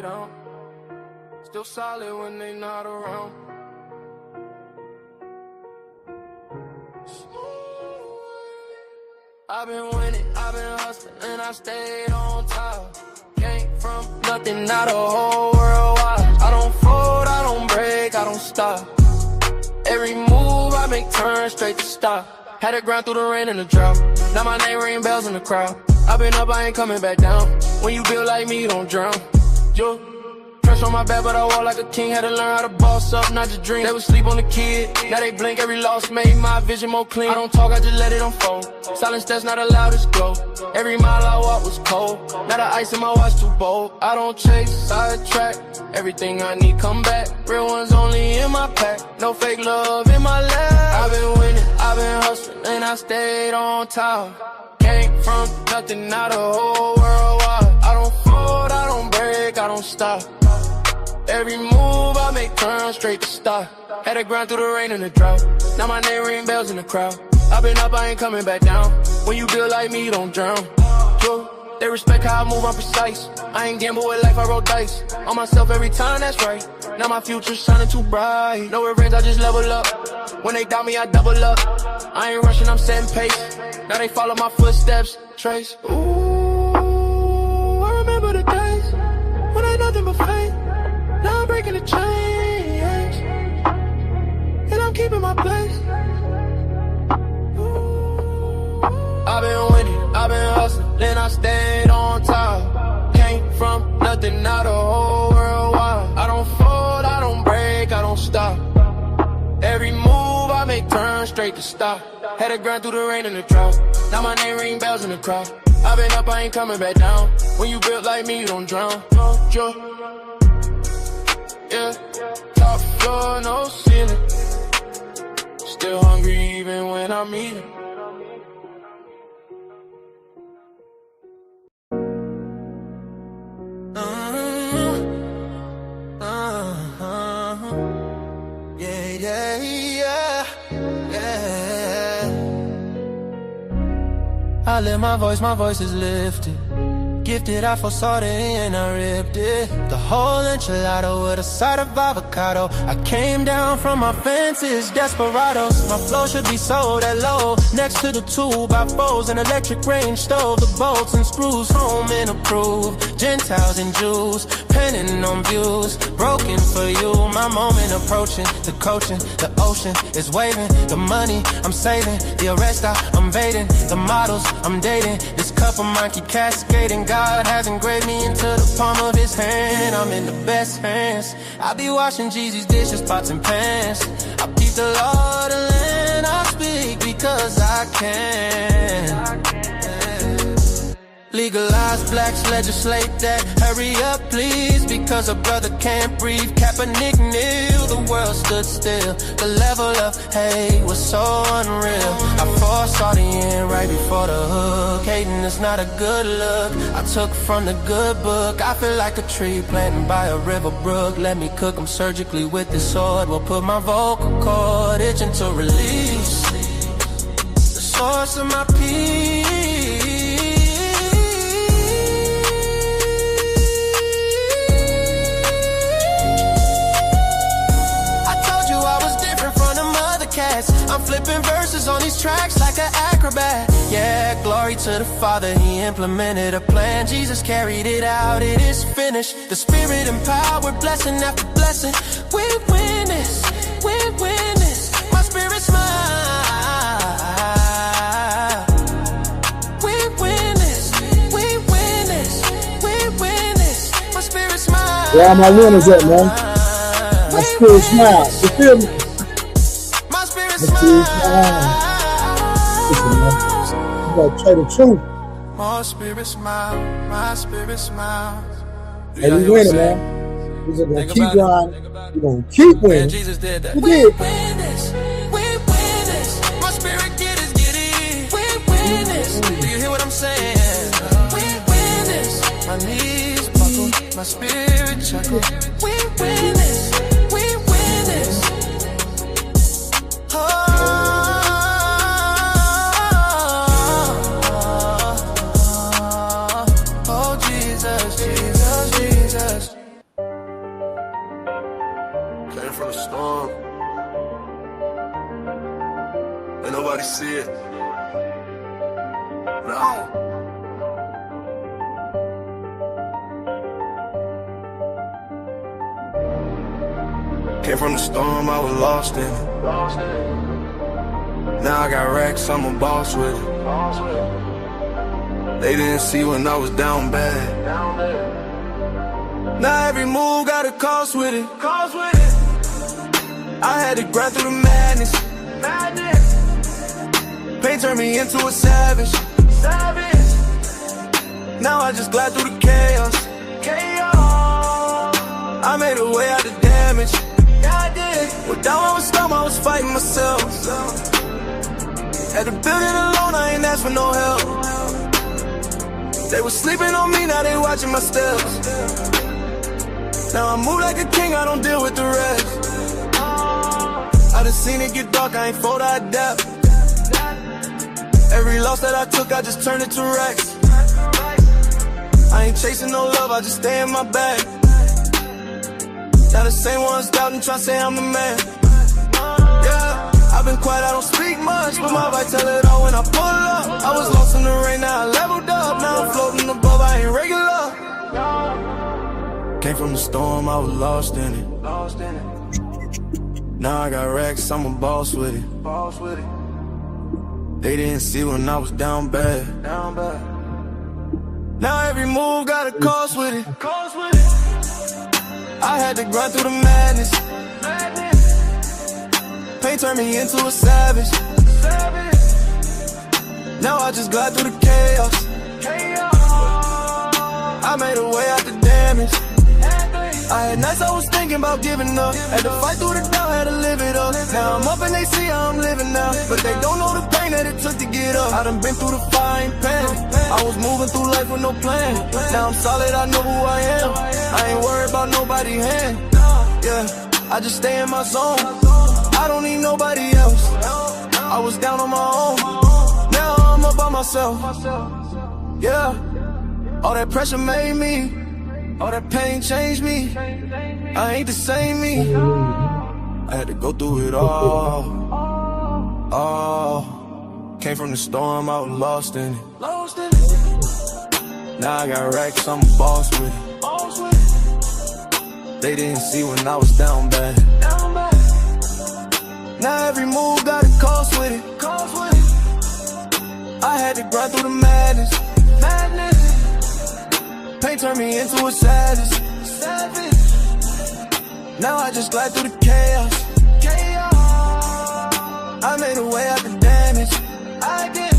way down. Still solid when they not around. I've been winning, I've been hustling, and I stayed on top. Came from nothing, now the whole world watch. I don't fold, I don't break, I don't stop. Every move I make turn straight to stop. Had to grind through the rain and the drought. Now my name ring bells in the crowd. I've been up, I ain't coming back down. When you build like me, you don't drown. Yo. Pressure on my back, but I walk like a king. Had to learn how to boss up, not just dream. They would sleep on the kid. Now they blink, every loss made my vision more clean. I don't talk, I just let it unfold. Silence that's not allowed to go. Every mile I walk was cold. Now the ice in my watch too bold. I don't chase, sidetrack. Everything I need come back. Real ones only in my pack. No fake love in my lap. I've been winning, I've been hustling, and I stayed on top. Came from nothing, now the whole world watch. I don't fold, I don't break, I don't stop. Every move I make turn straight to stop. Had to grind through the rain and the drought. Now my name ring bells in the crowd. I've been up, I ain't coming back down. When you build like me, you don't drown. Yo, they respect how I move, I'm precise. I ain't gamble with life, I roll dice. On myself every time, that's right. Now my future's shining too bright. No revenge, I just level up. When they doubt me, I double up. I ain't rushing, I'm setting pace. Now they follow my footsteps, trace. Ooh, I remember the days when I had nothing but faith. Now I'm breaking the chains, and I'm keeping my place. I've been winning, I've been hustling, then I stayed on top. Came from nothing, now the whole world watch. I don't fold, I don't break, I don't stop. Every move I make turn straight to stop. Had to grind through the rain and the drought. Now my name ring bells in the crowd. I've been up, I ain't coming back down. When you built like me, you don't drown. Yeah, top floor, no ceiling. Still hungry even when I'm eating. I lift my voice is lifted. Gifted, I foresaw it and I ripped it. The whole enchilada with a side of avocado. I came down from my fences, desperados. My flow should be sold at low. Next to the 2x4s, an electric range stove. The bolts and screws, home and approved. Gentiles and Jews, penning on views. Broken for you, my moment approaching. The coaching, the ocean is waving. The money I'm saving, the arrest I'm evading. The models I'm dating, this cup of mine keep cascading. God has engraved me into the palm of his hand. I'm in the best hands. I be washing Jeezy's dishes, pots and pans. I keep the law of the land. I speak because I can. Legalize blacks, legislate that. Hurry up please, because a brother can't breathe. Kaepernick kneel, the world stood still. The level of hate was so unreal. I foresaw the end right before the hook. Hating is not a good look. I took from the good book. I feel like a tree planted by a river brook. Let me cook them surgically with this sword. Will put my vocal cord itching to release the source of my peace. I'm flipping verses on these tracks like an acrobat. Yeah, glory to the Father, he implemented a plan. Jesus carried it out, it is finished. The Spirit empowered, blessing after blessing. We win this, we win this. My spirit smile. We win this, we win this, we win this. My spirit smile. Where all my winners at, man? My spirit smile. You feel me? Listen, you gotta tell the truth. My spirit smile, my spirit smile. And we winning, man. We're gonna keep grinding. We're gonna keep winning. Jesus did that. We We did. win this, we win this. My spirit get it. We win this. Do you hear what I'm saying? We win this. My knees buckle, my spirit chuckle. We win this, we win this. see it. No. Came from the storm, I was lost in it. Now I got racks, I'm a boss with it. They didn't see when I was down bad. Now every move got a cost with it. I had to grind through the madness. Pain turned me into a savage. Now I just glide through the chaos. I made a way out the damage. When down I was storm, I was fighting myself. Had to build it alone, I ain't asked for no help. They was sleeping on me, now they watching my steps. Now I move like a king, I don't deal with the rest. I done seen it get dark, I ain't fold, I adapt. Every loss that I took, I just turned it to racks. I ain't chasing no love, I just stay in my bag. Now the same ones doubting, tryna say I'm the man. Yeah, I've been quiet, I don't speak much, but my vibe tell it all when I pull up. I was lost in the rain, now I leveled up. Now I'm floating above, I ain't regular. Came from the storm, I was lost in it. Now I got racks, I'm a boss with it. They didn't see when I was down bad. Now every move got a cost with it. I had to grind through the madness. Pain turned me into a savage. Now I just glide through the chaos. I made a way out the damage. I had nights I was thinking about giving up. Had to fight through the doubt, had to live it up. Now I'm up and they see how I'm living now, but they don't know the pain that it took to get up. I done been through the fire, ain't panic. I was moving through life with no plan. Now I'm solid, I know who I am. I ain't worried about nobody's hand. Yeah, I just stay in my zone. I don't need nobody else. I was down on my own. Now I'm up by myself. Yeah, all that pressure made me. All that pain changed me. I ain't the same me. I had to go through it all. Came from the storm, I was lost in it. Now I got racks, I'm a boss with it. They didn't see when I was down bad. Now every move got a cost with it. I had to grind through the madness. Pain turned me into a savage. Now I just glide through the chaos. I made a way out the damage. I did.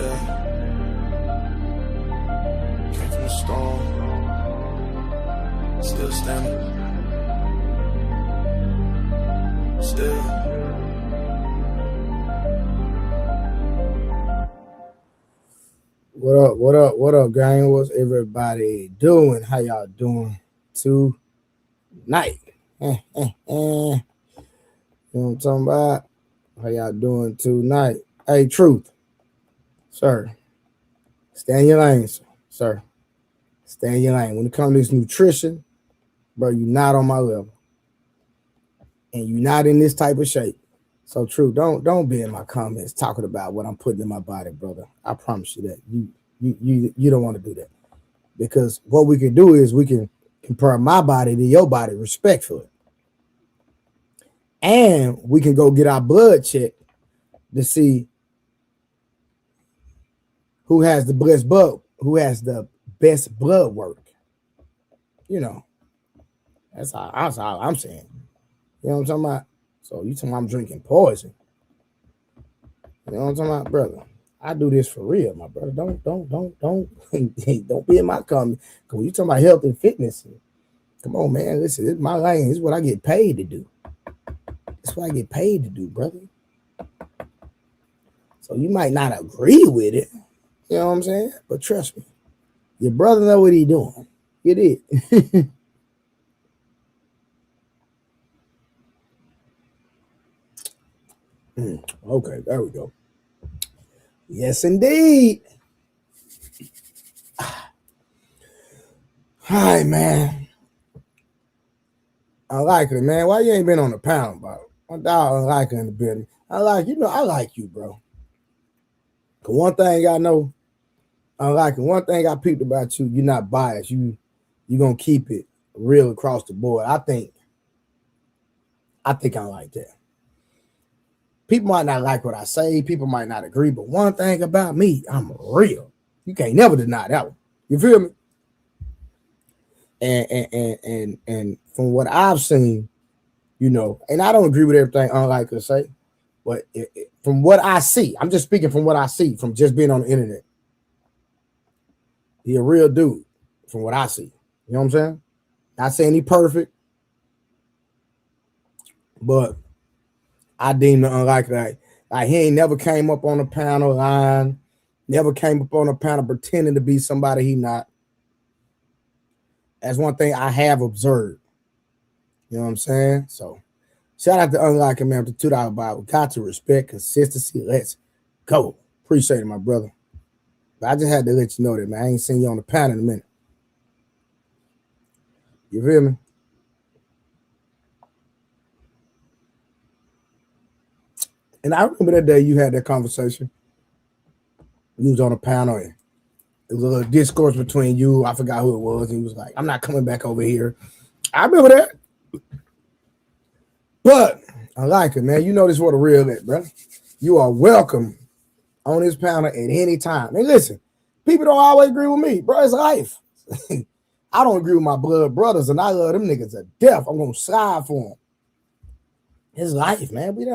Yeah. Came from the storm. Still standing. Still. What up, gang? What's everybody doing? How y'all doing tonight? You know what I'm talking about? How y'all doing tonight? Hey, Truth, sir, stay in your lane, sir. Stay in your lane. When it comes to this nutrition, bro, you're not on my level. And you're not in this type of shape. So Truth, don't be in my comments talking about what I'm putting in my body, brother. I promise you that. You don't want to do that. Because what we can do is we can compare my body to your body respectfully. And we can go get our blood checked to see who has the best blood work. You know, that's all I'm saying. You know what I'm talking about? So you talking about I'm drinking poison? You know what I'm talking about, brother? I do this for real, my brother. Don't be in my comment. Cause when you talking about health and fitness, come on, man. Listen, this is my lane. This is what I get paid to do. That's what I get paid to do, brother. So you might not agree with it. You know what I'm saying? But trust me, your brother know what he doing. You did. Okay, there we go. Yes, indeed. All right, man. Unlikely, man. Why you ain't been on the panel, bro? My dog Unlikely in the building. I like you, bro. Cause one thing I know, Unlikely, one thing I peeped about you, you're not biased. You gonna keep it real across the board. I think I like that. People might not like what I say, people might not agree, but one thing about me, I'm real. You can't never deny that one. You feel me? And from what I've seen, you know, and I don't agree with everything Unlikely say, but from what I see, I'm just speaking from what I see from just being on the internet. He a real dude, from what I see. You know what I'm saying? Not saying he perfect, but I deem the Unlikely like he ain't never came up on a panel line, never came up on a panel pretending to be somebody he not. That's one thing I have observed. You know what I'm saying? So shout out to Unlikely, man, with the $2 Bible. Got to respect consistency. Let's go. Appreciate it, my brother. But I just had to let you know that, man. I ain't seen you on the panel in a minute. You feel me? And I remember that day you had that conversation. You was on a panel and it was a little discourse between you. I forgot who it was. He was like, I'm not coming back over here. I remember that. But I like it, man. You know this what a real is, bro. You are welcome on this panel at any time. And listen, people don't always agree with me, bro. It's life. I don't agree with my blood brothers, and I love them niggas to death. I'm gonna slide for them. It's life, man. We're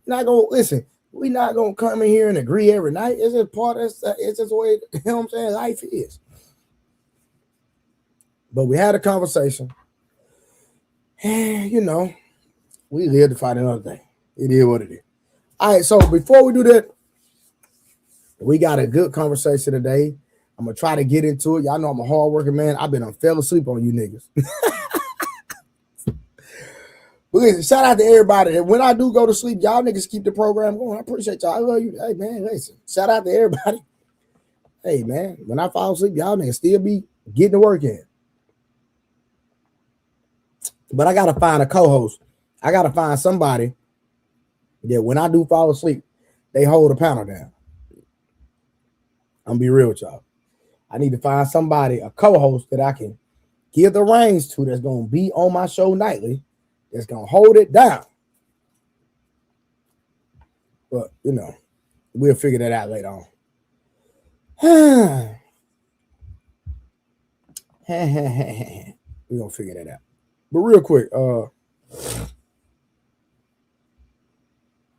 not gonna listen. We're not gonna come in here and agree every night. It's just part of it's just the way, you know what I'm saying, life is. But we had a conversation, and you know, we live to fight another day. It is what it is. All right, so before we do that, we got a good conversation today. I'm gonna try to get into it. Y'all know I'm a hard working man. I've been fell asleep on you niggas. But listen, shout out to everybody. And when I do go to sleep, y'all niggas keep the program going. I appreciate y'all. I love you. Hey man, listen. Shout out to everybody. Hey man, when I fall asleep, y'all niggas still be getting the work in. But I gotta find a co-host. I gotta find somebody that when I do fall asleep, they hold the panel down. I'm gonna be real with y'all. I need to find somebody, a co-host that I can give the reins to that's gonna be on my show nightly, that's gonna hold it down. But you know, we'll figure that out later on. We're gonna figure that out. But real quick,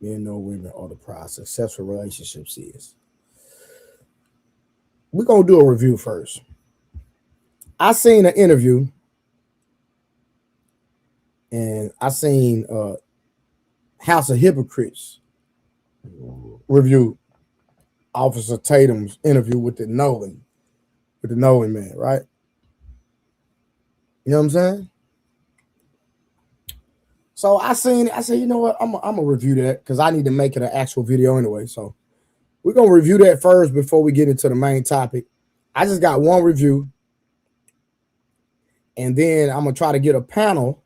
men know women are the prize successful relationships is. We're gonna do a review first. I seen an interview and I seen House of Hypocrites review Officer Tatum's interview with the Nolan man, right? You know what I'm saying? So I said, you know what? I'm gonna review that because I need to make it an actual video anyway. So we're gonna review that first before we get into the main topic. I just got one review, and then I'm gonna try to get a panel,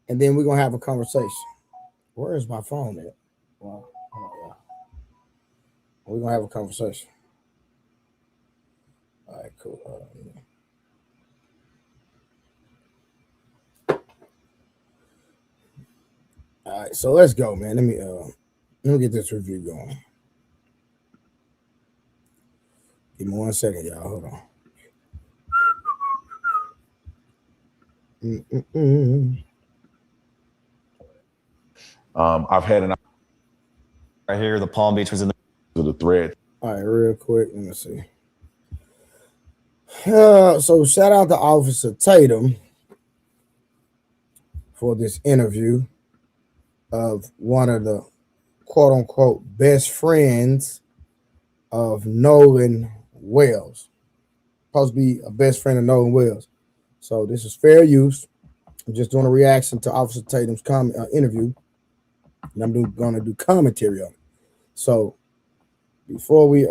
and then we're gonna have a conversation. Where is my phone at? Well, we're gonna have a conversation. All right, cool. All right, so let's go, man. Let me get this review going. Give me 1 second, y'all. Hold on. I've had an right here. The Palm Beach was in the thread. All right, real quick. Let me see. So shout out to Officer Tatum for this interview of one of the quote unquote best friends of Nolan Wells. Supposed to be a best friend of Nolan Wells. So this is fair use. I'm just doing a reaction to Officer Tatum's interview. And I'm going to do commentary on it. So before we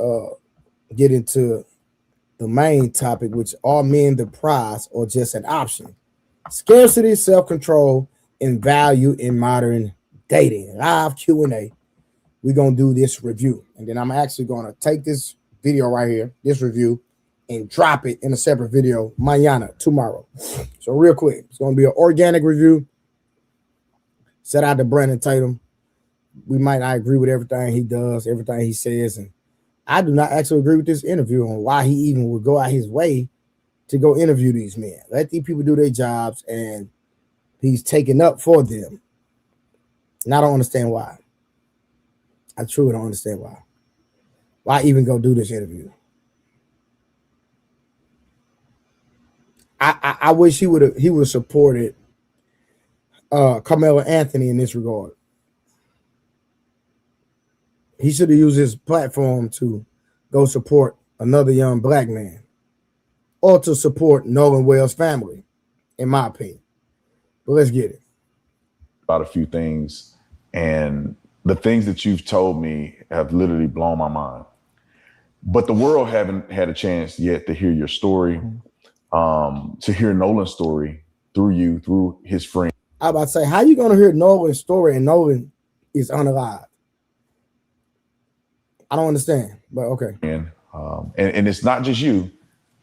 get into the main topic, which are men the prize or just an option? Scarcity, self-control, and value in modern dating. Live Q&A. We're going to do this review. And then I'm actually going to take this video right here, this review, and drop it in a separate video mañana, tomorrow. So real quick, it's going to be an organic review. Shout out to Brandon Tatum. We might not agree with everything he does, everything he says, and I do not actually agree with this interview on why he even would go out his way to go interview these men. Let these people do their jobs, and he's taking up for them. And I don't understand why. I truly don't understand why. Why even go do this interview? I wish he would supported Carmelo Anthony in this regard. He should have used his platform to go support another young black man or to support Nolan Wells' family, in my opinion. But let's get it. About a few things, and the things that you've told me have literally blown my mind. But the world haven't had a chance yet to hear your story, to hear Nolan's story through you, through his friend. I was about to say, how you going to hear Nolan's story and Nolan is unalive? I don't understand, but okay. And it's not just you;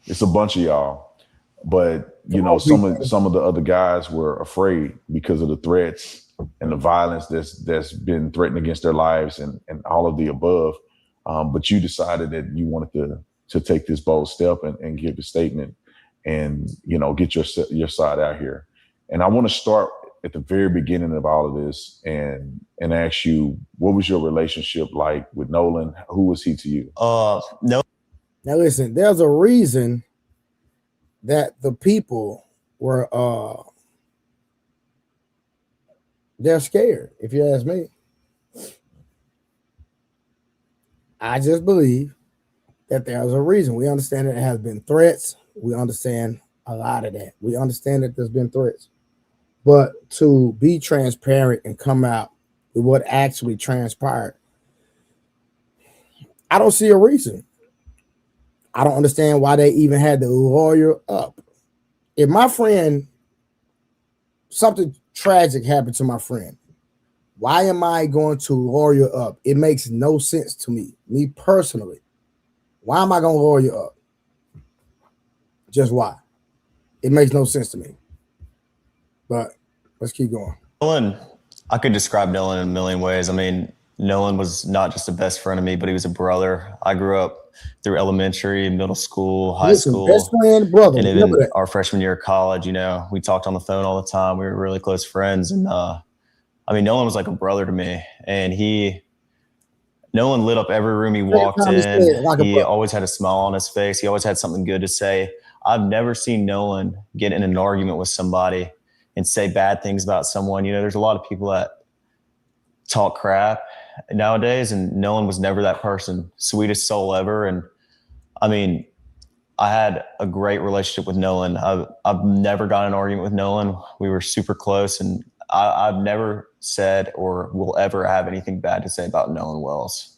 it's a bunch of y'all. But you know, some of the other guys were afraid because of the threats and the violence that's been threatened against their lives and all of the above. But you decided that you wanted to take this bold step and give a statement and get your side out here. And I want to start at the very beginning of all of this and ask you, what was your relationship like with Nolan? Who was he to you? No. Now listen, there's a reason that the people were they're scared, if you ask me. I just believe that there's a reason. We understand that there has been threats. We understand a lot of that. We understand that there's been threats. But to be transparent and come out with what actually transpired, I don't see a reason. I don't understand why they even had to lawyer up. If my friend, something tragic happened to my friend, why am I going to lawyer up? It makes no sense to me personally. Why am I going to lawyer up? Just why? It makes no sense to me. But let's keep going. Nolan, I could describe Nolan in a million ways. I mean, Nolan was not just a best friend of me, but he was a brother. I grew up through elementary, middle school, high school, best friend, brother, and even our freshman year of college. We talked on the phone all the time. We were really close friends, and I mean, Nolan was like a brother to me. And Nolan lit up every room he walked in. He always had a smile on his face. He always had something good to say. I've never seen Nolan get in an argument with somebody and say bad things about someone. There's a lot of people that talk crap nowadays, and Nolan was never that person. Sweetest soul ever. And I mean, I had a great relationship with Nolan. I've never got in an argument with Nolan. We were super close, and I've never said or will ever have anything bad to say about Nolan Wells.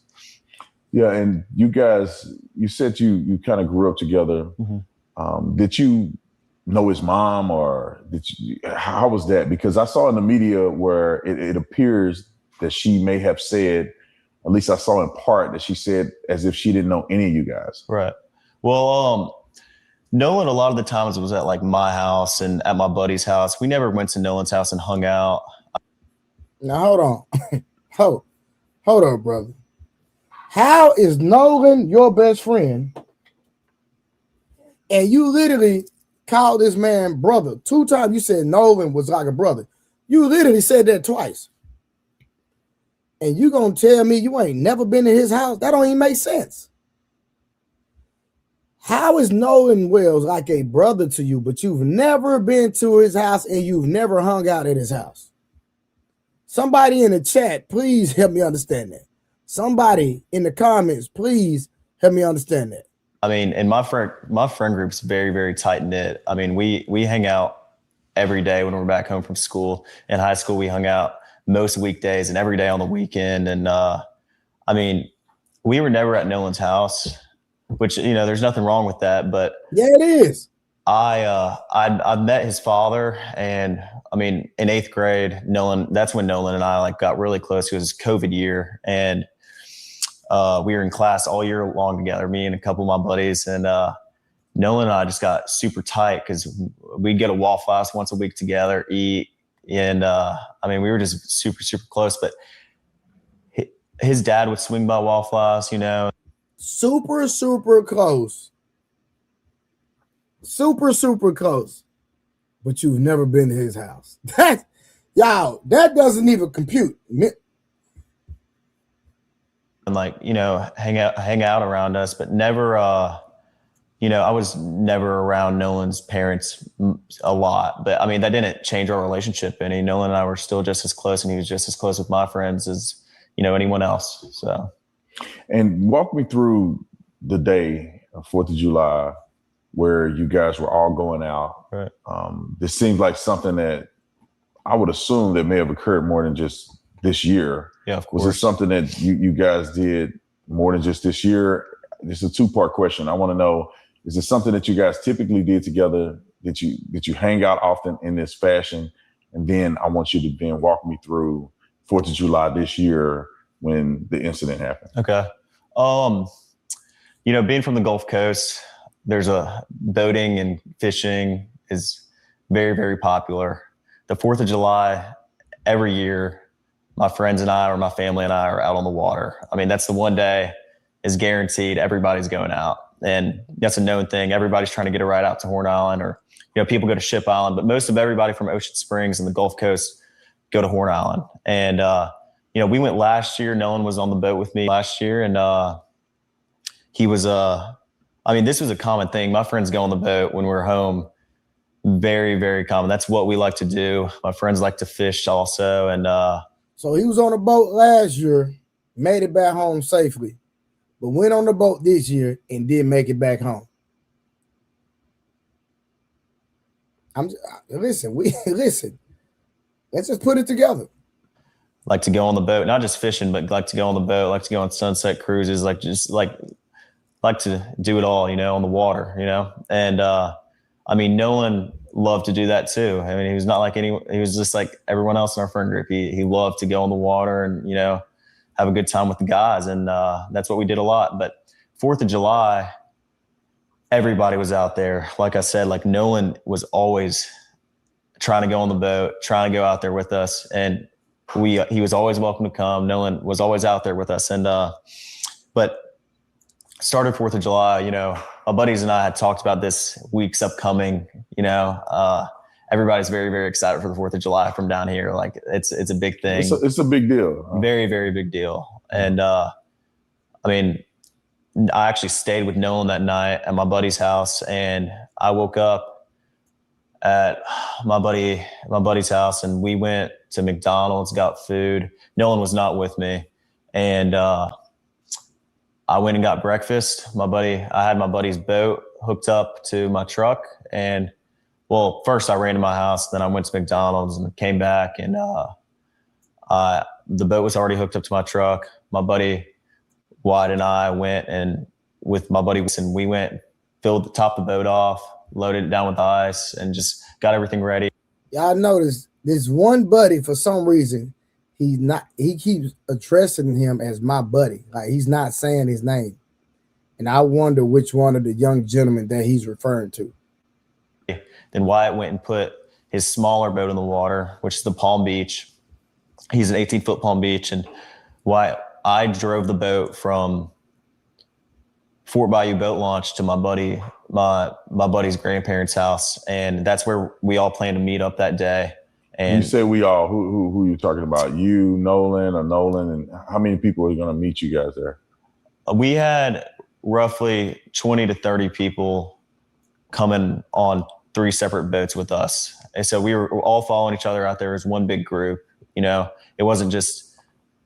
Yeah, and you guys, you said you kind of grew up together. Mm-hmm. Did you know his mom, or how was that? Because I saw in the media where it appears that she may have said, at least I saw in part, that she said as if she didn't know any of you guys. Right. Well, Nolan, a lot of the times, was at like my house and at my buddy's house. We never went to Nolan's house and hung out. Now, hold on. hold on, brother. How is Nolan your best friend? And you literally called this man brother. 2 times you said Nolan was like a brother. You literally said that twice. And you gonna tell me you ain't never been to his house? That don't even make sense. How is Nolan Wells like a brother to you, but you've never been to his house and you've never hung out at his house? Somebody in the chat, please help me understand that. Somebody in the comments, please help me understand that. I mean, and my friend group's very, very tight knit. I mean, we hang out every day when we're back home from school. In high school, we hung out most weekdays and every day on the weekend. And I mean, we were never at Nolan's house, which, there's nothing wrong with that. But yeah, it is. I met his father, and I mean, in 8th grade, that's when Nolan and I like got really close. It was COVID year, and we were in class all year long together, me and a couple of my buddies, and Nolan and I just got super tight because we'd get a Waffle House once a week together, eat, and I mean, we were just super, super close. But his dad would swing by Waffle House, Super, super close. Super, super close. But you've never been to his house. That doesn't even compute. and hang out around us, but never I was never around Nolan's parents a lot, but I mean that didn't change our relationship any. Nolan and I were still just as close, and he was just as close with my friends as anyone else. So, and walk me through the day of 4th of July where you guys were all going out. Right. This seems like something that I would assume that may have occurred more than just this year. Yeah, of course. Was it something that you guys did more than just this year? This is a 2-part question. I want to know, is it something that you guys typically did together, that you hang out often in this fashion? And then I want you to then walk me through 4th of July this year when the incident happened. Okay. Being from the Gulf Coast, there's a boating and fishing is very, very popular. The 4th of July, every year, my friends and I, or my family and I, are out on the water. I mean, that's the one day is guaranteed everybody's going out. And that's a known thing. Everybody's trying to get a ride out to Horn Island, or, people go to Ship Island, but most of everybody from Ocean Springs and the Gulf Coast go to Horn Island. And, we went last year. Nolan was on the boat with me last year, and he was, this was a common thing. My friends go on the boat when we're home. Very, very common. That's what we like to do. My friends like to fish also. And so he was on a boat last year, made it back home safely, but went on the boat this year and didn't make it back home. Listen. Let's just put it together. Like to go on the boat, not just fishing, but like to go on the boat, like to go on sunset cruises, like to do it all, on the water, And Nolan loved to do that too. I mean, he was not like he was just like everyone else in our friend group. He loved to go on the water and, have a good time with the guys. And that's what we did a lot. But 4th of July, everybody was out there. Like I said, like Nolan was always trying to go on the boat, trying to go out there with us. And he was always welcome to come. Nolan was always out there with us. And, but started 4th of July, my buddies and I had talked about this week's upcoming, everybody's very, very excited for the 4th of July from down here. Like it's a big thing. It's a big deal. Very, very big deal. And, I actually stayed with Nolan that night at my buddy's house, and I woke up at my buddy's house, and we went to McDonald's, got food. Nolan was not with me. And, I went and got breakfast. I had my buddy's boat hooked up to my truck. And first I ran to my house, then I went to McDonald's and came back, and the boat was already hooked up to my truck. My buddy Wyatt and I went, and with my buddy, and we went, topped the boat off, loaded it down with ice, and just got everything ready. Y'all notice this one buddy, for some reason, he keeps addressing him as my buddy. Like he's not saying his name. And I wonder which one of the young gentlemen that he's referring to. Then Wyatt went and put his smaller boat in the water, which is the Palm Beach. He's an 18-foot Palm Beach. And I drove the boat from Fort Bayou Boat Launch to my buddy's grandparents' house. And that's where we all planned to meet up that day. And you say we all, who you talking about? You, Nolan, and how many people are going to meet you guys there? We had roughly 20 to 30 people coming on 3 separate boats with us. And so we were all following each other out there as one big group. It wasn't just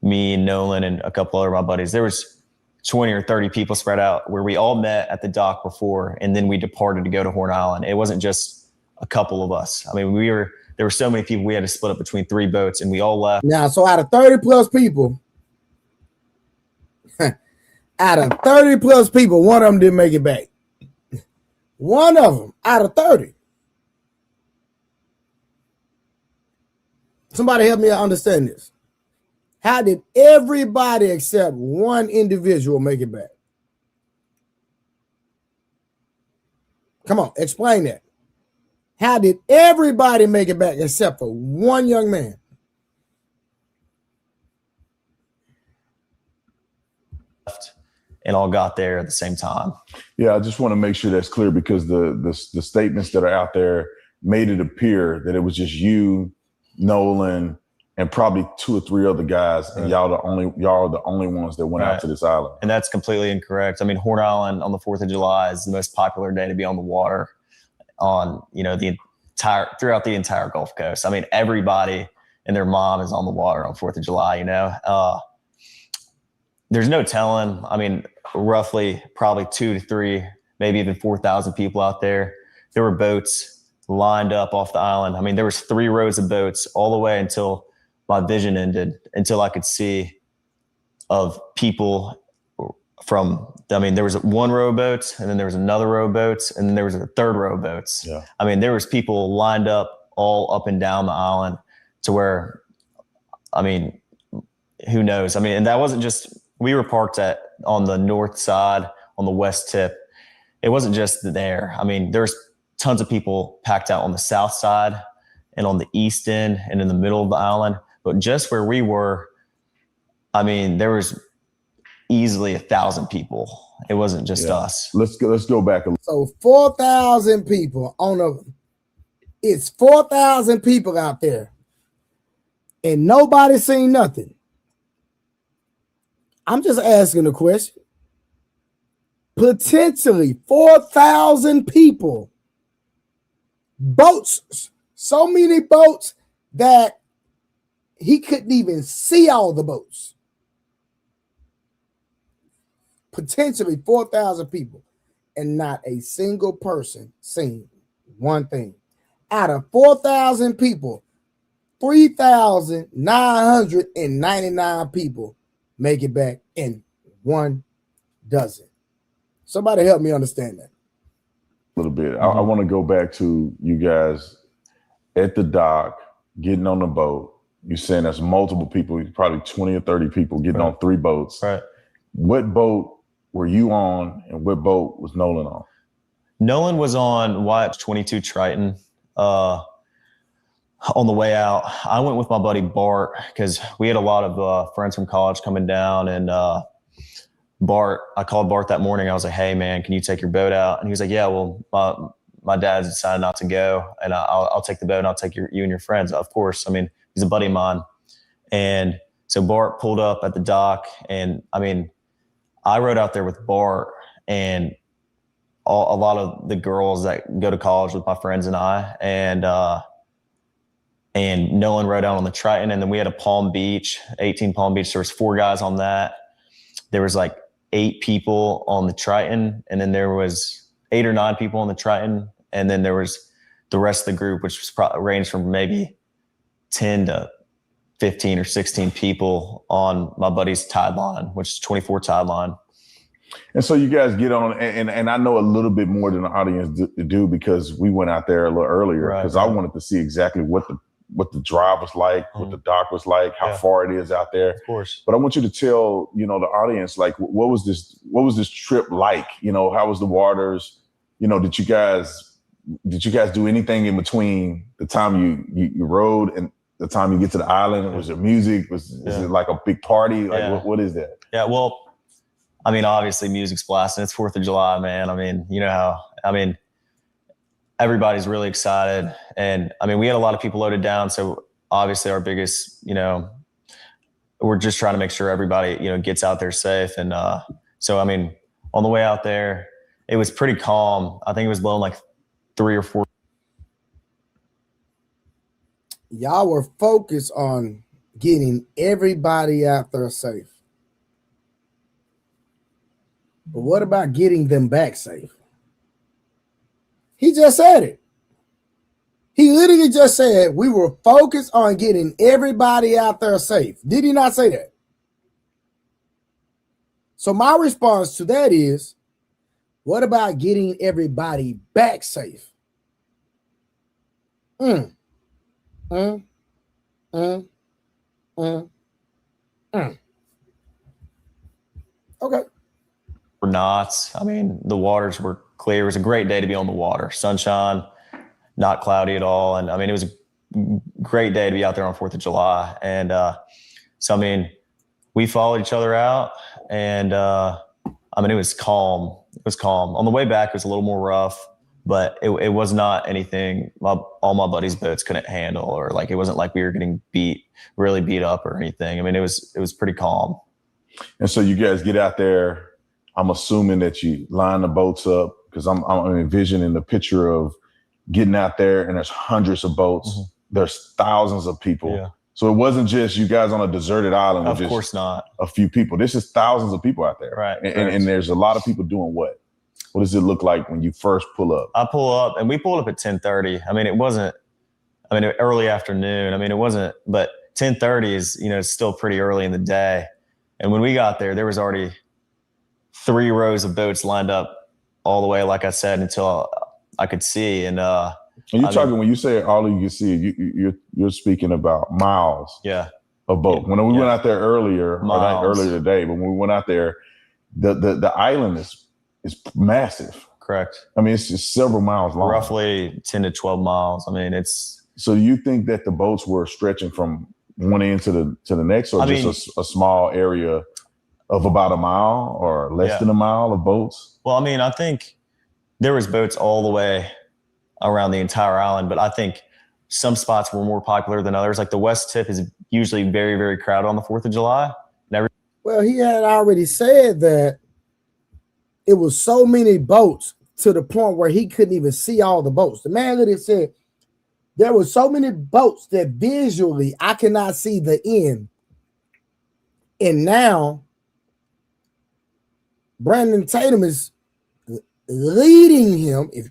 me and Nolan and a couple other of my buddies. There was 20 or 30 people spread out where we all met at the dock before, and then we departed to go to Horn Island. It wasn't just a couple of us. I mean, there were so many people, we had to split up between 3 boats, and we all left. Now, so out of 30 plus people, one of them didn't make it back. One of them out of 30. Somebody help me understand this. How did everybody except one individual make it back? Come on, explain that. How did everybody make it back except for one young man? And all got there at the same time. Yeah, I just want to make sure that's clear because the statements that are out there made it appear that it was just you, Nolan, and probably 2 or 3 other guys, and y'all are the only ones that went out to this island. And that's completely incorrect. I mean, Horn Island on the 4th of July is the most popular day to be on the water on, throughout the entire Gulf Coast. I mean, everybody and their mom is on the water on 4th of July, There's no telling. I mean, roughly probably 2 to 3, maybe even 4,000 people out there. There were boats lined up off the island. I mean, there was 3 rows of boats all the way until my vision ended, until I could see of people there was 1 row of boats, and then there was another row of boats, and then there was a 3rd row of boats. Yeah. I mean, there was people lined up all up and down the island to where, who knows? I mean, and that wasn't just, we were parked on the north side, on the west tip. It wasn't just there. I mean, there's tons of people packed out on the south side and on the east end and in the middle of the island. But just where we were, there was easily 1,000 people. It wasn't just us. Let's go back a little. So 4,000 people it's 4,000 people out there, and nobody seen nothing. I'm just asking a question. Potentially 4,000 people, boats, so many boats that he couldn't even see all the boats. Potentially 4,000 people, and not a single person seen one thing. Out of 4,000 people, 3,999 people make it back, and 1 doesn't. Somebody help me understand that. A little bit. I want to go back to you guys at the dock, getting on the boat. You're saying there's multiple people, probably 20 or 30 people getting on 3 boats. Right. What boat were you on, and what boat was Nolan on? Nolan was on Wyatt's 22 Triton. On the way out, I went with my buddy Bart because we had a lot of friends from college coming down, and I called Bart that morning. I was like, "Hey man, can you take your boat out?" And he was like, "Yeah, well, my dad decided not to go, and I'll take the boat, and I'll take you and your friends." Of course, he's a buddy of mine. And so Bart pulled up at the dock, and I rode out there with Bart and a lot of the girls that go to college with my friends and I, and Nolan rode out on the Triton, and then we had a Palm Beach, 18 Palm Beach. There was 4 guys on that. There was like 8 people on the Triton, and then there was 8 or 9 people on the Triton, and then there was the rest of the group, which was ranged from maybe 10 to 15 or 16 people on my buddy's tide line, which is 24 tide line. And so you guys get on, and I know a little bit more than the audience do because we went out there a little earlier because I wanted to see exactly what the drive was like, what the dock was like, how far it is out there. Of course. But I want you to tell, the audience, like, what was this trip like? How was the waters? Did you guys do anything in between the time you rode and the time you get to the island? Was there music? Is it like a big party? Like, what is that? Yeah, well, obviously music's blasting. It's 4th of July, man. Everybody's really excited. And we had a lot of people loaded down. So obviously our biggest, we're just trying to make sure everybody, gets out there safe. And so, on the way out there, it was pretty calm. I think it was blowing like 3 or 4. Y'all were focused on getting everybody out there safe. But what about getting them back safe? He just said it. He literally just said we were focused on getting everybody out there safe. Did he not say that? So my response to that is, What about getting everybody back safe? Mm, mm, mm, mm, mm. Okay. We're not. I mean, the waters were clear. It was a great day to be on the water. Sunshine, not cloudy at all. And I mean, it was a great day to be out there on 4th of July. And so, I mean, we followed each other out, and I mean, it was calm. It was calm. On the way back, it was a little more rough, but it was not anything all my buddies' boats couldn't handle, or like it wasn't like we were getting really beat up or anything. I mean, it was pretty calm. And so you guys get out there. I'm assuming that you line the boats up, because I'm envisioning the picture of getting out there and there's hundreds of boats. Mm-hmm. There's thousands of people. Yeah. So it wasn't just you guys on a deserted island. Of course not. A few people. This is thousands of people out there. Right. And there's a lot of people doing what? What does it look like when you first pull up? I pull up, and we pulled up at 10:30. I mean, it wasn't, early afternoon. I mean, it wasn't, but 10:30 is, still pretty early in the day. And when we got there was already 3 rows of boats lined up all the way, like I said, until I could see. And you're talking, when you say all you can see, you're speaking about miles. Yeah. Of boat. When we went out there earlier today, but when we went out there, the island is massive. Correct. I mean, it's just several miles long. Roughly 10 to 12 miles. I mean, it's. So do you think that the boats were stretching from one end to the next, or just a small area of about a mile or less than a mile of boats? Well, I mean, I think there was boats all the way around the entire island, but I think some spots were more popular than others. Like the West Tip is usually very, very crowded on the 4th of July. Well, he had already said that it was so many boats to the point where he couldn't even see all the boats. The man literally said there were so many boats that visually I cannot see the end. And now Brandon Tatum is leading him. If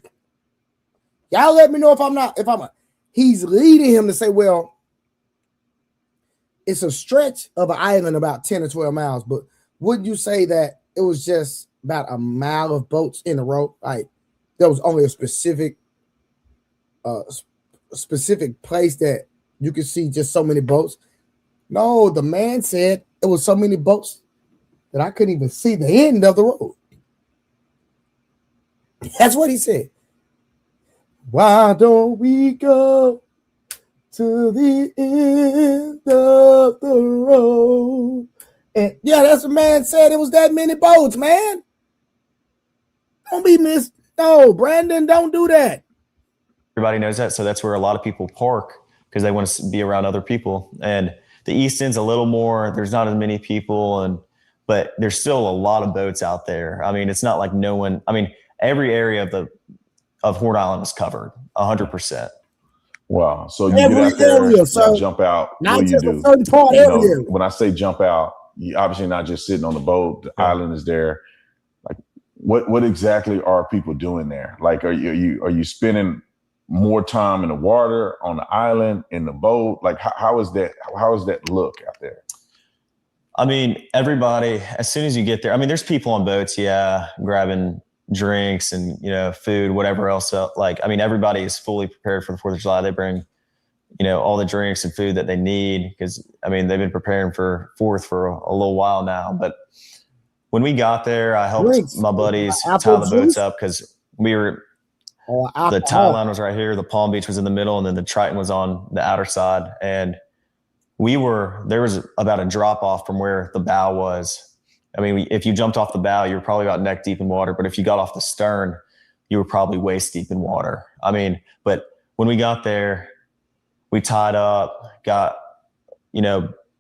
y'all let me know he's leading him to say, well, it's a stretch of an island about 10 or 12 miles, but wouldn't you say that it was just about a mile of boats in a row? Like there was only a specific place that you could see just so many boats? No, the man said it was so many boats that I couldn't even see the end of the road. That's what he said. Why don't we go to the end of the road? And yeah, that's what man said. It was that many boats, man. Don't be missed. No, Brandon, don't do that. Everybody knows that. So that's where a lot of people park, because they want to be around other people. And the East End's a little more, there's not as many people, but there's still a lot of boats out there. I mean, it's not like no one, every area of Horn Island is covered 100%. Wow. So you get out there, area, so jump out. Not what do just you do? A certain part area. When I say jump out, you obviously not just sitting on the boat. The island is there. Like, what exactly are people doing there? Like, are you spending more time in the water, on the island, in the boat? Like, how is that look out there? I mean, everybody, as soon as you get there, there's people on boats, grabbing drinks and, food, whatever else. Everybody is fully prepared for the 4th of July. They bring, all the drinks and food that they need, because, they've been preparing for 4th for a little while now. But when we got there, I helped my buddies tie the boats up, because we were, the tie line was right here, the Palm Beach was in the middle, and then the Triton was on the outer side. And there was about a drop off from where the bow was. If you jumped off the bow, you were probably about neck deep in water. But if you got off the stern, you were probably waist deep in water. But when we got there, we tied up, got,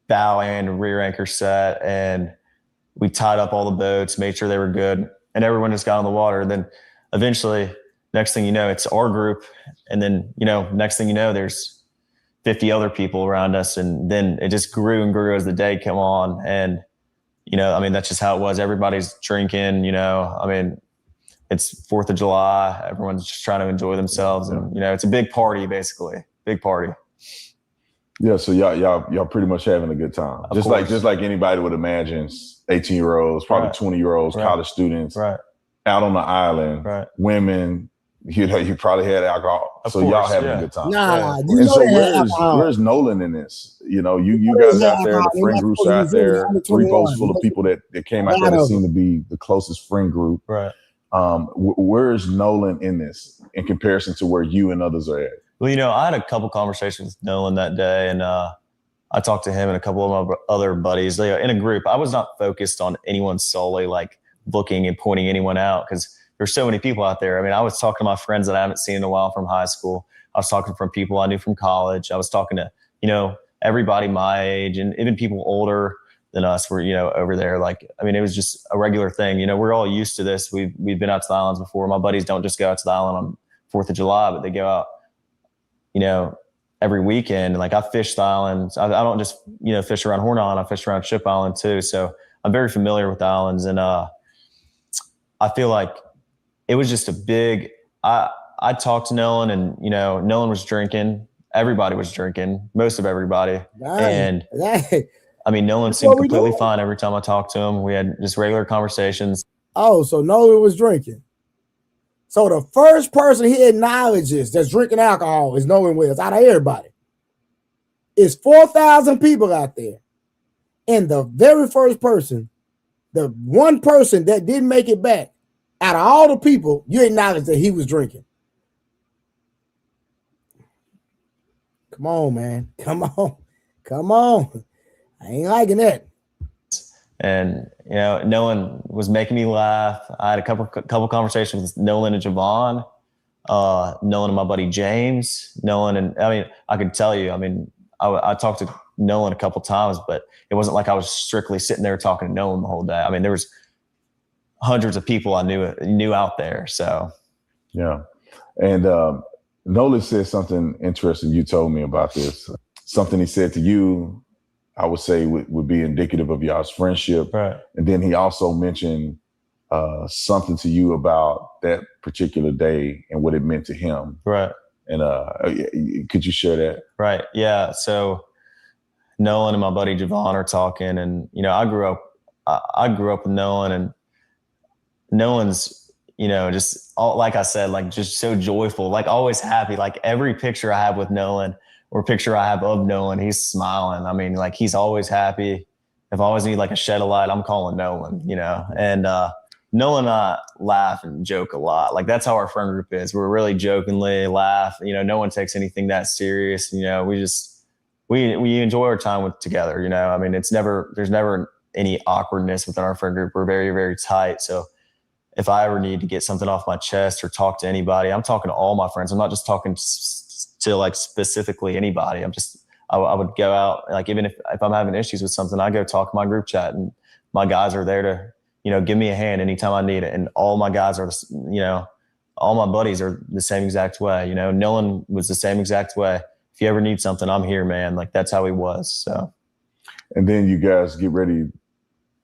bow and rear anchor set, and we tied up all the boats, made sure they were good, and everyone just got on the water. Then eventually, next thing you know, it's our group. And then, next thing you know, there's 50 other people around us. And then it just grew and grew as the day came on. And, that's just how it was. Everybody's drinking, it's 4th of July. Everyone's just trying to enjoy themselves. And, it's a big party, basically. Big party. Yeah. So y'all pretty much having a good time. Just like anybody would imagine, 18-year-olds, probably 20-year-olds, college students. Right. out on the island, Right. women, you know, you probably had alcohol. Of so course, y'all having yeah. a good time. Nah, of you And know so they had alcohol. where's Nolan in this? You know, you They guys had out there, alcohol. the They friend not groups supposed to be out drinking. there, Under 3 21. boats full of people that came out lot there that of seemed to be the closest friend group. Right. Where's Nolan in this in comparison to where you and others are at? Well, you know, I had a couple conversations with Nolan that day, and I talked to him and a couple of my other buddies. They, in a group, I was not focused on anyone solely, like looking and pointing anyone out, because there's so many people out there. I mean, I was talking to my friends that I haven't seen in a while from high school. I was talking from people I knew from college. I was talking to, you know, everybody my age, and even people older than us were, you know, over there. Like, I mean, it was just a regular thing. You know, we're all used to this. We've been out to the islands before. My buddies don't just go out to the island on 4th of July, but they go out, you know, every weekend. Like, I fish the islands. I don't just, you know, fish around Horn Island. I fish around Ship Island too. So I'm very familiar with the islands. And I feel like it was just a big, I talked to Nolan, and, you know, Nolan was drinking. Everybody was drinking, most of everybody. And I mean, Nolan seemed completely fine every time I talked to him. We had just regular conversations. Oh, so Nolan was drinking. So the first person he acknowledges that's drinking alcohol is Nolan Wills out of everybody. It's 4,000 people out there. And the very first person, the one person that didn't make it back, out of all the people, you acknowledge that he was drinking. Come on, man. Come on. Come on. I ain't liking that. And, you know, Nolan was making me laugh. I had a couple conversations with Nolan and Javon, Nolan and my buddy James, Nolan. And I mean, I could tell you, I mean, I talked to Nolan a couple times, but it wasn't like I was strictly sitting there talking to Nolan the whole day. I mean, there was hundreds of people I knew out there. So, yeah. And Nolan said something interesting. You told me about this. Something he said to you, I would say would be indicative of y'all's friendship. right. And then he also mentioned something to you about that particular day and what it meant to him. Right. And could you share that? Right. Yeah. So Nolan and my buddy Javon are talking, and, you know, I grew up with Nolan, and Nolan's, you know, just all, like I said, like, just so joyful, like always happy. Like, every picture I have with Nolan or picture I have of Nolan, he's smiling. I mean, like, he's always happy. If I always need like a shed of light, I'm calling Nolan, you know. And Nolan and I laugh and joke a lot. Like, that's how our friend group is. We're really jokingly laugh. You know, no one takes anything that serious. You know, we enjoy our time together. You know, I mean, there's never any awkwardness within our friend group. We're very, very tight. So if I ever need to get something off my chest or talk to anybody, I'm talking to all my friends. I'm not just talking to like specifically anybody. I would go out, like, even if I'm having issues with something, I go talk to my group chat, and my guys are there to, you know, give me a hand anytime I need it. And all my guys are, you know, all my buddies are the same exact way. You know, Nolan was the same exact way. If you ever need something, I'm here, man. Like, that's how he was. So. And then you guys get ready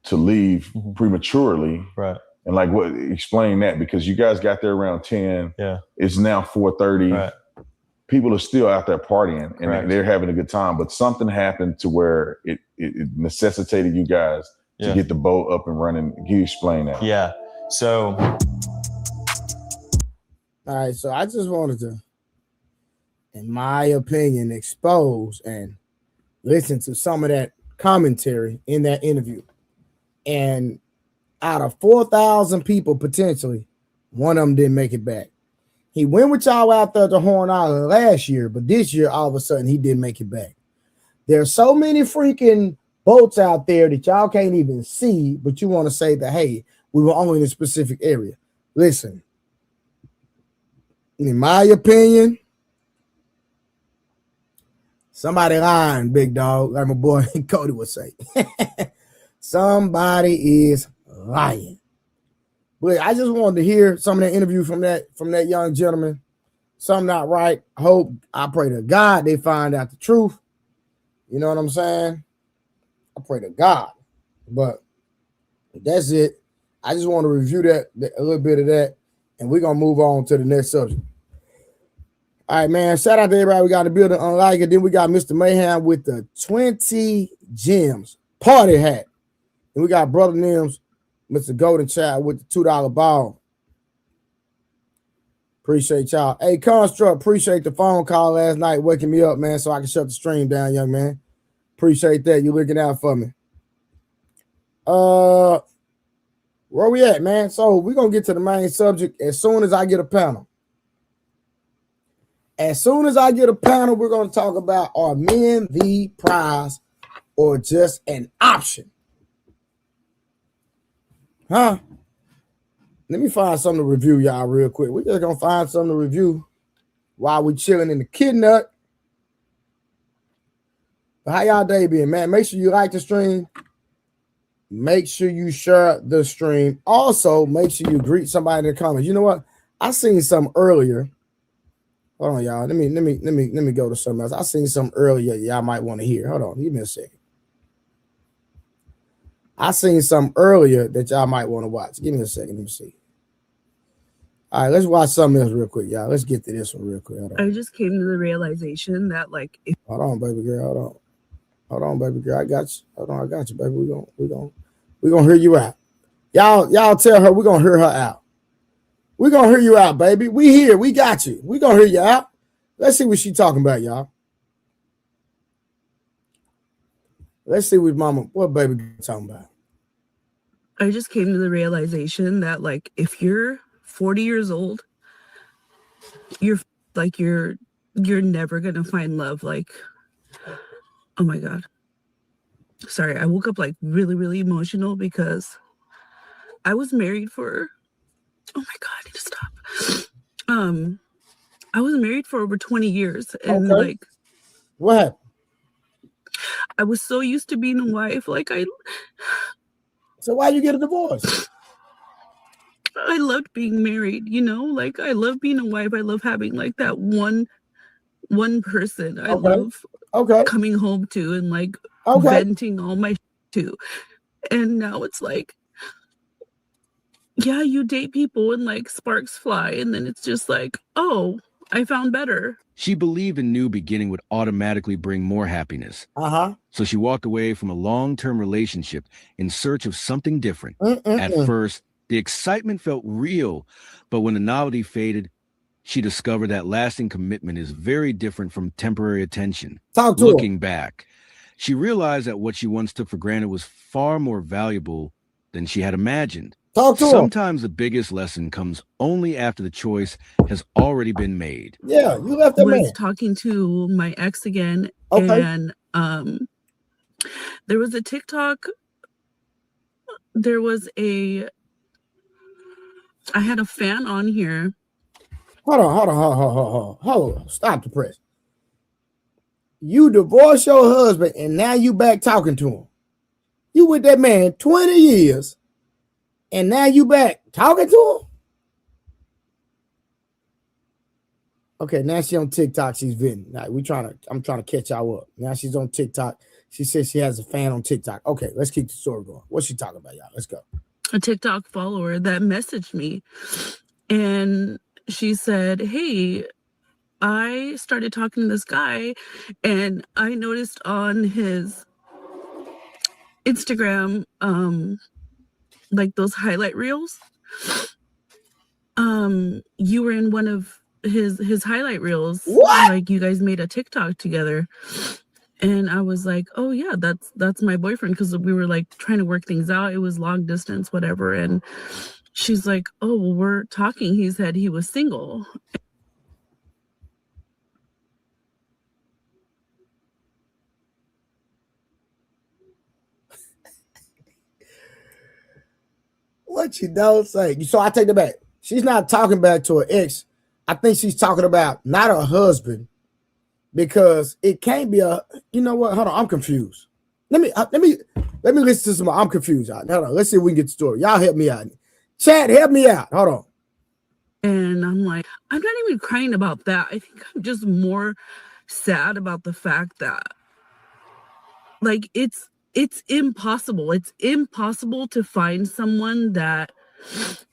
to leave prematurely. Right. And like, what? Explain that, because you guys got there around 10. Yeah. It's now 4:30. Right. People are still out there partying, and Correct. they're having a good time. But something happened to where it necessitated you guys to get the boat up and running. Can you explain that? Yeah. So. All right. So I just wanted to, in my opinion, expose and listen to some of that commentary in that interview. And out of 4,000 people, potentially, one of them didn't make it back. He went with y'all out there to Horn Island last year, but this year, all of a sudden, he didn't make it back. There's so many freaking boats out there that y'all can't even see, but you want to say that, hey, we were only in a specific area. Listen, in my opinion, somebody lying, big dog, like my boy Cody would say. Somebody is lying. But I just wanted to hear some of that interview from that young gentleman. Something not right. I pray to God they find out the truth. You know what I'm saying? I pray to God. But that's it. I just want to review that a little bit of that, and we're gonna move on to the next subject. All right, man. Shout out to everybody. We got the building unlike it. Then we got Mr. Mayhem with the 20 gems party hat. And we got Brother Nims, Mr. Golden Child with the $2 ball. Appreciate y'all. Hey, Construct, appreciate the phone call last night, waking me up, man, so I can shut the stream down, young man. Appreciate that. You looking out for me. Where we at, man? So we're gonna get to the main subject as soon as I get a panel. As soon as I get a panel, we're gonna talk about, are men the prize or just an option? Huh? Let me find something to review, y'all, real quick. We're just gonna find something to review while we chilling in the kid nut. But how y'all day been, man? Make sure you like the stream. Make sure you share the stream. Also, make sure you greet somebody in the comments. You know what? I seen some earlier. Hold on, y'all. Let me go to something else. I seen some earlier. Y'all might want to hear. Hold on, give me a second. I seen some earlier that y'all might want to watch. Give me a second. Let me see. All right, let's watch something else real quick, y'all. Let's get to this one real quick. I just came to the realization that, like, hold on, baby girl. Hold on, baby girl. I got you. Hold on, I got you, baby. We're gonna hear you out. Y'all tell her we're gonna hear her out. We're gonna hear you out, baby. We here. We got you. We're gonna hear you out. Let's see what she talking about, y'all. Let's see what baby talking about. I just came to the realization that, like, if you're 40 years old, you're never gonna find love. Like, oh my God. Sorry, I woke up like really, really emotional because I was married for, oh my God, I need to stop. I was married for over 20 years, and Okay. like, What happened? I was so used to being a wife. Like, So why you get a divorce? I loved being married, you know, like I love being a wife. I love having like that one person I love coming home to and like venting all my to. And now it's like, yeah, you date people and like sparks fly, and then it's just like, oh, I found better. She believed a new beginning would automatically bring more happiness. So she walked away from a long-term relationship in search of something different. At first, the excitement felt real, but when the novelty faded, she discovered that lasting commitment is very different from temporary attention. Looking back, she realized that what she once took for granted was far more valuable than she had imagined. Sometimes the biggest lesson comes only after the choice has already been made. Yeah, you left that man. I was talking to my ex again, and there was a TikTok. I had a fan on here. Hold on. Stop the press. You divorced your husband and now you back talking to him. You with that man 20 years and now you back talking to him? Okay, now she's on TikTok. She's venting. I'm trying to catch y'all up. Now she's on TikTok. She says she has a fan on TikTok. Okay, let's keep the story going. What's she talking about, y'all? Let's go. A TikTok follower that messaged me, and she said, hey, I started talking to this guy, and I noticed on his Instagram, like those highlight reels, you were in one of his highlight reels. What? Like, you guys made a TikTok together. And I was like, oh yeah, that's my boyfriend, because we were like trying to work things out. It was long distance, whatever. And she's like, oh, well, we're talking. He said he was single. What you don't say. So I take that back. She's not talking back to her ex. I think she's talking about not her husband, because it can't be a, you know what? Hold on, I'm confused. Let me listen to some more. I'm confused. Hold on, let's see if we can get the story. Y'all help me out. Chat, help me out. Hold on. And I'm like, I'm not even crying about that. I think I'm just more sad about the fact that, like, it's impossible. It's impossible to find someone that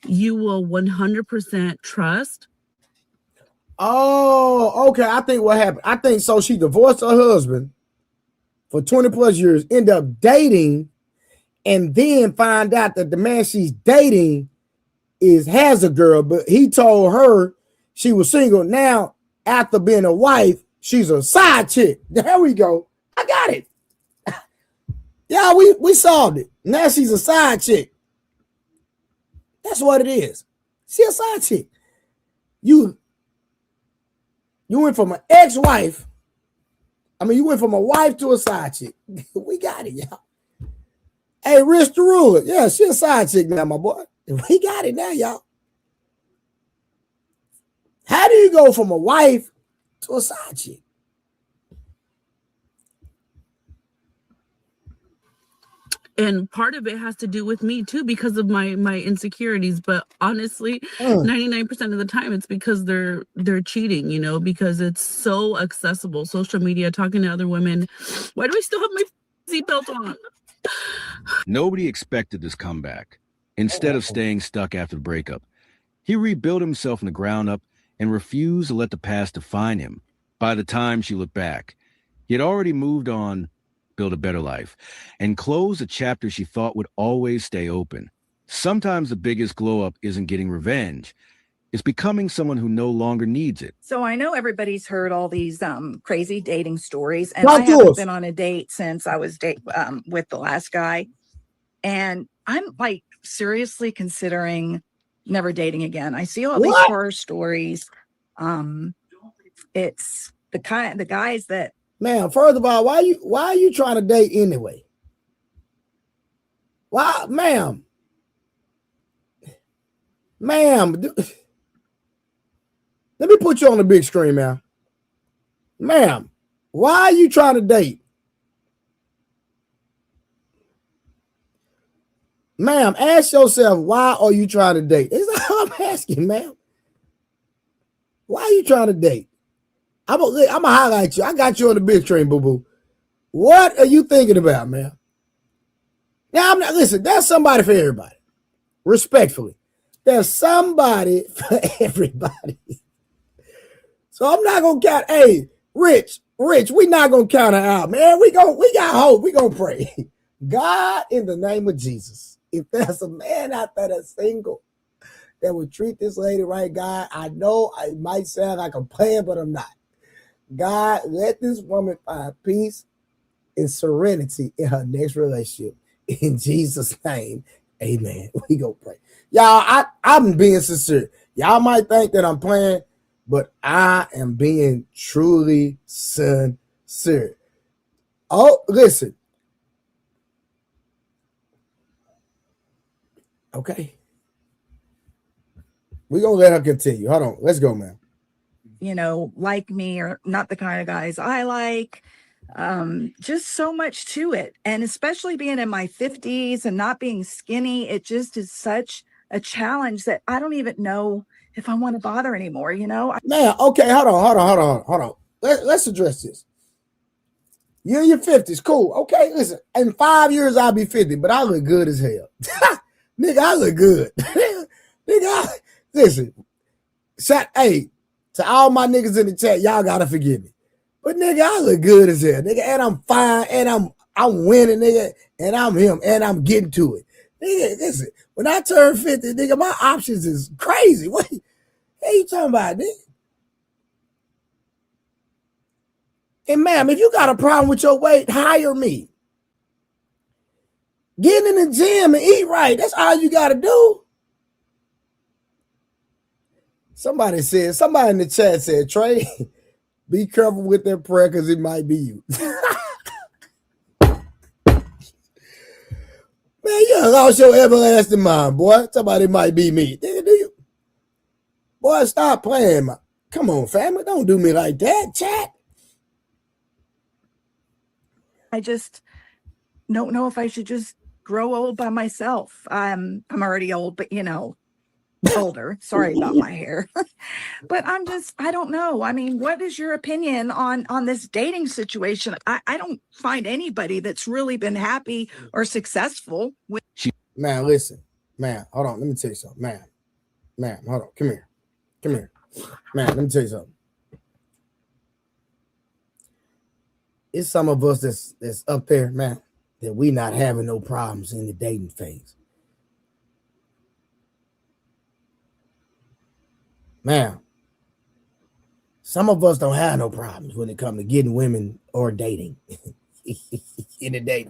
you will 100% trust. Oh, okay. I think what happened. I think so. She divorced her husband for 20 plus years, end up dating, and then find out that the man she's dating has a girl, but he told her She was single. Now, after being a wife, she's a side chick. There we go. I got it. Yeah, we solved it. Now she's a side chick. That's what it is. She's a side chick. You went from an ex-wife. You went from a wife to a side chick. We got it, y'all. Hey, Rich the Ruler. Yeah, she's a side chick now, my boy. We got it now, y'all. How do you go from a wife to a side chick? And part of it has to do with me too, because of my insecurities. But honestly, 99% of the time it's because they're cheating, you know, because it's so accessible. Social media, talking to other women. Why do I still have my seatbelt on? Nobody expected this comeback. Instead of staying stuck after the breakup, he rebuilt himself from the ground up and refused to let the past define him. By the time she looked back, he had already moved on, built a better life, and closed a chapter she thought would always stay open. Sometimes the biggest glow up isn't getting revenge. It's becoming someone who no longer needs it. So I know everybody's heard all these crazy dating stories, and I haven't been on a date since I was with the last guy. And I'm like seriously considering never dating again. I see all these horror stories. It's the guys that. Man, first of all, why are you trying to date anyway? Why, ma'am? Let me put you on the big screen, man. Ma'am, why are you trying to date? Ma'am, ask yourself, why are you trying to date? That's all I'm asking, ma'am. Why are you trying to date? I'm gonna highlight you. I got you on the big screen, boo-boo. What are you thinking about, man? Now, listen, there's somebody for everybody. Respectfully. There's somebody for everybody. So I'm not gonna count. Hey, Rich, we not gonna count her out, man. We got hope. We gonna pray. God, in the name of Jesus, if there's a man out there that's single that would treat this lady right, God, I know I might sound like a player, but I'm not. God, let this woman find peace and serenity in her next relationship. In Jesus' name, amen. We go pray. Y'all, I'm being sincere. Y'all might think that I'm playing, but I am being truly sincere. Oh, listen. Okay. We're going to let her continue. Hold on. Let's go, man. You know, like me or not the kind of guys I like. Just so much to it. And especially being in my 50s and not being skinny, it just is such a challenge that I don't even know if I want to bother anymore, you know? Man, okay, hold on. Let's address this. You're in your 50s, cool. Okay, listen, in 5 years I'll be 50, but I look good as hell. Nigga, I look good. Nigga, listen. Hey, to all my niggas in the chat, y'all gotta forgive me. But nigga, I look good as hell, nigga, and I'm fine, and I'm winning, nigga, and I'm him, and I'm getting to it. Nigga, listen, when I turn 50, nigga, my options is crazy. What are you talking about, nigga? And ma'am, if you got a problem with your weight, hire me. Get in the gym and eat right. That's all you gotta do. Somebody in the chat said, Trey, be careful with that prayer because it might be you. Man, you lost your everlasting mind, boy. Somebody might be me. Do you? Boy, stop playing. Come on, family. Don't do me like that, chat. I just don't know if I should just grow old by myself. I'm already old, but you know, older. Sorry about my hair. But I don't know. I mean, what is your opinion on this dating situation? I don't find anybody that's really been happy or successful with. Man, listen. Man, hold on. Let me tell you something. Man, hold on. Come here. Man, let me tell you something. It's some of us that's up there, man, that we not having no problems in the dating phase. Man, Some of us don't have no problems when it comes to getting women or dating in the day.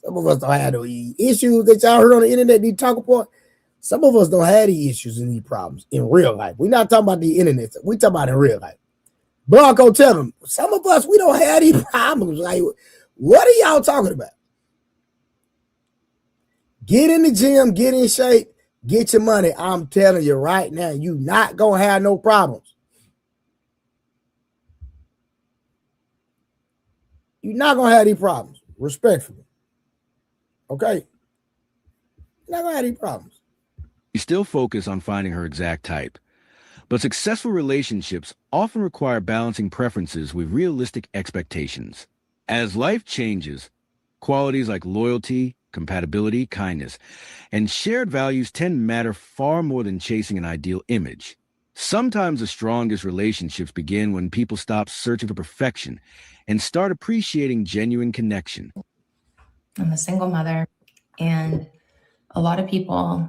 Some of us don't have no issues that y'all heard on the internet. These talk about. Some of us don't have these issues and these problems in real life. We're not talking about the internet. We're talking about in real life. Blanco, tell them. Some of us, we don't have these problems. Like, what are y'all talking about? Get in the gym, get in shape, get your money. I'm telling you right now, you not going to have no problems. You're not going to have any problems, respectfully. Okay? You're not going to have any problems. You still focus on finding her exact type. But successful relationships often require balancing preferences with realistic expectations. As life changes, qualities like loyalty, compatibility, kindness, and shared values tend to matter far more than chasing an ideal image. Sometimes the strongest relationships begin when people stop searching for perfection and start appreciating genuine connection. I'm a single mother, and a lot of people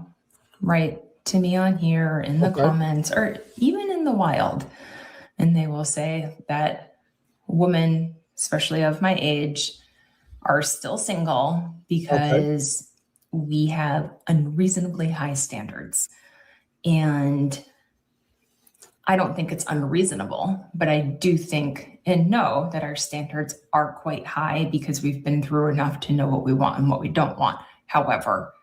write to me on here or in the comments or even in the wild, and they will say that women, especially of my age, are still single because we have unreasonably high standards. And I don't think it's unreasonable, but I do think and know that our standards are quite high because we've been through enough to know what we want and what we don't want. However,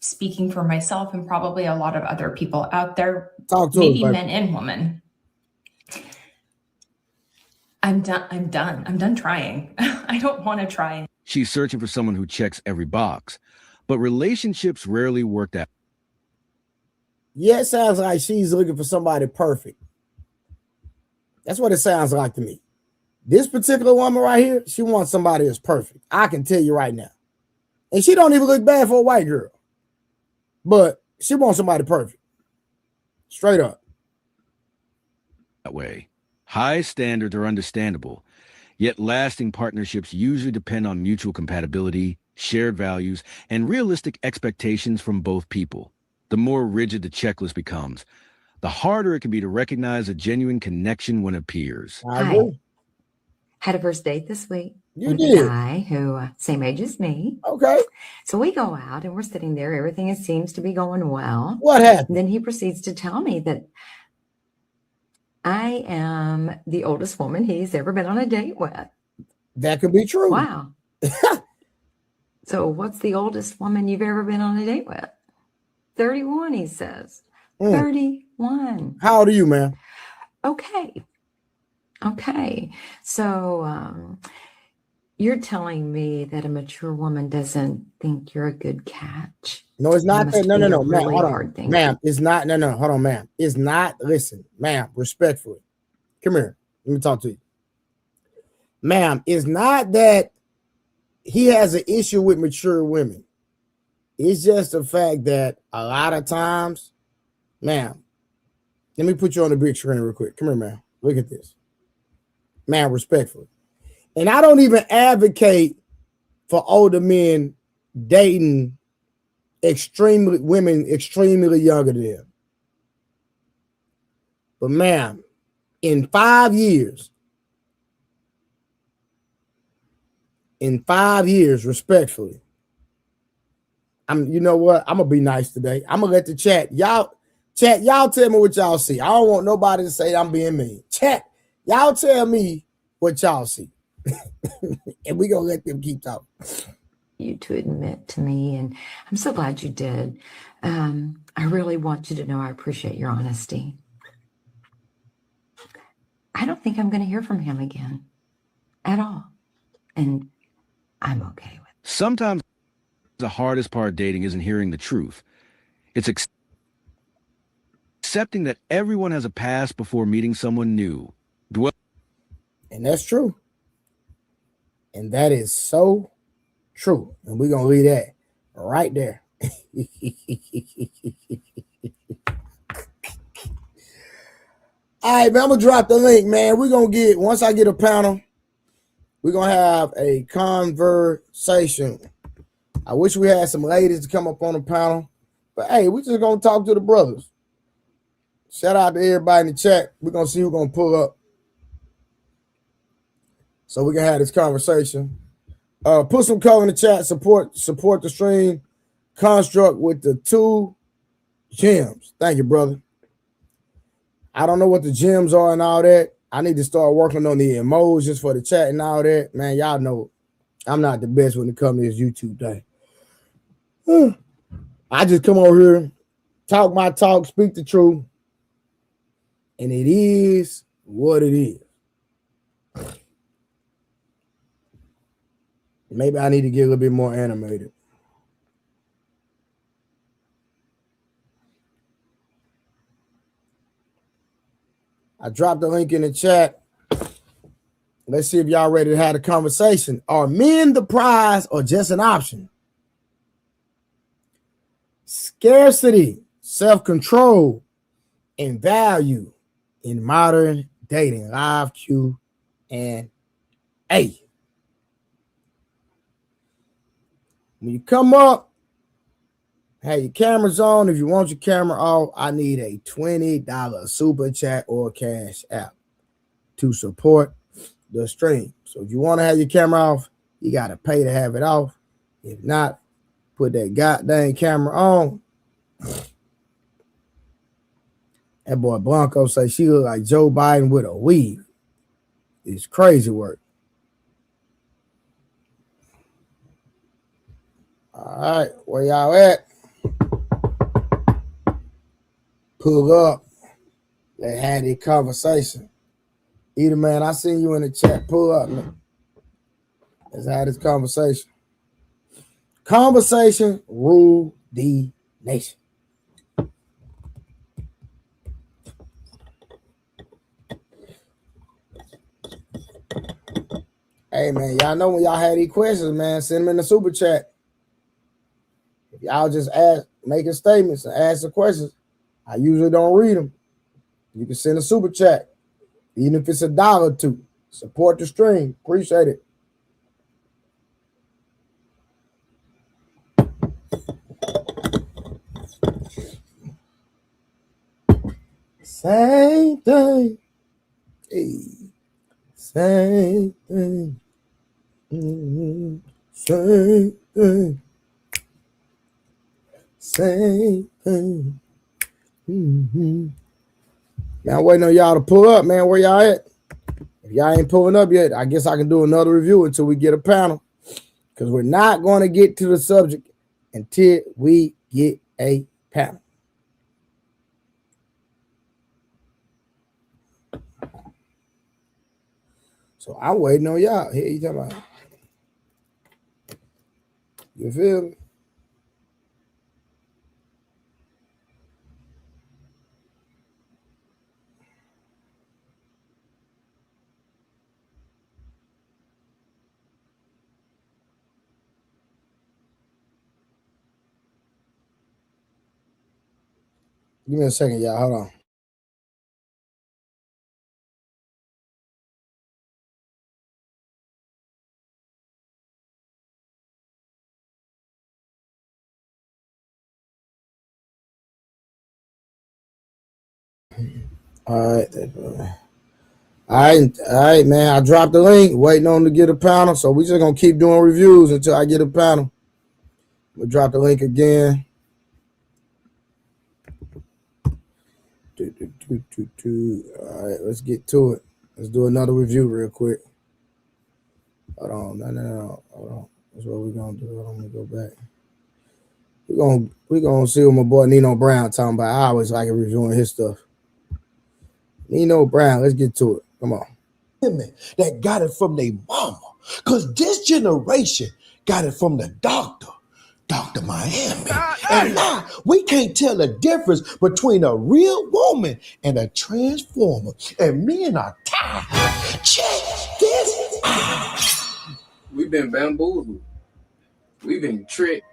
speaking for myself and probably a lot of other people out there, maybe men and women, I'm done trying. I don't want to try. She's searching for someone who checks every box, but relationships rarely work out. Yeah, it sounds like she's looking for somebody perfect. That's what it sounds like to me. This particular woman right here, she wants somebody that's perfect. I can tell you right now. And she don't even look bad for a white girl. But she wants somebody perfect. Straight up. That way. High standards are understandable, yet lasting partnerships usually depend on mutual compatibility, shared values, and realistic expectations from both people. The more rigid the checklist becomes, the harder it can be to recognize a genuine connection when it appears. Hi. Had a first date this week. You with did? A guy who, same age as me. Okay. So we go out and we're sitting there. Everything seems to be going well. What happened? And then he proceeds to tell me that I am the oldest woman he's ever been on a date with. That could be true. Wow. So what's the oldest woman you've ever been on a date with? 31, he says. 31. How old are you, ma'am? Okay. So you're telling me that a mature woman doesn't think you're a good catch? No, it's not that. No, ma'am. Really Hold hard on. Ma'am, it's not. No, hold on, ma'am. It's not. Listen, ma'am, respectfully. Come here. Let me talk to you. Ma'am, it's not that he has an issue with mature women. It's just the fact that a lot of times, ma'am, let me put you on the big screen real quick. Come here, ma'am. Look at this. Ma'am, respectfully. And I don't even advocate for older men dating women extremely younger than them. But ma'am, in 5 years, respectfully, you know what? I'm gonna be nice today. I'm gonna let the chat. Y'all tell me what y'all see. I don't want nobody to say I'm being mean. Chat, y'all tell me what y'all see. And we gonna let them keep talking. You to admit to me, and I'm so glad you did. I really want you to know I appreciate your honesty. I don't think I'm going to hear from him again at all. And I'm okay with it. Sometimes the hardest part of dating isn't hearing the truth. It's accepting that everyone has a past before meeting someone new. And that's true. And that is so true. And we're going to leave that right there. All right, man, I'm going to drop the link, man. We're going to get, once I get a panel, we're going to have a conversation. I wish we had some ladies to come up on the panel. But, hey, we're just going to talk to the brothers. Shout out to everybody in the chat. We're gonna see who's gonna pull up, so we can have this conversation. Put some color in the chat. Support the stream. Construct with the 2 gems. Thank you, brother. I don't know what the gems are and all that. I need to start working on the emojis for the chat and all that. Man, y'all know I'm not the best when it comes to this YouTube thing. I just come over here, talk my talk, speak the truth, and it is what it is. Maybe I need to get a little bit more animated. I dropped the link in the chat. Let's see if y'all ready to have a conversation. Are men the prize or just an option? Scarcity, self-control, and value in modern dating. Live Q and A. When you come up, have your cameras on. If you want your camera off, I need a $20 super chat or cash app to support the stream. So if you want to have your camera off, you got to pay to have it off. If not, put that goddamn camera on. That boy Blanco say she look like Joe Biden with a weave. It's crazy work. All right, where y'all at? Pull up. Let's have this conversation. Either man, I seen you in the chat. Pull up, man. Let's have this conversation. Conversation rule the nation. Hey man, y'all know when y'all have these questions, man, send them in the super chat. If y'all just ask, making statements and ask the questions, I usually don't read them. You can send a super chat, even if it's $1 or $2. Support the stream. Appreciate it. Same thing. Hey. Same thing. Mm-hmm. Same thing. Same thing. Mm-hmm. Now waiting on y'all to pull up, man. Where y'all at? If y'all ain't pulling up yet, I guess I can do another review until we get a panel. Because we're not going to get to the subject until we get a panel. So I'm waiting on y'all. Here you talking about. You feel me? Give me a second, y'all. Hold on. All right, man. I dropped the link, waiting on to get a panel. So we just gonna keep doing reviews until I get a panel. We'll drop the link again. All right, let's get to it. Let's do another review real quick. Hold on, no. Hold on. That's what we're gonna do. I'm gonna go back. We're gonna see what my boy Nino Brown talking about. I always like reviewing his stuff. Nino Brown, let's get to it. Come on. That got it from their mama. Because this generation got it from the doctor, Dr. Miami. And now we can't tell the difference between a real woman and a transformer. And men are tired. Check this out. We've been bamboozled. We've been tricked.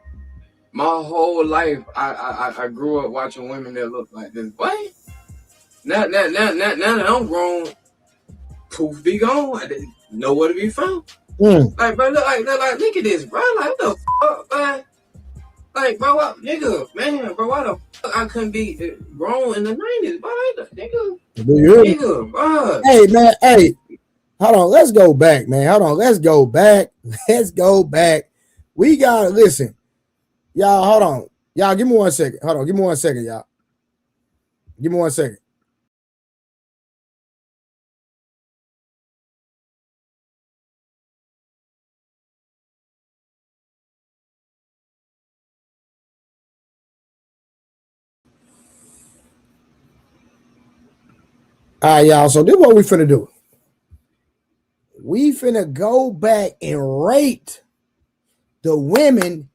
My whole life, I grew up watching women that look like this. What? Now that I'm grown, poof be gone. I didn't know where to be found. Like, bro, look at this, bro. Like, what the fuck, man? Like, bro, what, nigga, man, bro, why the I couldn't be grown in the 90s, but nigga, bro. Hey, man, hey, hold on. Let's go back, man. Hold on. Let's go back. Let's go back. We gotta listen. Y'all, hold on. Y'all, give me 1 second. Hold on. Give me 1 second, y'all. Give me 1 second. All right, y'all. So this is what we finna do. We finna go back and rate the women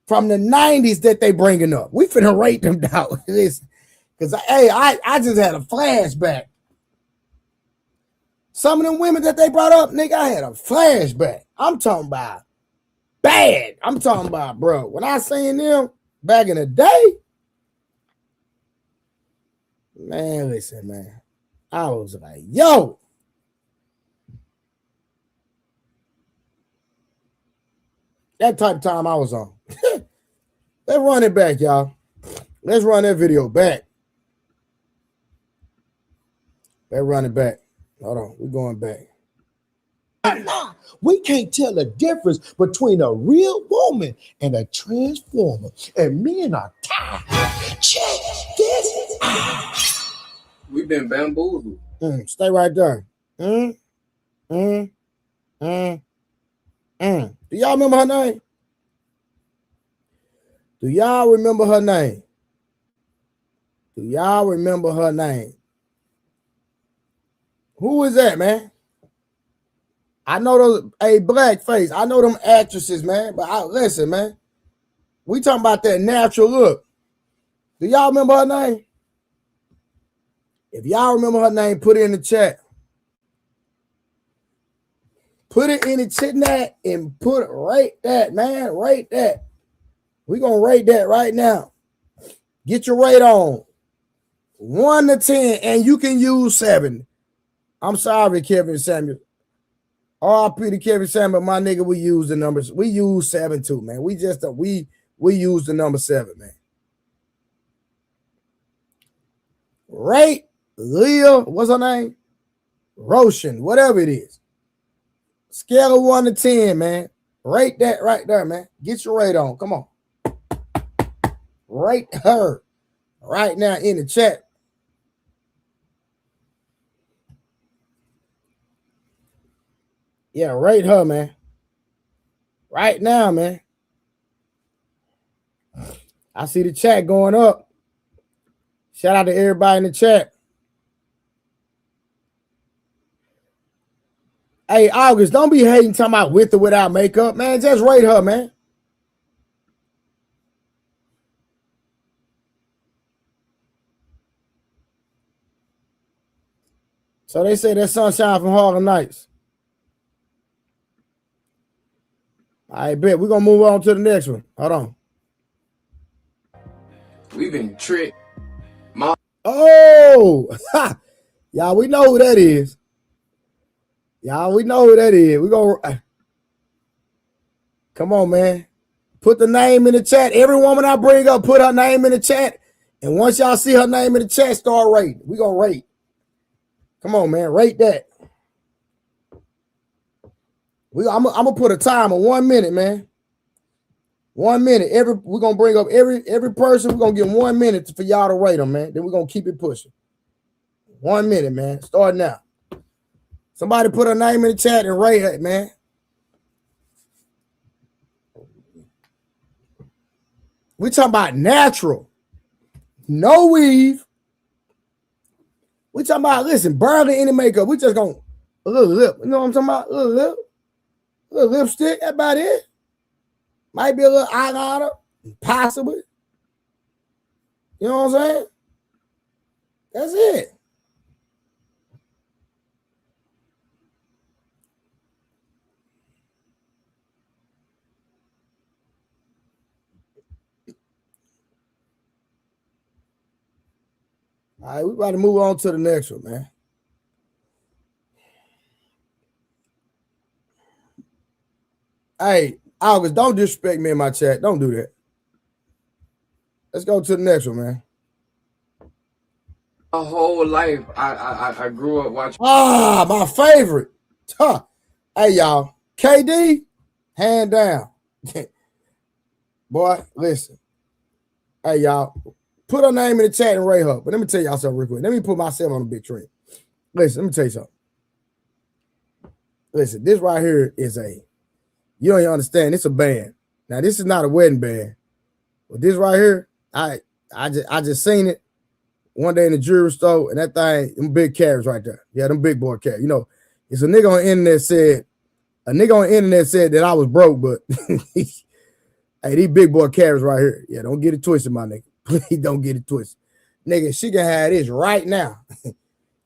from the 90s that they bringing up. We finna rate them down. Because, hey, I just had a flashback. Some of them women that they brought up, nigga, I had a flashback. I'm talking about bad. I'm talking about, bro, when I seen them back in the day, man, listen, man. I was like, yo. That type of time I was on. Let's run it back, y'all. Let's run that video back. Let's run it back. Hold on, we're going back. We can't tell the difference between a real woman and a transformer. And men are tired. Check this out. We've been bamboozled. Stay right there. Do y'all remember her name? Do y'all remember her name? Do y'all remember her name? Who is that, man? I know those, a blackface. I know them actresses, man. But listen, man. We talking about that natural look. Do y'all remember her name? If y'all remember her name, put it in the chat. Put it in the chat and put rate that, man. Rate that. We're going to rate that right now. Get your rate on. 1 to 10, and you can use 7. I'm sorry, Kevin Samuel. RP to Kevin Samuel, my nigga, we use the numbers. We use 7 too, man. We just, we use the number 7, man. Rate Leah, what's her name? Roshan, whatever it is. Scale of 1 to 10, man. Rate that right there, man. Get your rate on. Come on. Rate her right now in the chat. Yeah, rate her, man. Right now, man. I see the chat going up. Shout out to everybody in the chat. Hey, August, don't be hating talking about with or without makeup, man. Just rate her, man. So they say that's Sunshine from Harlem Nights. I bet we're gonna move on to the next one. Hold on. We've been tricked. Oh, y'all, we know who that is. Y'all, we know who that is. We gonna come on, man. Put the name in the chat. Every woman I bring up, put her name in the chat. And once y'all see her name in the chat, start rating. We gonna rate. Come on, man. Rate that. I'm gonna put a time of 1 minute, man. 1 minute. We're gonna bring up every person. We're gonna give 1 minute for y'all to rate them, man. Then we're gonna keep it pushing. 1 minute, man. Start now. Somebody put her name in the chat and rate it, man. We talking about natural. No weave. We talking about, listen, barely any makeup. We just gonna a little lip. You know what I'm talking about? A little lip. A little lipstick. That's about it. Might be a little eyeliner. Possibly. You know what I'm saying? That's it. All right, we about to move on to the next one, man. Hey, August, don't disrespect me in my chat. Don't do that. Let's go to the next one, man. My whole life, I grew up watching. Ah, my favorite. Huh. Hey, y'all. KD, hand down. Boy, listen. Hey, y'all. Put her name in the chat and rate her. But let me tell y'all something real quick. Let me put myself on a big tree. Listen, let me tell you something. Listen, this right here is you don't even understand. It's a band. Now, this is not a wedding band. But this right here, I just seen it one day in the jewelry store, and that thing, them big carrots right there. Yeah, them big boy carrots. You know, it's a nigga on the internet said that I was broke, but hey, these big boy carrots right here. Yeah, don't get it twisted, my nigga. Please don't get it twisted. Nigga, she can have this right now.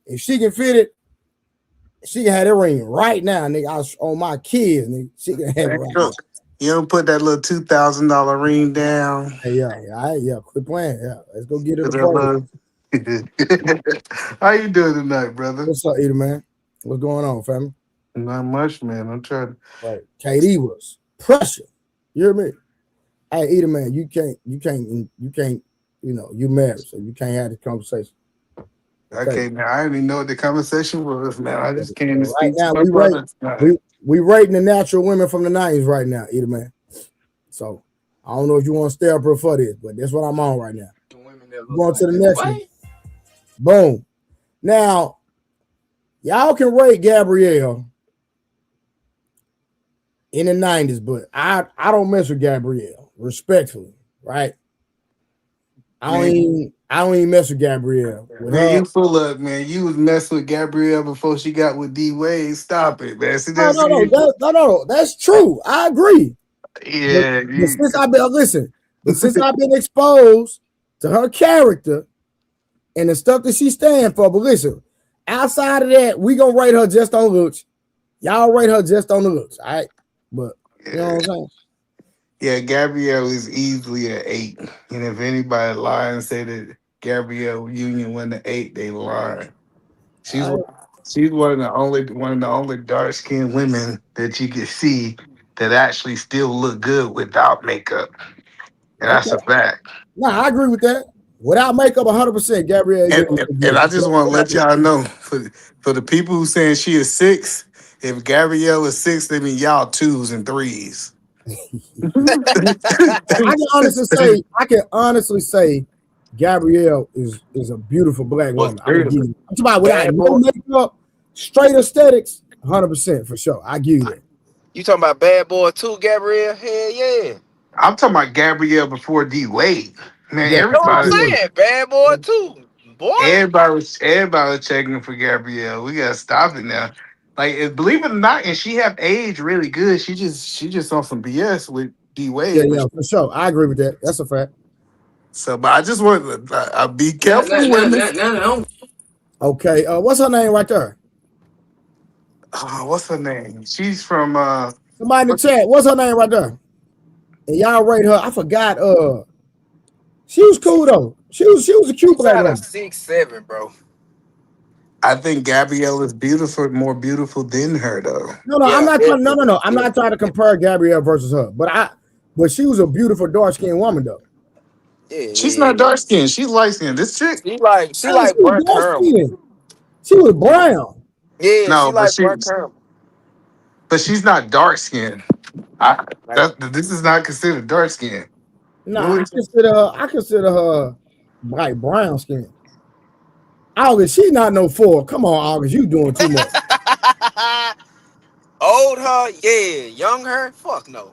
If she can fit it, she can have that ring right now, nigga. I was on my kids, nigga. She can have it right now. You don't put that little $2,000 ring down. Hey, yeah, quit playing. Yeah, let's go get it. How you doing tonight, brother? What's up, Eater, man? What's going on, family? Not much, man. I'm trying. Right. KD was pressure. You hear me? Hey, Eater, man, you can't, you know, you married, so you can't have this conversation. Okay, now I didn't even know what the conversation was, man. I just came to Right speak now, to my brother. we rating the natural women from the 90s right now, Eater, man. So I don't know if you want to stay up here for this, but that's what I'm on right now. Going to the next one. Boom. Now, y'all can rate Gabrielle in the 90s, but I don't mess with Gabrielle, respectfully, right? I don't even mess with Gabrielle. Man, you full up, man. You was messing with Gabrielle before she got with D Wade. Stop it, man. See, No, that's true. I agree. Yeah. But since I've been exposed to her character and the stuff that she stands for, but listen, outside of that, we gonna rate her just on looks. Y'all rate her just on the looks, all right? But you know what I'm saying? Yeah, Gabrielle is easily an 8. And if anybody lie and say that Gabrielle Union won the 8, they lie. She's one of the only dark skinned women that you can see that actually still look good without makeup. And that's a fact. No, I agree with that. Without makeup, 100%, Gabrielle. And I just want to let y'all know for the people who saying she is 6, if Gabrielle is 6, they mean y'all 2s and 3s. I can honestly say Gabrielle is a beautiful black woman. I'm talking about without no makeup, straight aesthetics, 100% for sure. I give you that. You talking about Bad Boy too, Gabrielle? Hell yeah. I'm talking about Gabrielle before D Wade. Man, Yeah, everybody. You know what I'm saying? Bad Boy too. Boy. Everybody was checking for Gabrielle. We gotta stop it now. Like, believe it or not, and she have aged really good. She just on some BS with D Wade. Yeah, for sure. I agree with that. That's a fact. So, but I just want to be careful, women. Okay, what's her name right there? What's her name? She's from somebody in the chat. What's her name right there? And y'all rate her. I forgot. She was cool though. She was a cute black woman. 6'7", bro. I think Gabrielle is more beautiful than her though. No, yeah, I'm not. No. I'm not trying to compare Gabrielle versus her, but she was a beautiful dark skinned woman though. Yeah, she's not dark skinned. She's light skinned. This chick, she like burnt caramel. She was brown. Yeah, no, she like burnt caramel. But she's not dark skinned. This is not considered dark skin. No, I consider her like brown skin. August, she's not no 4. Come on, August, you doing too much. Old her, yeah. Young her, fuck no.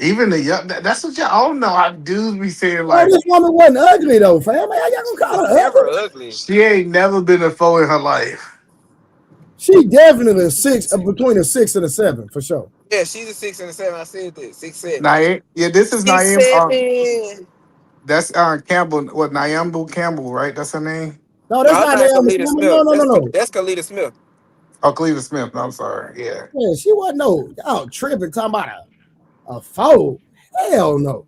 Even the young, that's what y'all don't know. How dudes be saying like, this woman wasn't ugly though, fam. How y'all gonna call her ugly? She ain't never been a 4 in her life. She definitely a 6, between a 6 and a 7 for sure. Yeah, she's a 6 and a 7. I said that 6'7". Naeem, yeah, this is Naeem. That's Campbell. What, Naeem Campbell, right? That's her name. No, that's not Naeem Smith. No. That's Kalita Smith. Oh, Kalita Smith. I'm sorry. Yeah. Yeah, she wasn't no tripping talking about a 4. Hell no.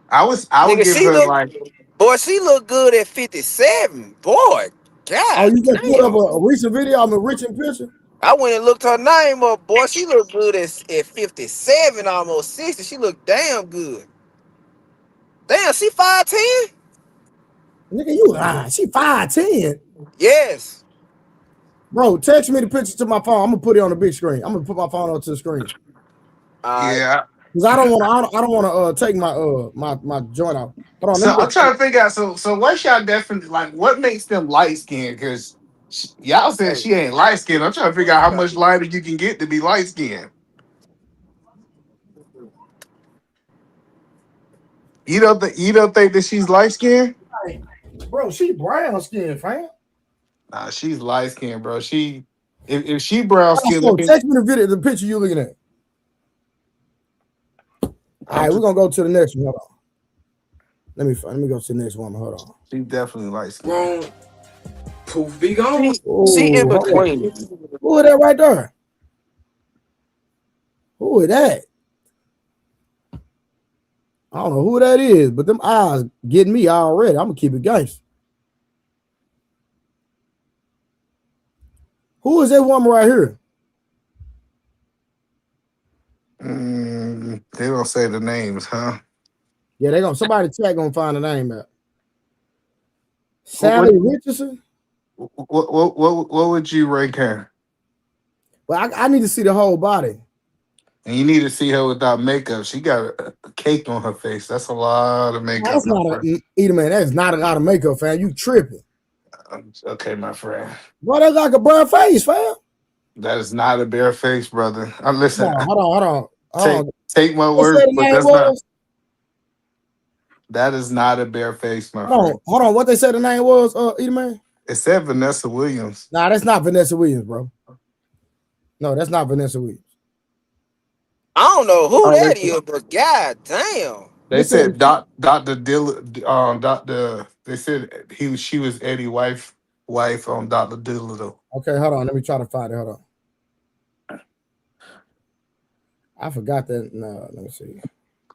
I would give her like. Boy, she looked good at 57. Boy, God. Oh, you just put up a recent video on the Richard picture? I went and looked her name up. Boy, she looked good at 57, almost 60. She looked damn good. Damn, she 5'10"? Nigga, you she 5'10". Yes. Bro, text me the picture to my phone. I'm gonna put it on the big screen. I'm gonna put my phone onto the screen. Yeah. Because I don't want to take my joint out. Hold on, let So me I'm go. trying to figure out. So what's y'all definitely like? What makes them light skinned? Because y'all said Hey. she ain't light skinned. I'm trying to figure out how much lighter you can get to be light skinned. You don't think that she's light skinned? Bro, she brown skin, fam. Nah, she's light skinned, bro. If she brown skinned Oh, looking, text me the video, the picture you looking at. All I'm right, we're just, gonna go to the next one. Hold on. Let me go to the next one. Hold on. she's definitely light skinned. Grown. Poof be gone. She in Oh, hold between. on. Who is that right there? Who is that? I don't know who that is, but them eyes getting me already. I'm gonna keep it gangster. Who is that woman right here? They don't say the names, huh? Yeah, they gonna somebody chat gonna find the name out. What Sally Richardson. what would you rank her? Well, I need to see the whole body. And you need to see her without makeup. She got a cake on her face. That's a lot of No, makeup, that's my not friend. either, man. That's not a lot of makeup, fam. You tripping. Okay, my friend. Bro, that's like a brown face, fam. That is not a bare face, brother. Come Listen, on, hold on. take my What word, they say the but name was? that is not a bare face, my friend. Hold on. What they said the name was, either man? It said Vanessa Williams. Nah, that's not Vanessa Williams, bro. No, that's not Vanessa Williams. I don't know who Oh, that is, but god damn. they said Dr. Dr. They said she was Eddie's wife on Dr. Doolittle. Okay, hold on. Let me try to find it. Hold on. I forgot that. No, let me see.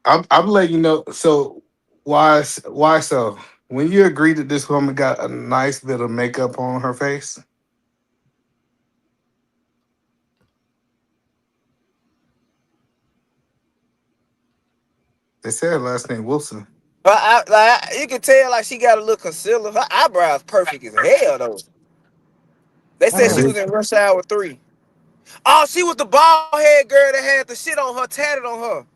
I'm letting you know. So why so? When you agree that this woman got a nice bit of makeup on her face, they said her last name Wilson. You can tell like she got a little concealer. Her eyebrows perfect as hell though. They said she was in Rush Hour 3. Oh, she was the bald head girl that had the shit on her tatted on her.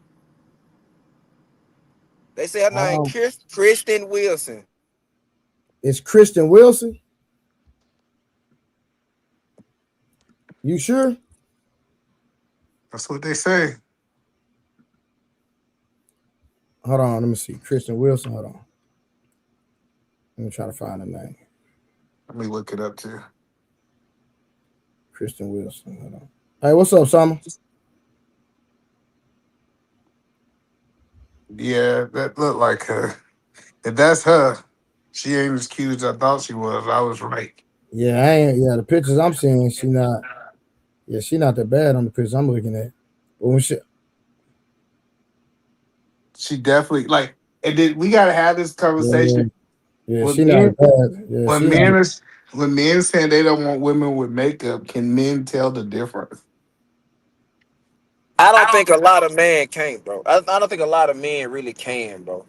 They say her name Kristen Wilson. It's Kristen Wilson. You sure? That's what they say. Hold on, let me see. Kristen Wilson. Hold on. Let me try to find the name. Let me look it up too. Kristen Wilson. Hold on. Hey, what's up, Summer? Yeah, that looked like her. If that's her, she ain't as cute as I thought she was. I was right. Yeah, I ain't. Yeah, the pictures I'm seeing, she not. Yeah, she not that bad on the pictures I'm looking at. But when she definitely like. And then we gotta have this conversation. Yeah, When she not men, bad. Yeah, when she not. men is when men saying they don't want women with makeup, can men tell the difference? I don't think a lot of men can, bro. I don't think a lot of men really can, bro.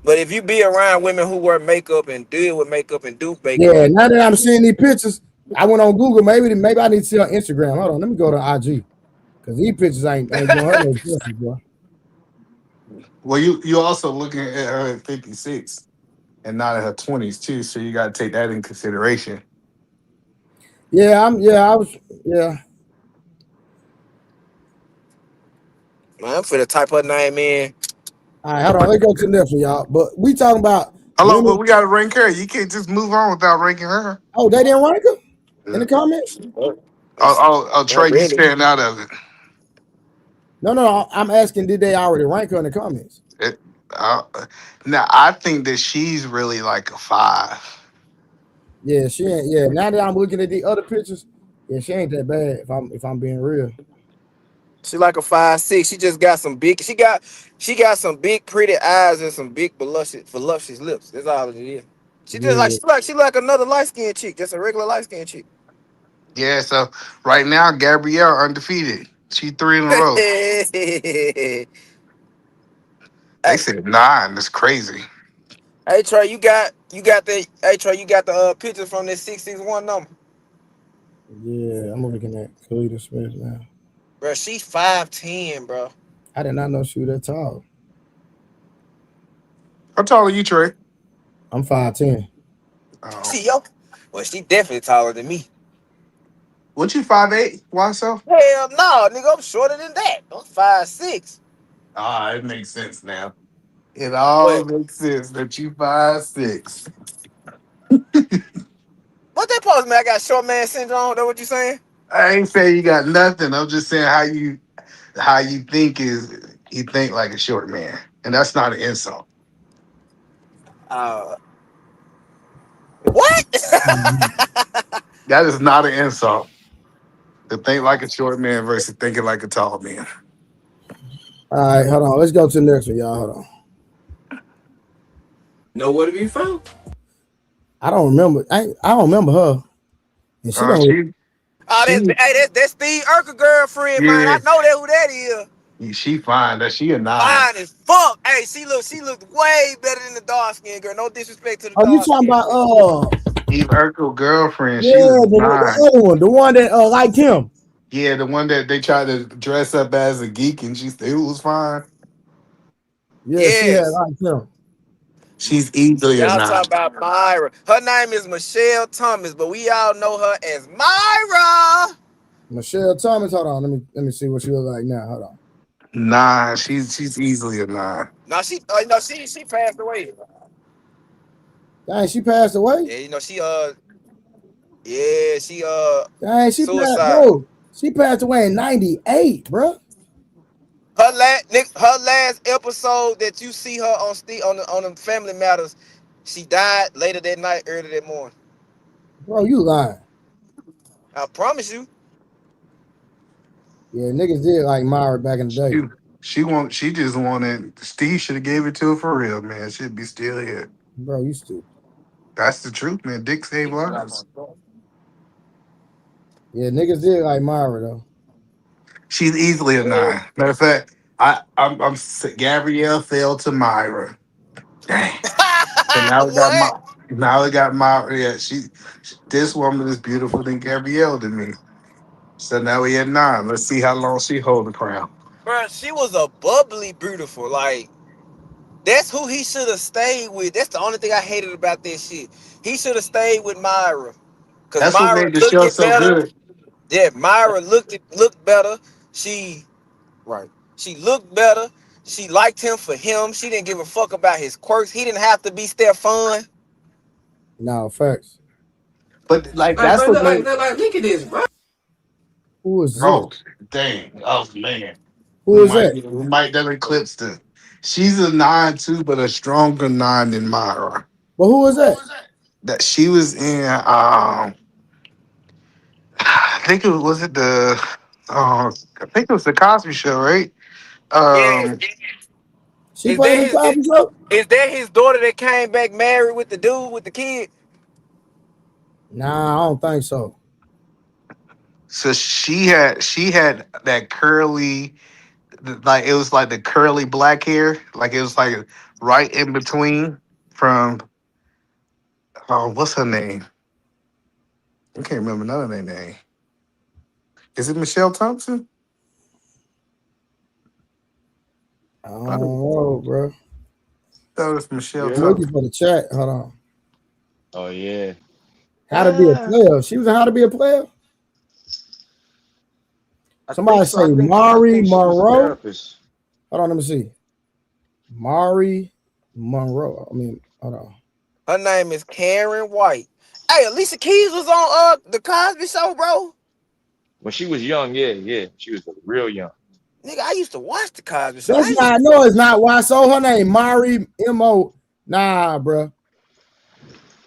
But if you be around women who wear makeup and deal with makeup and do makeup, Yeah, now that I'm seeing these pictures, I went on Google. Maybe I need to see on Instagram. Hold on, let me go to IG because these pictures ain't doing her no justice, bro. Well, you also looking at her at 56 and not at her 20s too, so you got to take that in consideration. Yeah, I was. Yeah. Man, I'm finna type her name in. All right, hold on. Let's go to the next one, y'all. But we talking about Hello, but women. we got to rank her. You can't just move on without ranking her. Oh, they didn't rank her in the comments? Trey, you staying out of it. No. I'm asking, did they already rank her in the comments? Uh, now, I think that she's really like a 5. Yeah, she ain't. Yeah, now that I'm looking at the other pictures, yeah, she ain't that bad. If I'm being real. She like a 5'6". She just got some big. She got some big pretty eyes and some big voluptuous lips. That's all it is. She just Yeah. she like another light skinned chick. Just a regular light skinned chick. Yeah, so right now, Gabrielle undefeated. She 3 in a row. Hey, They said 9. That's crazy. Hey Trey, you got the pictures from this 661 number. Yeah, I'm looking at Kalita Smith now. Bro, she's 5'10", bro. I did not know she was that tall. How tall are you, Trey? I'm 5'10". See, yo. Well, she definitely taller than me. What you 5'8"? Why so? Hell no, nigga, I'm shorter than that. I'm 5'6". Ah, it makes sense now. It all But makes sense that you 5'6". what that post, man? I got short man syndrome. That what you saying? I ain't saying you got nothing. I'm just saying how you think is you think like a short man, and that's not an insult. What? That is not an insult. To think like a short man versus thinking like a tall man. All right, hold on. Let's go to the next one, y'all. Hold on. Nowhere to be found. I don't remember. I don't remember her. And she don't. That's Steve Urkel girlfriend, man. I Yeah, know that who that is. she fine. That she a 9. Fine as fuck. Hey, she looked way better than the dark skinned girl. No disrespect to the Oh, you dark talking skinned about girl. Steve Urkel girlfriend. yeah, She was a the 9. other one, the one that liked him. Yeah, the one that they tried to dress up as a geek and she still was fine. Yeah, she had Yes. liked him. She's easily a Y'all 9. talk about Myra. Her name is Michelle Thomas, but we all know her as Myra. Michelle Thomas. Hold on. Let me see what she looks like now. Hold on. 9. She's easily a 9. No, she passed away. Dang, she passed away. Yeah, she Dang, she passed, suicide. bro. She passed away in '98, bro. Her last episode that you see her on the Family Matters, she died later that night, early that morning. Bro, you lying. I promise you. Yeah, niggas did like Myra back in the day. She just wanted Steve should have gave it to her for real, man. She'd be still here. Bro, you stupid. That's the truth, man. Dick saved lives. Yeah, niggas did like Myra though. She's easily a 9. Matter of fact, I'm Gabrielle fell to Myra. Dang. So What? now we got Myra. Yeah, this woman is beautiful than Gabrielle to me. So now we at 9. Let's see how long she hold the crown. Bro, she was a bubbly beautiful. Like, that's who he should have stayed with. That's the only thing I hated about this shit. He should have stayed with Myra. Cause That's what Myra made the looked show it so better. good. Yeah, Myra looked better. She looked better. She liked him for him. She didn't give a fuck about his quirks. He didn't have to be Stefan. No, facts. But like Like, that's bro, what made look at this, bro. Who is oh this? dang. Oh man. Who is that? We might that eclipse her. She's a 9 too, but a stronger 9 than Myra. But who is that? That she was in I think it was it the I think it was the Cosby Show, right? Yes. She played in Cosby Show? Is that his daughter that came back married with the dude with the kid? Nah, I don't think so. So she had that curly, like it was like the curly black hair, like it was like right in between from what's her name? I can't remember none of their name. Is it Michelle Thompson? I don't know, bro. That was Michelle I'm looking Thompson. for the chat. Hold on. Oh yeah. How to be a player. She was in How to Be a Player. Somebody say I Mari think she was a Monroe. therapist. Hold on, let me see. Mari Monroe. I mean, hold on. Her name is Karen White. Hey, Alicia Keys was on the Cosby Show, bro. When she was young, yeah. She was real young. Nigga, I used to watch the Cosby Show. That's not. No, it's not. Why so? Her name Mari M.O. Nah, bro.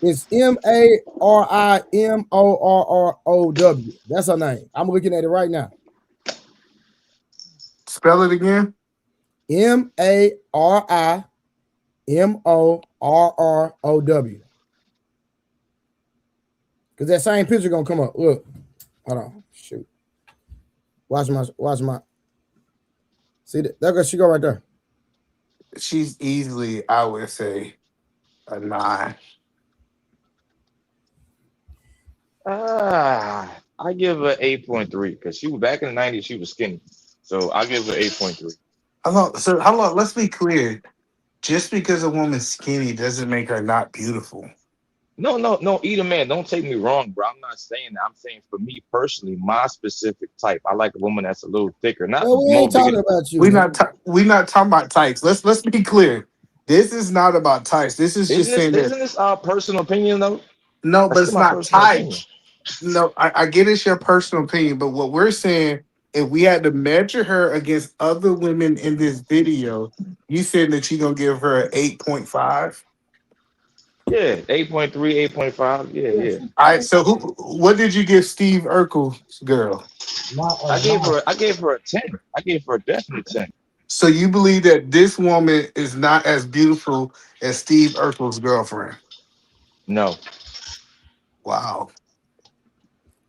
It's MARIMORROW. That's her name. I'm looking at it right now. Spell it again. MARIMORROW. Because that same picture gonna come up. Look. Hold on. Shoot. Watch my. See that? She go right there. She's easily, I would say, A 9. I give her 8.3 because she was back in the 90s. She was skinny, so I give her 8.3. How long? Let's be clear. Just because a woman's skinny doesn't make her not beautiful. No, either man. Don't take me wrong, bro. I'm not saying that. I'm saying for me personally, my specific type. I like a woman that's a little thicker, not Well, we more ain't talking bigger. about you, We're man. not talking about types. Let's be clear. This is not about types. This is just saying that Isn't this our personal opinion though? no, That's but still it's my not personal opinion. types. No, I get it's your personal opinion, but what we're saying, if we had to measure her against other women in this video, you said that you're gonna give her an 8.5. Yeah, 8.3, 8.5. Yeah, Yeah, yeah. she All right, fine. so what did you give Steve Urkel's girl? I gave her a 10. I gave her a definite 10. So you believe that this woman is not as beautiful as Steve Urkel's girlfriend? No. Wow.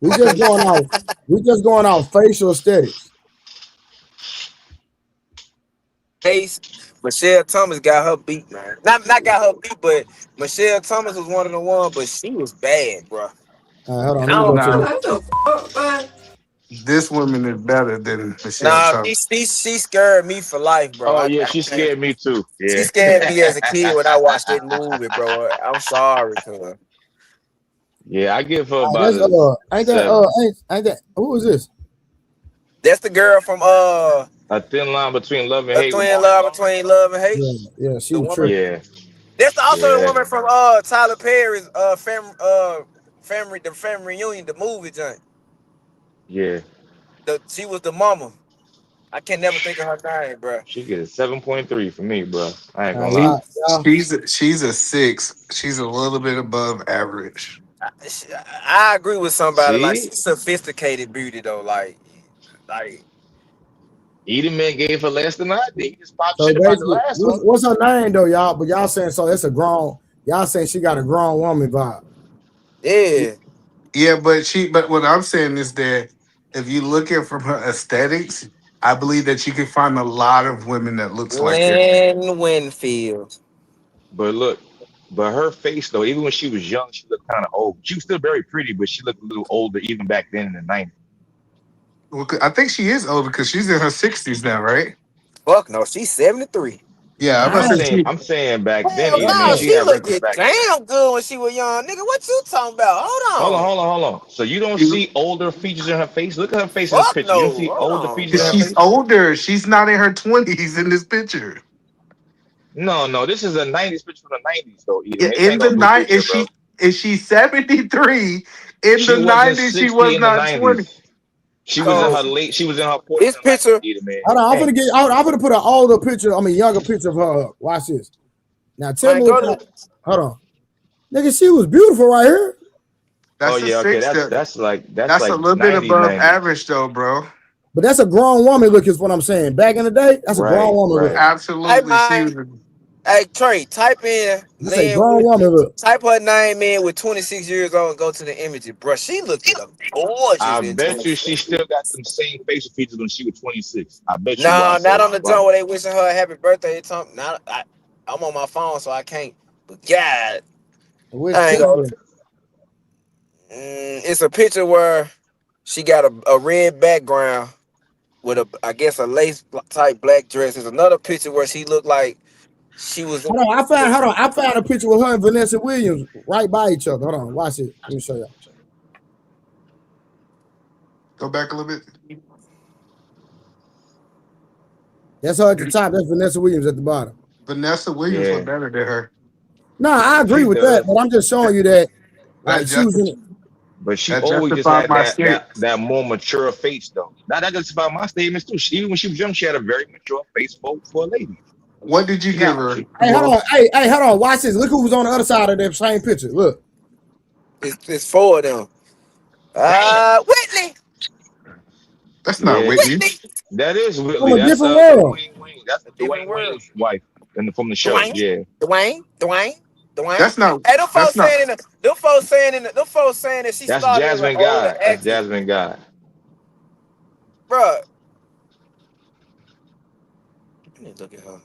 We just Okay. going off. We just going off facial aesthetics. Case, Michelle Thomas got her beat, man. Not got her beat, but Michelle Thomas was one of the ones, but she was bad, bro. Hold on, I let me go don't to Now, the. what the fuck, man. this woman is better than Michelle Nah, Thomas. she scared me for life, bro. Oh I yeah, she can't. scared me too. She Yeah. scared me as a kid when I watched that movie, bro. I'm sorry, cuz. Yeah, I give her about That's a ain't that 7. ain't that who is this? That's the girl from A thin line between love and A hate. Twin Love Between Love and Hate. Yeah, she The was woman. tripping. Yeah, That's also the yeah, woman from Tyler Perry's the family reunion, the movie joint. yeah. She was the mama. I can never think of her name, bro. She get a 7.3 for me, bro. I ain't gonna lie. Y'all, y'all, She's a 6. She's a little bit above average. I agree with somebody. Like See, she's sophisticated beauty though. Like Edelman gave her less than I did. He just popped so shit about the basically, last one. what's her name though, y'all? But y'all saying so it's a grown. Y'all saying she got a grown woman vibe. yeah. Yeah, but what I'm saying is that if you look at from her aesthetics, I believe that you can find a lot of women that looks like her. Lynn Winfield. But look, but her face though, even when she was young, she looked kind of old. She was still very pretty, but she looked a little older even back then in the 90s. Well, I think she is older because she's in her 60s now, right? Fuck no, she's 73. Yeah, I'm Nah, about to say she. I'm saying back then, Hell Edelman, no, she she had looked wrinkles it back then. damn good when she was young. Nigga, what you talking about? Hold on. Hold on. So you don't see older features in her face? Look at her face in this Fuck picture. You don't no. see Hold older on, features in Because her bro. she's face? older. She's not in her 20s in this picture. No. This is a 90s picture from the 90s, though, Yeah, Edelman. This in ain't the no new night picture, bro. is she 73? In the She wasn't 90s, she 60 was in the not 20. 90s. She was in So her late, she was in her 40s this in the picture, 90s, Edelman. Hold on, hey, I'm gonna put an older picture. I mean, younger picture of her up. Watch this. Now tell man, me what. go to Hold on, nigga. She was beautiful right here. Oh That's a yeah, okay. 6. That's like That's a little bit 90 above 90. average, though, bro. But that's a grown woman look, is what I'm saying. Back in the day, that's a grown woman look. Right. hey Absolutely. She was. man, hey Trey, type in That's a Lynn grown woman Winfield. look. Type her name in with 26 years old and go to the images, bro. She looked gorgeous I in bet you 26. she still got them same facial features when she was 26. I bet you No, I not say on the right. joint where they wishing her a happy birthday. I'm on my phone, so I can't. But God, Which I ain't gonna. picture? It's a picture where she got a red background with I guess a lace type black dress. There's another picture where she looked like she was. Hold on, I found a picture with her and Vanessa Williams right by each other. Hold on, watch it. Let me show y'all. Go back a little bit. That's her at the top. That's Vanessa Williams at the bottom. Vanessa Williams look Yeah, better than her. No, I agree she with that, does. but I'm just showing you that, That like, she was in justifies it. But she that always just justifies had my that stance. that more mature face though. Now that justifies my statements too. Even when she was young, she had a very mature face for a lady. What did you She give got her, she Hey, hold Wolf? on. Hey, hold on. Watch this. Look who was on the other side of that same picture. Look. It's four of them. damn. Whitney. That's not Yeah, Whitney. that is From Whitley. a That's different that's world. Dwayne Wayne. That's A different Dwayne world. Wayne's wife from the show. Dwayne. Yeah. Dwayne. Dwayne. Dwayne. That's not. Hey, them That's folks not. saying them folks saying that she That's started as an Jasmine older Guy. That's actress, Jasmine Guy. bro. Let me look at her.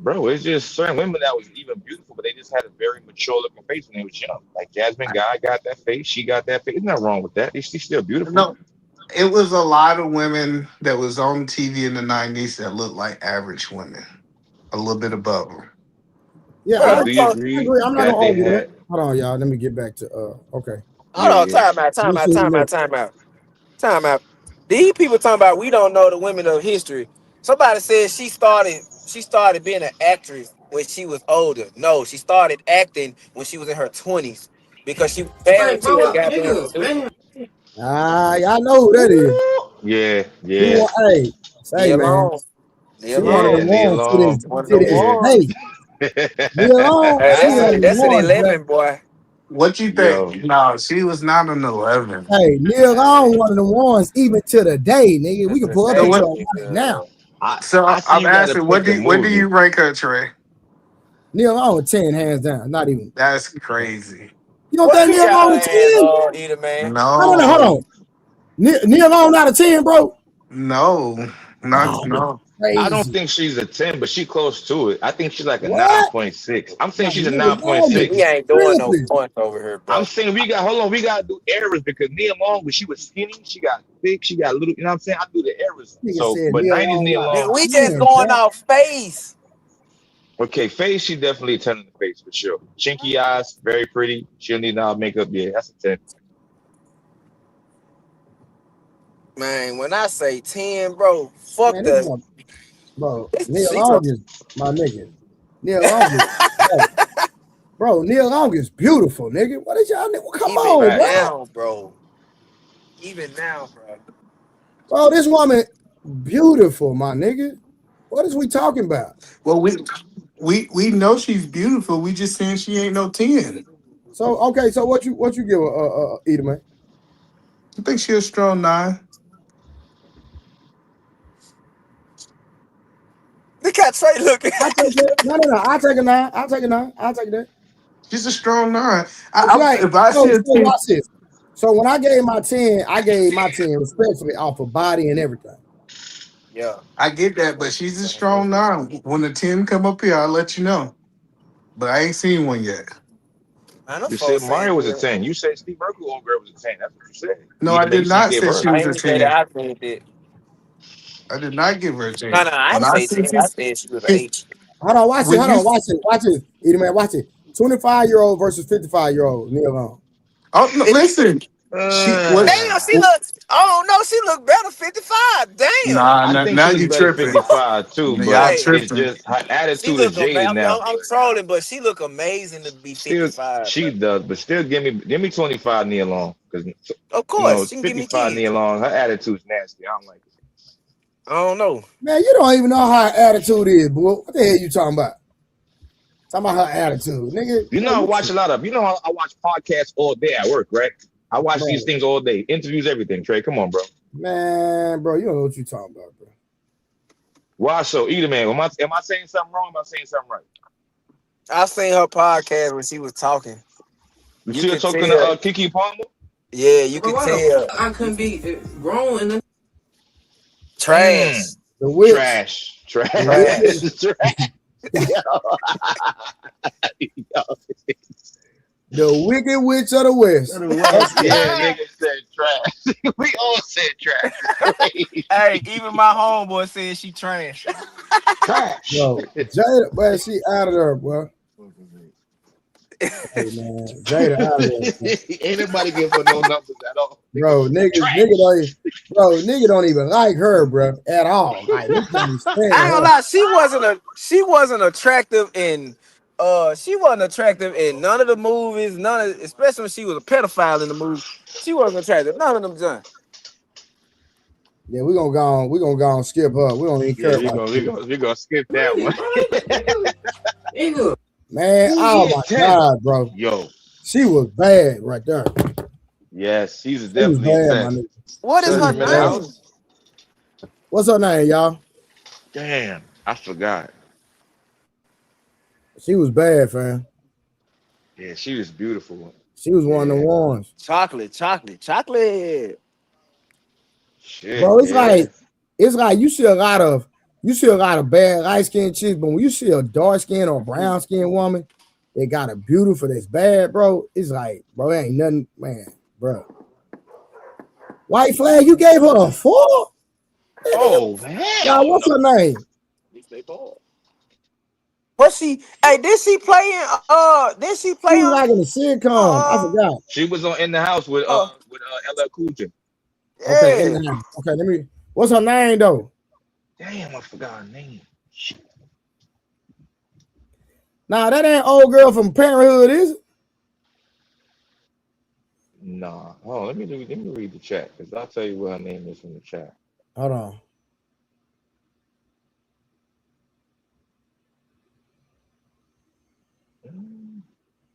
Bro, it's just certain women that was even beautiful, but they just had a very mature looking face when they was young. Like Jasmine Guy got that face, she got that face. There's nothing wrong with that. She's still beautiful. No, it was a lot of women that was on TV in the 90s that looked like average women, a little bit above them. Yeah, But I do you agree. agree I'm not that gonna they argue that. had? Hold on, y'all. Let me get back to okay. Hold on, Yeah. time out. These people talking about we don't know the women of history. Somebody said she started being an actress when she was older. No, she started acting when she was in her 20s because she was Like, married to bro, a goddamn nigga, producer. man. Y'all know who that is. Yeah, She yeah, want, hey, say Leave man, alone. she Leave one of the yeah. alone. Neil ones Long. One of to the this ones. day. Neil Long, Hey, she one of the that's an ones that 11, boy. What you Yo, think? No, she was not an 11. hey, Neil Long, one of the ones even to the day, nigga. We That's can a pull up So a day, what? picture right now. nigga. I So see I'm you got to asking, pick a what do movie. you rank her, Trey? Neil Long 10 hands down. Not even. That's crazy. You don't What think you Neil got Long her a ass 10? on, Eater, man? No, hold No, on. Neil Long not a 10, bro. no, not Oh, that's no. I don't crazy. think she's a 10, but she close to it. I think she's like a What? 9.6. I'm Nah, saying she's a Neil Long is 9.6. We ain't doing no tripping. points over here, I'm bro. saying we got to do errors because Nia Long, when she was skinny, she got thick, she got little, you know what I'm saying? I do the errors. Nigga So, said but Neil 90s Long Nia not a Nigga, Long, we just 10, going bro. off face. okay, face, she definitely a 10 in the face for sure. Chinky eyes, very pretty. She'll need now makeup. Yeah, that's a 10. Man, when I say 10, bro, fuck Man, this the one, bro. Neil she Long from is my nigga. Neil Long is, bro. Neil Long is beautiful, nigga. What is y'all? Come even on, bro. Facts. now, bro. Even now, bro. Bro, this woman beautiful, my nigga. What is we talking about? Well, we know she's beautiful. We just saying she ain't no 10. So okay, so what you give a Eater, man? I think she a strong 9. Look how Trey looking. I take that. No. I'll take a 9. I'll take a 9. I'll take that. She's a strong 9. It's right. If I So see a 10, watch this. So when I gave my 10, I gave my 10 respectfully off of body and everything. Yeah. I get that, but she's a strong 9. When the 10 come up here, I'll let you know. But I ain't seen one yet. Man, them You said folks saying Mario was a 10. You said Steve Urkel old girl was a 10. That's what you said. No, I Even did Macy not gave say her a she I was 10. a ain't say that 10. I said that. I did not give her a 10. No, I When ain't I say see 10. I said she was an 8. Hold on, watch it. when Hold you on, watch it. Eater, man, watch it. 25-year-old versus 55-year-old. Neil Long. oh no, listen, she what? Damn, she look. Oh no, she look better 55. Damn. Nah, I think now she looks you better tripping. 55 too, Y'all but Hey, it's tripping. just her she attitude is look jaded amazing. now. I'm trolling, but she look amazing to be Still, 55, she bro. does, but still give me 25 Nia Long because Of you course, know she can give me 55 Nia kids. Long. Her attitude's nasty. I don't like it. I don't know. Man, you don't even know how her attitude is, boy. What the hell you talking about? Talking about her attitude, nigga. You Man, know, I watch a lot of. You know, I watch podcasts all day at work, right? I watch these bro, things all day, interviews, everything. Trey, come on, bro. man, bro, you don't know what you talking about, bro. Why so? Either man, am I saying something wrong? Am I saying something right? I seen her podcast when she was talking. You You see her could talking to tell. Kiki Palmer? Yeah, you Bro, could why the tell. fuck I couldn't be grown in the Trash. The witch, Trash, trash, the Trash. wicked, trash. Yo. the wicked witch of the West. Yeah, nigga said trash. We all said trash. It's crazy. Hey, even my homeboy said she trash. Trash. Bro, Jada, man, she out of there, bro. Hey, man, Jada out of there, bro. Ain't nobody give her no numbers at all. Nigga don't even like her, bro, at all. Like, he can't stand I ain't gonna her. lie, she wasn't attractive in none of the movies, especially when she was a pedophile in the movie. She wasn't attractive. None of them done. Yeah, we gonna go and skip her. We don't even Yeah, care about it. we gonna skip that one. nigga. Man, Who's oh getting my 10? God, bro. Yo, She was bad right there. yes, he's She was definitely a bad, my 10. nigga. What is She her was Treasure in the bad. name? house. What's her name, y'all? Damn, I forgot. She was bad, fam. Yeah, she was beautiful. She was one of the Yeah. ones. Chocolate. Shit, Bro, yeah. it's like you see a lot of You see a lot of bad light-skinned chicks, but when you see a dark-skinned or brown-skinned woman, they got a beautiful that's bad, bro. It's like, bro, it ain't nothing, man, bro. White flag, you gave her a 4? Oh Now, hell what's no! her name? They ball. What she? Hey, did she play in? Did she She play was on? like in a sitcom. I forgot. She was on In the House with Uh, LL Cool J. Okay, in yeah. the house. Okay, let me. What's her name though? Damn, I forgot her name. Shit. Nah, that ain't old girl from Parenthood, is it? Nah. Oh, let me read the chat because I'll tell you what her name is from the chat. Hold on.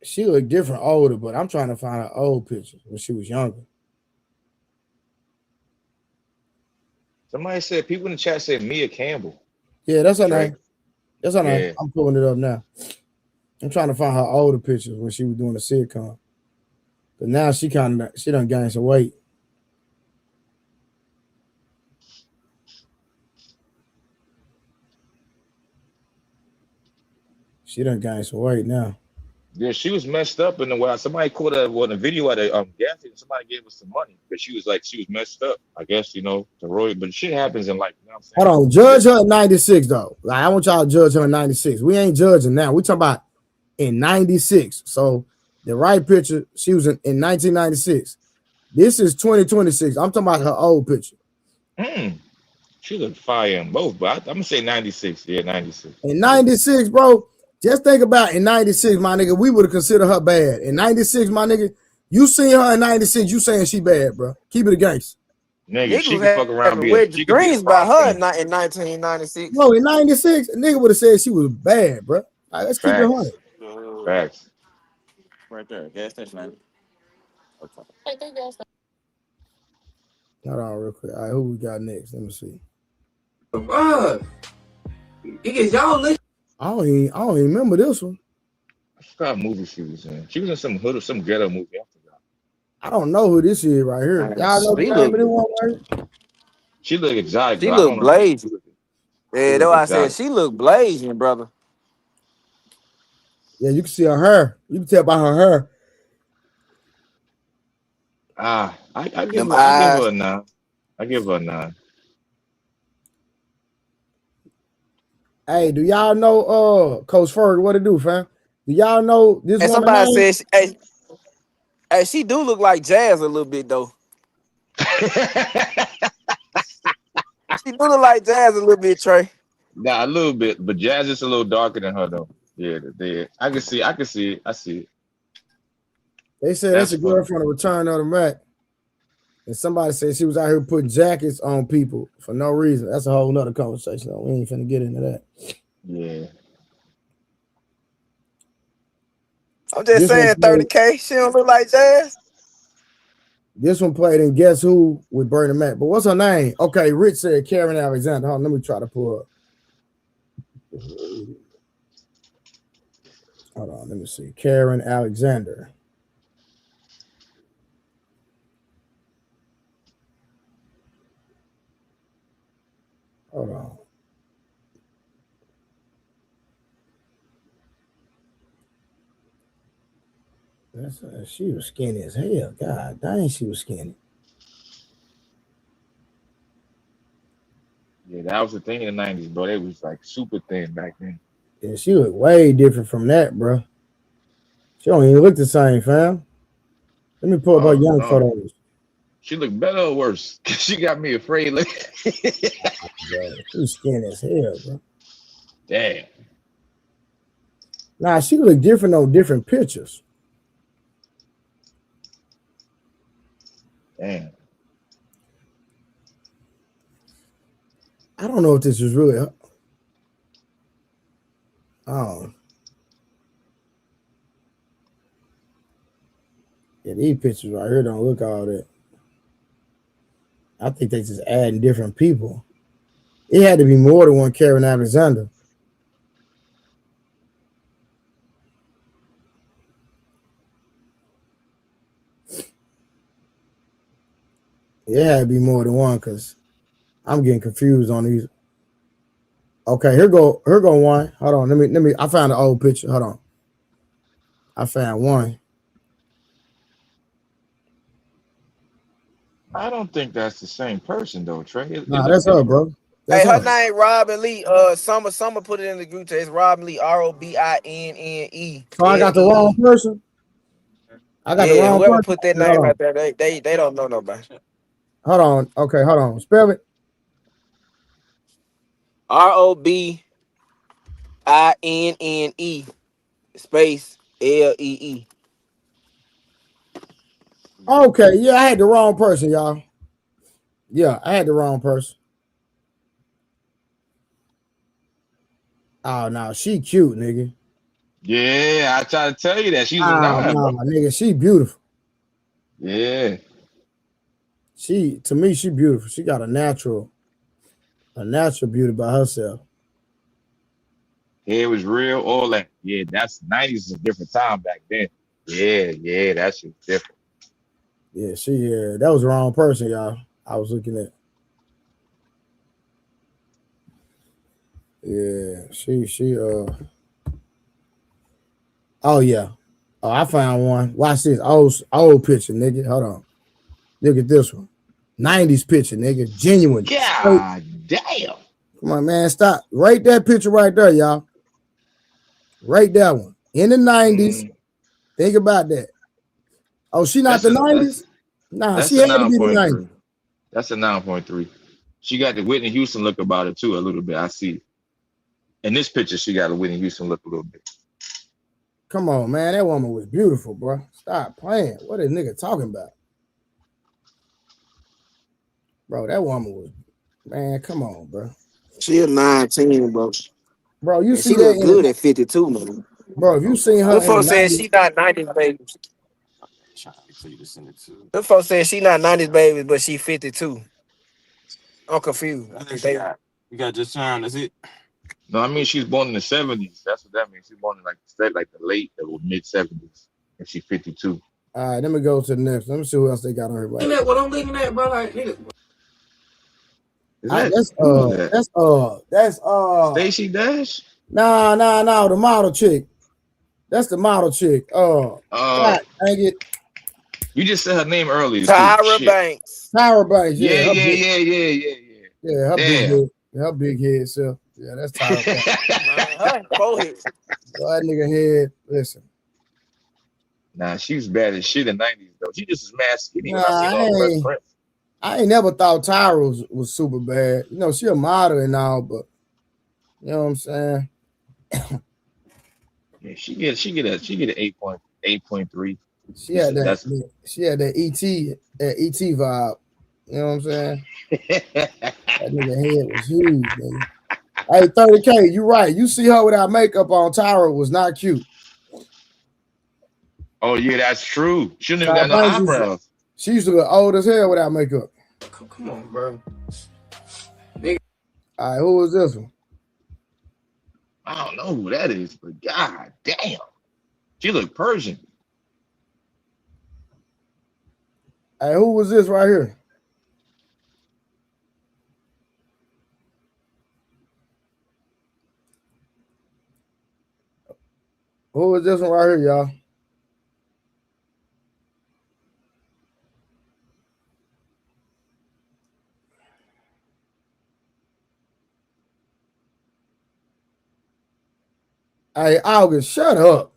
She looked different older, but I'm trying to find her old pictures when she was younger. Somebody said people in the chat said Mia Campbell. Yeah, that's her Trey. name. That's her name. Yeah. I'm pulling it up now. I'm trying to find her older pictures when she was doing the sitcom. But now she done gained some weight. She done gained some weight now. Yeah, she was messed up in the way somebody caught her on a video at a gas station. Somebody gave her some money because she was messed up. I guess the roid, but shit happens in life. You know what I'm saying? Hold on, judge her at 96 though. Like I want y'all to judge her at 96. We ain't judging now. We talking about in 96. So the right picture, she was in 1996. This is 2026. I'm talking about her old picture. She looked fire in both, but I'm gonna say 96. Yeah, 96. In 96, bro, just think about in 96, my nigga, we would have considered her bad. In 96, my nigga, you seen her in 96, you saying she bad, bro. Keep it a gangster. Nigga, she could Niggas fuck around and having be a wet she could be a dreams about prom her queen. in 1996. No, in 96, a nigga would have said she was bad, bro. Right, let's keep it 100. Facts. Facts. Right there, gas station. Okay. Hold on real quick. All right, who we got next? Let me see. Y'all listen. I don't even remember this one. I forgot what movie she was in. She was in some hood or some ghetto movie. I forgot. I don't know who this is right here. Y'all know the name of this one right here? She look exotic, She but I look don't know. blazing. She Yeah, that's look why I said exotic. she look blazing, brother. Yeah, you can see her hair. You can tell by her hair. I give Them her eyes. a 9. I give her a 9. Hey, do y'all know Coach Ferg what to do, fam? Do y'all know this And woman somebody name? said, hey, she do look like Jazz a little bit though. She do look like Jazz a little bit, Trey. Nah, a little bit, but Jazz is a little darker than her though. Yeah, I can see it. I see it. They said it's That's a girl funny. from the Return of the Mac. And somebody said she was out here putting jackets on people for no reason. That's a whole nother conversation. Though. We ain't finna get into that. Yeah. I'm just This one saying played, 30K. She don't look like Jazz. this one played in Guess Who with Bernie Mac. But what's her name? Okay, Rich said Karen Alexander. Hold on, let me try to pull up. Hold on, let me see. Karen Alexander. Hold on. She was skinny as hell. God dang, she was skinny. Yeah, that was the thing in the 90s, bro. They was like super thin back then. Yeah, she looked way different from that, bro. She don't even look the same, fam. Let me pull up her Oh young no. photos. She looked better or worse? She got me afraid. Like, Bro, she's skinny as hell, bro. damn. Nah, she looked different on different pictures. Damn. I don't know if this is really. Oh, yeah, these pictures right here don't look all that. I think they just adding different people. It had to be more than one Karen Alexander. It had to be more than one because I'm getting confused on these. Okay, here go one. Hold on, let me. I found an old picture. Hold on, I found one. I don't think that's the same person though, Trey. It Nah, looked that's her, different. bro. That's Hey, her her. name Robin Lee. Summer put it in the group chat. It's Robin Lee, ROBINNE So I got the wrong LEE. person. I got the Yeah, wrong whoever person. put that Hold name on, out there, they don't know nobody. hold on. Okay, hold on. Spell it. ROBINNE space LEE. Okay, yeah, I had the wrong person, y'all. Yeah, I had the wrong person. Oh no, she cute, nigga. Yeah, I try to tell you that she's a Oh nine, no, bro. nigga, she beautiful. Yeah. She to me, she beautiful. She got a natural beauty by herself. Hair was real, all that. Yeah, that's 90s is a different time back then. Yeah, that shit's different. Yeah, that was the wrong person, y'all. I was looking at. Yeah, oh yeah. Oh, I found one. Watch this. Old picture, nigga. Hold on. Look at this one. 90s picture, nigga. Genuine. Straight. God damn. Come on, man. Stop. Rate that picture right there, y'all. Rate that one. In the 90s. Think about that. Oh, she not That's the a 90s? Nah, she that's a had to be the 9.3. 90s. That's a 9.3. She got the Whitney Houston look about it too, a little bit. I see. In this picture, she got a Whitney Houston look a little bit. Come on, man. That woman was beautiful, bro. Stop playing. What is nigga talking about? Bro, that woman was, man, come on, bro. She a 19, bro. Bro, you And see she that look in, good at 52, man. bro, if you seen her Them in the folks said 90s, she not 90s baby. Them folks said she not 90s baby, but she 52. I'm confused. You got just time. That's it. No, I mean she's born in the 70s. That's what that means. She's born in like the late or mid 70s. And she's 52. all right, let me go to the next. Let me see who else they got on here. Right. What I'm looking at, bro, like nigga. Is that That's who is that? Stacy Dash? no, the model chick. That's the model chick. God, dang it. You just said her name earlier too. Tyra Shit. Banks. Tyra Banks, yeah. Yeah, Her yeah, big, yeah, yeah, yeah, yeah. yeah, her big Damn. head. Her big head self. Yeah, that's Tyra Banks. Man, her forehead. So that nigga head, listen. Nah, she was bad as shit in the 90s though. She just was mad skinny Nah, when I seen her on Fresh Prince. I ain't never thought Tyra was super bad. You know, she a model and all, but you know what I'm saying? Yeah, she get an 8.3. She had that ET vibe. You know what I'm saying? That nigga head was huge, man. Hey, 30K, you right. You see her without makeup on, Tyra was not cute. Oh yeah, that's true. She don't even got no eyebrows. She used to look old as hell without makeup. Come on, bro. All right, who was this one? I don't know who that is, but god damn. She look Persian. Hey, who was this right here? Who was this one right here, y'all? Hey, August, shut up.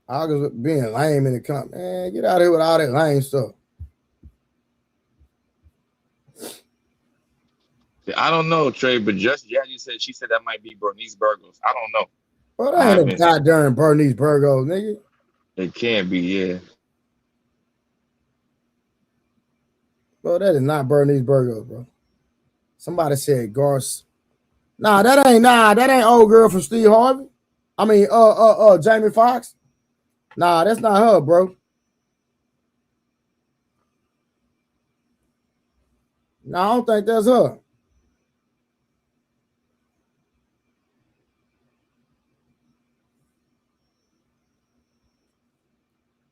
August being lame in the comment. Man, get out of here with all that lame stuff. I don't know, Trey, but just Yadi said she said that might be Bernice Burgos. I don't know. Bro, that ain't no goddamn Bernice Burgos, nigga. It can be, yeah. Bro, that is not Bernice Burgos, bro. Somebody said Garce. Nah, that ain't old girl from Steve Harvey. I mean, Jamie Foxx. Nah, that's not her, bro. No, I don't think that's her.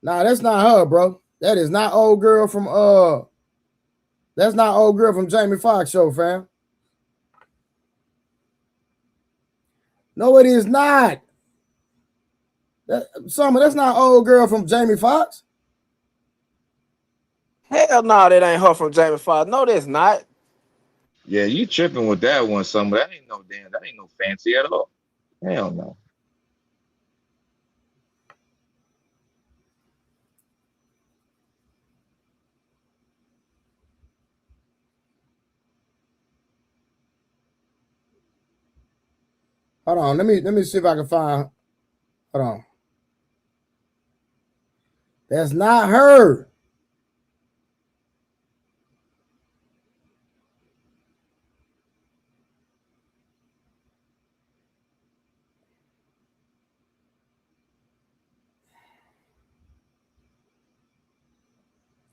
Nah, that's not her, bro. That is not old girl from that's not old girl from Jamie Foxx show, fam. No, it is not. Summer, that's not old girl from Jamie Foxx. Hell no, that ain't her from Jamie Foxx. No, that's not. Yeah, you tripping with that one, Summer. That ain't no fancy at all. Hell no. Hold on, let me see if I can find. Hold on. That's not her.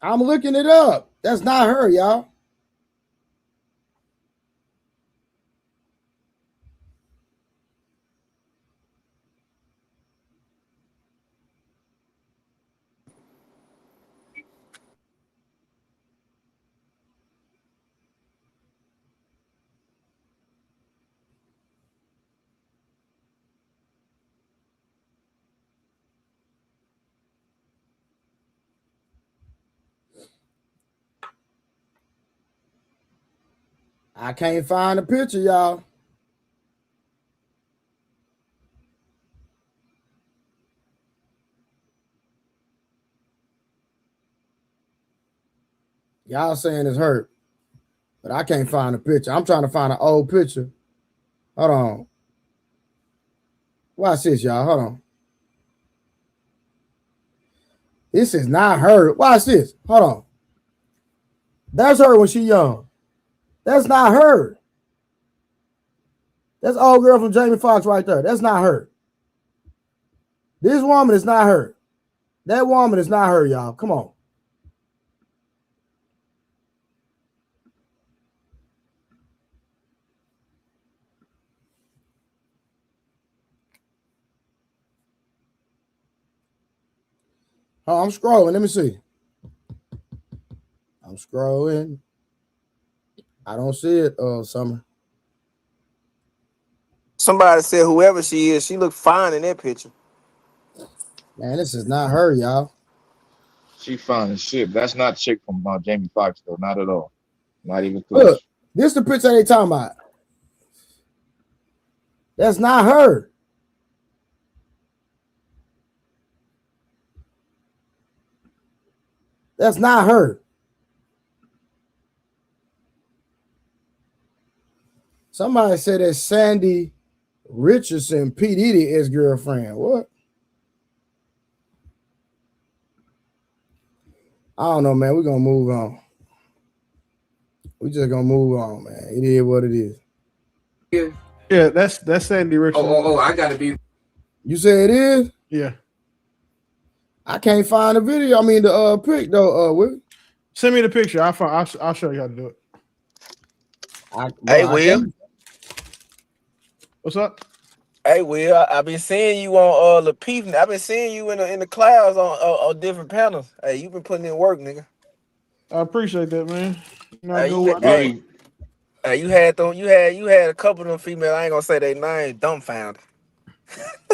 I'm looking it up. That's not her, y'all. I can't find the picture, y'all. Y'all saying it's her, but I can't find the picture. I'm trying to find an old picture. Hold on. Watch this, y'all. Hold on. This is not her. Watch this. Hold on. That's her when she young. That's not her. That's old girl from Jamie Foxx right there. That's not her. This woman is not her. That woman is not her, y'all. Come on. Oh, I'm scrolling. Let me see. I'm scrolling. I don't see it, Summer. Somebody said whoever she is, she looked fine in that picture. Man, this is not her, y'all. She fine as shit. That's not chick from Jamie Foxx though. Not at all. Not even close. Look, this is the picture they talking about. That's not her. That's not her. Somebody said that Sandy Richardson, P. Diddy, ex-girlfriend. What? I don't know, man. We're going to move on. We just going to move on, man. It is what it is. Yeah, that's Sandy Richardson. Oh, I got to be. You say it is? Yeah. I can't find the video. I mean, the pic, though. Will. Send me the picture. I'll show you how to do it. Hey, Will. What's up? Hey, Will. I've been seeing you on Lapeef. I've been seeing you in the clouds on different panels. Hey, you've been putting in work, nigga. I appreciate that, man. You had a couple of them female. I ain't gonna say their name. Dumbfounded.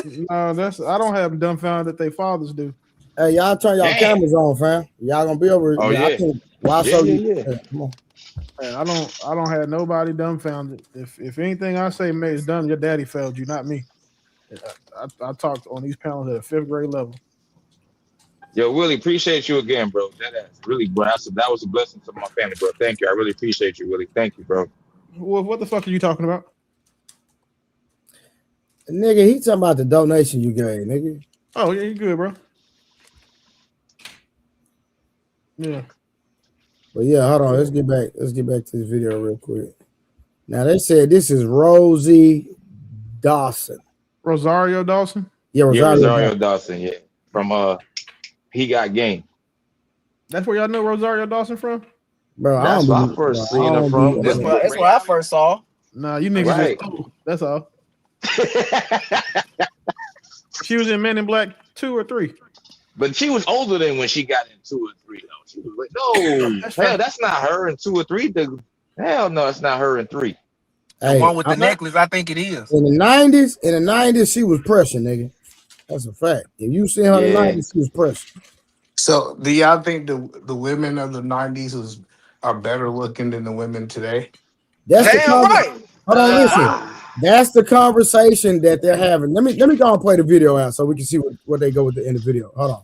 No, I don't have them dumbfounded that they fathers do. Hey, y'all turn y'all cameras on, fam. Y'all gonna be over. Oh, yeah. Why show you? Come on. Man, I don't have nobody dumbfounded. If anything I say is dumb, your daddy failed you, not me. I talked on these panels at a 5th grade level. Yo, Willie, appreciate you again, bro. That really, bro. That was a blessing to my family, bro. Thank you. I really appreciate you, Willie. Thank you, bro. Well, what the fuck are you talking about? Nigga, he talking about the donation you gave, nigga. Oh, yeah, you good, bro. Yeah. But yeah, hold on. Let's get back to this video real quick. Now they said this is Rosie Dawson. Rosario Dawson? Yeah, Rosario Dawson, yeah. From He Got Game. That's where y'all know Rosario Dawson from? Bro, that's where I first seen her from. That's where I first saw. Nah, you niggas just old. That's all. She was in Men in Black 2 or 3. But she was older than when she got in 2 or 3. Though she was like, no, hell, that's not her in 2 or 3. Hell no, it's not her in 3. The one with the necklace, I think it is. In the 90s, she was pressure, nigga. That's a fact. If you see her in the 90s, she was pressure. So, do y'all think the women of the 90s are better looking than the women today? That's the Damn right. Hold on, listen. That's the conversation that they're having. Let me go and play the video out so we can see what they go with in the video. Hold on.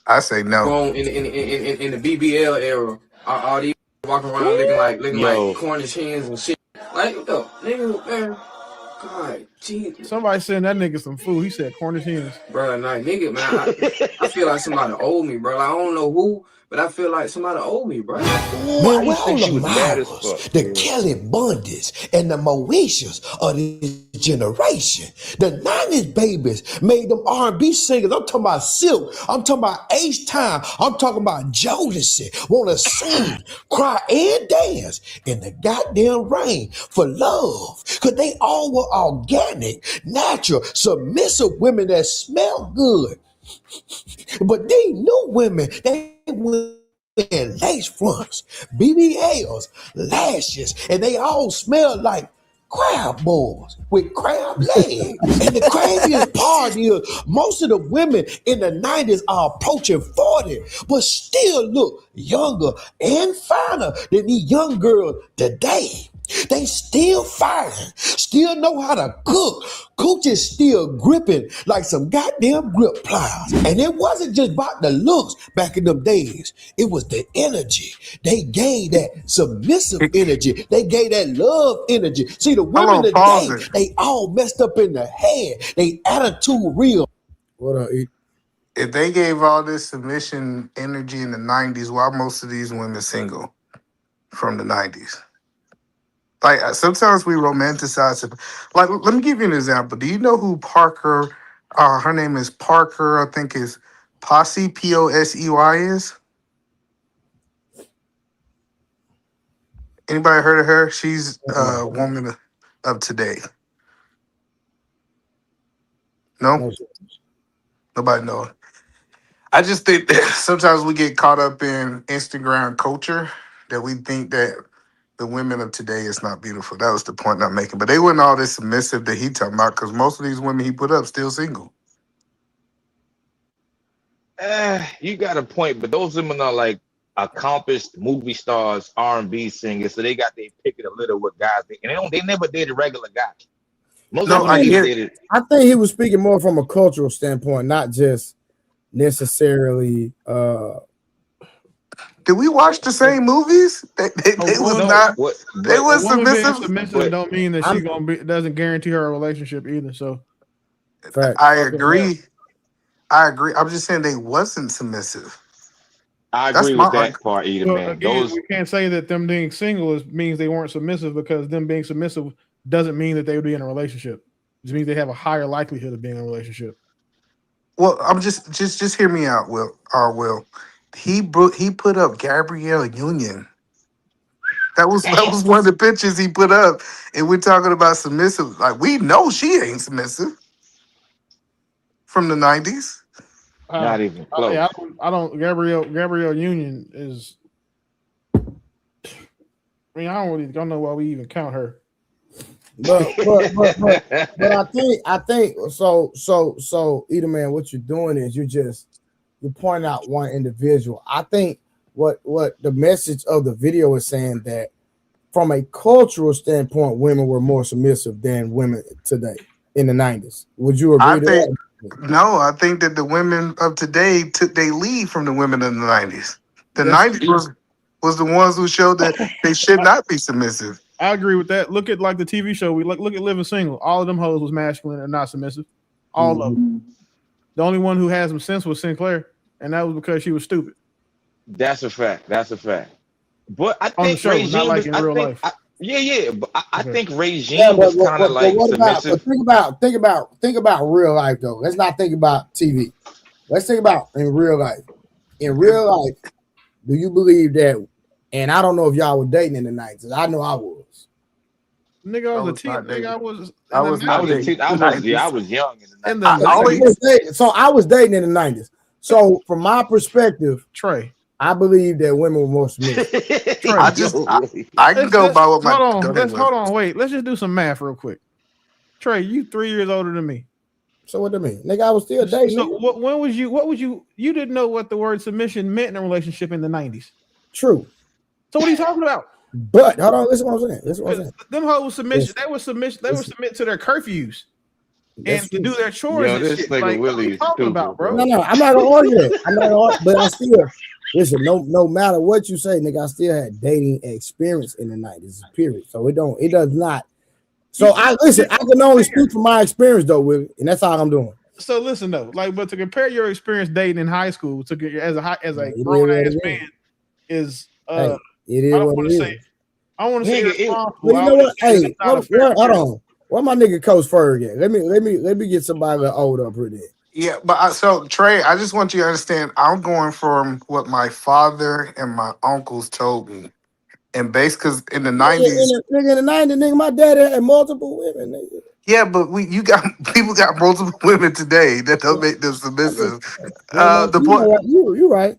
I say no. In the BBL era, all these walking around looking like Cornish hens and shit. Like, yo, nigga, man. God, Jesus. Somebody send that nigga some food. He said Cornish hens. Bro, like, nigga, man, I feel like somebody owed me, bro. Like, I don't know who, but I feel like somebody owed me, bro. Man, where all the Myras, the Kelly Bundys, and the Moeshas of this generation? The 90s babies made them R&B singers. I'm talking about Silk. I'm talking about H-Time. I'm talking about Jodeci. Want to sing, cry, and dance in the goddamn rain for love. Because they all were organic, natural, submissive women that smell good. But they new women, they wear lace fronts, BBLs, lashes, and they all smell like crab balls with crab legs. And the craziest part is most of the women in the 90s are approaching 40, but still look younger and finer than these young girls today. They still fine, still know how to cook. Cooch is still gripping like some goddamn grip pliers. And it wasn't just about the looks back in them days. It was the energy. They gave that submissive energy. They gave that love energy. See, the women today, they all messed up in the head. They attitude real. What up, E? If they gave all this submission energy in the 90s, why most of these women single from the 90s? Like, sometimes we romanticize it. Like, let me give you an example. Do you know who Parker, her name is Parker, I think is Posse, P-O-S-E-Y is? Anybody heard of her? She's a woman of today. No? Nobody knows. I just think that sometimes we get caught up in Instagram culture that we think that the women of today is not beautiful. That was the point I'm making. But they weren't all this submissive that he talking about because most of these women he put up still single. You got a point, but those women are like accomplished movie stars, R&B singers, so they got their pick of the litter with guys. They never dated regular guys. Most of them dated. I think he was speaking more from a cultural standpoint, not just necessarily. Did we watch the same movies? They was not. They was submissive. Submissive don't mean that she gonna be. Doesn't guarantee her a relationship either. So, I agree. I'm just saying they wasn't submissive. I agree with that part, either, man. Again, we can't say that them being single means they weren't submissive, because them being submissive doesn't mean that they would be in a relationship. It just means they have a higher likelihood of being in a relationship. Well, I'm just hear me out, Will. He put up Gabrielle Union. That was one of the pictures he put up, and we're talking about submissive. Like, we know she ain't submissive from the 90s. Not even close. I don't. Gabrielle Union is. I mean, I don't know why we even count her. But I think so. Either man, what you're doing is you're pointing out one individual. I think what the message of the video is saying, that from a cultural standpoint, women were more submissive than women today in the 90s. Would you agree to that? No, I think that the women of today took their lead from the women in the 90s. The 90s was the ones who showed that they should not be submissive. I agree with that. Look at like the TV show. We look at Living Single. All of them hoes was masculine and not submissive. All of them. The only one who had some sense was Sinclair, and that was because she was stupid. That's a fact. But I think on the show, regime not like is, in real life. But I think regime is kind of like submissive. Think about real life though. Let's not think about TV. Let's think about in real life. In real life, do you believe that? And I don't know if y'all were dating in the 90s. I know I was. Nigga, I was a teen. Nigga, I was. I was young in the 90s. So I was dating in the 90s. So from my perspective, Trey, I believe that women were more submissive. Trey, I can go by what my. Hold on. Wait. Let's just do some math real quick. Trey, you 3 years older than me. So what do you mean, nigga? I was still dating. So when was you? What was you? You didn't know what the word submission meant in a relationship in the 90s. True. So what are you talking about? But hold on, listen what I'm saying. Listen what I'm saying. Them hoes submission. They would submit to their curfews and to do their chores. Yo, and this shit. nigga Like, Willie what are you is talking stupid, about, bro? No, I'm not gonna argue that. I'm not gonna, but I still listen. No matter what you say, nigga, I still had dating experience in the 90s. Period. So it does not. So I can only speak from my experience though, Willie, and that's all I'm doing. So listen though, but to compare your experience dating in high school to as a grown ass man is it is I don't what want it to say. is. I don't want to say irresponsible. But you know what? Hey, hold on. Where my nigga Coach Ferg at? Let me get somebody that old up here. Yeah, but so Trey, I just want you to understand. I'm going from what my father and my uncles told me, and because in the '90s, nigga, in the '90s, nigga, my daddy had multiple women. Nigga. Yeah, but people got multiple women today that don't make them submissive. The point you right.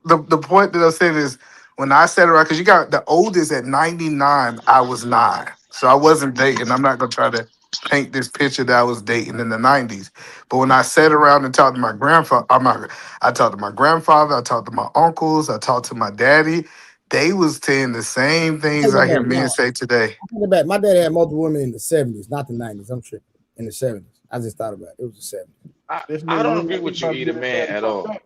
The point that I'm saying is when I sat around, because you got the oldest at 99, I was 9. So I wasn't dating. I'm not gonna try to paint this picture that I was dating in the 90s. But when I sat around and talked to my grandfather, I talked to my grandfather, I talked to my uncles, I talked to my daddy. They was saying the same things I hear men say today. My daddy had multiple women in the 70s, not the 90s. I'm tripping. In the 70s. I just thought about it. It was the 70s. I don't agree with you, either man, at all.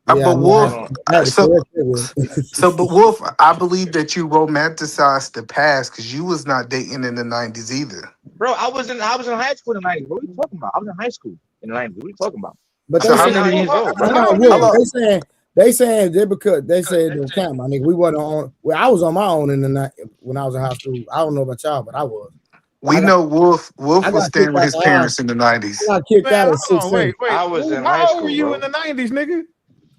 But Wolf, but Wolf, I believe that you romanticized the past because you was not dating in the 90s either. Bro, I was in high school in the 90s. What are you talking about? I was in high school in the 90s. What are you talking about? But so how many years old? They saying because they said don't count, my nigga. We wasn't on. Well, I was on my own in the night when I was in high school. I don't know about y'all, but I was. We know Wolf was staying with his parents in the 90s. I got kicked out at 16. Wait. I was in high How old school, were you bro. in the 90s, nigga?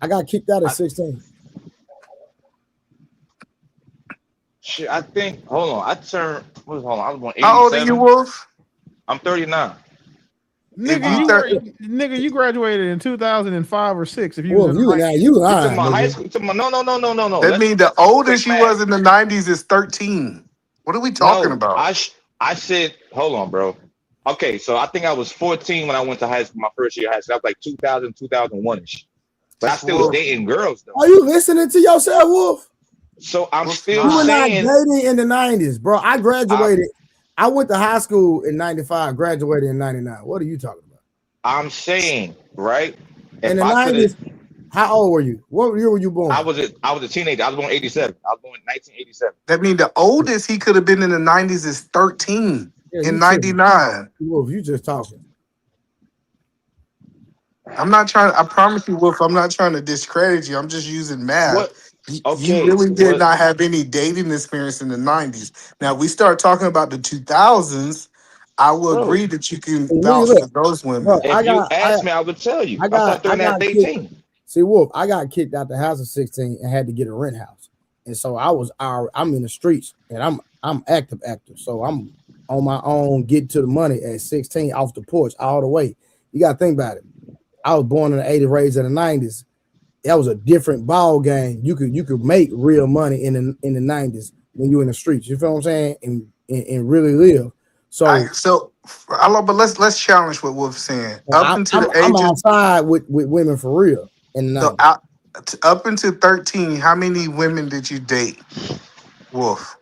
I got kicked out at 16. Shit, I think. Hold on. I was born 87. How old are you, Wolf? I'm 39. Nigga, you graduated in 2005 or 6. If you was in you lying. My high school. No. That means the oldest you was in the 90s is 13. What are we talking about? I said, hold on, bro. Okay, so I think I was 14 when I went to high school, my first year of high school. That was like 2000, 2001-ish. But I still was dating girls, though. Are you listening to yourself, Wolf? So I'm still you were saying. not dating in the 90s, bro. I graduated. I went to high school in 95, graduated in 99. What are you talking about? I'm saying, right? In the 90s, how old were you? What year were you born? I was a teenager. I was born in 87. I was born in 1987. That means the oldest he could have been in the 90s is 13 in 99. Wolf, you just talking. I promise you, Wolf, I'm not trying to discredit you. I'm just using math. Okay, you really did not have any dating experience in the 90s. Now, we start talking about the 2000s. I will agree that you can vouch for those women. Bro, if you asked me, I would tell you. I started doing that at 18. See, Wolf, I got kicked out the house at 16 and had to get a rent house. And so I'm in the streets and I'm active. So I'm on my own, getting to the money at 16 off the porch all the way. You got to think about it. I was born in the 80s, raised in the 90s. That was a different ball game. You could make real money in the 90s when you're in the streets. You feel what I'm saying? And really live. But let's challenge what Wolf's saying. I'm outside with women for real. So up until 13, how many women did you date, Wolf?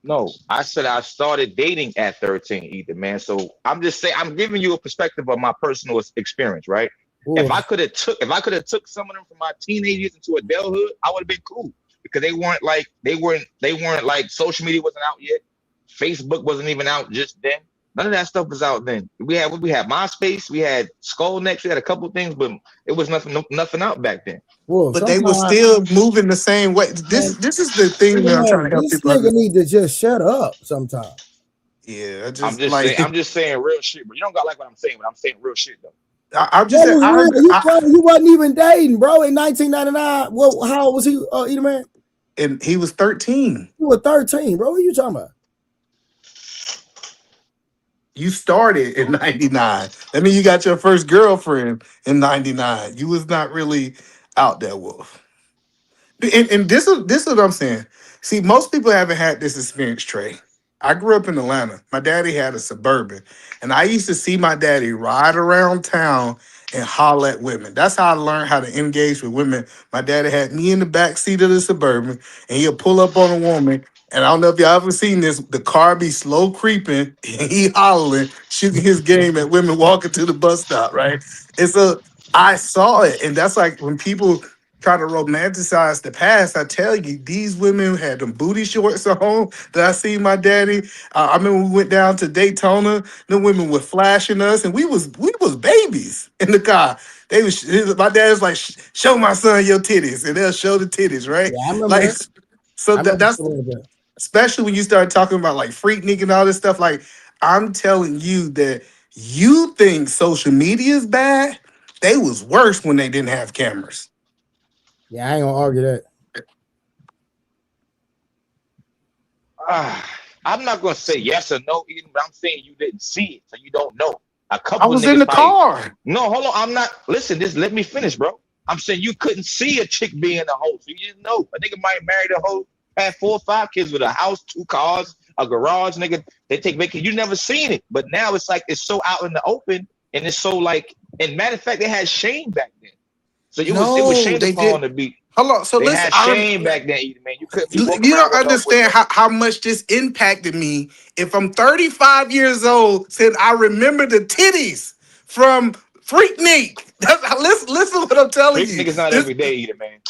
No, I said I started dating at 13 either, man. So I'm just saying, I'm giving you a perspective of my personal experience, right? Ooh. If I could have took some of them from my teenagers into adulthood, I would have been cool because they weren't like social media wasn't out yet. Facebook wasn't even out just then. None of that stuff was out then. We had MySpace, we had Skull Next, we had a couple things, but it was nothing out back then. Well, but they were still moving the same way. This is the thing that I'm trying to help people. This nigga need to just shut up sometimes. Yeah, I'm just saying real shit, but you don't got like what I'm saying, but I'm saying real shit though. You wasn't even dating, bro, in 1999. Well, how old was he, Either man? And he was 13. You were 13, bro. What are you talking about? You started in 99. That means you got your first girlfriend in 99. You was not really out there, Wolf. And this is what I'm saying. See, most people haven't had this experience, Trey. I grew up in Atlanta. My daddy had a Suburban, and I used to see my daddy ride around town and holler at women. That's how I learned how to engage with women. My daddy had me in the back seat of the Suburban, and he'll pull up on a woman. And I don't know if y'all ever seen this. The car be slow creeping, and he hollering, shooting his game at women walking to the bus stop. Right? I saw it, and that's like when people try to romanticize the past. I tell you, these women had them booty shorts on that I see my daddy. I remember we went down to Daytona. The women were flashing us, and we was babies in the car. My dad was like, "Show my son your titties," and they'll show the titties, right? Yeah, I remember Like, that. so I remember that's some of that. especially when you start talking about like Freaknik and all this stuff. Like, I'm telling you that you think social media is bad. They was worse when they didn't have cameras. Yeah, I ain't gonna argue that. I'm not gonna say yes or no, Eden, but I'm saying you didn't see it, so you don't know. A I couple of was in niggas the probably. car. No, hold on. I'm not. Listen, just let me finish, bro. I'm saying you couldn't see a chick being a hoe, so you didn't know. A nigga might marry a hoe, had 4 or 5 kids with a house, 2 cars, a garage. Nigga, they take vacation. You never seen it, but now it's like it's so out in the open, and it's so like. And matter of fact, they had shame back then, so it was No, shamed they upon did. to be. Hold on. So They listen, had shame back then, Eden, man. You couldn't be walking you around don't with no with understand no. how much this impacted me. If I'm 35 years old, said I remember the titties from Freaknik. Listen what I'm telling Freak you. niggas not This every day either, man.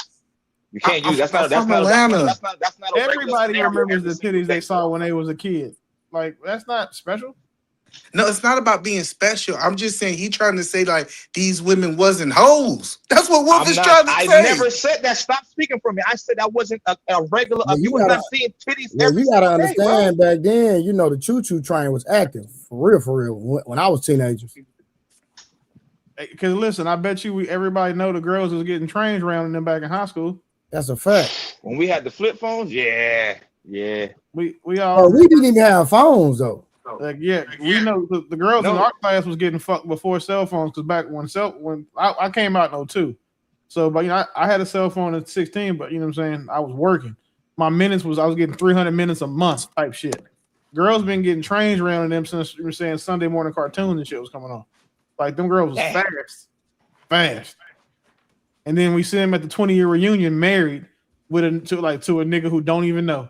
You can't use I'm from Atlanta. that's not a regular Everybody scenario remembers every the single titties they day, saw bro. when they was a kid. Like that's not special. No, it's not about being special. I'm just saying he trying to say like these women wasn't hoes. That's what Wolf I'm is not. trying to I say. never said that. Stop speaking for me. I said I wasn't a regular. Yeah, You you was gotta not seeing titties yeah, every you gotta single day, bro. understand back then, you know, the choo-choo train was active for real, when I was teenagers. Because listen, I bet you everybody know the girls was getting trained around them back in high school. That's a fact. When we had the flip phones, yeah. We all But we remember. didn't even have phones though. Like we know the girls in No, our class was getting fucked before cell phones. Because back when I came out in 02. So, but I had a cell phone at 16. But you know what I'm saying, I was working. My minutes I was getting 300 minutes a month type shit. Girls been getting trained around them since you were saying Sunday morning cartoons and shit was coming on. Like them girls was damn. fast. And then we see them at the 20-year reunion married to a nigga who don't even know.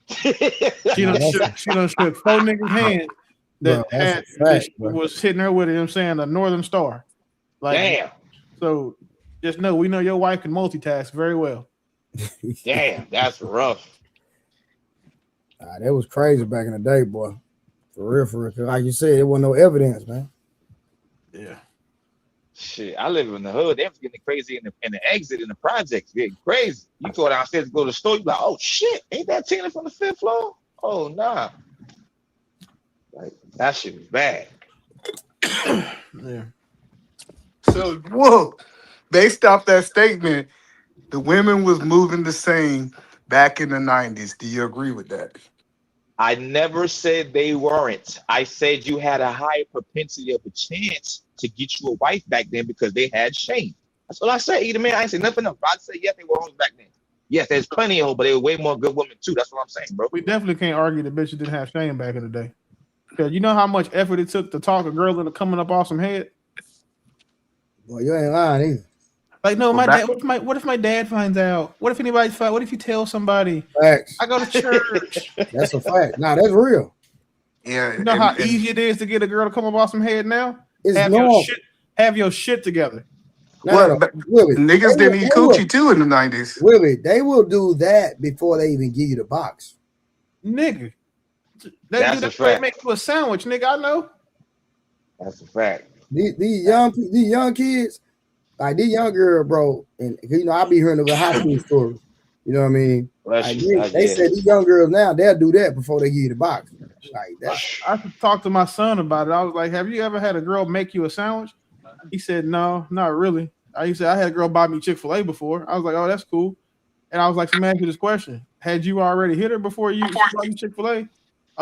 She done shook 4 niggas' hands Bro, that's a fact, bro. was hitting her with it, you know what I'm saying, a Northern Star. Like, Damn. so just know we know your wife can multitask very well. Damn, that's rough. That was crazy back in the day, boy. For real. 'Cause like you said, there wasn't no evidence, man. Yeah. Shit, I live in the hood. They was getting crazy in the exit in the projects, getting crazy. You go downstairs to go to the store, you be like, oh shit, ain't that Tina from the 5th floor? Oh nah. Like that shit was bad. Yeah. So whoa, based off that statement, the women was moving the same back in the 90s. Do you agree with that? I never said they weren't. I said you had a higher propensity of a chance to get you a wife back then because they had shame. That's what I said, either man. I ain't say nothing else. I said yes, they were hoes back then. Yes, there's plenty of hoes, but they were way more good women too. That's what I'm saying, bro. We definitely can't argue that bitches didn't have shame back in the day. Because you know how much effort it took to talk a girl into coming up off some head? Well, you ain't lying either. Like, no, my dad. What if my dad finds out? What if anybody finds? What if you tell somebody? Facts. I go to church. That's a fact. Nah, that's real. Yeah. You know how easy it is to get a girl to come up off some head now? It's Have your shit together. Well, Willie, niggas didn't eat coochie too in the 90s. Willie, they will do that before they even give you the box. Nigga. That's a fact. Make you a sandwich, nigga. I know. That's a fact. These young kids, like these young girls, bro, and you know, I be hearing of the high school stories. You know what I mean? Like, they said these young girls now, they'll do that before they give you the box. Like that. I talked to my son about it. I was like, have you ever had a girl make you a sandwich? He said, no, not really. I had a girl buy me Chick-fil-A before. I was like, oh, that's cool. And I was like, so man, ask you this question. Had you already hit her before you bought you Chick-fil-A?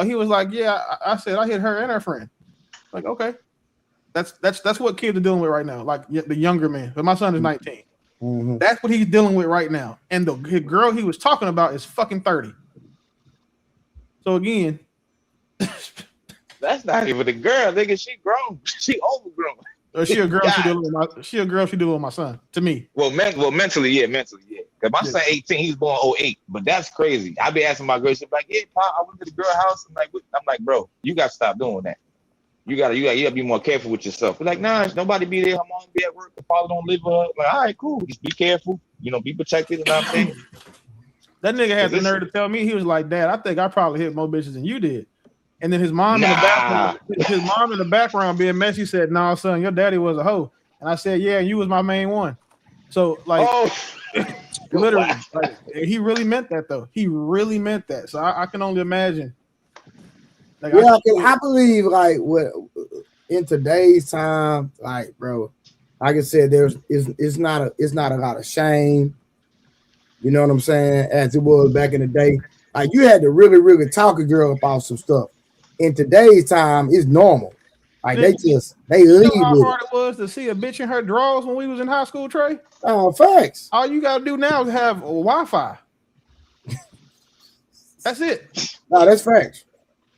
He was like, yeah. I said, I hit her and her friend. Like, okay, that's what kids are dealing with right now. Like the younger man. But my son is 19. Mm-hmm. That's what he's dealing with right now. And the girl he was talking about is fucking 30. So again, that's not even a girl, nigga. She grown. She overgrown. She a girl. She dealing with my son. To me. Well, mentally, yeah. Cause my son 18, he's born 08, but that's crazy. I be asking my girl, she's like, "Yeah, Pa, I went to the girl house." I'm like, bro, you gotta stop doing that. You gotta be more careful with yourself. But like, nah, nobody be there. Her mom be at work. The father don't live with her. Like, all right, cool. Just be careful. Be protected. You know what I'm saying? That nigga had the nerve to tell me, he was like, "Dad, I think I probably hit more bitches than you did." And then his mom in the background being messy said, "Nah, son, your daddy was a hoe." And I said, "Yeah, you was my main one." So like, literally, like, he really meant that though. He really meant that. So I can only imagine. Like, I believe like in today's time, like, bro, like I said, it's not a lot of shame. You know what I'm saying? As it was back in the day, like you had to really, really talk a girl about some stuff. In today's time, it's normal. Like they leave how with hard it was to see a bitch in her drawers when we was in high school, Trey. Oh, facts. All you gotta do now is have Wi-Fi. That's it. No, that's facts.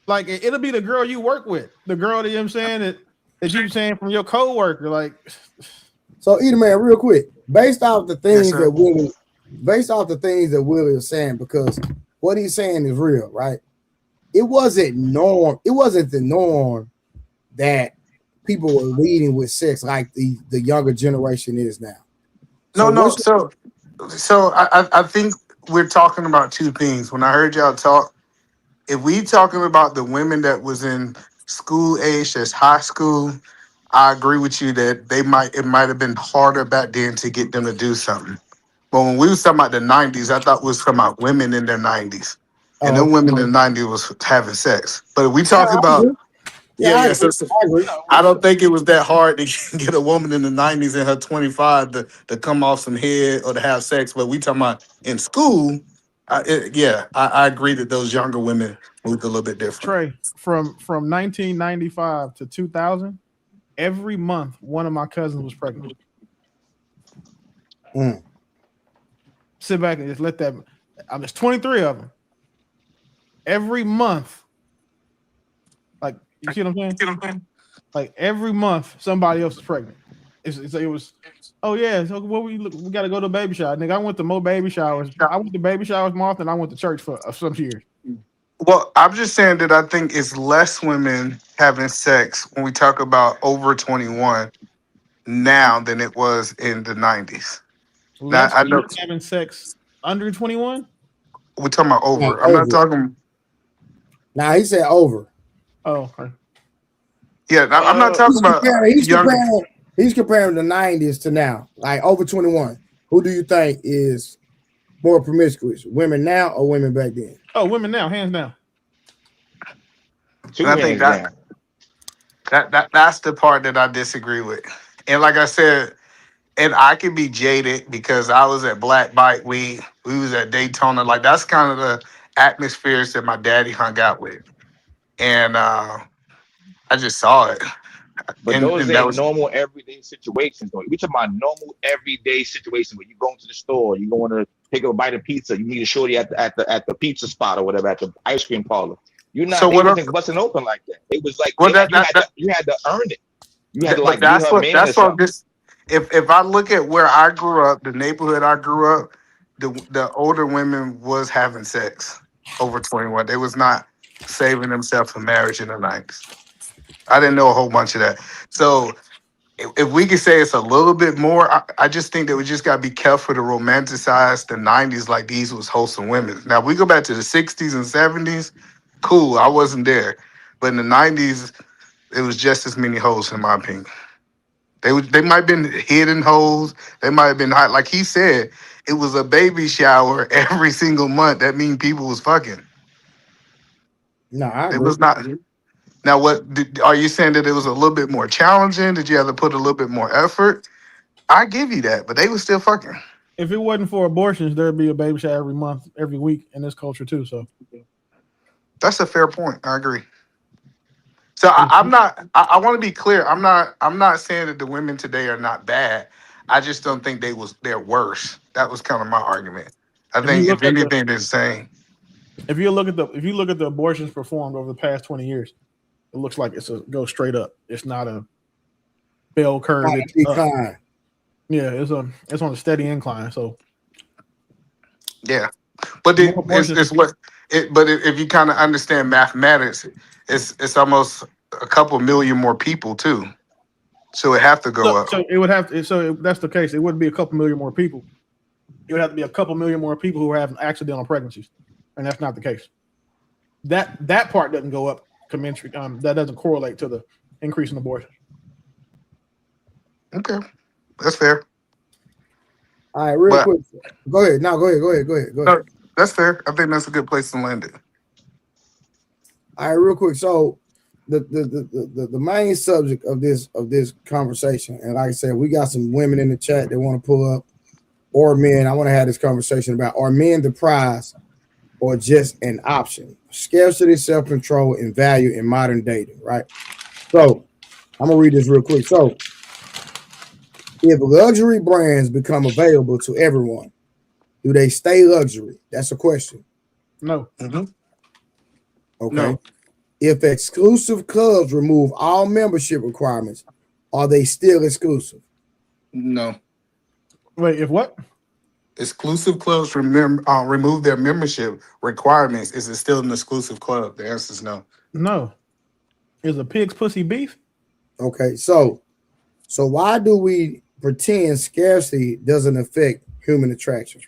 Like it'll be the girl you work with, the girl that I'm saying that you saying from your coworker. Like, so either man, real quick, based off the things that Willie is saying, because what he's saying is real, right? It wasn't the norm that people were leading with sex like the younger generation is now. So I think we're talking about two things. When I heard y'all talk, if we talking about the women that was in school age, that's high school, I agree with you that it might have been harder back then to get them to do something. But when we was talking about the 90s, I thought we was talking about women in their 90s. And them women in the 90s was having sex. But if we talk about I don't think it was that hard to get a woman in the 90s in her 25 to come off some head or to have sex. But we talking about in school, I agree that those younger women moved a little bit different. Trey, from 1995 to 2000, every month one of my cousins was pregnant. Sit back and just let that. There's 23 of them. Every month, like, you see what I'm saying? Like every month, somebody else is pregnant. It was, oh yeah, so we got to go to a baby shower. Nigga, I went to more baby showers. I went to baby showers more often than I went to church for some years. Well, I'm just saying that I think it's less women having sex when we talk about over 21 now than it was in the 90s. Less women having sex under 21? We're talking about over. I'm not talking. Nah, he said over. Oh, okay. Yeah, I'm not talking about. He's comparing the 90s to now, like over 21. Who do you think is more promiscuous, women now or women back then? Oh, women now, hands down. And I think that's the part that I disagree with. And like I said, and I could be jaded because I was at Black Bike Week. We was at Daytona. Like that's kind of the atmospheres that my daddy hung out with. And I just saw it. But those ain't normal everyday situations, though. We talking about normal everyday situations where you going to the store, you going to pick up a bite of pizza, you meet a shorty at the pizza spot or whatever, at the ice cream parlor. You're not wasn't busting open like that. It was like you had to earn it. You had to like that's be her man. That's what this. If I look at where I grew up, the neighborhood I grew up, the older women was having sex over 21. They was not saving themselves for marriage in the 90s. I didn't know a whole bunch of that. So if we could say it's a little bit more, I just think that we just got to be careful to romanticize the 90s like these was wholesome women. Now, if we go back to the 60s and 70s, cool, I wasn't there. But in the 90s, it was just as many hoes, in my opinion. They might have been hidden hoes. They might have been hot. Like he said, it was a baby shower every single month. That means people was fucking. No, I agree. It was not. Now, are you saying that it was a little bit more challenging? Did you have to put a little bit more effort? I give you that, but they was still fucking. If it wasn't for abortions, there'd be a baby shower every month, every week in this culture too. So that's a fair point. I agree. So I'm not. I want to be clear. I'm not saying that the women today are not bad. I just don't think they're worse. That was kind of my argument. I think if anything, they're saying. If you look at the abortions performed over the past 20 years, it looks like go straight up. It's not a bell curve. It's decline. Yeah, it's on a steady incline. So yeah, but it's what it. But if you kind of understand mathematics, it's almost a couple million more people too. So it have to go up. So it would have to. So if that's the case, it wouldn't be a couple million more people. It would have to be a couple million more people who are having accidental pregnancies, and that's not the case. That part doesn't go up commensurate. That doesn't correlate to the increase in abortion. Okay, that's fair. All right, real quick. Go ahead. No, go ahead. No, that's fair. I think that's a good place to land it. All right, real quick. So the main subject of this conversation, and like I said, we got some women in the chat that want to pull up, or men. I want to have this conversation about, are men the prize or just an option? Scarcity, self-control, and value in modern dating, right? So I'm gonna read this real quick. So if luxury brands become available to everyone, do they stay luxury? That's a question. No. Mm-hmm. Okay. No. If exclusive clubs remove all membership requirements, are they still exclusive? No. Wait, if what? Exclusive clubs remove their membership requirements, is it still an exclusive club? The answer is no. No. Is a pig's pussy beef? Okay, so why do we pretend scarcity doesn't affect human attraction?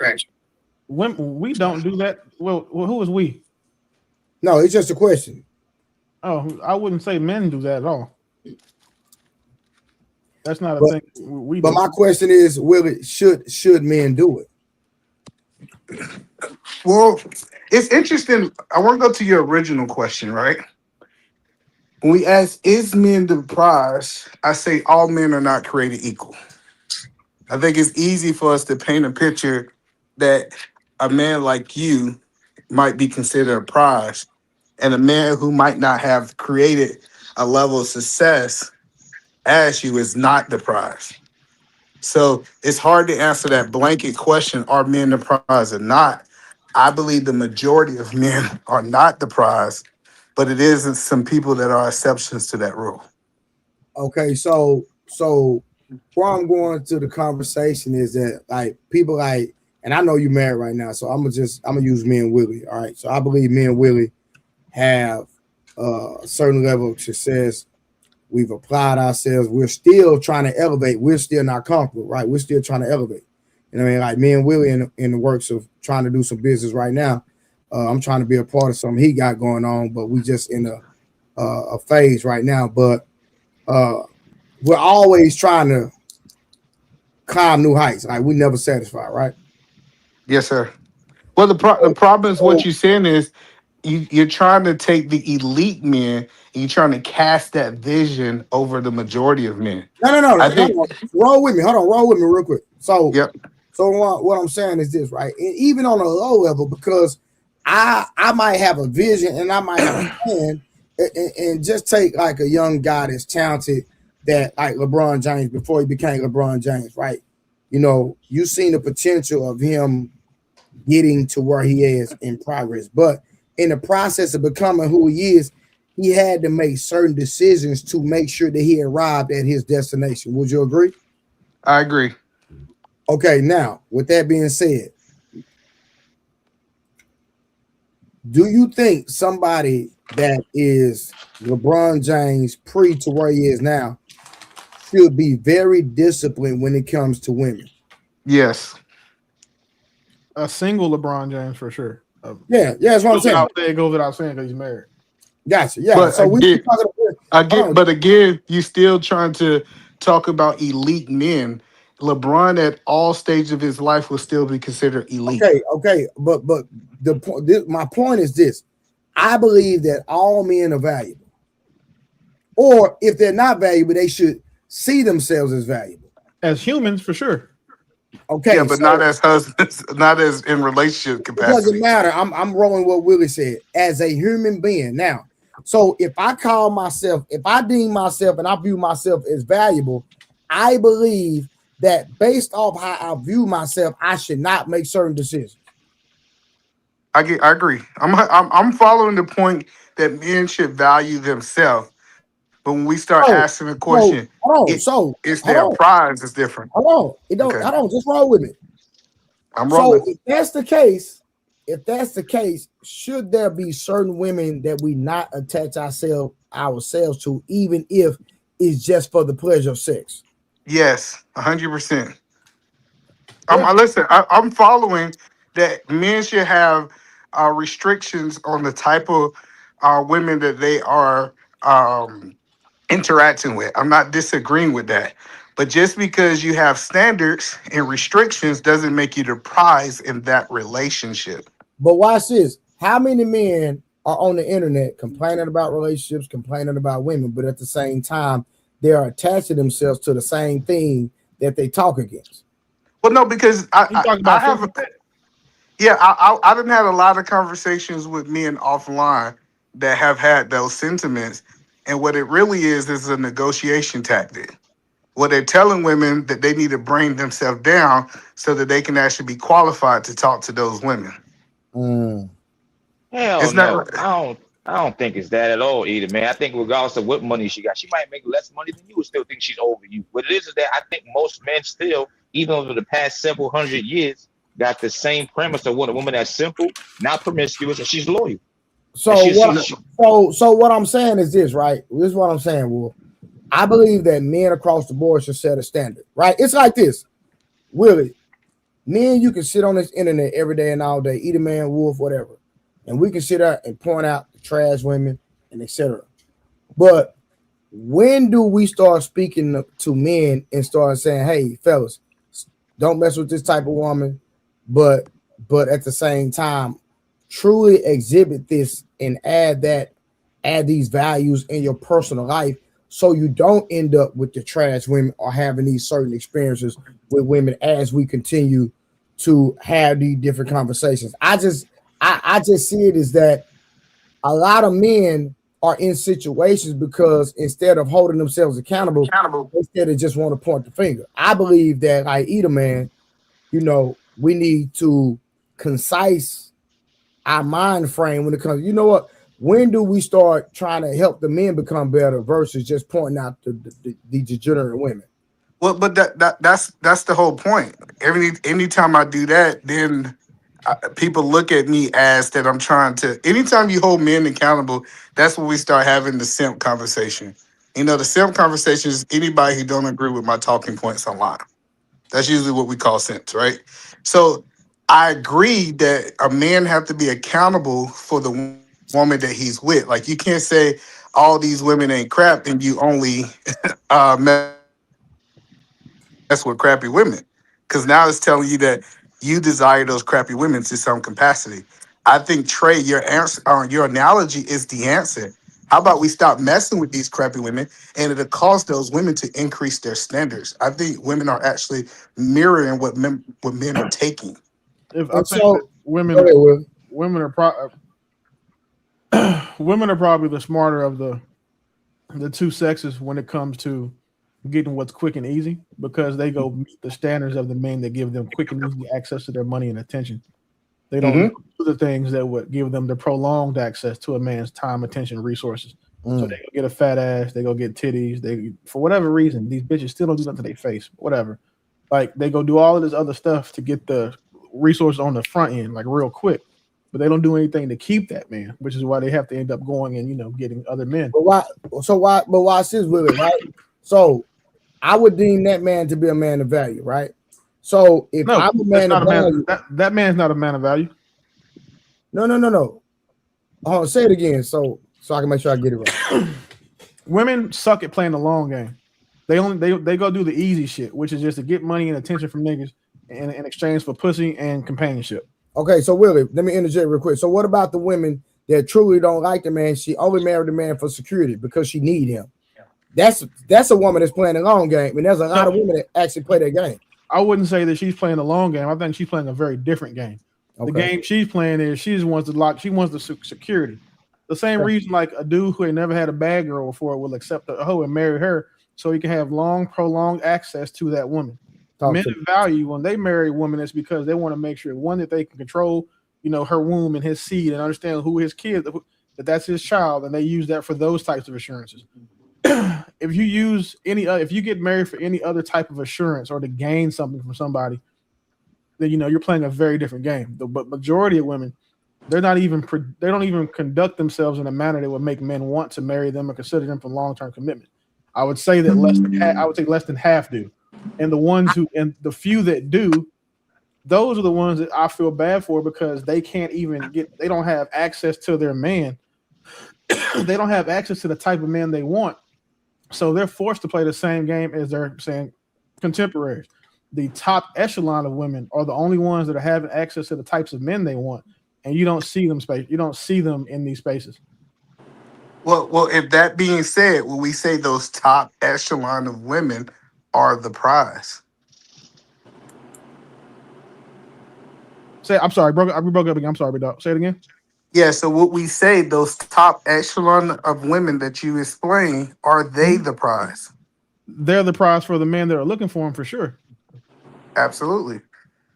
When we don't do that. Well, who is we? No, it's just a question. Oh, I wouldn't say men do that at all. That's not a thing we do. But my question is, should men do it? Well, it's interesting. I want to go to your original question, right? When we ask, is men the prize? I say all men are not created equal. I think it's easy for us to paint a picture that a man like you might be considered a prize, and a man who might not have created a level of success as you is not the prize. So it's hard to answer that blanket question, are men the prize or not? I believe the majority of men are not the prize, but it is some people that are exceptions to that rule. Okay, so where I'm going to the conversation is that, like, people like, and I know you're married right now, so I'm gonna use me and Willie. All right, so I believe me and Willie have a certain level of success. We've applied ourselves. We're still trying to elevate. We're still not comfortable, right? We're still trying to elevate. You know what I mean? Like me and Willie in the works of trying to do some business right now. I'm trying to be a part of something he got going on, but we just in a phase right now. But we're always trying to climb new heights. Like we never satisfied, right? Yes, sir. Well, the problem is what you're saying is you're trying to take the elite men and you're trying to cast that vision over the majority of men. No. I think, roll with me. Hold on, roll with me real quick. So, So what I'm saying is this, right? And even on a low level, because I might have a vision and I might have a plan, and just take like a young guy that's talented, that like LeBron James before he became LeBron James, right? You know, you've seen the potential of him getting to where he is in progress, but in the process of becoming who he is, he had to make certain decisions to make sure that he arrived at his destination. Would you agree? I agree. Okay, now with that being said, do you think somebody that is LeBron James pre to where he is now should be very disciplined when it comes to women? Yes. A single LeBron James for sure. Yeah, that's what I'm saying. It goes without saying because he's married. Gotcha. Yeah. But So again, you still trying to talk about elite men. LeBron at all stages of his life will still be considered elite. Okay. But the point, my point is this: I believe that all men are valuable, or if they're not valuable, they should see themselves as valuable as humans, for sure. Okay, yeah, but not as husbands, not as in relationship capacity. It doesn't matter. I'm rolling what Willie said as a human being. Now, So if I deem myself and I view myself as valuable, I believe that based off how I view myself, I should not make certain decisions. I agree. I'm following the point that men should value themselves. But when we start asking the question, it's their prize is different. Hold on. Just roll with me. I'm rolling. So if that's the case, should there be certain women that we not attach ourselves to, even if it's just for the pleasure of sex? Yes, 100%. Listen, I'm following that men should have restrictions on the type of women that they are interacting with. I'm not disagreeing with that. But just because you have standards and restrictions doesn't make you the prize in that relationship. But watch this. How many men are on the internet complaining about relationships, complaining about women, but at the same time, they are attaching themselves to the same thing that they talk against? Well, no, because I have. Yeah, I done had a lot of conversations with men offline that have had those sentiments. And what it really is a negotiation tactic. What they're telling women that they need to bring themselves down so that they can actually be qualified to talk to those women. Hell It's no. not. I don't think it's that at all either, man. I think regardless of what money she got, she might make less money than you and still think she's over you. What it is that I think most men still, even over the past several hundred years, got the same premise of what a woman that's simple, not promiscuous, and she's loyal. So what I'm saying is this, right? This is what I'm saying, Will. I believe that men across the board should set a standard, right? It's like this, Willie. Me and you can sit on this internet every day and all day, eat a man, wolf, whatever, and we can sit out and point out the trash women and etc. But when do we start speaking to men and start saying, "Hey, fellas, don't mess with this type of woman," but at the same time, truly exhibit this and add these values in your personal life, so you don't end up with the trash women or having these certain experiences with women as we continue to have these different conversations. I just see it as that a lot of men are in situations because instead of holding themselves accountable, instead they just want to point the finger. I believe that like either man, we need to concise our mind frame when it comes. You know what? When do we start trying to help the men become better versus just pointing out the degenerate women? Well, but that's the whole point. Anytime I do that, then people look at me as that I'm trying to. Anytime you hold men accountable, that's when we start having the simp conversation. The simp conversation is anybody who don't agree with my talking points online. That's usually what we call simps, right? So I agree that a man have to be accountable for the woman that he's with. Like you can't say all these women ain't crap and you only mess with crappy women, because now it's telling you that you desire those crappy women to some capacity. I think Trey, your answer, your analogy is the answer. How about we stop messing with these crappy women, and it'll cause those women to increase their standards. I think women are actually mirroring what men are taking. If I think that women are women are probably the smarter of the two sexes when it comes to getting what's quick and easy, because they go meet the standards of the men that give them quick and easy access to their money and attention. They don't do the things that would give them the prolonged access to a man's time, attention, resources. So they go get a fat ass, they go get titties. They, for whatever reason, these bitches still don't do nothing to their face. Whatever, like they go do all of this other stuff to get the resources on the front end, like real quick. But they don't do anything to keep that man, which is why they have to end up going and getting other men. But why? But watch this, Willie, right? So I would deem that man to be a man of value, right? So if I'm a man of value, that man's not a man of value. No. Hold on, say it again, so I can make sure I get it right. Women suck at playing the long game. They go do the easy shit, which is just to get money and attention from niggas in exchange for pussy and companionship. Okay, so Willie, let me interject real quick. So what about the women that truly don't like the man? She only married the man for security because she need him. That's a woman that's playing the long game, and there's a lot of women that actually play that game. I wouldn't say that she's playing the long game. I think she's playing a very different game. Okay. The game she's playing is she wants the security. The same reason like a dude who ain't never had a bad girl before will accept a hoe and marry her so he can have long, prolonged access to that woman. Men value when they marry a woman, it's because they want to make sure, one, that they can control, her womb and his seed and understand who his kid, that's his child, and they use that for those types of assurances. If you get married for any other type of assurance or to gain something from somebody, then you're playing a very different game. But majority of women, they don't even conduct themselves in a manner that would make men want to marry them or consider them for long-term commitment. I would say that less than half do, and the few that do, those are the ones that I feel bad for because they don't have access to their man. They don't have access to the type of man they want. So they're forced to play the same game as their contemporaries. The top echelon of women are the only ones that are having access to the types of men they want, and you don't see them in these spaces. Well, if that being said, will we say those top echelon of women are the prize? I'm sorry, we broke up again. I'm sorry, dog. Say it again. Yeah, so what we say, those top echelon of women that you explain, are they the prize? They're the prize for the men that are looking for them, for sure. Absolutely.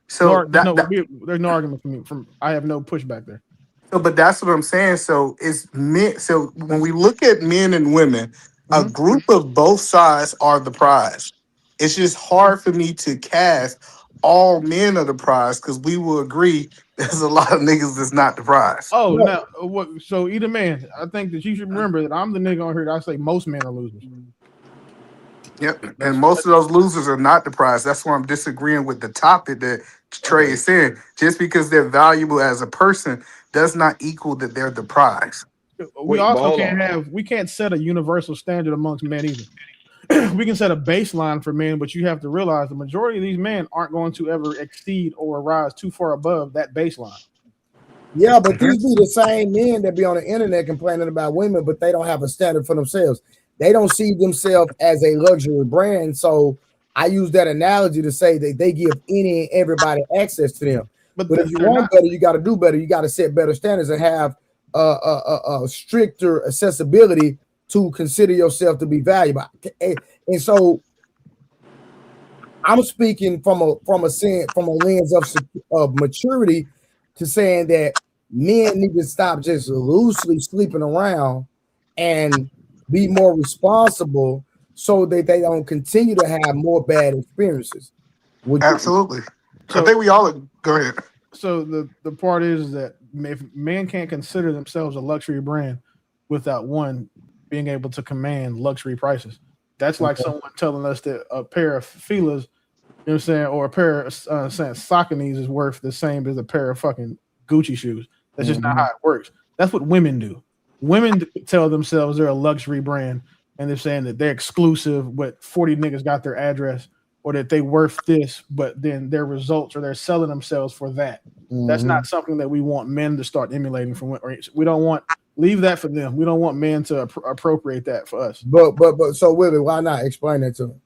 So there's no argument from I have no pushback there. So, but that's what I'm saying. So it's men. So when we look at men and women, a group of both sides are the prize. It's just hard for me to cast all men are the prize because we will agree there's a lot of niggas that's not the prize. Oh, now what? So either man, I think that you should remember that I'm the nigga on here that I say most men are losers. Yep, and most of those losers are not the prize. That's why I'm disagreeing with the topic that Trey is saying. Just because they're valuable as a person does not equal that they're the prize. We can't set a universal standard amongst men either. We can set a baseline for men, but you have to realize the majority of these men aren't going to ever exceed or rise too far above that baseline. Yeah, but these be the same men that be on the internet complaining about women, but they don't have a standard for themselves. They don't see themselves as a luxury brand. So I use that analogy to say that they give any and everybody access to them. But if you want better, you got to do better. You got to set better standards and have a stricter accessibility to consider yourself to be valuable. And so I'm speaking from a lens of maturity to saying that men need to stop just loosely sleeping around and be more responsible so that they don't continue to have more bad experiences. Absolutely. I think we all go ahead. So the part is that if men can't consider themselves a luxury brand without one being able to command luxury prices. That's like someone telling us that a pair of Filas, you know what I'm saying, or a pair of Saucony's is worth the same as a pair of fucking Gucci shoes. That's just not how it works. That's what women do. Women tell themselves they're a luxury brand, and they're saying that they're exclusive, but 40 niggas got their address, or that they worth this, but then their results, or they're selling themselves for that. That's not something that we want men to start emulating from. We don't want, leave that for them. We don't want men to appropriate that for us. But so Willie, why not explain that to them?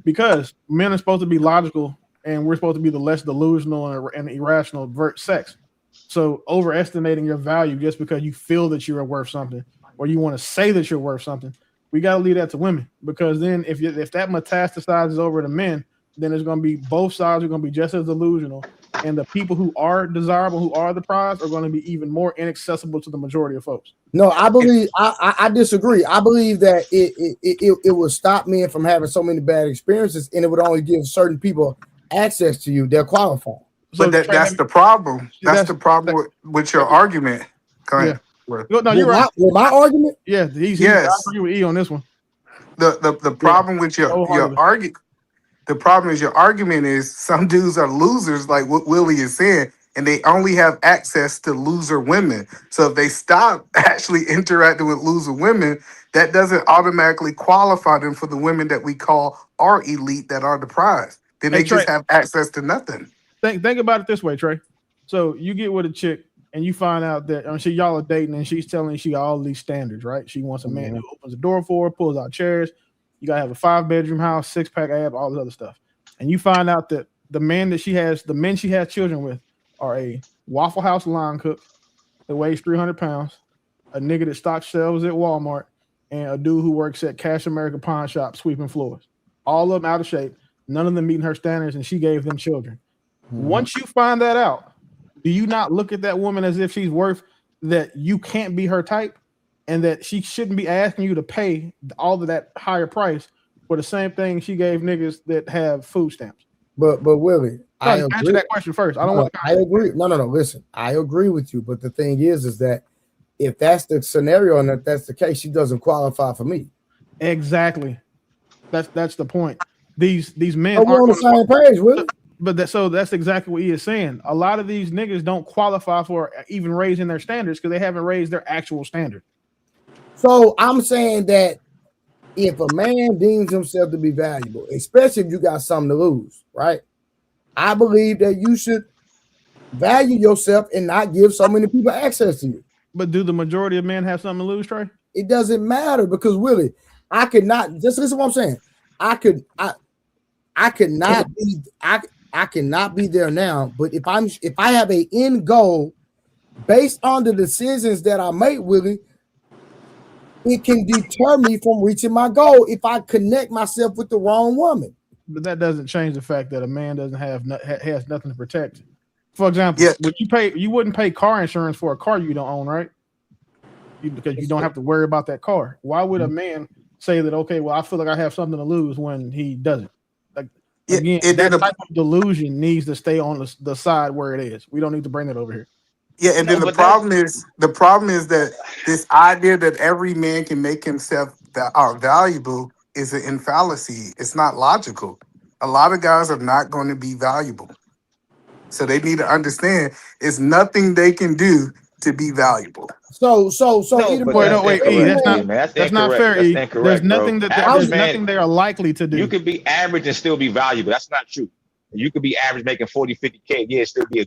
Because men are supposed to be logical, and we're supposed to be the less delusional and irrational sex. So overestimating your value just because you feel that you're worth something, or you want to say that you're worth something, we got to leave that to women. Because then if that metastasizes over to men, then there's going to be both sides are going to be just as delusional, and the people who are desirable, who are the prize, are going to be even more inaccessible to the majority of folks. No, I believe I disagree. I believe that it will stop men from having so many bad experiences, and it would only give certain people access to you. They're qualified. But that's the problem. That's the problem with your argument. Go ahead. No, you're right. With my argument? Yeah, I agree with E on this one. The problem with your argument. The problem is your argument is some dudes are losers, like what Willie is saying, and they only have access to loser women. So if they stop actually interacting with loser women, that doesn't automatically qualify them for the women that we call our elite that are the prize. Then they just have access to nothing. Think about it this way, Trey. So you get with a chick and you find out that y'all are dating and she's telling you she got all these standards, right? She wants a man who opens the door for her, pulls out chairs. You gotta have a 5-bedroom house, 6-pack abs, all this other stuff. And you find out that the men she has children with are a Waffle House line cook that weighs 300 pounds, a nigga that stocks shelves at Walmart, and a dude who works at Cash America pawn shop sweeping floors. All of them out of shape. None of them meeting her standards, and she gave them children. Once you find that out, do you not look at that woman as if she's worth that you can't be her type, and that she shouldn't be asking you to pay all of that higher price for the same thing she gave niggas that have food stamps? But Willie, I agree. Answer that question first. I don't want. I agree. No. Listen, I agree with you. But the thing is that if that's the scenario and if that's the case, she doesn't qualify for me. Exactly. That's the point. These men are on the same page, Willie. But that's exactly what he is saying. A lot of these niggas don't qualify for even raising their standards because they haven't raised their actual standard. So I'm saying that if a man deems himself to be valuable, especially if you got something to lose, right? I believe that you should value yourself and not give so many people access to you. But do the majority of men have something to lose, Trey? It doesn't matter because Willie, I could not just listen to what I'm saying. I cannot be there now. But if I have an end goal based on the decisions that I make, Willie, it can deter me from reaching my goal if I connect myself with the wrong woman. But that doesn't change the fact that a man has nothing to protect. For example, you wouldn't pay car insurance for a car you don't own, right? Because you don't have to worry about that car. Why would a man say that? Okay, well, I feel like I have something to lose when he doesn't. Like again, that type of delusion needs to stay on the side where it is. We don't need to bring it over here. Yeah, and then the problem is that this idea that every man can make himself valuable is an fallacy. It's not logical. A lot of guys are not going to be valuable. So they need to understand it's nothing they can do to be valuable. So that's not fair. E. There's nothing they are likely to do. You could be average and still be valuable. That's not true. You could be average making 40, 50K. Yeah, still be a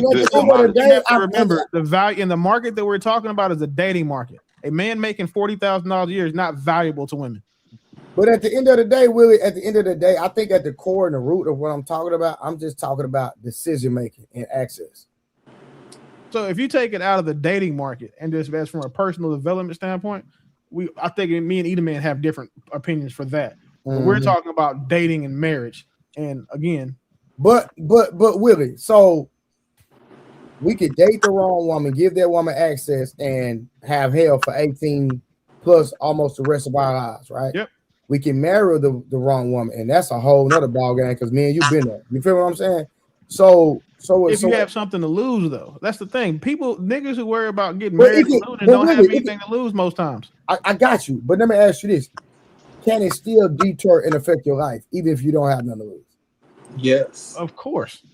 good commodity. You have to remember the value in the market that we're talking about is a dating market. A man making $40,000 a year is not valuable to women. But at the end of the day, Willie, I think at the core and the root of what I'm talking about, I'm just talking about decision making and access. So if you take it out of the dating market and just as from a personal development standpoint, I think me and Edaman have different opinions for that. But we're talking about dating and marriage. And again, but Willie, so we could date the wrong woman, give that woman access, and have hell for 18 plus almost the rest of our lives, right? Yep. We can marry the wrong woman, and that's a whole nother ball game because me and you've been there. You feel what I'm saying? So if you have something to lose, though, that's the thing. Niggas who worry about getting married don't have anything to lose most times. I got you, but let me ask you this: can it still deter and affect your life, even if you don't have nothing to lose? Yes, of course.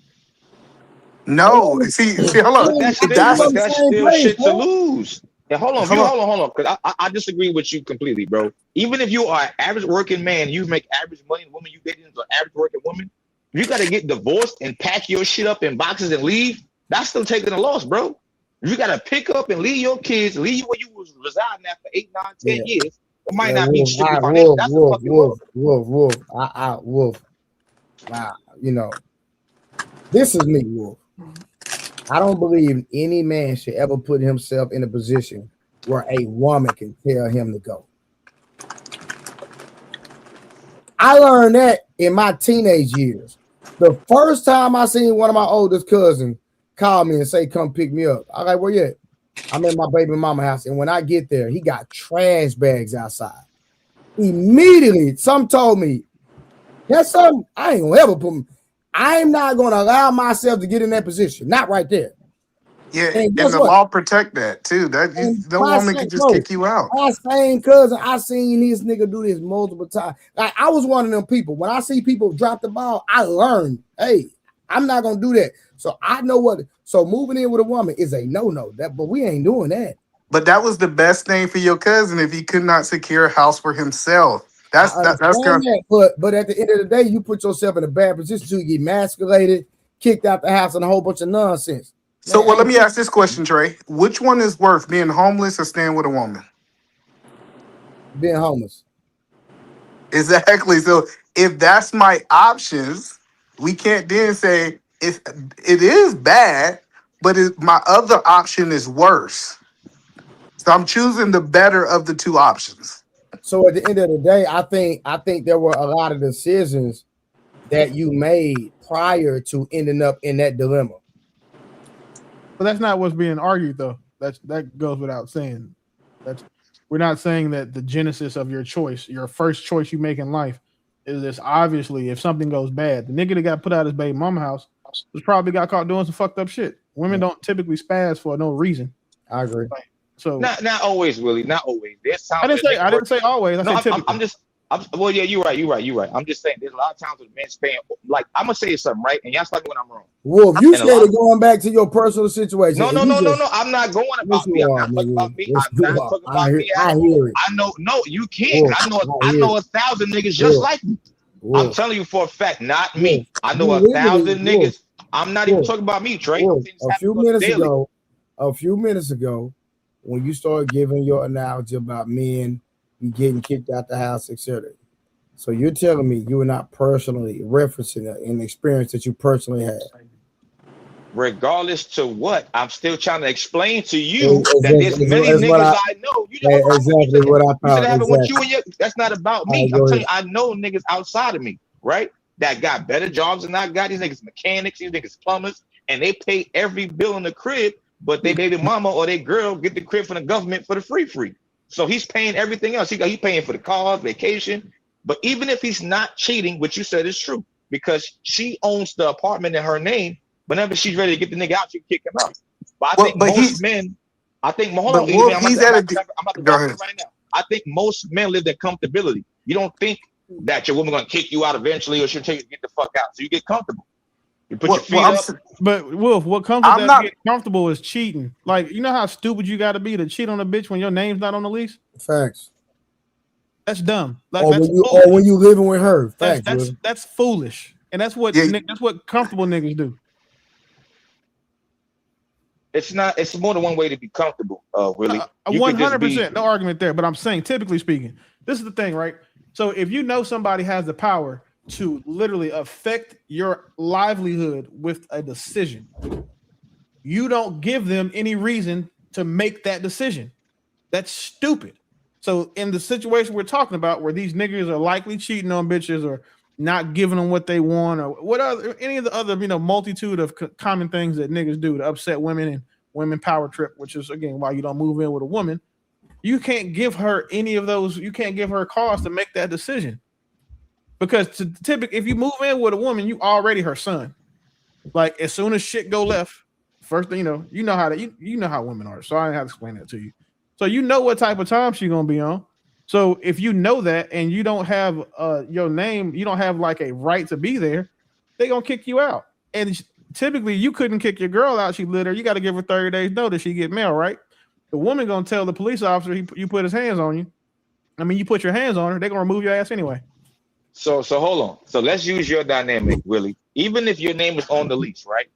No, see, hold on. That's still shit to lose. Yeah, hold on. Because I disagree with you completely, bro. Even if you are an average working man, you make average money, the woman you dating is an average working woman. You got to get divorced and pack your shit up in boxes and leave. That's still taking a loss, bro. You got to pick up and leave your kids, leave where you was residing at for 8, 9, 10 years. It might not be strictly financial. That's a fucking Wolf. Wolf. Wow, this is me, Wolf. I don't believe any man should ever put himself in a position where a woman can tell him to go. I learned that in my teenage years. The first time I seen one of my oldest cousins call me and say, come pick me up. I like, where you at? I'm in my baby mama house. And when I get there, he got trash bags outside. Immediately, some told me, that's something I ain't gonna ever put. I'm not gonna allow myself to get in that position. Not right there. Yeah, and the law protect that too. No woman can just kick you out. My same cousin, I seen this nigga do this multiple times. Like I was one of them people. When I see people drop the ball, I learn. Hey, I'm not gonna do that. So I know what. So moving in with a woman is a no-no. But we ain't doing that. But that was the best thing for your cousin if he could not secure a house for himself. That's kind of. But at the end of the day, you put yourself in a bad position to get emasculated, kicked out the house, and a whole bunch of nonsense. So, let me ask this question, Trey. Which one is worth, being homeless or staying with a woman? Being homeless. Exactly. So, if that's my options, we can't then say if it is bad, but my other option is worse. So I'm choosing the better of the two options. So at the end of the day, I think there were a lot of decisions that you made prior to ending up in that dilemma. But that's not what's being argued, though. That goes without saying. We're not saying that the genesis of your choice, your first choice you make in life, is this. Obviously, if something goes bad, the nigga that got put out of his baby mama house was probably got caught doing some fucked up shit. Women don't typically spaz for no reason. I agree. So not always, Willie. Not always. There's times I didn't say always. I said typically. Well, yeah, you're right. I'm just saying there's a lot of times with men paying. Like, I'm gonna say something, right? And y'all stop me when I'm wrong. Wolf, you started going back to your personal situation. No. I'm not going about me. I'm not talking about me. I'm not talking about me. I hear it. I know. No, you can't. Wolf, I know 1,000 niggas just like me. Wolf. I'm telling you for a fact, not me. Wolf. I know 1,000 niggas. I'm not even talking about me, Trey. A few minutes ago, when you started giving your analogy about men getting kicked out the house, etc. So you're telling me you were not personally referencing an experience that you personally had. Regardless to what, I'm still trying to explain to you that there's many niggas I know. You know exactly what I thought. You said having with you and your. That's not about me. I'm telling you, I know niggas outside of me, right? That got better jobs than I got. These niggas mechanics, these niggas plumbers, and they pay every bill in the crib, but they baby mama or they girl get the crib from the government for the free. So he's paying everything else. He's paying for the cars, vacation. But even if he's not cheating, which you said is true, because she owns the apartment in her name, whenever she's ready to get the nigga out, she can kick him out. But I think most men, I think about to go ahead right now. I think most men live in comfortability. You don't think that your woman gonna kick you out eventually, or she'll tell you to get the fuck out. So you get comfortable. You put your feet up. But Wolf, what comes with that getting comfortable is cheating. Like, you know how stupid you got to be to cheat on a bitch when your name's not on the lease? Facts. That's dumb. Like, or when you living with her. Facts. That's foolish, and that's what comfortable niggas do. It's not. It's more than one way to be comfortable. Really, 100%. No argument there. But I'm saying, typically speaking, this is the thing, right? So if you know somebody has the power to literally affect your livelihood with a decision, you don't give them any reason to make that decision. That's stupid. So in the situation we're talking about, where these niggas are likely cheating on bitches or not giving them what they want, or any of the other, multitude of common things that niggas do to upset women and women power trip, which is again why you don't move in with a woman. You can't give her any of those. You can't give her cause to make that decision, because typically, if you move in with a woman, you already her son. Like, as soon as shit go left, first thing you know how you know how women are. So I don't have to explain that to you. So you know what type of time she's gonna be on. So if you know that and you don't have your name, you don't have like a right to be there, they gonna kick you out. And typically you couldn't kick your girl out. She lit her. You got to give her 30 days notice. She get mail, right? The woman gonna tell the police officer you put his hands on you. I mean, you put your hands on her, they're gonna remove your ass anyway. So hold on. So let's use your dynamic, Willie. Even if your name was on the lease, right?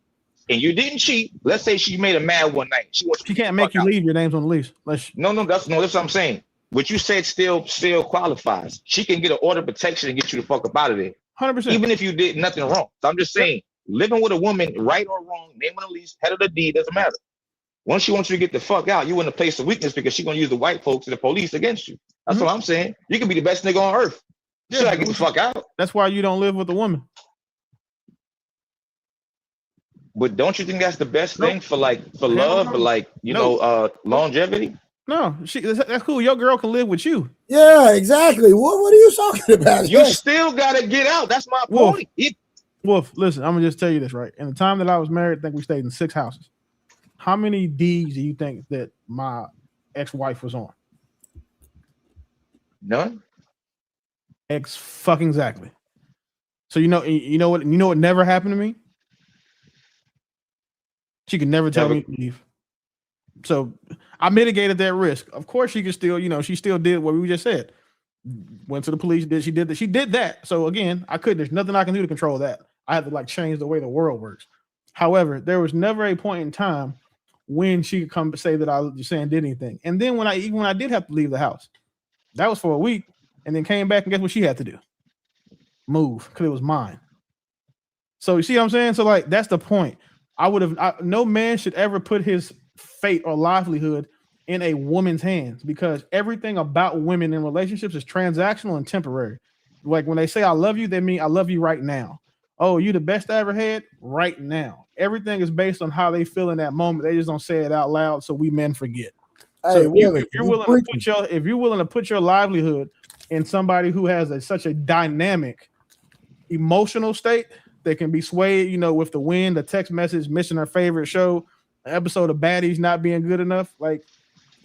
And you didn't cheat. Let's say she made a mad one night. She can't make you leave. Your name's on the lease. No, that's what I'm saying. What you said still qualifies. She can get an order of protection and get you the fuck up out of there. 100%. Even if you did nothing wrong. So I'm just saying, living with a woman, right or wrong, name on the lease, head of the deed, doesn't matter. Once she wants you to get the fuck out, you in a place of weakness because she's gonna use the white folks and the police against you. That's what I'm saying. You can be the best nigga on earth. Should I get the fuck out? That's why you don't live with a woman. But don't you think that's the best thing for love, for longevity? No, that's cool. Your girl can live with you. Yeah, exactly. What are you talking about? You still gotta get out. That's my point. Wolf, listen, I'm gonna just tell you this, right? In the time that I was married, I think we stayed in 6 houses. How many D's do you think that my ex-wife was on? None. Fucking exactly. So you know what never happened to me? She could never tell me to leave. So I mitigated that risk. Of course, she could still, she still did what we just said. Went to the police, she did that. So again, I couldn't. There's nothing I can do to control that. I had to change the way the world works. However, there was never a point in time when she could come to say that I was just saying did anything. And then when I did have to leave the house, that was for a week, and then came back and guess what she had to do? Move, because it was mine. So you see what I'm saying? So that's the point. No man should ever put his fate or livelihood in a woman's hands, because everything about women in relationships is transactional and temporary. Like when they say I love you, they mean I love you right now. Oh, you the best I ever had right now. Everything is based on how they feel in that moment. They just don't say it out loud, so we men forget. So Hey, if you're willing to put your livelihood in somebody who has such a dynamic emotional state that can be swayed, you know, with the wind, a text message, missing her favorite show, an episode of Baddies not being good enough, like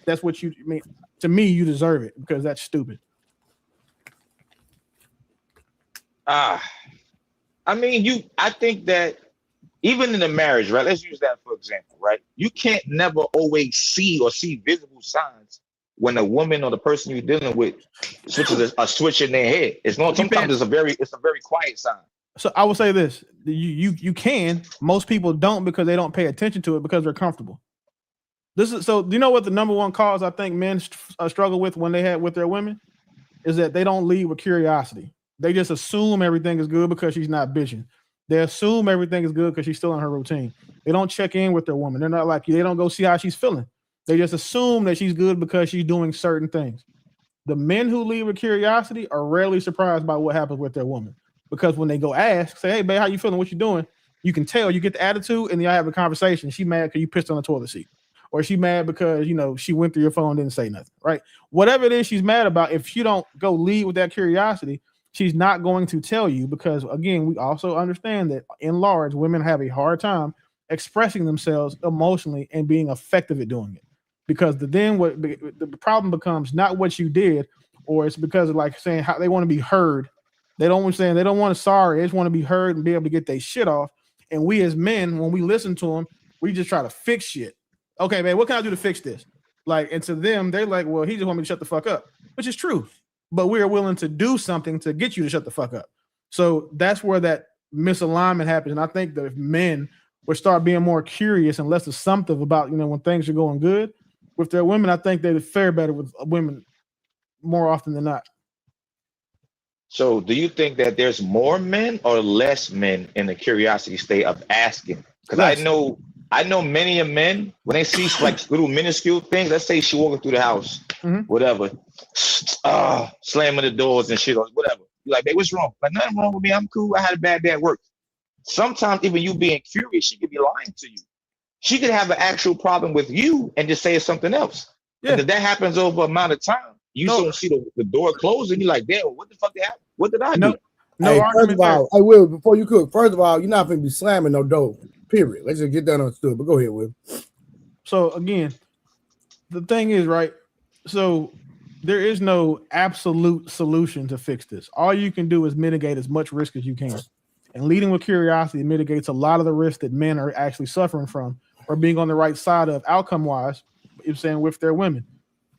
that's what you mean. To me, you deserve it because that's stupid. I mean, I think that even in a marriage, right? Let's use that for example, right? You can't never always see visible signs when a woman or the person you're dealing with switches a switch in their head. Sometimes it's a very quiet sign. So I will say this: you can. Most people don't because they don't pay attention to it because they're comfortable. Do you know what the number one cause I think men struggle with when they have with their women is that they don't lead with curiosity. They just assume everything is good because she's not bitching. They assume everything is good because she's still in her routine. They don't check in with their woman. They're not like you. They don't go see how she's feeling. They just assume that she's good because she's doing certain things. The men who lead with curiosity are rarely surprised by what happens with their woman, because when they go ask, say, "Hey, babe, how you feeling? What you doing?" You can tell. You get the attitude, and then y'all have a conversation. She mad because you pissed on the toilet seat, or she mad because she went through your phone and didn't say nothing. Right? Whatever it is she's mad about, if you don't go lead with that curiosity, she's not going to tell you, because again, we also understand that in large, women have a hard time expressing themselves emotionally and being effective at doing it. Because the problem becomes not what you did, or it's because of like saying how they want to be heard. They don't want to sorry. They just want to be heard and be able to get their shit off. And we as men, when we listen to them, we just try to fix shit. Okay, man, what can I do to fix this? Like, and to them, they're like, well, he just want me to shut the fuck up, which is true. But we are willing to do something to get you to shut the fuck up. So that's where that misalignment happens. And I think that if men would start being more curious and less assumptive about, when things are going good with their women, I think they'd fare better with women more often than not. So do you think that there's more men or less men in the curiosity state of asking? Because I know many of men, when they see like little minuscule things, let's say she walking through the house, whatever, slamming the doors and shit or whatever. You're like, babe, what's wrong? Like, nothing wrong with me. I'm cool. I had a bad day at work. Sometimes even you being curious, she could be lying to you. She could have an actual problem with you and just say something else. Yeah. And if that happens over an amount of time, you don't see the door closing. You're like, damn, what the fuck happened? What did I do? Hey, first of all, hey, Will, before you cook, first of all, you're not going to be slamming no door, period. Let's just get that understood. But go ahead, Will. So again, the thing is, right? So there is no absolute solution to fix this. All you can do is mitigate as much risk as you can. And leading with curiosity mitigates a lot of the risk that men are actually suffering from or being on the right side of outcome-wise, with their women.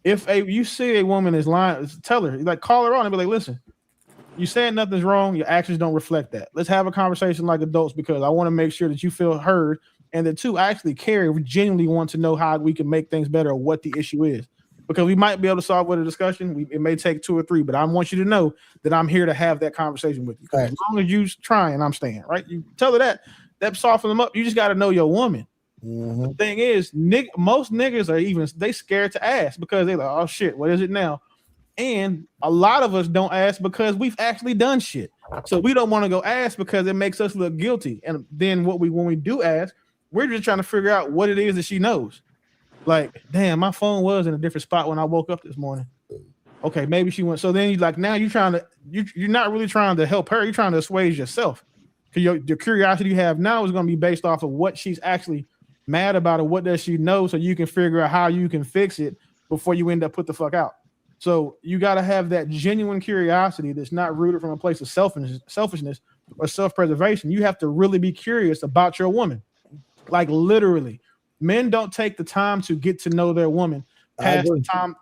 If you see a woman is lying, tell her, like, call her on and be like, listen, you saying nothing's wrong, your actions don't reflect that. Let's have a conversation like adults, because I want to make sure that you feel heard and that I actually care. We genuinely want to know how we can make things better or what the issue is. Because we might be able to solve with a discussion. It may take 2 or 3, but I want you to know that I'm here to have that conversation with you. Right. As long as you trying, I'm staying, right? You tell her that soften them up. You just got to know your woman. Mm-hmm. The thing is, most niggas are they scared to ask because they're like, oh shit, what is it now? And a lot of us don't ask because we've actually done shit. So we don't want to go ask because it makes us look guilty. And then when we do ask, we're just trying to figure out what it is that she knows. Like, damn, my phone was in a different spot when I woke up this morning. Okay, maybe she went. So then now you're not really trying to help her. You're trying to assuage yourself. Because your curiosity you have now is going to be based off of what she's actually mad about or what does she know, so you can figure out how you can fix it before you end up put the fuck out. So you got to have that genuine curiosity that's not rooted from a place of selfishness or self-preservation. You have to really be curious about your woman. Like, literally, men don't take the time to get to know their woman past the time.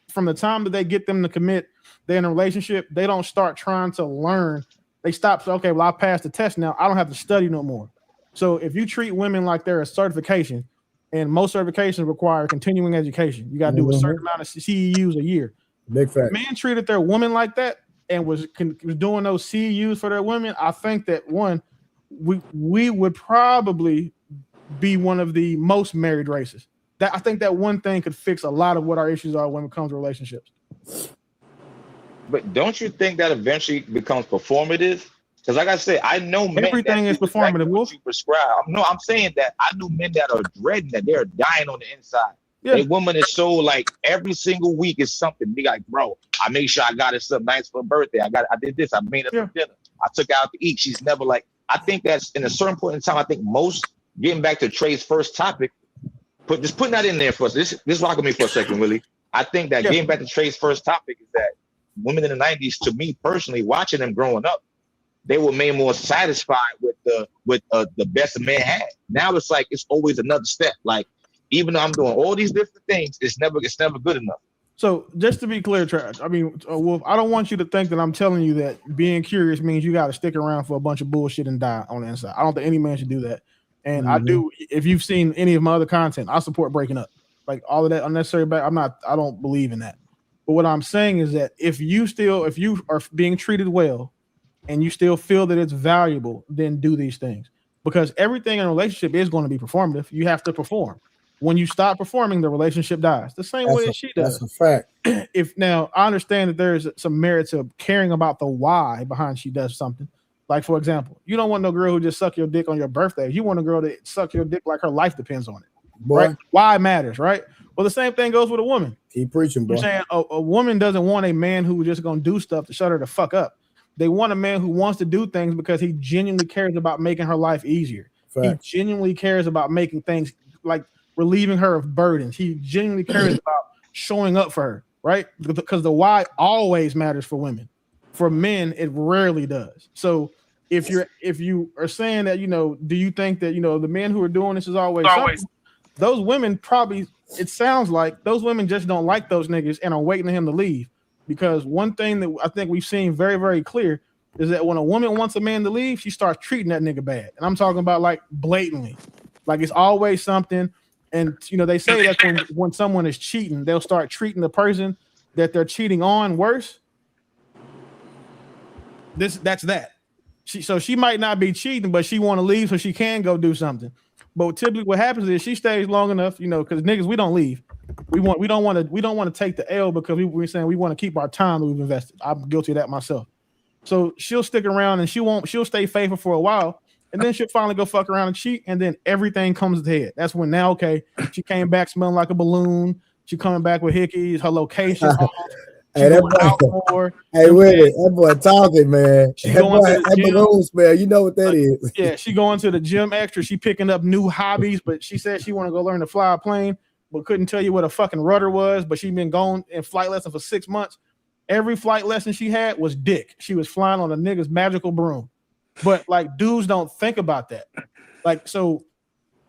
From the time that they get them to commit, they're in a relationship, they don't start trying to learn. They stop. Okay, well, I passed the test now. I don't have to study no more. So if you treat women like they're a certification, and most certifications require continuing education, you got to do a certain amount of CEUs a year. Big fact. Men treated their woman like that and was doing those CEUs for their women. I think that we would probably be one of the most married races. That I think that one thing could fix a lot of what our issues are when it comes to relationships. But don't you think that eventually becomes performative? Because like I said, I know men Everything that is do exactly performative, what Wolf. you prescribe. No, I'm saying that I know men that are dreading that they're dying on the inside. Yeah. A woman is so like every single week is something. Be like, bro, I made sure I got her something nice for her birthday. I did this. I made her some dinner. I took her out to eat. She's never like. I think that's in a certain point in time. I think most getting back to Trey's first topic, just putting that in there for us. This rock with me for a second, Willie. I think that getting back to Trey's first topic is that women in the 90s, to me personally, watching them growing up, they were made more satisfied with the best a man had. Now it's like it's always another step. Like even though I'm doing all these different things, it's never good enough. So just to be clear, Trash, I mean, Wolf, I don't want you to think that I'm telling you that being curious means you got to stick around for a bunch of bullshit and die on the inside. I don't think any man should do that. And I do. If you've seen any of my other content, I support breaking up. Like all of that unnecessary back. I don't believe in that. But what I'm saying is that if you are being treated well and you still feel that it's valuable, then do these things. Because everything in a relationship is going to be performative. You have to perform. When you stop performing, the relationship dies. The same way that she does. That's a fact. If now I understand that there's some merit to caring about the why behind she does something. Like, for example, you don't want no girl who just suck your dick on your birthday. You want a girl that suck your dick like her life depends on it. Boy. Right? Why matters, right? Well, the same thing goes with a woman. Keep preaching, boy. I'm saying a woman doesn't want a man who just gonna do stuff to shut her the fuck up. They want a man who wants to do things because he genuinely cares about making her life easier. Fact. He genuinely cares about making things like relieving her of burdens. He genuinely cares about showing up for her, right? Because the why always matters for women. For men, it rarely does. So if you are saying that, do you think that, the men who are doing this is always something? Those women probably, it sounds like those women just don't like those niggas and are waiting for him to leave. Because one thing that I think we've seen very, very clear is that when a woman wants a man to leave, she starts treating that nigga bad. And I'm talking about like blatantly. Like it's always something. And they say that when someone is cheating, they'll start treating the person that they're cheating on worse. That's that. So she might not be cheating, but she want to leave so she can go do something. But typically what happens is she stays long enough, because niggas, we don't leave. We don't want to take the L because we're saying we want to keep our time that we've invested. I'm guilty of that myself. So she'll stick around and she'll stay faithful for a while. And then she'll finally go fuck around and cheat, and then everything comes to head. That's when now, okay, she came back smelling like a balloon. She coming back with hickeys. Her location off. Hey, that boy, that boy talking, man. That balloon smell. You know what that is? Yeah, she going to the gym extra. She picking up new hobbies, but she said she want to go learn to fly a plane, but couldn't tell you what a fucking rudder was. But she been going in flight lesson for 6 months. Every flight lesson she had was dick. She was flying on a nigga's magical broom. But like dudes don't think about that. Like, so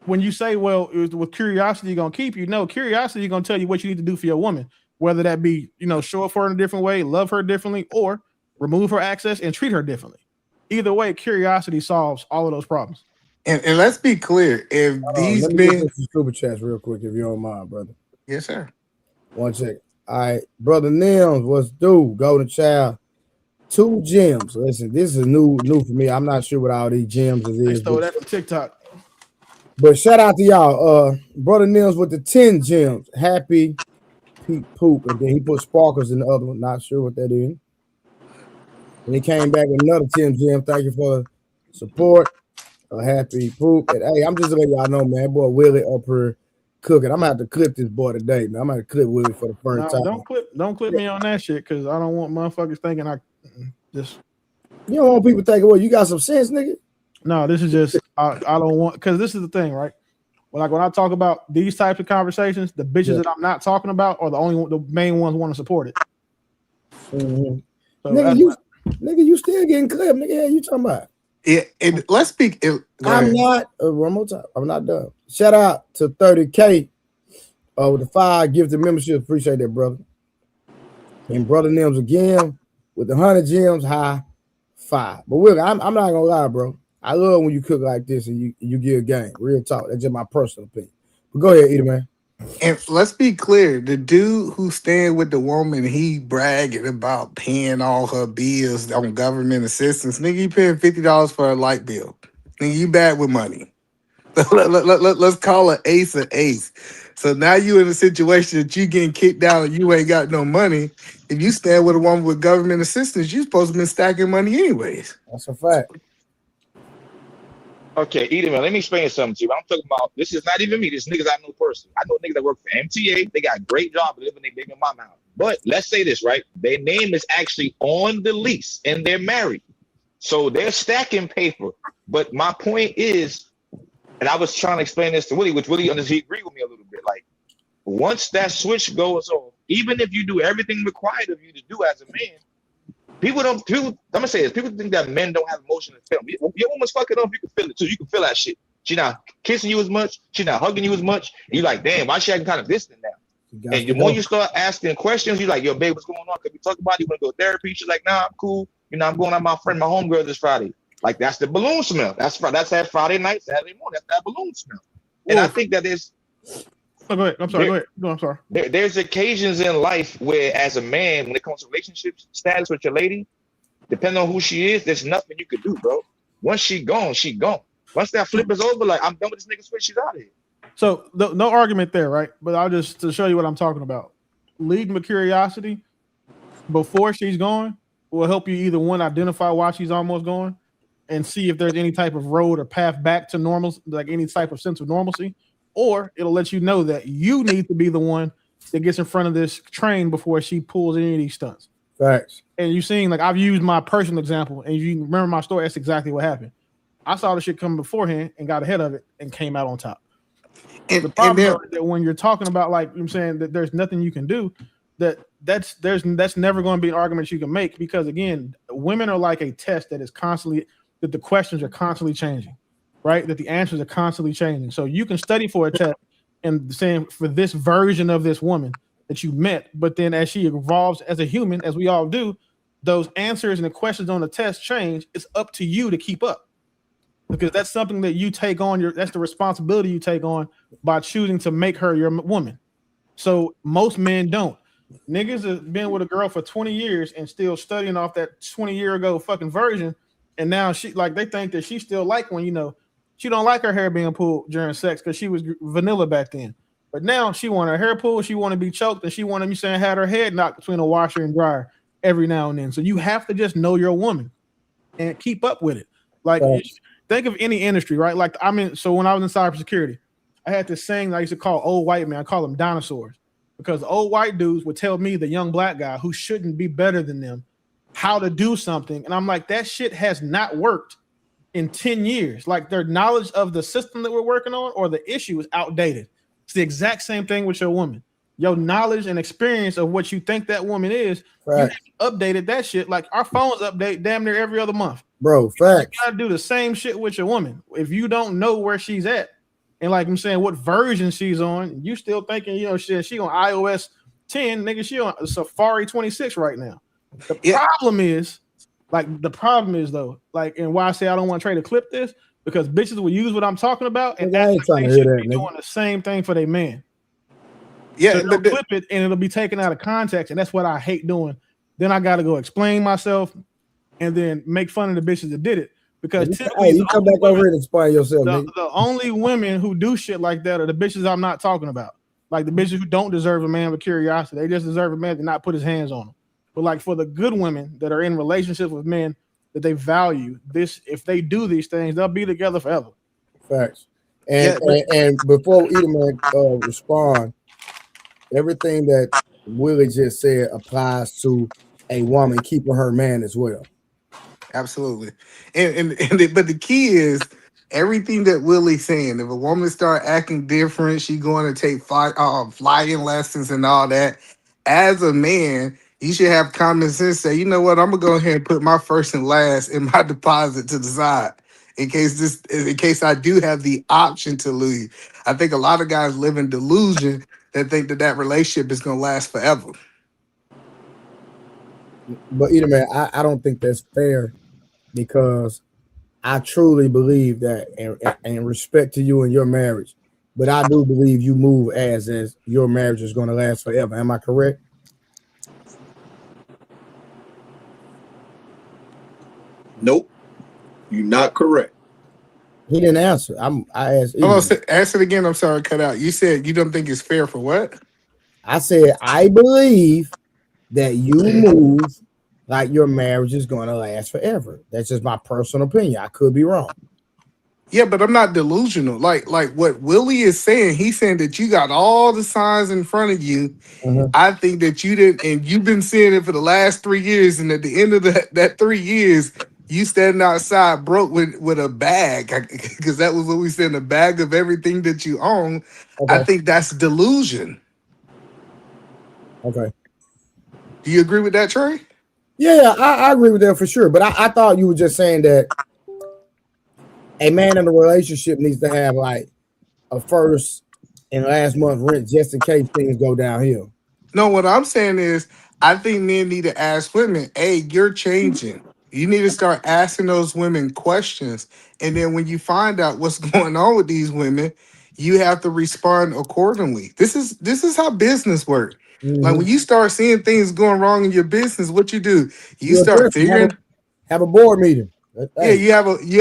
when you say, well, with curiosity gonna keep you, no, curiosity gonna tell you what you need to do for your woman, whether that be, show up for her in a different way, love her differently, or remove her access and treat her differently. Either way, curiosity solves all of those problems. And let's be clear, if these let me men get some super chats real quick, if you don't mind, brother. Yes, sir. One second. All right, brother Nims, what's due? Golden Child. 2 gems. Listen, this is new for me. I'm not sure what all these gems is. I stole that from TikTok. But shout out to y'all. Brother Nims with the 10 gems. Happy Pete Poop. And then he put sparkles in the other one. Not sure what that is. And he came back with another 10 gems. Thank you for the support. Happy Poop. And hey, I'm just letting y'all know, man. Boy Willie up here cooking. I'm gonna have to clip this boy today, man. I'm gonna clip Willie for the first time. Don't clip me on that shit, because I don't want motherfuckers thinking I just. You don't want people thinking, well, you got some sense, nigga. No, this is just I don't want, because this is the thing, right? When I talk about these types of conversations, the bitches that I'm not talking about are the main ones want to support it. Mm-hmm. So nigga, you still getting clipped, nigga. How you talking about? Yeah, and let's speak. I'm not one more time. I'm not done. Shout out to 30K with the 5 gifted membership. Appreciate that, brother. And brother Nims again with the 100 gems, high 5. But Will, I'm not gonna lie, bro. I love when you cook like this and you give a game. Real talk. That's just my personal opinion. But go ahead, Eater, man. And let's be clear, the dude who stand with the woman, he bragging about paying all her bills on government assistance. Nigga, you paying $50 for a light bill. Nigga, you bad with money. Let's call an ace an ace. So now you in a situation that you getting kicked out and you ain't got no money. If you stand with a woman with government assistance, you supposed to be stacking money anyways. That's a fact. Okay, Edom, let me explain something to you. I'm talking about, this is not even me. This niggas I know personally. I know niggas that work for MTA. They got great jobs living their big mama house. But let's say this, right? Their name is actually on the lease and they're married. So they're stacking paper. But my point is, and I was trying to explain this to Willie, which Willie he agreed with me a little bit. Like, once that switch goes off, even if you do everything required of you to do as a man, I'm gonna say this, people think that men don't have emotion to feel. Your woman's fucking up, you can feel it too. You can feel that shit. She not kissing you as much, she not hugging you as much. And you're like, damn, why she acting kind of distant now? And the more you start asking questions, you're like, yo, babe, what's going on? Could we talk about it? You want to go to therapy? She's like, nah, I'm cool. I'm going out with my friend, my homegirl this Friday. Like, that's the balloon smell. That's that Friday night, Saturday morning. That's that balloon smell. And I think that is. Oh, go ahead. I'm sorry. Go ahead. No, I'm sorry. There's occasions in life where, as a man, when it comes to relationships, status with your lady, depending on who she is, there's nothing you can do, bro. Once she gone, she gone. Once that flip is over, like, I'm done with this nigga switch, she's out of here. So no argument there, right? But I'll just to show you what I'm talking about. Leading with curiosity before she's gone will help you either one, identify why she's almost gone and see if there's any type of road or path back to normal, like any type of sense of normalcy, or it'll let you know that you need to be the one that gets in front of this train before she pulls any of these stunts. Facts. And you've seen, like, I've used my personal example, and you remember my story, that's exactly what happened. I saw the shit coming beforehand and got ahead of it and came out on top. And the problem is that when you're talking about, like, I'm saying that there's nothing you can do, that's never going to be an argument you can make, because again, women are like a test that is constantly, that the questions are constantly changing, right? That the answers are constantly changing. So you can study for a test and saying for this version of this woman that you met, but then as she evolves as a human, as we all do, those answers and the questions on the test change. It's up to you to keep up, because that's something that you take on. That's the responsibility you take on by choosing to make her your woman. So most men don't. Niggas have been with a girl for 20 years and still studying off that 20-year ago fucking version. And now she, like, they think that she still like when, she don't like her hair being pulled during sex because she was vanilla back then. But now she want her hair pulled, she want to be choked, and she want to be saying had her head knocked between a washer and dryer every now and then. So you have to just know your woman and keep up with it. Like, think of any industry, right? Like, so when I was in cybersecurity, I had this saying I used to call old white men. I call them dinosaurs, because the old white dudes would tell me, the young black guy who shouldn't be better than them, how to do something. And I'm like, that shit has not worked in 10 years. Like, their knowledge of the system that we're working on or the issue is outdated. It's the exact same thing with your woman. Your knowledge and experience of what you think that woman is, right, you updated that shit. Like, our phones update damn near every other month. Bro, facts. You gotta do the same shit with your woman. If you don't know where she's at, and like I'm saying, what version she's on, you still thinking, she on iOS 10, nigga, she on Safari 26 right now. The problem is though, like, and why I say I don't want to try to clip this, because bitches will use what I'm talking about and I ain't trying to hear that, nigga. Doing the same thing for their man. Yeah, so they'll clip it and it'll be taken out of context, and that's what I hate doing. Then I got to go explain myself and then make fun of the bitches that did it, because typically you come back over here and explain yourself. The only women who do shit like that are the bitches I'm not talking about. Like, the bitches who don't deserve a man with curiosity. They just deserve a man to not put his hands on them. But like, for the good women that are in relationships with men that they value this, if they do these things, they'll be together forever. Facts. And before either man respond, everything that Willie just said applies to a woman keeping her man as well. Absolutely. But the key is everything that Willie's saying. If a woman start acting different, she going to take flying lessons and all that. As a man, you should have common sense. Say, you know what? I'm gonna go ahead and put my first and last in my deposit to the side in case I do have the option to leave. I think a lot of guys live in delusion that think that relationship is gonna last forever. But either man, I don't think that's fair, because I truly believe that, and respect to you and your marriage, but I do believe you move as your marriage is going to last forever. Am I correct? Nope, you're not correct. He didn't answer. I asked. Hold on, ask it again. I'm sorry, cut out. You said you don't think it's fair for what? I said I believe that you move like your marriage is going to last forever. That's just my personal opinion. I could be wrong. Yeah, but I'm not delusional. Like what Willie is saying, he's saying that you got all the signs in front of you. I think that you didn't, and you've been seeing it for the last 3 years, and at the end of that 3 years, you standing outside broke with a bag, because that was what we said, a bag of everything that you own. Okay. I think that's delusion. Okay. Do you agree with that, Trey? Yeah, I agree with that for sure. But I thought you were just saying that a man in a relationship needs to have like a first and last month rent just in case things go downhill. No, what I'm saying is, I think men need to ask women, hey, you're changing. You need to start asking those women questions. And then when you find out what's going on with these women, you have to respond accordingly. This is how business works. Like when you start seeing things going wrong in your business, what you do? You start figuring. Have a board meeting. Yeah, you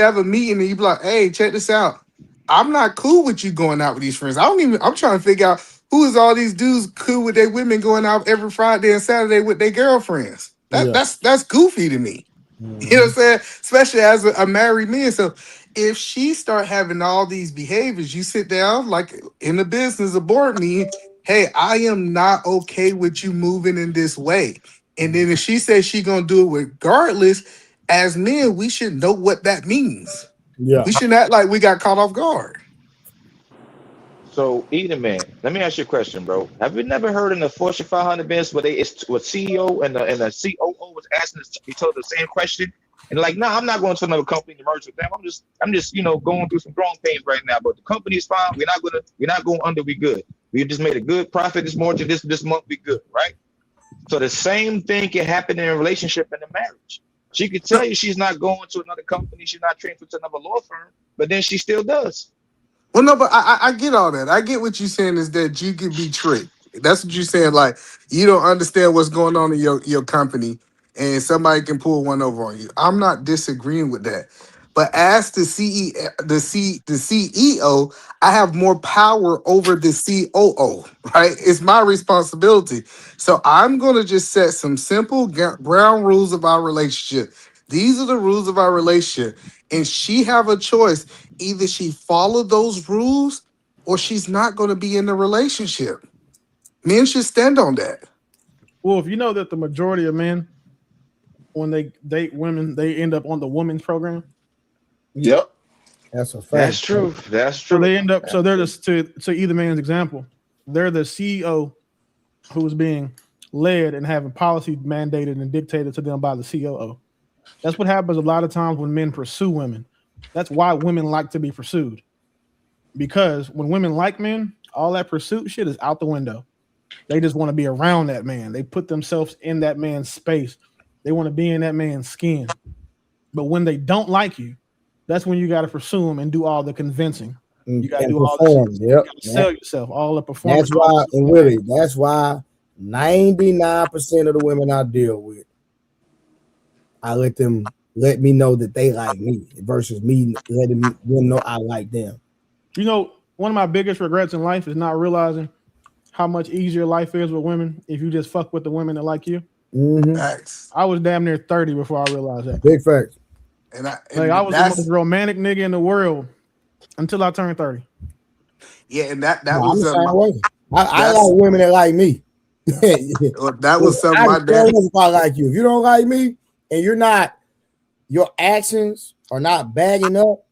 have a meeting and you be like, hey, check this out. I'm not cool with you going out with these friends. I'm trying to figure out who is all these dudes cool with their women going out every Friday and Saturday with their girlfriends. That's goofy to me. You know what I'm saying? Especially as a married man. So if she start having all these behaviors, you sit down like in the business, a board meeting. Hey, I am not okay with you moving in this way. And then if she says she gonna do it regardless, as men, we should know what that means. Yeah. We shouldn't act like we got caught off guard. So, Eden man, let me ask you a question, bro. Have you never heard in the Fortune 500 business where CEO and the COO was asking each other the same question? And like, nah, I'm not going to another company to merge with them. I'm just, going through some growing pains right now. But the company's fine. We're not going under. We good. We just made a good profit this morning. This month, we good, right? So the same thing can happen in a relationship and a marriage. She could tell you she's not going to another company, she's not transferred to another law firm, but then she still does. Well, no, but I get all that. I get what you're saying is that you could be tricked. That's what you're saying. Like, you don't understand what's going on in your company, and somebody can pull one over on you. I'm not disagreeing with that. But as the CEO, I have more power over the COO, right? It's my responsibility. So I'm going to just set some simple ground rules of our relationship. These are the rules of our relationship. And she have a choice. Either she follow those rules or she's not going to be in the relationship. Men should stand on that. Well, if you know that the majority of men, when they date women, they end up on the women's program. Yep. That's a fact. That's true. That's true. So they end up, so they're just to either man's example, they're the CEO who's being led and having policy mandated and dictated to them by the COO. That's what happens a lot of times when men pursue women. That's why women like to be pursued. Because when women like men, all that pursuit shit is out the window. They just want to be around that man. They put themselves in that man's space. They want to be in that man's skin. But when they don't like you, that's when you got to pursue them and do all the convincing. You got to do all this. You got to sell yourself, all the performance. That's why, and really, that's why 99% of the women I deal with, I let me know that they like me versus me letting them know I like them. You know, one of my biggest regrets in life is not realizing how much easier life is with women if you just fuck with the women that like you. I was damn near 30 before I realized that. Big fact. I was the most romantic nigga in the world until I turned 30. Yeah, and that No, was I'm the same way. I like women that like me. That was something my dad. If I like you, if you don't like me and your actions are not bagging up,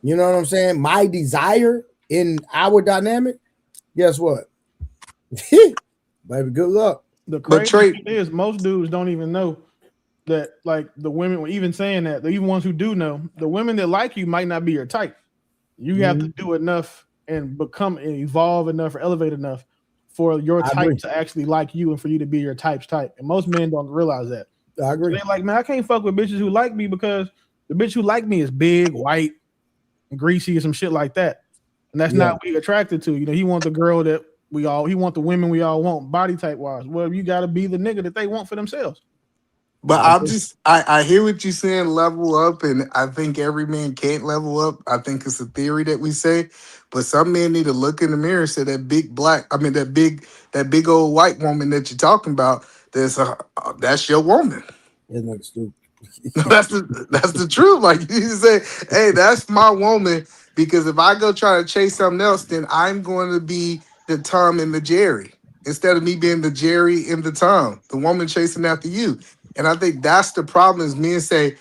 you know what I'm saying? My desire in our dynamic, guess what? Baby, good luck. The crazy thing is most dudes don't even know that, like, the women, even saying that, the even ones who do know, the women that like you might not be your type. You have to do enough and become and evolve enough or elevate enough for your type to actually like you and for you to be your type's type. And most men don't realize that. I agree. So they're like, man, I can't fuck with bitches who like me because the bitch who like me is big, white, and greasy, or some shit like that. And that's not what we attracted to. You know, he want the girl that he want the women we all want, body type wise. Well, you got to be the nigga that they want for themselves. But I hear what you're saying, level up, and I think every man can't level up. I think it's a theory that we say, but some men need to look in the mirror and say that that big old white woman that you're talking about, that's your woman. Isn't that stupid? That's the truth. Like you say, hey, that's my woman. Because if I go try to chase something else, then I'm going to be the Tom and the Jerry instead of me being the Jerry and the Tom, the woman chasing after you. And I think that's the problem is men say,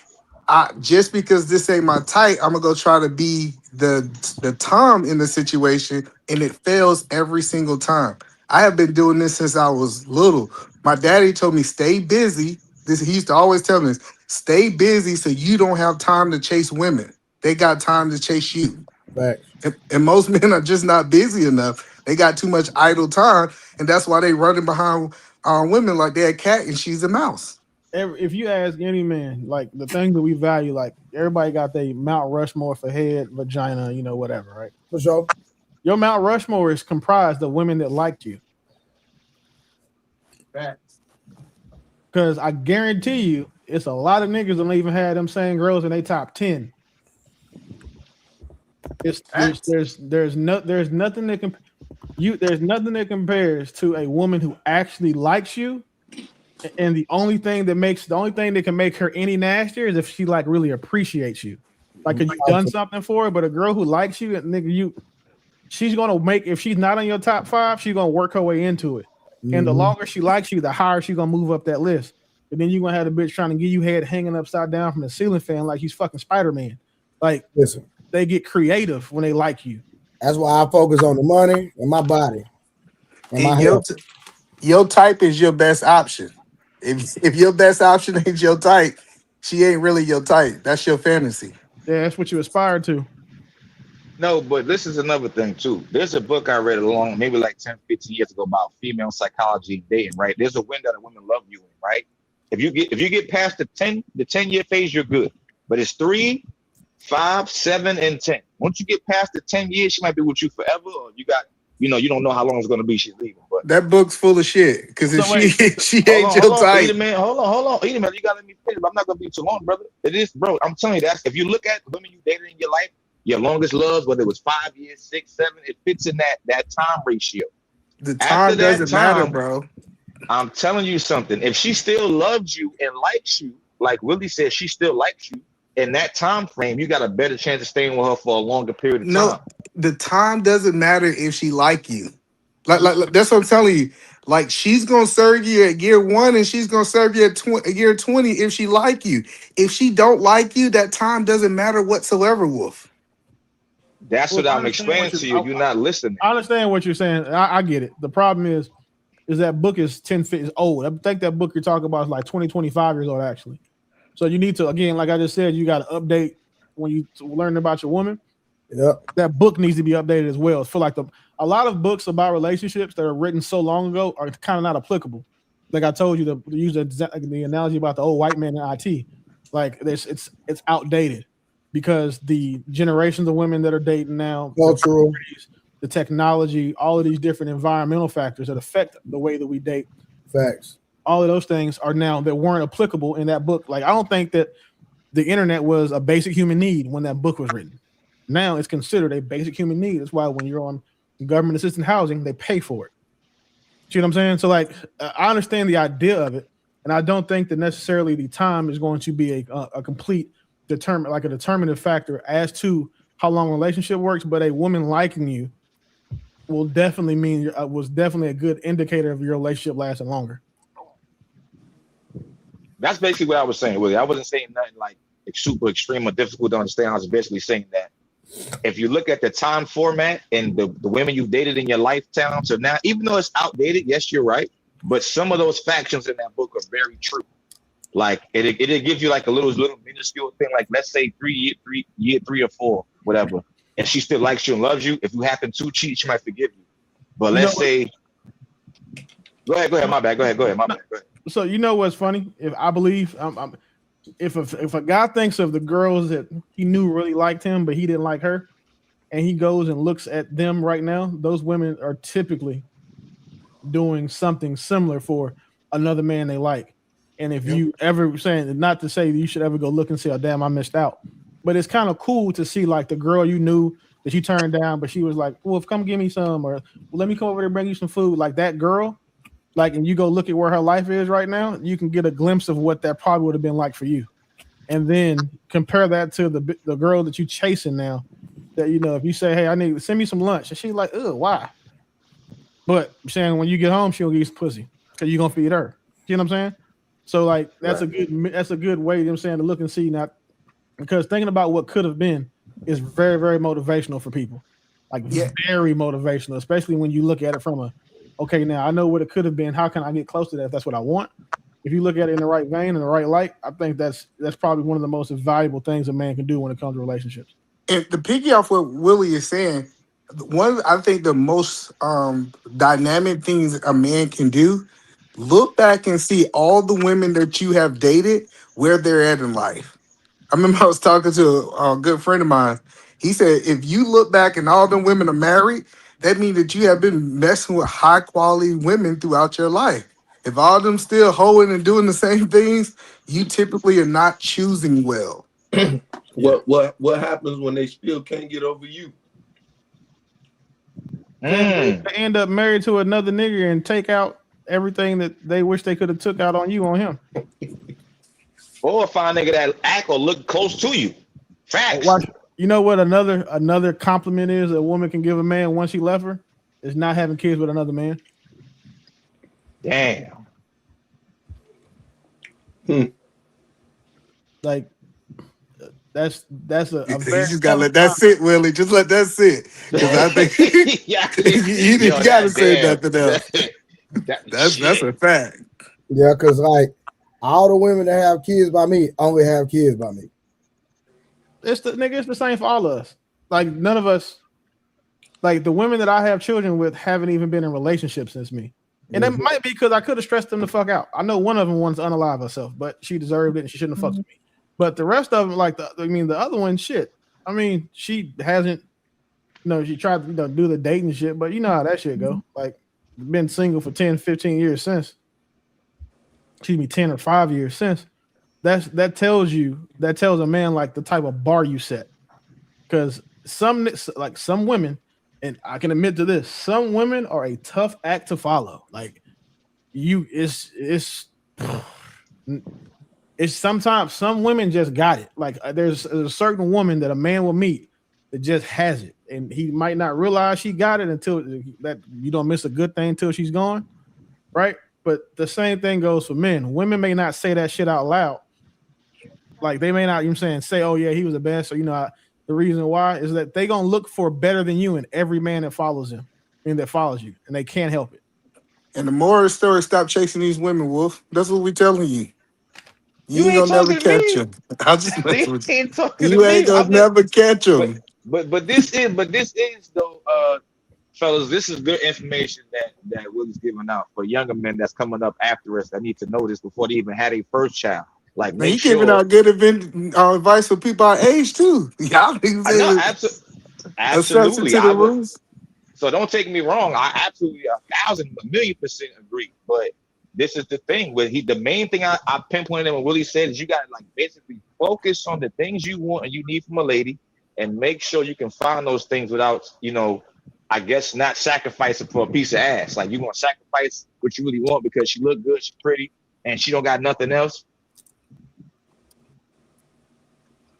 just because this ain't my type, I'm gonna go try to be the Tom in the situation, and it fails every single time. I have been doing this since I was little. My daddy told me stay busy. He used to always tell me this, stay busy so you don't have time to chase women. They got time to chase you. Right. And most men are just not busy enough. They got too much idle time, and that's why they running behind women like they're a cat and she's a mouse. If you ask any man, like the things that we value, like everybody got their Mount Rushmore for head, vagina, whatever, right? For sure. Your Mount Rushmore is comprised of women that liked you. Because I guarantee you, it's a lot of niggas that don't even have them same girls in their top 10. There's nothing that compares to a woman who actually likes you. And the only thing that can make her any nastier is if she like really appreciates you. Like, you've done something for her, but a girl who likes you, nigga, she's gonna make, if she's not on your top 5, she's gonna work her way into it. Mm-hmm. And the longer she likes you, the higher she's gonna move up that list. And then you're gonna have the bitch trying to give you head hanging upside down from the ceiling fan like he's fucking Spider-Man. Like, listen, they get creative when they like you. That's why I focus on the money and my body. And my health. Your type is your best option. If your best option ain't your type, she ain't really your type. That's your fantasy. Yeah, that's what you aspire to. No, but this is another thing too. There's a book I read maybe like 10, 15 years ago about female psychology and dating, right? There's a window that women love you in, right? If you get past the 10-year phase, you're good. But it's 3, 5, 7, and 10. Once you get past the 10 years, she might be with you forever, or you don't know how long it's gonna be she's leaving. But that book's full of shit. Because if she ain't your type. Hold on. You gotta let me finish. I'm not gonna be too long, brother. It is, bro. I'm telling you, if you look at women you dated in your life, your longest loves, whether it was 5 years, 6, 7, it fits in that time ratio. The time doesn't matter, bro. I'm telling you something. If she still loves you and likes you, like Willie said, she still likes you, in that time frame, you got a better chance of staying with her for a longer period of time. No, the time doesn't matter if she like you. Like that's what I'm telling you. Like, she's gonna serve you at year 1 and she's gonna serve you at year 20 if she like you. If she don't like you, that time doesn't matter whatsoever, Wolf. That's what I'm explaining to you. You're not listening. I understand what you're saying. I get it. The problem is that book is 10 feet is old. I think that book you're talking about is like 20, 25 years old, actually. So you need to, again, like I just said, you got to update when you learn about your woman. Yep. That book needs to be updated as well. For like a lot of books about relationships that are written so long ago are kind of not applicable. Like I told you, to use the analogy about the old white man in IT. Like it's outdated because the generations of women that are dating now, cultural, the technology, all of these different environmental factors that affect the way that we date. Facts. All of those things are now that weren't applicable in that book. Like, I don't think that the internet was a basic human need when that book was written. Now it's considered a basic human need. That's why when you're on government assisted housing, they pay for it. See what I'm saying? So, like, I understand the idea of it, and I don't think that necessarily the time is going to be a complete determinative factor as to how long a relationship works. But a woman liking you will definitely mean was definitely a good indicator of your relationship lasting longer. That's basically what I was saying, Willie. I wasn't saying nothing like super extreme or difficult to understand. I was basically saying that if you look at the time format and the women you've dated in your lifetime to now, even though it's outdated, yes, you're right, but some of those factions in that book are very true. Like it gives you like a little minuscule thing, like let's say year 3 or 4, whatever, and she still likes you and loves you. If you happen to cheat, she might forgive you. But let's say, go ahead, my bad. Go ahead, my bad. Go ahead. So you know what's funny? If I believe, if a guy thinks of the girls that he knew really liked him, but he didn't like her, and he goes and looks at them right now, those women are typically doing something similar for another man they like. And if you ever saying, not to say you should ever go look and say, oh damn, I missed out, but it's kind of cool to see like the girl you knew that you turned down, but she was like, well, come give me some, or well, let me come over there and bring you some food. Like that girl, like, and you go look at where her life is right now, you can get a glimpse of what that probably would have been like for you. And then compare that to the girl that you chasing now. That, you know, if you say, hey, I need, send me some lunch, and she's like, ugh, why? But saying when you get home, she'll give you some pussy because you're gonna feed her. You know what I'm saying? So like that's a good way, you know what I'm saying, to look and see. Not because thinking about what could have been is very, very motivational for people. Like very motivational, especially when you look at it from a, okay, now I know what it could have been. How can I get close to that if that's what I want? If you look at it in the right vein, in the right light, I think that's probably one of the most valuable things a man can do when it comes to relationships. And to piggy off what Willie is saying, I think the most dynamic things a man can do, look back and see all the women that you have dated, where they're at in life. I remember I was talking to a good friend of mine. He said, if you look back and all the women are married, that means that you have been messing with high quality women throughout your life. If all of them still hoeing and doing the same things, you typically are not choosing well. What happens when they still can't get over you? They end up married to another nigga and take out everything that they wish they could have took out on you on him. Or find a nigga that act or look close to you. Facts. You know what another compliment is a woman can give a man once she left her? Is not having kids with another man. Damn. Like that's a you just gotta let that sit, Willie. Just let that sit. Because I think you didn't gotta say nothing else. That's a fact. Yeah, because like all the women that have kids by me only have kids by me. It's the same for all of us. Like none of us, like the women that I have children with haven't even been in relationships since me. And that might be because I could have stressed them the fuck out. I know one of them wants to unalive herself, but she deserved it and she shouldn't have fucked with me. But the rest of them, like the other one, shit. I mean, she hasn't, she tried to do the dating shit, but you know how that shit go. Like, been single for 10, 15 years since. 10 or 5 years since. That tells a man like the type of bar you set. Because some women, and I can admit to this, some women are a tough act to follow. Like it's sometimes some women just got it. Like there's a certain woman that a man will meet that just has it, and he might not realize she got it until that you don't miss a good thing until she's gone, right? But the same thing goes for men. Women may not say that shit out loud. Like they may not, say, oh yeah, he was the best. Or the reason why is that they gonna look for better than you in every man that follows him and that follows you, and they can't help it. And the moral of the story, stop chasing these women, Wolf. That's what we telling you. You ain't gonna never catch them. I'll just mess with you. You ain't gonna never catch them. But this is though, fellas, this is good information that Willie's giving out for younger men that's coming up after us that need to know this before they even had a first child. Like, he giving out good advice for people our age too. Y'all absolutely. So don't take me wrong. I absolutely 1,000,000,000% agree. But this is the thing with the main thing I pinpointed when Willie said is you got to like basically focus on the things you want and you need from a lady, and make sure you can find those things without I guess not sacrificing for a piece of ass. Like you gonna sacrifice what you really want because she look good, she's pretty, and she don't got nothing else.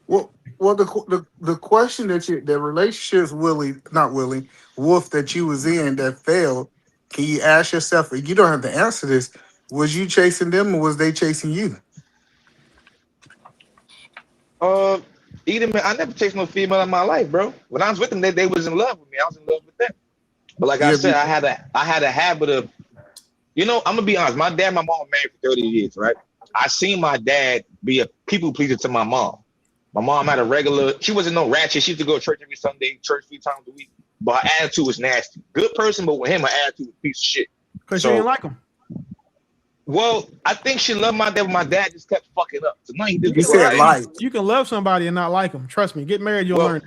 Well, the question the relationships Wolf that you was in that failed, can you ask yourself, you don't have to answer this, was you chasing them or was they chasing you? Either man, I never chased no female in my life, bro. When I was with them, they was in love with me. I was in love with them. But like I said, I had a habit of, I'm gonna be honest. My dad and my mom were married for 30 years, right? I seen my dad be a people pleaser to my mom. My mom had she wasn't no ratchet. She used to go to church every Sunday, church 3 times a week. But her attitude was nasty. Good person, but with him, her attitude was a piece of shit. Because she didn't like him. Well, I think she loved my dad, but my dad just kept fucking up. So now he did. You can love somebody and not like them. Trust me. Get married, you'll learn.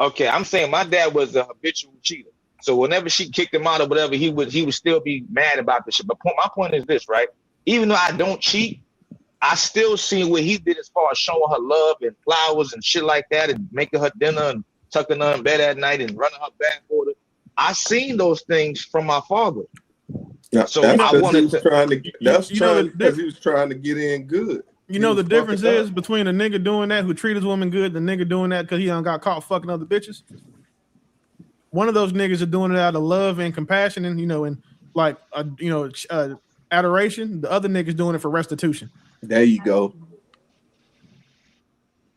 Okay, I'm saying my dad was a habitual cheater. So whenever she kicked him out or whatever, he would still be mad about the shit. But my point is this, right? even though I don't cheat, I still see what he did as far as showing her love and flowers and shit like that, and making her dinner and tucking her in bed at night and running her bath water. I seen those things from my father. Yeah, So that's I because he wanted was to. trying to. That's You know because he was trying to get in good. You know the difference is between a nigga doing that who treat his woman good, the nigga doing that because he done got caught fucking other bitches. One of those niggas are doing it out of love and compassion, and and like adoration. The other nigga's doing it for restitution. There you go.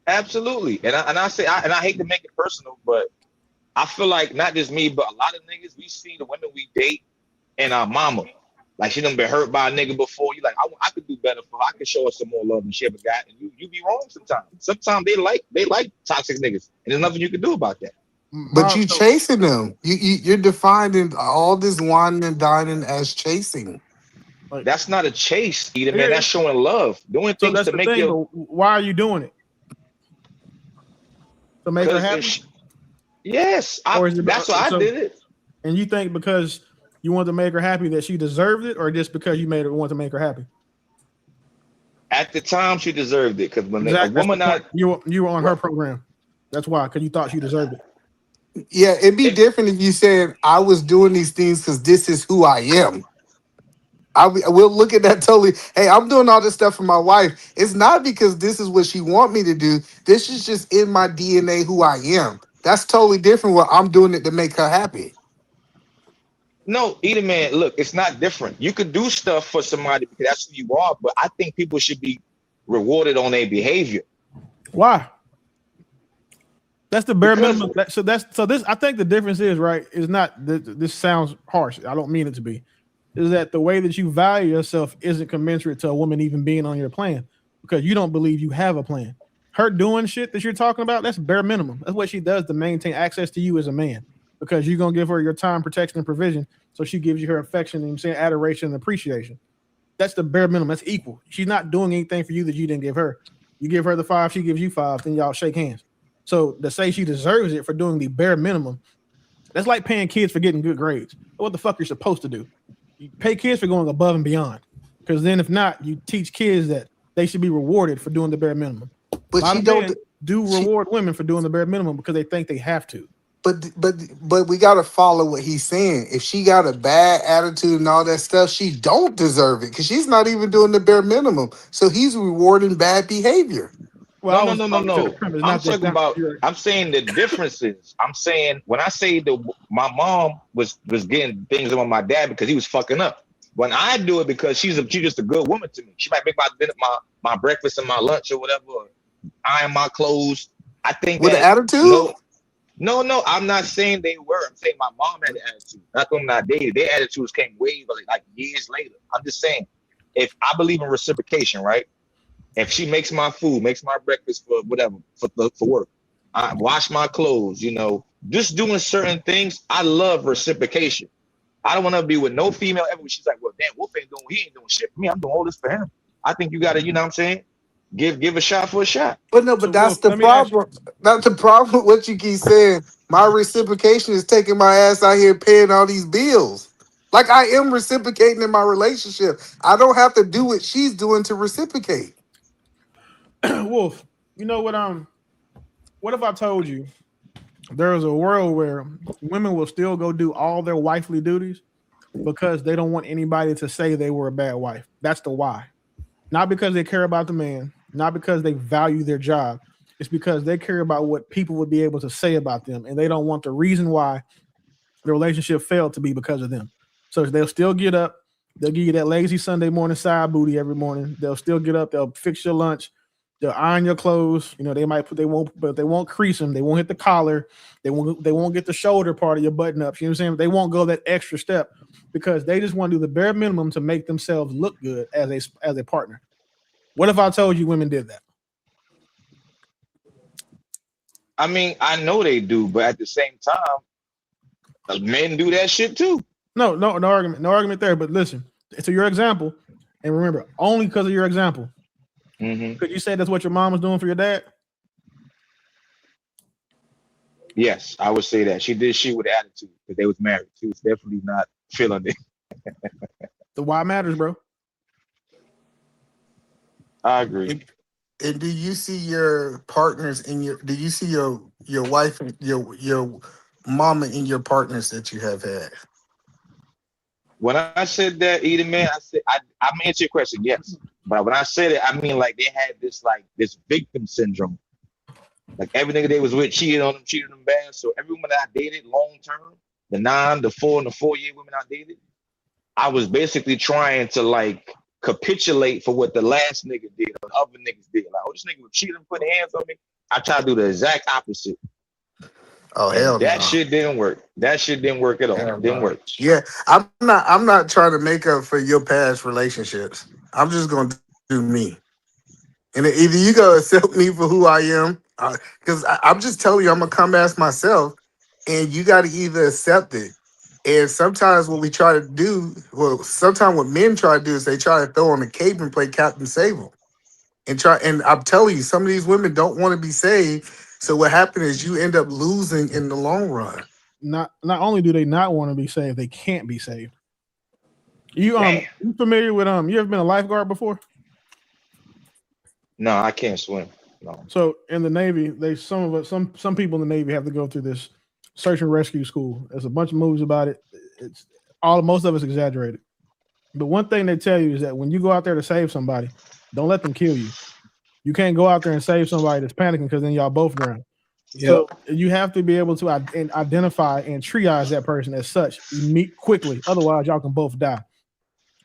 Absolutely, and I say, and I hate to make it personal, but I feel like not just me, but a lot of niggas, we see the women we date and our mama. Like she done been hurt by a nigga before. You like, I could do better for her. I could show her some more love than she ever got. And you be wrong sometimes. Sometimes they like toxic niggas, and there's nothing you can do about that. But you chasing them. You're defining all this whining and dining as chasing. That's not a chase, either, man. That's showing love. Doing things that's to the make thing, your. but why are you doing it? To make her happy? Yes, that's why I did it. And you think because you want to make her happy that she deserved it, or just because you want to make her happy? At the time, she deserved it because when a woman, you were on her Right. program. That's why, because you thought she deserved it. Yeah, it'd be different if you said I was doing these things because this is who I am. We'll look at that totally. Hey, I'm doing all this stuff for my wife. It's not because this is what she want me to do. This is just in my DNA who I am. That's totally different. Where I'm doing it to make her happy. No, either man, look, it's not different. You could do stuff for somebody because that's who you are, but I think people should be rewarded on their behavior. Why? That's the bare minimum. This. I think the difference is right. Is not this sounds harsh. I don't mean it to be. Is that the way that you value yourself isn't commensurate to a woman even being on your plan because you don't believe you have a plan. Her doing shit that you're talking about, that's bare minimum. That's what she does to maintain access to you as a man because you're going to give her your time, protection, and provision. So she gives you her affection and adoration and appreciation. That's the bare minimum. That's equal. She's not doing anything for you that you didn't give her. You give her the 5, she gives you 5, then y'all shake hands. So to say she deserves it for doing the bare minimum, that's like paying kids for getting good grades. What the fuck you're supposed to do? You pay kids for going above and beyond, because then if not, you teach kids that they should be rewarded for doing the bare minimum. But she don't reward women for doing the bare minimum because they think they have to. But we gotta follow what he's saying. If she got a bad attitude and all that stuff, she don't deserve it because she's not even doing the bare minimum. So he's rewarding bad behavior. Well, no. I'm talking about. I'm saying the differences. I'm saying when I say my mom was getting things on my dad because he was fucking up. When I do it because she's just a good woman to me. She might make my dinner, my breakfast and my lunch or whatever, or iron my clothes. I think with that, an attitude. No. I'm not saying they were. I'm saying my mom had an attitude. Not them not dated. Their attitudes came way like years later. I'm just saying, if I believe in reciprocation, right? If she makes my food, makes my breakfast for whatever, for work, I wash my clothes, just doing certain things. I love reciprocation. I don't want to be with no female ever. She's like, well, damn, Wolf he ain't doing shit for me. I'm doing all this for him. I think you got to, you know what I'm saying? Give a shot for a shot. But that's the problem. That's the problem with what you keep saying. My reciprocation is taking my ass out here paying all these bills. Like I am reciprocating in my relationship. I don't have to do what she's doing to reciprocate. Wolf, you know what if I told you there is a world where women will still go do all their wifely duties because they don't want anybody to say they were a bad wife. That's the why. Not because they care about the man, not because they value their job. It's because they care about what people would be able to say about them, and they don't want the reason why the relationship failed to be because of them. So they'll still get up. They'll give you that lazy Sunday morning side booty every morning. They'll still get up. They'll fix your lunch. They'll iron your clothes. They won't crease them. They won't hit the collar. They won't get the shoulder part of your button up. You know what I'm saying? They won't go that extra step because they just want to do the bare minimum to make themselves look good as a partner. What if I told you women did that? I mean, I know they do, but at the same time, men do that shit too. No argument there. But listen, to your example, and remember, only because of your example. Could you say that's what your mom was doing for your dad? Yes, I would say that. She did shit with attitude because they was married. She was definitely not feeling it. The why matters, bro. I agree. And do you see your partners in your? Do you see your wife and your mama in your partners that you have had? When I said that, Eden man, I said I'm gonna answer your question, yes. But when I said it, I mean like they had this victim syndrome. Like every nigga they was with cheated on them bad. So every woman that I dated long term, the 9, the 4, and the 4-year women I dated, I was basically trying to like capitulate for what the last nigga did or other niggas did. Like, oh, this nigga was cheating, putting hands on me. I tried to do the exact opposite. Oh, And hell that no. shit didn't work. That shit didn't work at all. Hell Didn't no. work. Yeah, I'm not trying to make up for your past relationships. I'm just gonna do me. And either you gotta accept me for who I am, because I'm just telling you, I'm gonna come as myself, and you gotta either accept it. And sometimes what we try to do, well, sometimes what men try to do is they try to throw on the cape and play Captain Sable. And I'm telling you, some of these women don't want to be saved. So what happened is you end up losing in the long run. Not only do they not want to be saved, they can't be saved. You familiar with you ever been a lifeguard before? No, I can't swim. No. So in the Navy, some people in the Navy have to go through this search and rescue school. There's a bunch of movies about it. Most of it's exaggerated. But one thing they tell you is that when you go out there to save somebody, don't let them kill you. You can't go out there and save somebody that's panicking because then y'all both drown. Yep. So you have to be able to identify and triage that person as such quickly. Otherwise, y'all can both die.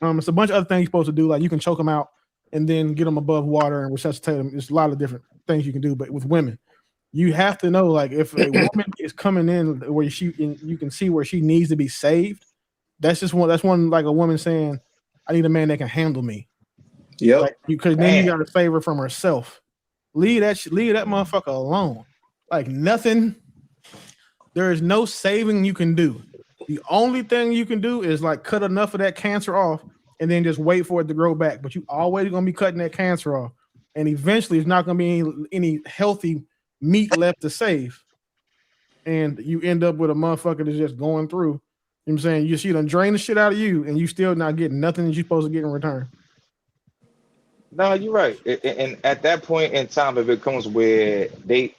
It's a bunch of other things you're supposed to do. Like you can choke them out and then get them above water and resuscitate them. There's a lot of different things you can do. But with women, you have to know, like, if a woman is coming in where you can see where she needs to be saved. That's one like a woman saying, "I need a man that can handle me." Yep. Like, because then you got to save her from herself. Leave that motherfucker alone. Like nothing. There is no saving you can do. The only thing you can do is like cut enough of that cancer off and then just wait for it to grow back. But you always gonna be cutting that cancer off, and eventually it's not gonna be any healthy meat left to save. And you end up with a motherfucker that's just going through. You know what I'm saying? You see them drain the shit out of you, and you still not getting nothing that you're supposed to get in return. No, you're right. And at that point in time, it becomes where they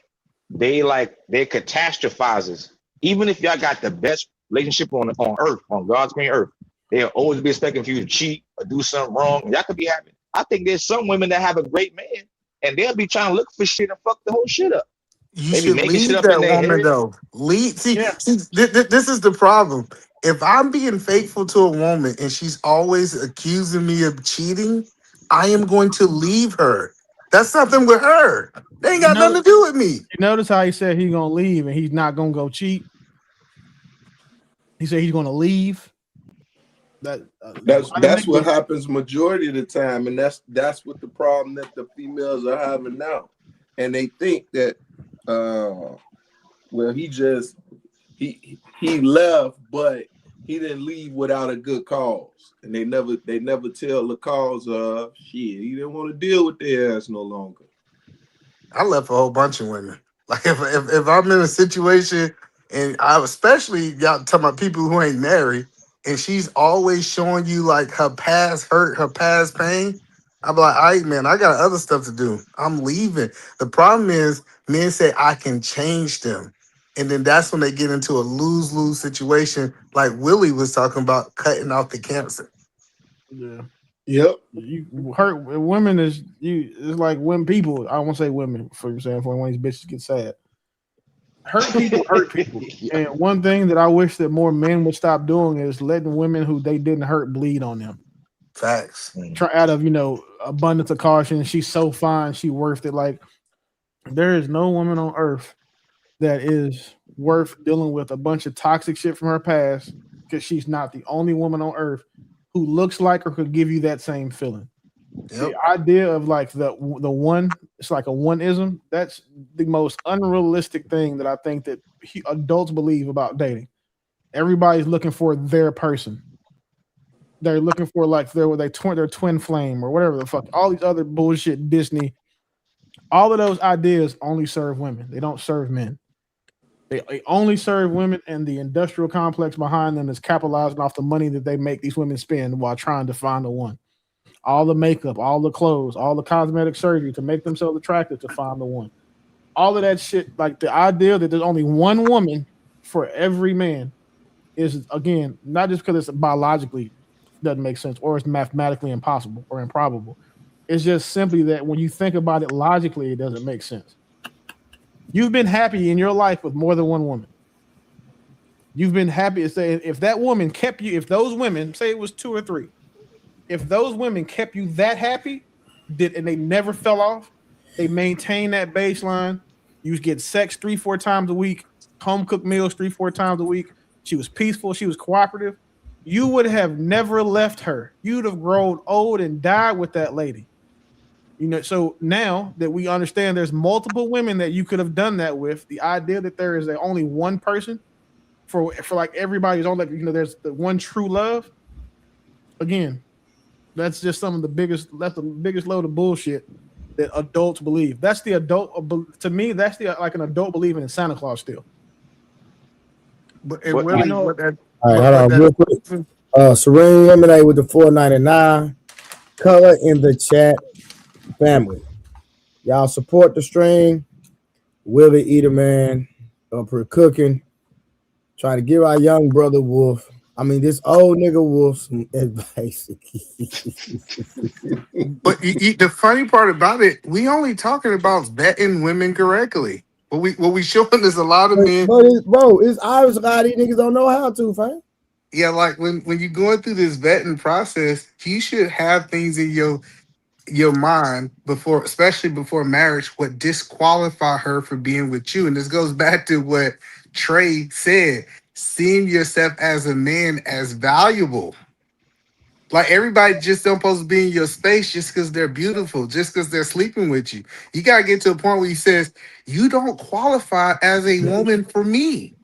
catastrophizes. Even if y'all got the best relationship on earth, on God's green earth, they'll always be expecting for you to cheat or do something wrong. Y'all could be having. I think there's some women that have a great man, and they'll be trying to look for shit and fuck the whole shit up. You should leave that woman though. See, this is the problem. If I'm being faithful to a woman and she's always accusing me of cheating, I am going to leave her. That's something with her. They ain't got nothing to do with me. You notice how he said he's gonna leave and he's not gonna go cheat. He said he's gonna leave. That's what happens majority of the time, and that's what the problem that the females are having now. And they think that well, he left, but he didn't leave without a good cause. And they never tell the cause of shit. He didn't want to deal with their ass no longer. I left a whole bunch of women. Like if I'm in a situation, and I especially y'all talking about people who ain't married, and she's always showing you like her past hurt, her past pain, I'm like, all right, man, I got other stuff to do. I'm leaving. The problem is men say I can change them. And then that's when they get into a lose-lose situation, like Willie was talking about cutting off the cancer. Yeah. Yep. You hurt women it's like when people, I won't say women for example, when these bitches get sad. Hurt people. And one thing that I wish that more men would stop doing is letting women who they didn't hurt bleed on them. Facts. Try out of abundance of caution. She's so fine, she worth it. Like there is no woman on earth that is worth dealing with a bunch of toxic shit from her past, because she's not the only woman on earth who looks like or could give you that same feeling. Yep. The idea of like the one, it's like a one-ism. That's the most unrealistic thing that I think that adults believe about dating. Everybody's looking for their person. They're looking for like their twin flame or whatever the fuck. All these other bullshit Disney. All of those ideas only serve women. They don't serve men. They only serve women, and the industrial complex behind them is capitalizing off the money that they make these women spend while trying to find the one. all the makeup, all the clothes, all the cosmetic surgery to make themselves attractive to find the one. All of that shit, like the idea that there's only one woman for every man is, again, not just because it's biologically doesn't make sense or it's mathematically impossible or improbable. It's just simply that when you think about it logically, it doesn't make sense. You've been happy in your life with more than one woman. You've been happy to say if that woman kept you, if those women, say it was 2 or 3, if those women kept you that happy, and they never fell off, they maintained that baseline. You get sex 3-4 times a week, home cooked meals 3-4 times a week. She was peaceful, she was cooperative. You would have never left her. You'd have grown old and died with that lady. You know, so now that we understand there's multiple women that you could have done that with, the idea that there is only one person for like everybody's on, like, you know, there's the one true love. Again, that's just some of the biggest load of bullshit that adults believe. That's the adult, to me, that's the like an adult believing in Santa Claus still. But All right, hold on, real quick. Serene Lemonade with the $4.99. Color in the chat, family. Y'all support the stream. Willie Eater Man up here cooking. Trying to give our young brother Wolf, this old nigga Wolf, some advice. But the funny part about it, we only talking about vetting women correctly. What we showing is a lot of men. It's obvious a lot of these niggas don't know how to, fam. Yeah, like when you're going through this vetting process, you should have things in your mind before, especially before marriage, what disqualify her for being with you. And this goes back to what Trey said: seeing yourself as a man as valuable. Like everybody just don't supposed to be in your space just because they're beautiful, just because they're sleeping with you. You gotta get to a point where he says, you don't qualify as a woman for me.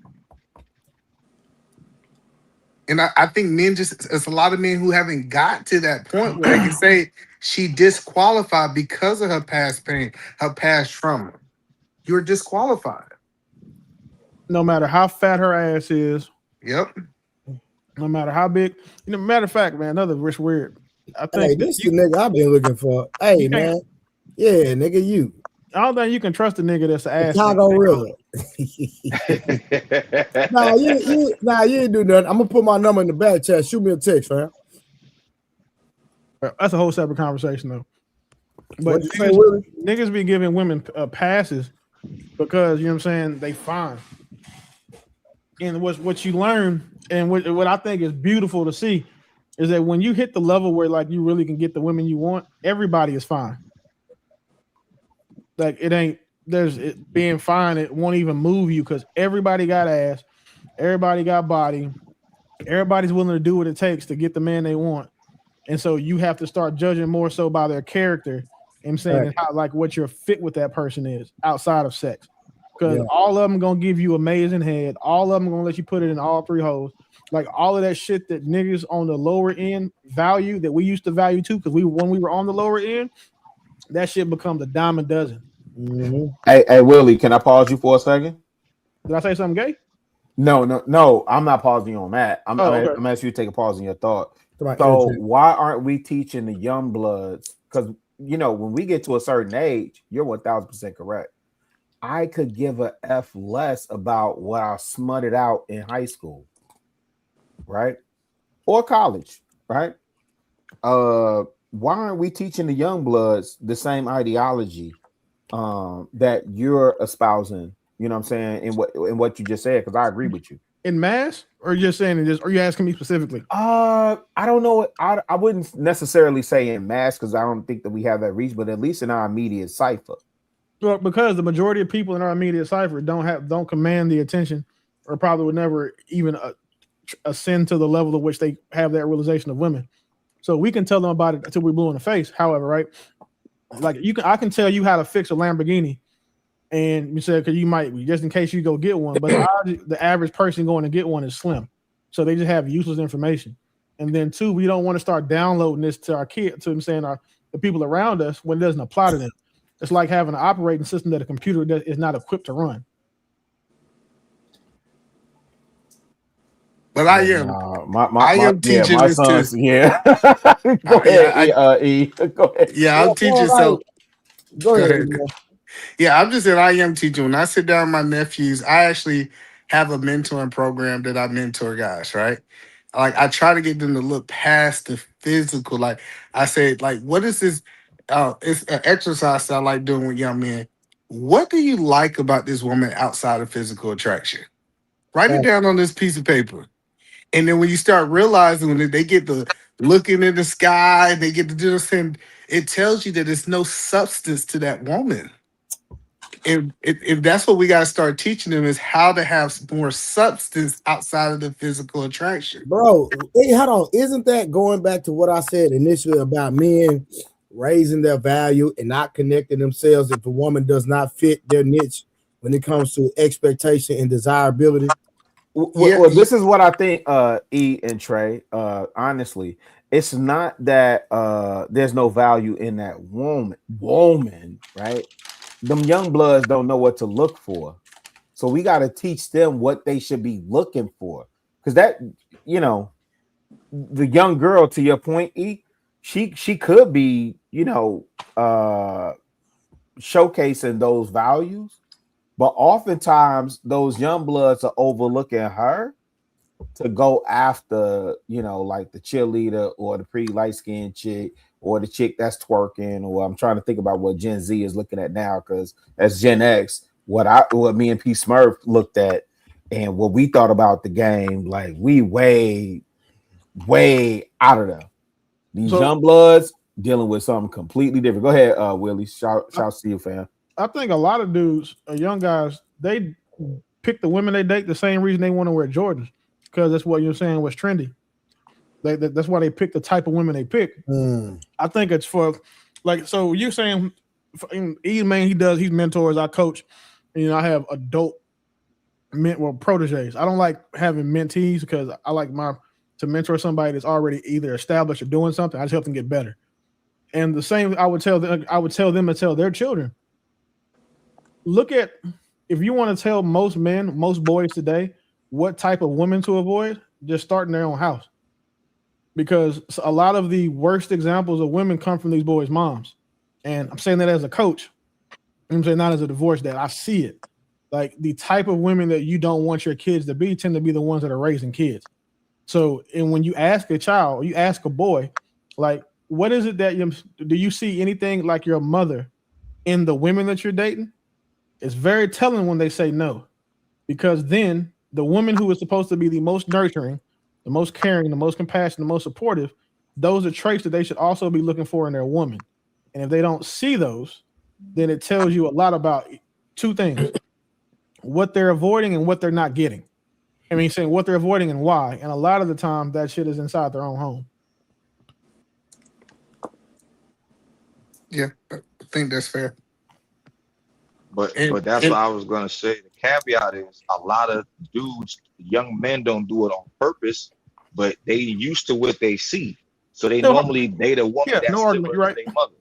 And I think men it's a lot of men who haven't got to that point where they can say she disqualified because of her past pain, her past trauma. You're disqualified. No matter how fat her ass is. Yep. No matter how big. Matter of fact, man, another rich weird. I think hey, this is the nigga I've been looking for. Hey, man. Yeah, nigga, you. I don't think you can trust a nigga that's an ass. Chicago real. Nah, you ain't do nothing. I'm gonna put my number in the back chat. Shoot me a text, fam. That's a whole separate conversation, though. But niggas, niggas be giving women passes because, you know what I'm saying, they fine. And what you learn, and what I think is beautiful to see, is that when you hit the level where like you really can get the women you want, everybody is fine. Like being fine, it won't even move you because everybody got ass, everybody got body, everybody's willing to do what it takes to get the man they want. And so you have to start judging more so by their character, and saying and how, like, what your fit with that person is outside of sex. Because all of them gonna give you amazing head, all of them gonna let you put it in all 3 holes. Like all of that shit that niggas on the lower end value, that we used to value too, because when we were on the lower end, that shit becomes a dime a dozen. Mm-hmm. Hey, Willie, can I pause you for a second? Did I say something gay? No. I'm not pausing you on that. I'm asking you to take a pause in your thought. So why aren't we teaching the young bloods? Because when we get to a certain age, you're 1,000% correct. I could give a F less about what I smutted out in high school, right? Or college, right? Why aren't we teaching the young bloods the same ideology that you're espousing? You know what I'm saying? In what you just said, because I agree with you. In mass, or you're saying it just? Are you asking me specifically? I don't know. I wouldn't necessarily say in mass because I don't think that we have that reach, but at least in our immediate cipher. Well, because the majority of people in our immediate cipher don't command the attention, or probably would never even ascend to the level of which they have that realization of women. So we can tell them about it until we're blue in the face. However, right, like I can tell you how to fix a Lamborghini, and you said because you might, just in case you go get one, but the average person going to get one is slim, so they just have useless information. And then 2, we don't want to start downloading this to our kids, to them saying the people around us when it doesn't apply to them. It's like having an operating system that a computer is not equipped to run. But I am. I am teaching my this to. sons. Yeah. Go ahead, E. Go ahead. Yeah, I'm teaching. So go ahead. Yeah, I'm just saying I am teaching. When I sit down with my nephews, I actually have a mentoring program that I mentor guys, right? Like I try to get them to look past the physical. Like I said, like, what is this? It's an exercise that I like doing with young men. What do you like about this woman outside of physical attraction? Write it down on this piece of paper. And then when you start realizing when they get the looking in the sky, they get to do this, and it tells you that there's no substance to that woman. If that's what we got to start teaching them is how to have more substance outside of the physical attraction. Bro, hey, hold on. Isn't that going back to what I said initially about men raising their value and not connecting themselves if a woman does not fit their niche when it comes to expectation and desirability? Well, this is what I think, E and Trey. Honestly, it's not that there's no value in that woman, right? Them young bloods don't know what to look for. So we got to teach them what they should be looking for. Because that, the young girl, to your point, E, she could be, showcasing those values, but oftentimes those young bloods are overlooking her to go after, like the cheerleader or the pretty light-skinned chick or the chick that's twerking, or I'm trying to think about what Gen Z is looking at now, because as Gen X, what me and P Smurf looked at and what we thought about the game, like we way out of there. These young bloods dealing with something completely different. Go ahead, Willie. Shout to you, fam. I think a lot of dudes, young guys, they pick the women they date the same reason they want to wear Jordans, because that's what you're saying was trendy. That's why they pick the type of women they pick. I think it's for, like, so you're saying, he's mentors, I coach, and I have adult proteges. I don't like having mentees because I like to mentor somebody that's already either established or doing something. I just help them get better. And the same, I would tell them to tell their children. Look at, if you want to tell most men, most boys today, what type of women to avoid, just start in their own house. Because a lot of the worst examples of women come from these boys' moms. And I'm saying that as a coach. I'm saying not as a divorce dad. I see it. Like, the type of women that you don't want your kids to be tend to be the ones that are raising kids. So, and when you ask a child, you ask a boy, like, what is it that do you see anything like your mother in the women that you're dating? It's very telling when they say no, because then the woman who is supposed to be the most nurturing, the most caring, the most compassionate, the most supportive, those are traits that they should also be looking for in their woman. And if they don't see those, then it tells you a lot about two things: what they're avoiding and what they're not getting. I mean, saying what they're avoiding and why. And a lot of the time that shit is inside their own home. Yeah, I think that's fair. But that's what I was gonna say. The caveat is a lot of dudes, young men, don't do it on purpose, but they used to what they see. So they normally date a woman that's similar to their mother.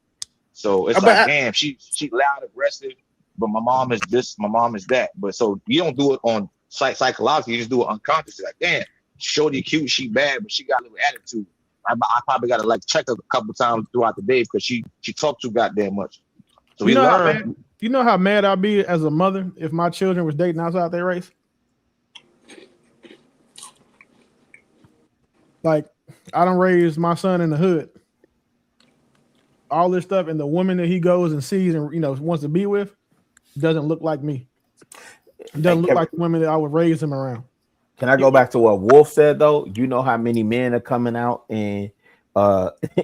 So it's like, damn, she loud, aggressive, but my mom is this, my mom is that. But so you don't do it on psychologically, you just do it unconsciously. Like, damn, shorty cute, she bad, but she got a little attitude. I probably gotta like check her a couple times throughout the day because she talked too goddamn much. So we learn. You know how mad I'd be as a mother if my children was dating outside their race? Like, I don't raise my son in the hood. All this stuff, and the woman that he goes and sees and wants to be with doesn't look like me. It doesn't look like the women that I would raise him around. Can I go back to what Wolf said though? You know how many men are coming out in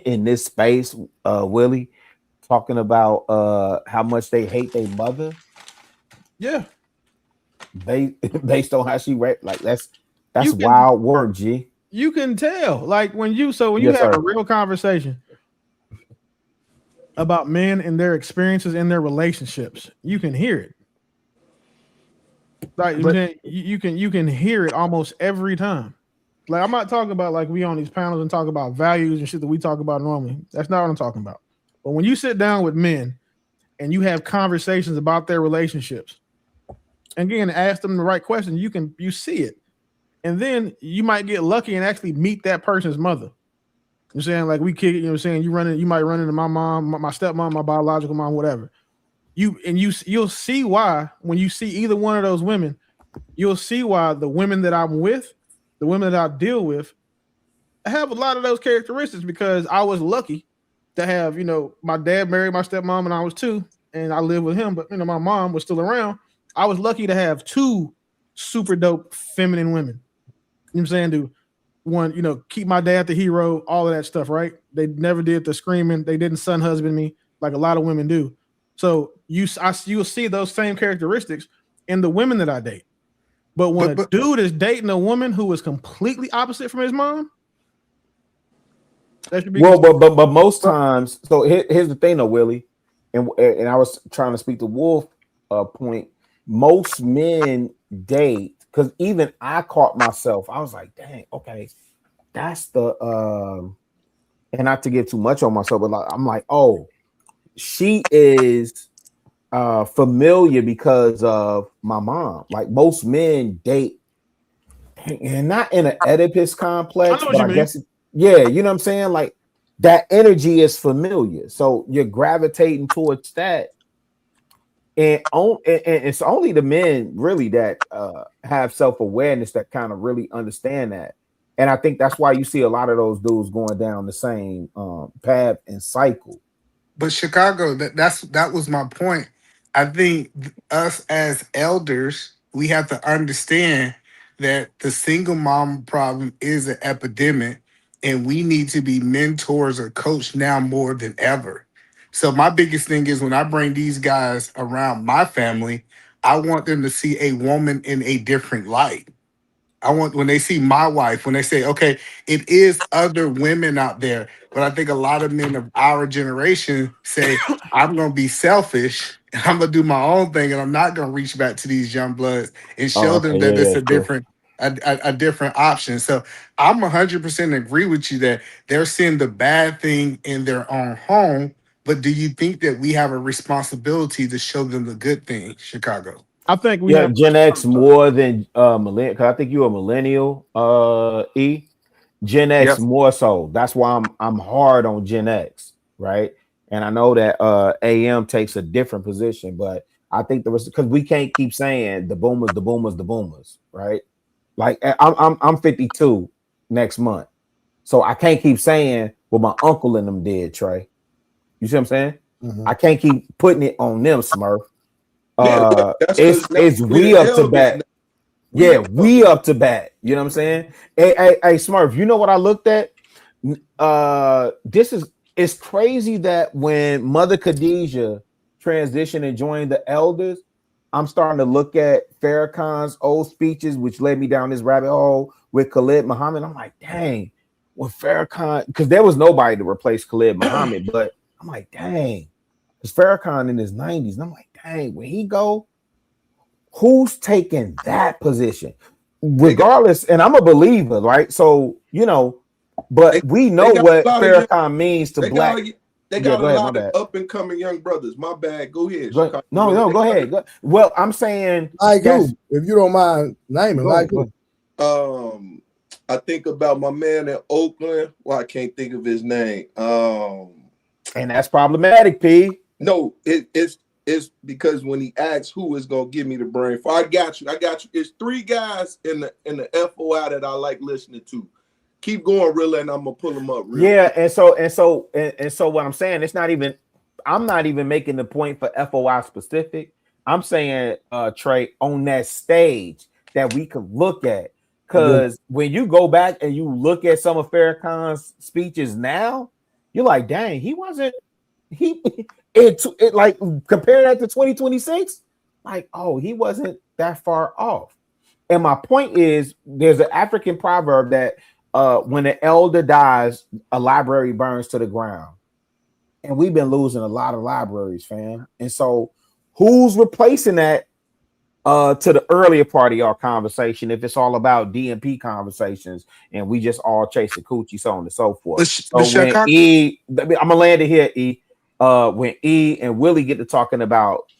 this space, Willie, talking about how much they hate their mother. Yeah. Based on how she read, like that's wild work, G. You can tell, like when you have a real conversation about men and their experiences in their relationships, you can hear it. Like you can hear it almost every time. Like, I'm not talking about like we on these panels and talk about values and shit that we talk about normally. That's not what I'm talking about. But when you sit down with men and you have conversations about their relationships, again, ask them the right questions, you see it. And then you might get lucky and actually meet that person's mother. You know what I'm saying? Like we kick it, you know what I'm saying? You might run into my mom, my stepmom, my biological mom, whatever. You'll see why when you see either one of those women, you'll see why the women that I'm with, the women that I deal with, have a lot of those characteristics because I was lucky to have, my dad married my stepmom when I was 2, and I lived with him, but my mom was still around. I was lucky to have 2 super dope feminine women. You know what I'm saying? To one, keep my dad the hero, all of that stuff, right? They never did the screaming. They didn't son husband me like a lot of women do. So you'll see those same characteristics in the women that I date. But when a dude is dating a woman who is completely opposite from his mom, that should be but most times. So here's the thing, though, Willie, and I was trying to speak to Wolf point. Most men date because even I caught myself. I was like, dang, okay, that's the and not to get too much on myself, but I'm like, oh, she is familiar because of my mom. Like most men date, and not in an Oedipus complex, but I guess, yeah, you know what I'm saying? Like that energy is familiar, so you're gravitating towards that. And it's only the men really that have self-awareness that kind of really understand that. And I think that's why you see a lot of those dudes going down the same path and cycle. But Chicago, that was my point. I think us as elders, we have to understand that the single mom problem is an epidemic, and we need to be mentors or coached now more than ever. So my biggest thing is when I bring these guys around my family, I want them to see a woman in a different light. I want when they see my wife, when they say, okay, it is other women out there. But I think a lot of men of our generation say, I'm going to be selfish and I'm going to do my own thing. And I'm not going to reach back to these young bloods and show them that it's a different, a different option. So I'm 100% agree with you that they're seeing the bad thing in their own home. But do you think that we have a responsibility to show them the good thing, Chicago? I think we have Gen X more than millennial. Because I think you're a millennial, E. Gen X more so. That's why I'm hard on Gen X, right? And I know that AM takes a different position, but I think because we can't keep saying the boomers, right? Like I'm 52 next month, so I can't keep saying what my uncle and them did, Trey. You see what I'm saying? I can't keep putting it on them, Smurf. It's we up to bat. Yeah, we up to bat. You know what I'm saying? Hey, Smurf, you know what I looked at? It's crazy that when Mother Khadijah transitioned and joined the elders, I'm starting to look at Farrakhan's old speeches, which led me down this rabbit hole with Khalid Muhammad. I'm like, dang, when Farrakhan, because there was nobody to replace Khalid Muhammad, but I'm like, dang, because Farrakhan in his 90s, and I'm like, dang, when he go, who's taking that position? Regardless, and I'm a believer, right? So, but we know what Farrakhan means to black. They got a lot of up and coming young brothers. My bad. Go ahead. No, go ahead. Well, I'm saying, like who? If you don't mind naming, like who? I think about my man in Oakland. Well, I can't think of his name. And that's problematic, P. No, it's because when he asks who is gonna give me the brain, I got you. It's 3 guys in the FOI that I like listening to. Keep going, really, and I'm gonna pull them up. Yeah, and so what I'm saying, I'm not even making the point for FOI specific. I'm saying, Trey, on that stage that we could look at, because when you go back and you look at some of Farrakhan's speeches now, you're like, dang, he wasn't. It like compare that to 2026, like, oh, he wasn't that far off. And my point is, there's an African proverb that when an elder dies, a library burns to the ground. And we've been losing a lot of libraries, fam. And so who's replacing that to the earlier part of our conversation if it's all about DMP conversations and we just all chasing coochie, so on and so forth. So when I'm gonna land it here, E. When E and Willie get to talking about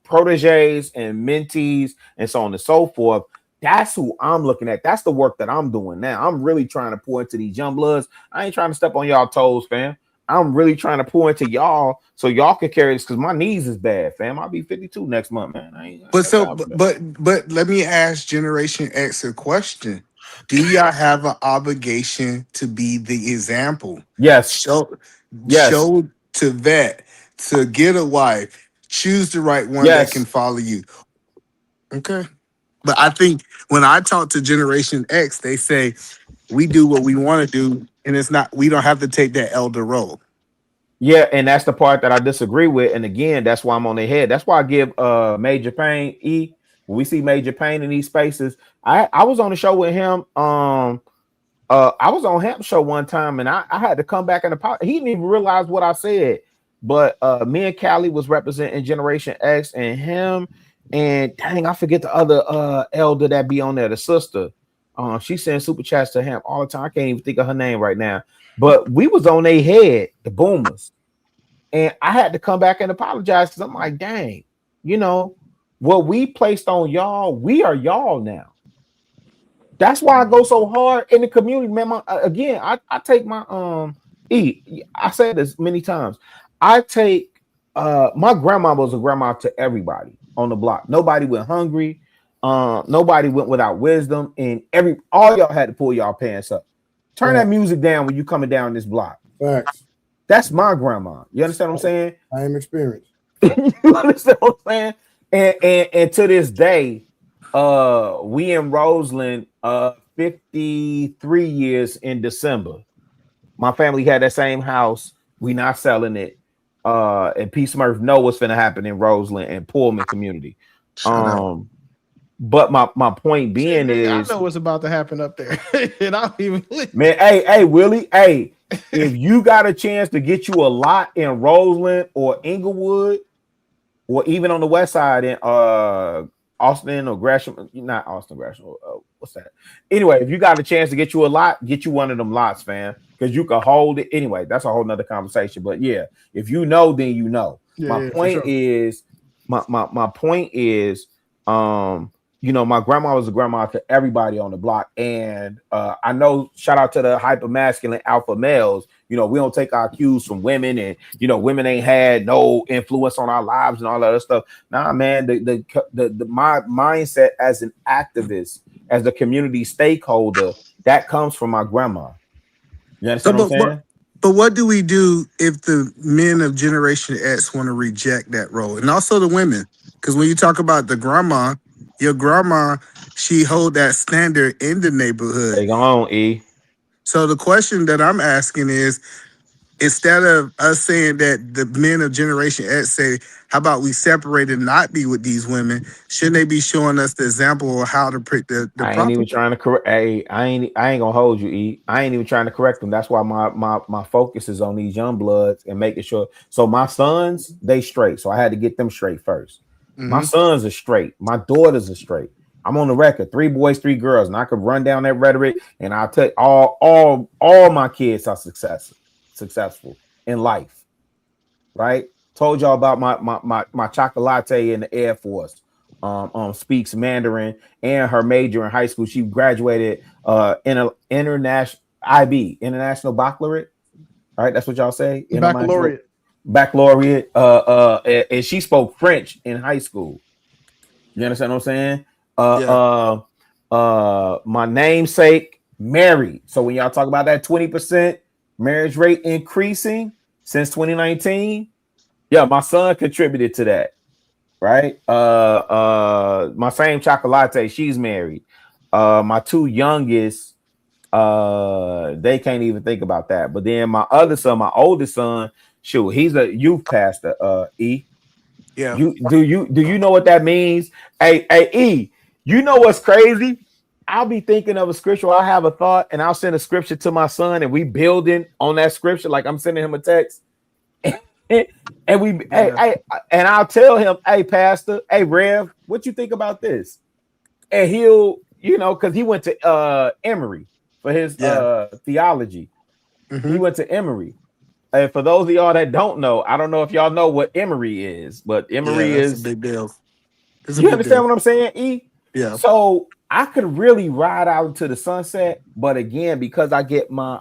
proteges and mentees and so on and so forth, That's who I'm looking at. That's the work that I'm doing now. I'm really trying to pour into these young bloods. I ain't trying to step on y'all toes, fam. I'm really trying to pour into y'all so y'all can carry this because my knees is bad, fam. I'll be 52 next month, man. But let me ask Generation X a question. Do y'all have an obligation to be the example? Yes. Show to vet, to get a wife, choose the right one that can follow you. Okay. But I think when I talk to Generation X, they say we do what we want to do, and we don't have to take that elder role. Yeah, and that's the part that I disagree with. And again, that's why I'm on their head. That's why I give Major Payne E. When we see Major Payne in these spaces, I was on the show with him. I was on Hamp's show one time, and I had to come back and apologize. He didn't even realize what I said. But me and Callie was representing Generation X, and him, and dang, I forget the other elder that be on there, the sister. She sends super chats to him all the time. I can't even think of her name right now. But we was on their head, the boomers. And I had to come back and apologize because I'm like, dang, what we placed on y'all, we are y'all now. That's why I go so hard in the community, man. I take my I said this many times. I take my grandma was a grandma to everybody on the block. Nobody went hungry. Nobody went without wisdom, and all y'all had to pull y'all pants up. Turn that music down when you coming down this block. Facts. That's my grandma. You understand what I'm saying? I am experienced. You understand what I'm saying? And to this day, we in Roseland 53 years in December. My family had that same house. We not selling it. And P. Smurf know what's finna happen in Roseland and Pullman community. But my point being is, I know what's about to happen up there. And I don't even man, hey, Willie, hey, if you got a chance to get you a lot in Roseland or Inglewood, or even on the west side in Austin or Gresham, not Austin, Gresham, what's that? Anyway, if you got a chance to get you a lot, get you one of them lots, fam, because you can hold it. Anyway, that's a whole nother conversation. But yeah, if you know, then you know. My point is, my grandma was a grandma to everybody on the block. And I know, shout out to the hyper masculine alpha males, we don't take our cues from women, and women ain't had no influence on our lives and all that other stuff. Nah, man, my mindset as an activist, as a community stakeholder, that comes from my grandma. You understand what I'm saying? But what do we do if the men of Generation X want to reject that role? And also the women, because when you talk about the grandma, your grandma, she hold that standard in the neighborhood. Hey, go on, E. So the question that I'm asking is, instead of us saying that the men of Generation X say, how about we separate and not be with these women? Shouldn't they be showing us the example of how to pick the I ain't even trying to correct. Hey, I ain't gonna hold you, E. I ain't even trying to correct them. That's why my focus is on these young bloods and making sure. So my sons, they straight. So I had to get them straight first. My sons are straight. My daughters are straight. I'm on the record. 3 boys, 3 girls, and I could run down that rhetoric, and I'll tell all my kids are successful in life. Right? Told y'all about my chocolate in the Air Force. Speaks Mandarin, and her major in high school. She graduated international baccalaureate. Right? That's what y'all say. Baccalaureate. And she spoke French in high school. You understand what I'm saying? My namesake married. So when y'all talk about that 20% marriage rate increasing since 2019, yeah, my son contributed to that. Right? My same chocolate, she's married. My 2 youngest, they can't even think about that. But then my other son, my oldest son, shoot, he's a youth pastor. E. Yeah. Do you know what that means? Hey, E, you know what's crazy? I'll be thinking of a scripture. I'll have a thought, and I'll send a scripture to my son, and we building on that scripture. Like I'm sending him a text. And and I'll tell him, hey, Pastor, hey, Rev, what you think about this? And he'll, because he went to Emory for his theology. He went to Emory. And for those of y'all that don't know, I don't know if y'all know what Emory is, but Emory is a big deal. You understand what I'm saying, E? Yeah. So I could really ride out into the sunset, but again, because I get my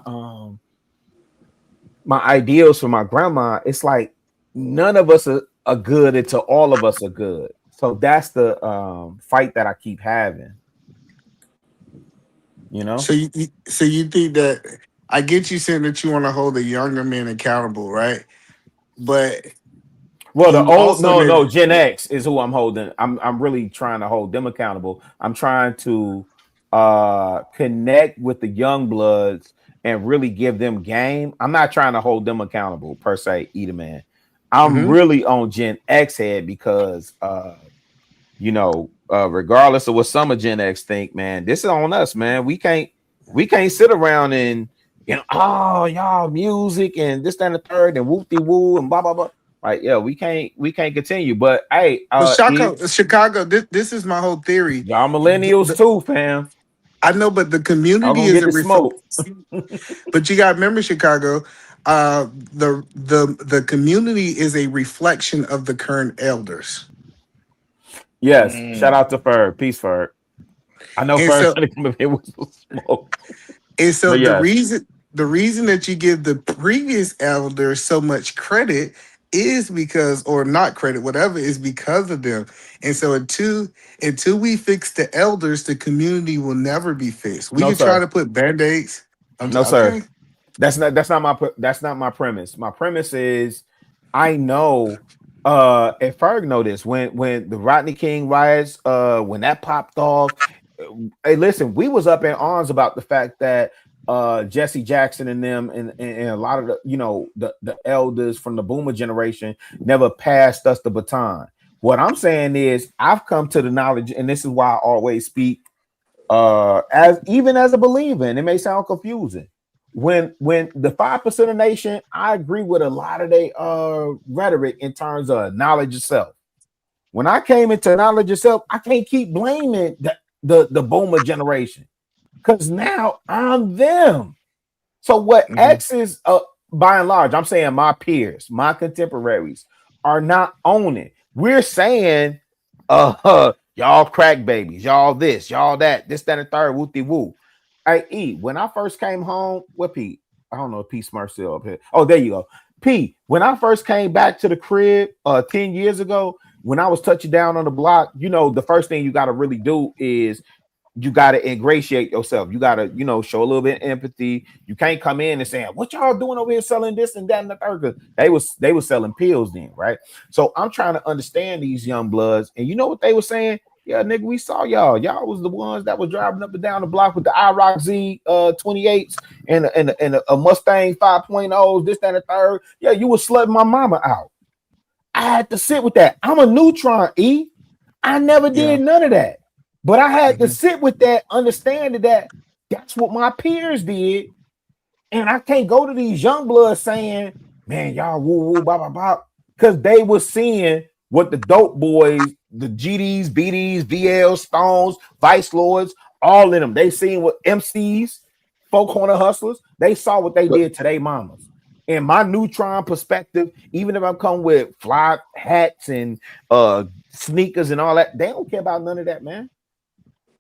my ideals from my grandma, it's like none of us are good until all of us are good. So that's the fight that I keep having. You know? So you think that I get you saying that you want to hold the younger men accountable, right? But Well, the you old also need. no, Gen X is who I'm holding. I'm really trying to hold them accountable. I'm trying to connect with the young bloods and really give them game. I'm not trying to hold them accountable per se, either man. I'm really on Gen X head because regardless of what some of Gen X think, man, this is on us, man. We can't sit around and oh y'all music and this, that, and the third and whoop de woo and blah blah blah. Like, yeah, we can't continue. But hey, But Chicago, this is my whole theory. y'all millennials too, fam. I know, but the Y'all community gonna is get a the smoke. but you got to remember, Chicago. The community is a reflection of the current elders. Yes, shout out to Ferg. Peace, Ferg. I know And Ferg's so, gonna come up here with some smoke. and so But yes, the reason that you give the previous elders so much credit is because, or not credit, whatever, is because of them. And so until we fix the elders, the community will never be fixed. We no, can try sir. to put band-aids. No, sir. Okay. That's not my premise. My premise is I know and Ferg know this when the Rodney King riots, when that popped off. Hey, listen, we was up in arms about the fact that Jesse Jackson and them and a lot of the elders from the boomer generation never passed us the baton. What I'm saying is I've come to the knowledge, and this is why I always speak as even as a believer, and it may sound confusing. When the 5% of nation, I agree with a lot of their rhetoric in terms of knowledge of self. When I came into knowledge of self, I can't keep blaming the boomer generation because now I'm them. So what X is by and large, I'm saying my peers, my contemporaries are not owning. We're saying y'all crack babies, y'all this, y'all that, this, that, and third, whoopty woo. Hey, when I first came home, what Pete? I don't know if Pete Smurf still up here. Oh, there you go. Pete, when I first came back to the crib 10 years ago, when I was touching down on the block, the first thing you got to really do is you got to ingratiate yourself. You got to, show a little bit of empathy. You can't come in and saying, what y'all doing over here selling this and that and the third? They was selling pills then, right? So I'm trying to understand these young bloods. And you know what they were saying? Yeah, nigga, we saw y'all. Y'all was the ones that was driving up and down the block with the IROC Z 28s and a Mustang 5.0s, this, that, and the third. Yeah, you was slutting my mama out. I had to sit with that. I'm a neutron, E. I never did none of that. But I had to sit with that, understanding that that's what my peers did. And I can't go to these young bloods saying, man, y'all woo woo, blah, blah, blah. Because they were seeing what the dope boys, the GDs, BDs, VLs, Stones, Vice Lords, all of them. They seen what MCs, folk corner hustlers, they saw what they did to their mamas. In my neutron perspective, even if I'm coming with fly hats and sneakers and all that, they don't care about none of that, man.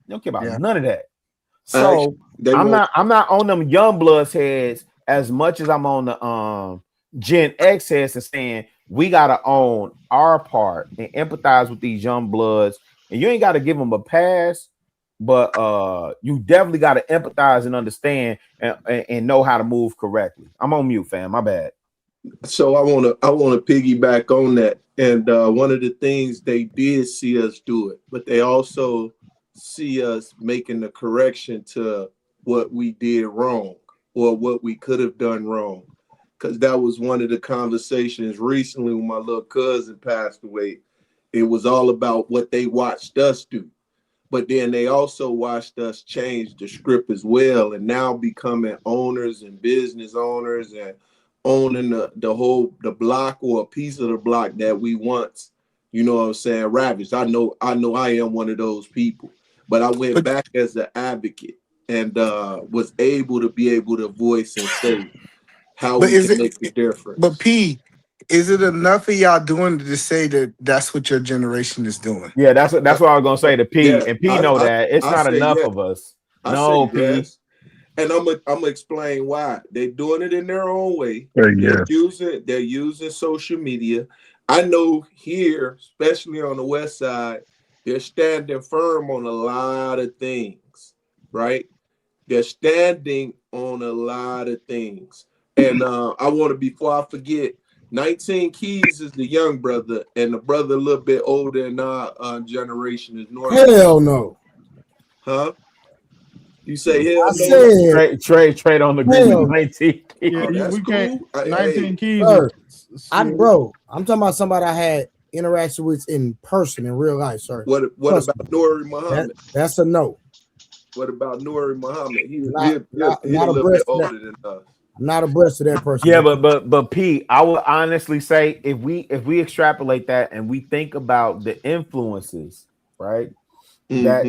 They don't care about none of that. So I'm not on them young bloods heads as much as I'm on the Gen X heads and saying we gotta own our part and empathize with these young bloods. And you ain't got to give them a pass, but you definitely got to empathize and understand and know how to move correctly. I'm on mute, fam. My bad. So I wanna piggyback on that. And one of the things they did see us do it, but they also see us making the correction to what we did wrong or what we could have done wrong. Because that was one of the conversations recently when my little cousin passed away. It was all about what they watched us do. But then they also watched us change the script as well, and now becoming owners and business owners and owning the block or a piece of the block that we once, ravaged. I know I am one of those people. But I went back as an advocate and was able to voice and say how we can make the difference. But P, Is it enough of y'all doing to say that that's what your generation is doing? Yeah, that's what I was gonna say to P. Yeah, And P know that it's I not say enough yes. of us. I No, say P. yes, and I'm gonna explain why. They're doing it in their own way. Say They're yes. using social media. I know here, especially on the west side, they're standing firm on a lot of things, right? They're standing on a lot of things. And I want to, before I forget, 19 Keys is the young brother, and the brother a little bit older in our generation is Norman. Hell no. Huh? You say I hell no? said Trade on the agree with hell. 19. Yeah, Oh, that's we can't. cool. 19 keys. Sir, Yeah, I'm talking about somebody I had interaction with in person in real life, sir. What Trust about me. Nuri Muhammad? That's a no. What about Nuri Muhammad? He's Not a little bit abreast of older that. than us. I'm not abreast of that person. Yeah, but P, I would honestly say if we extrapolate that and we think about the influences, right? That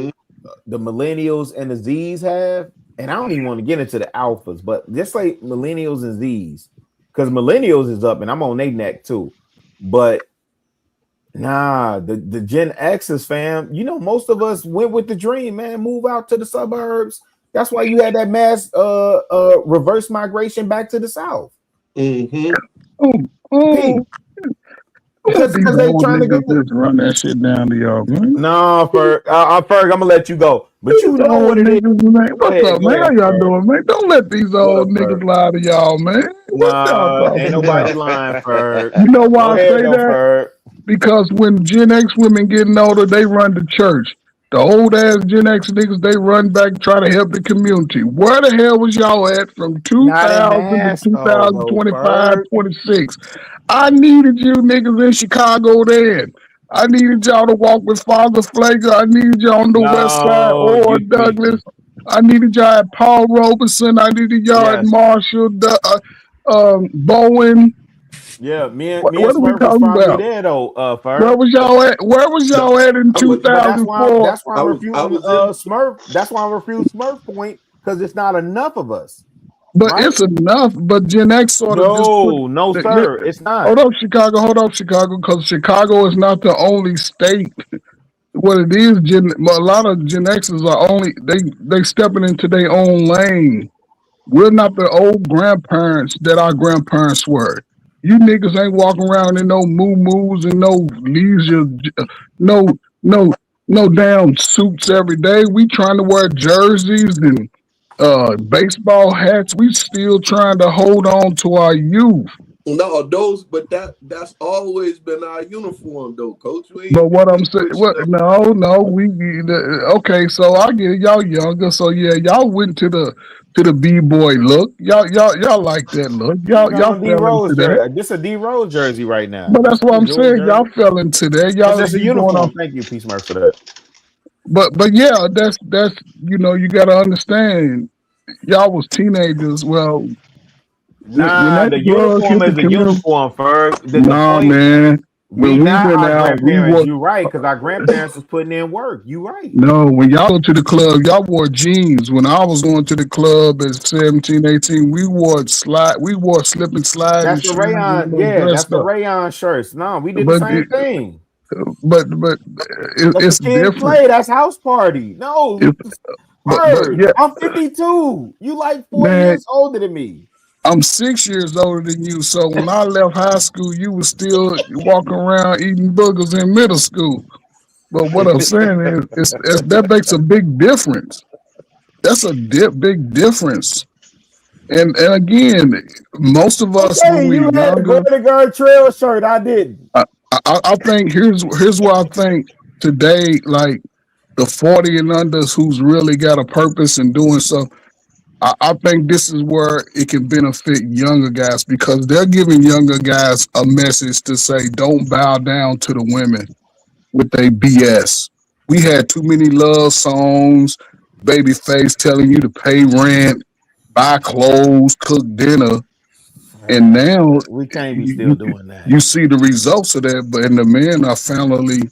the millennials and the Z's have, and I don't even want to get into the alphas, but just like millennials and Z's, because millennials is up and I'm on their neck too. But nah, the Gen X's, fam, you know, most of us went with the dream, man. Move out to the suburbs. That's why you had that mass reverse migration back to the south. Oh, Because these they old trying to niggas get the just run that shit down to y'all, man. no, Ferg, Ferg, I'm gonna let you go, but you These know old what it is. niggas, man. Go What's up, ahead, man? How y'all Ferg. doing, man? Don't let these What old up, niggas Ferg? lie to y'all, man. What y'all Nah, ain't talking nobody about? lying, Ferg. You know Go why I ahead, say though, that? Ferg. Because when Gen X women getting older, they run to church. The old ass Gen X niggas, they run back, try to help the community. Where the hell was y'all at from Not in 2000 to mass, though, 2025, Ferg. 26? I needed you niggas in Chicago then. I needed y'all to walk with Father Flager. I needed y'all on the west side No, or you Douglas. tweaking. I needed y'all at Paul Robeson. I needed y'all at Yes, Marshall, Bowen. yeah. Me and What are we Smurf was talking probably about? there though, Where Ferg. was y'all at? Where was No, y'all at in I was But that's why 2004? I'm I refuting was in Smurf. That's why I'm refuting Smurf point because it's not enough of us, But right? it's enough. But Gen X sort of just put. No, sir, it's Hold not. up, Chicago. Hold up, Chicago. Because Chicago is not the only state. What it is, a lot of Gen Xers are only they stepping into their own lane. We're not the old grandparents that our grandparents were. You niggas ain't walking around in no moo-moos and no leisure, no, no, no damn suits every day. We trying to wear jerseys and baseball hats. We still trying to hold on to our youth. no those, but that's always been our uniform though, Coach. But We what I'm ain't saying, switched what? it up. No, okay. So I get it. Y'all younger, so yeah, y'all went to the b-boy look. Y'all like that look. You got Y'all on D fell into Rose that. jersey. This a D Rose jersey right now. But This that's what ain't a I'm Jordan saying. Y'all jersey. fell into that. That's Y'all just a be going uniform. off. Thank you, P Smurf, for that. But yeah, that's you gotta understand. Y'all was teenagers. Well, when Nah, that the drug uniform hit the is a community, uniform, Ferg. The nah, point, man. we When we not went our out, we grandparents. wore. You right, because our grandparents was putting in work. You right. No, when y'all go to the club, y'all wore jeans. When I was going to the club at 17, 18, we wore slip and slide and That's the shoes and rayon. little Yeah, that's dressed the up. rayon shirts. No, we did the But same thing. but Let the it's kids different. play. That's house party. No, It, but Ferg, yeah, I'm 52. You like 4 man, years older than me. I'm 6 years older than you. So when I left high school, you was still walking around eating boogers in middle school. But what I'm saying is, that makes a big difference. That's a big difference. And again, most of us when Okay, we're you had a younger, Gordy Trail shirt. I didn't. I think here's why I think today, like the 40 and unders who's really got a purpose in doing so, I think this is where it can benefit younger guys because they're giving younger guys a message to say, don't bow down to the women with their BS. We had too many love songs, Babyface telling you to pay rent, buy clothes, cook dinner, and now We can't be still you, doing that. you see the results of that, but and the men are finally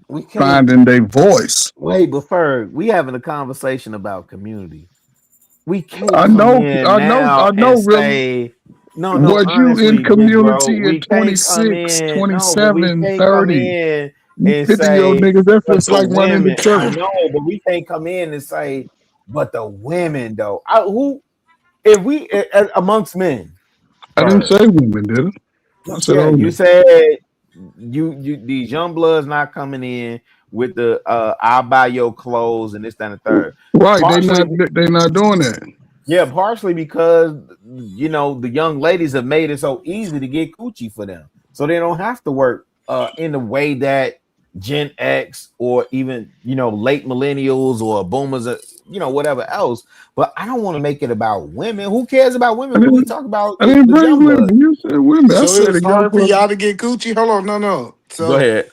We can't. finding their voice. Wait, but Ferg, we having a conversation about community. We can't come in I now and know, really. say No, Was you in honestly, big bro, community at we can't come 26, in. No, but we 27, can't come 30? in You and 50-year-old say, niggas, that's but just the like running the women. I church. know, but we can't come in and say, but the women though. Who if we amongst men? I didn't say women, did I? I said Yeah, old you niggas. said you these young bloods not coming in with the I'll buy your clothes and this, that, and the third. Right, they Partially, not doing that. yeah, partially because the young ladies have made it so easy to get coochie for them, so they don't have to work in the way that Gen X or even late millennials or boomers, whatever else. But I don't want to make it about women. Who cares about women when we talk about I the, didn't the bring young blood? women. You said women. I So it said was a young hard for brother. y'all to get coochie. Hold on, no. Go So ahead.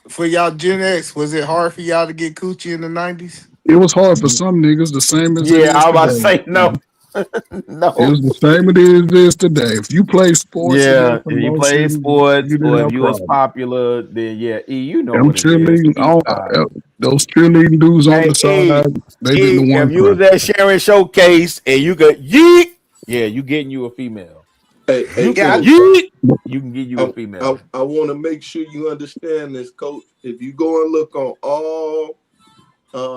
for y'all Gen X, was it hard for y'all to get coochie in the 90s? It was hard for some niggas, the same as it Yeah, is I was about to today. say no. It No. was the same as it is today. If you play sports and get a Yeah, if you play promotion, sports you didn't or if have a you was problem. popular, then yeah, you know Them what it is. cheerleading, Stop. those cheerleading dudes on Hey, the side, they been the one if you was person. at Sharon Showcase and you could yeet, yeah, you getting you a female. Hey, You could coach. yeet, you can get you a I female. want to make sure you understand this, coach. If you go and look on all,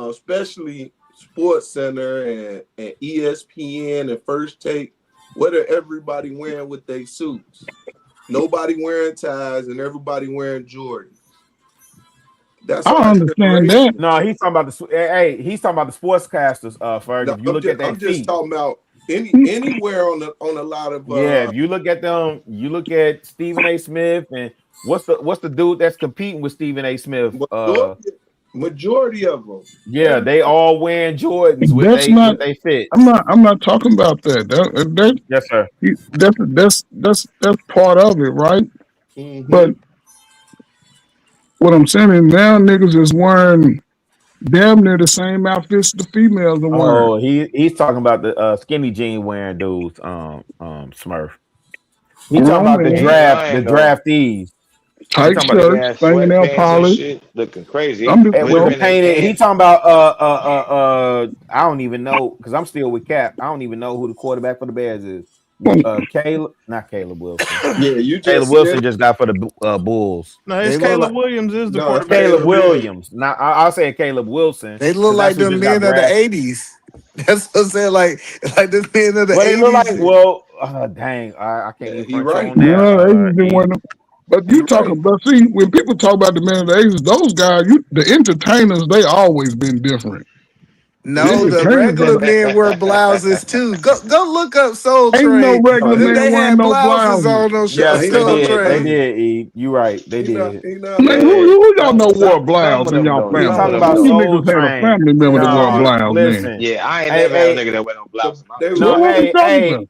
especially Sports Center and ESPN and First Take, what are everybody wearing with their suits? Nobody wearing ties and everybody wearing Jordans. That's I our understand that. generation. No, he's talking about he's talking about the sportscasters, Ferg. No, If you look at their I'm just feet. talking about anywhere on a lot of Yeah, if you look at them, you look at Stephen A. Smith and what's the dude that's competing with Stephen A. Smith? majority of them. Yeah, they all wearing Jordans with That's they not. with they fits. I'm not talking about that. Yes, sir. That's part of it, right? Mm-hmm. But what I'm saying is now niggas is wearing damn near the same outfits the females are wearing. Oh, he's talking about the skinny jean wearing dudes. Smurf. He talking Grown about the He man, ain't the lying though. draftees. He tight talking about Nigga shirts, had fingernail sweatpants and polish. shit, looking crazy. I'm just Might have with the been his painted. He aunt. talking about I don't even know because I'm still with Cap. I don't even know who the quarterback for the Bears is. Not Caleb Wilson. Yeah, you Caleb just Wilson said just got for the Bulls. No, They it's look Caleb like Williams is the no, it's quarterback for Caleb the Caleb Bears. Williams. Williams. Now I'll say Caleb Wilson they look because that's like who the just got men of the drafted. 80s. That's what I'm saying. Like the men of the Well, they look like 80s. dang, I can't Yeah, even he front you right. on that. No, they just been wearing them. But He you right. talking about see when people talk about the men of the ages, those guys, the entertainers, they always been different. The No, the entertainers are regular men wear blouses too. Go look up Soul ain't no Train. regular Them man they wearing had no blouses blouses. on those No, Yes, he they not. Soul did. They Train. did. E. You right. They did. He not Man, lying. who y'all know wore Some blouse of in them y'all though. He Some family? of talking Though? them about When though. you Soul niggas had a Train. family member that wore a No, blouse, man. listen. Yeah, I ain't Hey, never had a hey, nigga that wear no blouse in my They family. Well, no, what we talking about?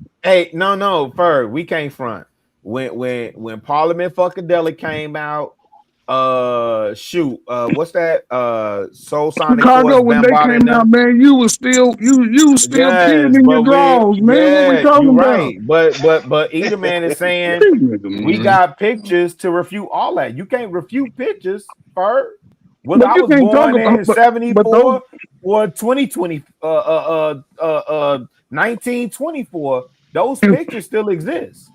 no, Ferg. We can't front. When Parliament Funkadelic came out, what's that? Soul Sonic Chicago Force, when they Bambaataa and came out, them. man, you was still peeing Yes, in your but drawers, man. What we you're talking about? right. But either man is saying These niggas, we man. got pictures to refute all that. You can't refute pictures, Ferg. Whether But I you was can't talk born about in but those 74 or 1924, those pictures still exist.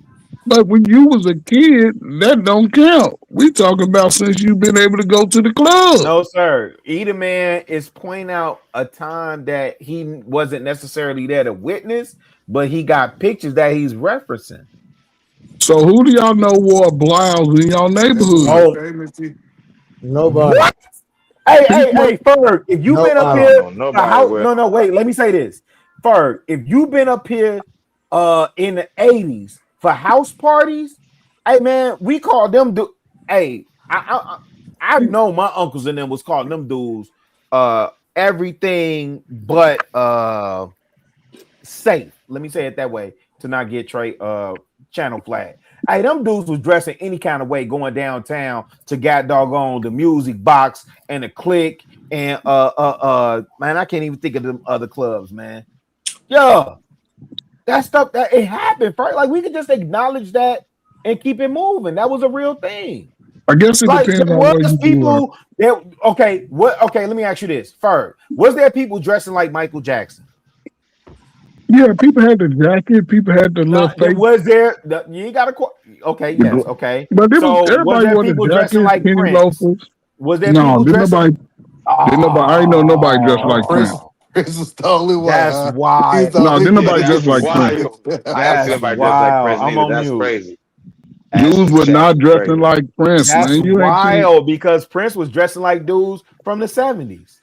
but when you was a kid, that don't count. We talking about since you've been able to go to the club. No, sir. Either man is pointing out a time that he wasn't necessarily there to witness, but he got pictures that he's referencing. So who do y'all know wore a blouse in y'all That's what my neighborhood? Oh, famous. nobody. What? Hey, People, Ferg, if you've been up I Nobody. don't here know for nobody how wear no, wait, let me say this. Ferg, if you've been up here in the 80s for house parties, hey man, we call them hey, I know my uncles and them was calling them dudes everything but safe. Let me say it that way to not get Trey channel flag. Hey, them dudes was dressing any kind of way going downtown to got doggone the music box and the click and man, I can't even think of them other clubs, man. Yeah, that stuff that it happened, right? Like we could just acknowledge that and keep it moving. That was a real thing. I guess it Like depends there on where was you grew up. people that okay, let me ask you this. Ferg, was there people dressing like Michael Jackson? Yeah, people had the jacket. People had the little No, fake. was there? You ain't got to. Okay, yes, okay. But it was So was everybody there wore the people dressing jackets, like penny Prince? loafers. Was there No, people didn't dressing? nobody. Didn't nobody. I ain't know nobody dressed like Prince, Prince. Oh, Prince was the only one, that's huh? why. He's the No, only didn't one nobody Yeah, dress that that's like Prince. wild. did. I haven't seen That's anybody dressed like wild. Prince I'm neither. on That's mute. crazy. Dudes Ashley were chat not is dressing crazy. like Prince, That's man. You ain't seen wild because Prince was dressing like dudes from the 70s.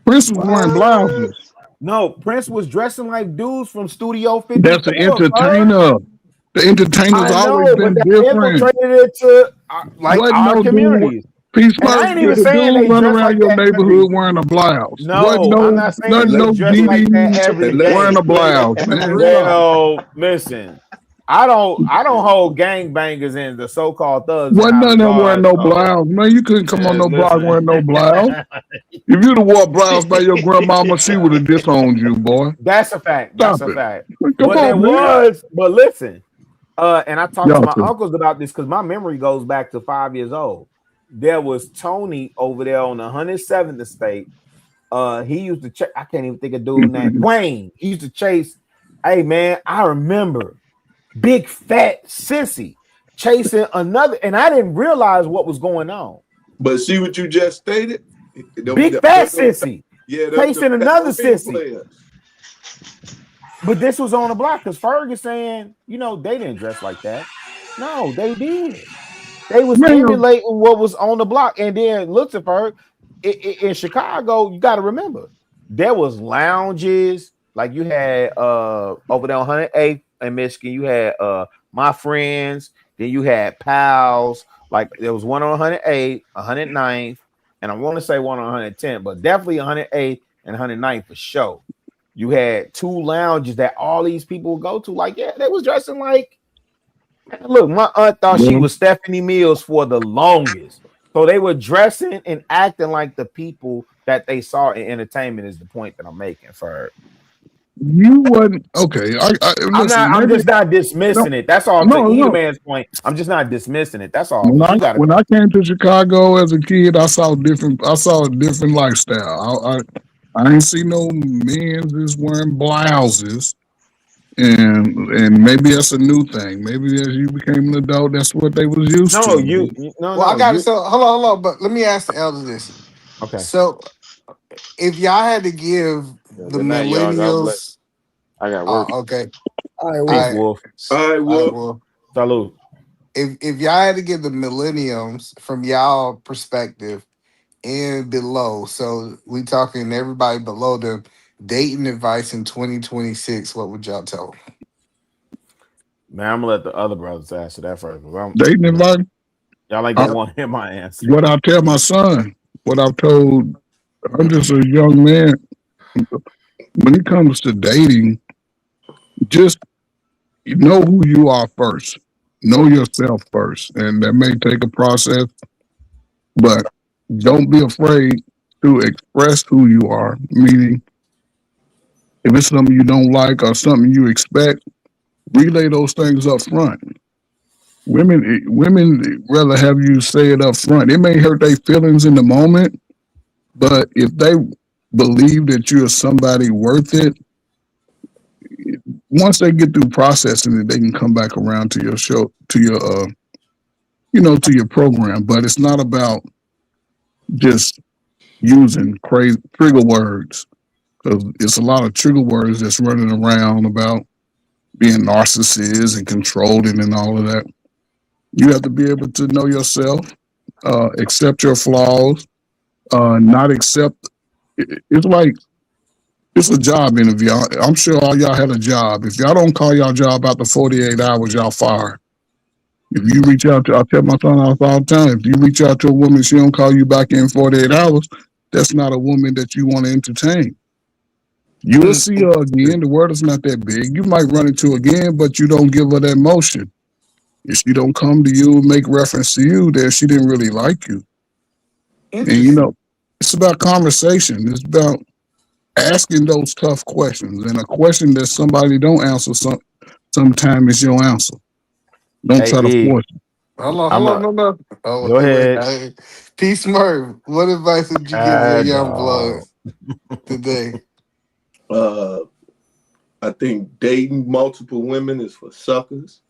Prince was wearing What? blouses. No, Prince was dressing like dudes from Studio That's an 54, Ferg. entertainer. The entertainer's I always know, but been they different. infiltrated it to like Wasn't our no dude. communities. Peace And I Smurf, ain't did even the saying dude they run dress around like your that every. neighborhood wearing a blouse? Wasn't No, I'm no not saying nothing, they no dress like that DDs every wearing a day. blouse, man. Relax. Well, listen, I don't hold gangbangers and the so-called thugs in Wasn't high none of them wearing regard. no So blouse, man. You couldn't come on no block listen, wearing no blouse. If you'd have wore a blouse by your grandmama, she would have disowned you, boy. that's a fact. That's Stop a it. fact. Come But there on, man. was, but listen, and I talked to Y'all my too. uncles about this because my memory goes back to 5 years old. There was Tony over there on the 107th estate. He used to chase. I can't even think of dude name. Wayne. He used to chase. Hey man, I remember big fat sissy chasing another, and I didn't realize what was going on. But see what you just stated? Big fat sissy Them chasing another ring sissy. players. But this was on the block because Ferg is saying, they didn't dress like that. No, they did. They was Man, emulating what was on the block. And then Lucifer in Chicago, you got to remember, there was lounges like you had over there on 108th in Michigan. You had My Friends. Then you had Pals. Like there was one on 108th, 109th, and I want to say one on 110, but definitely 108th and 109th for sure. You had two lounges that all these people would go to. Like, yeah, they was dressing like. Look, my aunt thought she was Stephanie Mills for the longest. So they were dressing and acting like the people that they saw in entertainment is the point that I'm making for. you wasn't okay. Listen, I'm maybe just not no, dismissing it. That's all. To no. Man's point, I'm just not dismissing it. That's all. When But I you got to when go. I came to Chicago as a kid, I saw different. I saw a different lifestyle. I ain't see no men just wearing blouses, and maybe that's a new thing. Maybe as you became an adult, that's what they was used No, to. Well, I got it. So hold on. But let me ask the elders this. Okay. So if y'all had to give Yeah, the good night, y'all. God bless. millennials, I got work. okay, All right, Peace, Wolf. Wolf. All right, well, well, Salute. if y'all had to give the millenniums from y'all perspective and below, so we talking everybody below them, dating advice in 2026, what would y'all tell them? Man, I'm gonna let the other brothers answer that first. Dating advice. Y'all ain't gonna want to hear my answer. What I tell my son, what I've told. I'm just a young man. When it comes to dating, just know who you are first. Know yourself first, and that may take a process, but don't be afraid to express who you are. Meaning, if it's something you don't like or something you expect, relay those things up front. Women rather have you say it up front. It may hurt their feelings in the moment, but if they believe that you're somebody worth it, once they get through processing it, they can come back around to your show, to your to your program. But it's not about just using crazy trigger words, because it's a lot of trigger words that's running around about being narcissists and controlling and all of that. You have to be able to know yourself, accept your flaws, not accept. It's like it's a job interview. I'm sure all y'all had a job. If y'all don't call y'all job after 48 hours, y'all fired. If you reach out to, I tell my son all the time, if you reach out to a woman, she don't call you back in 48 hours, that's not a woman that you want to entertain. You'll see her again. The world is not that big. You might run into her again, but you don't give her that motion. If she don't come to you and make reference to you, then she didn't really like you. And it's about conversation. It's about asking those tough questions. And a question that somebody don't answer sometimes is your answer. Don't try to Hey, E, force it. Hold on, no. Oh, go ahead. wait. P. Smurf, what advice would you give your young blood today? I think dating multiple women is for suckers.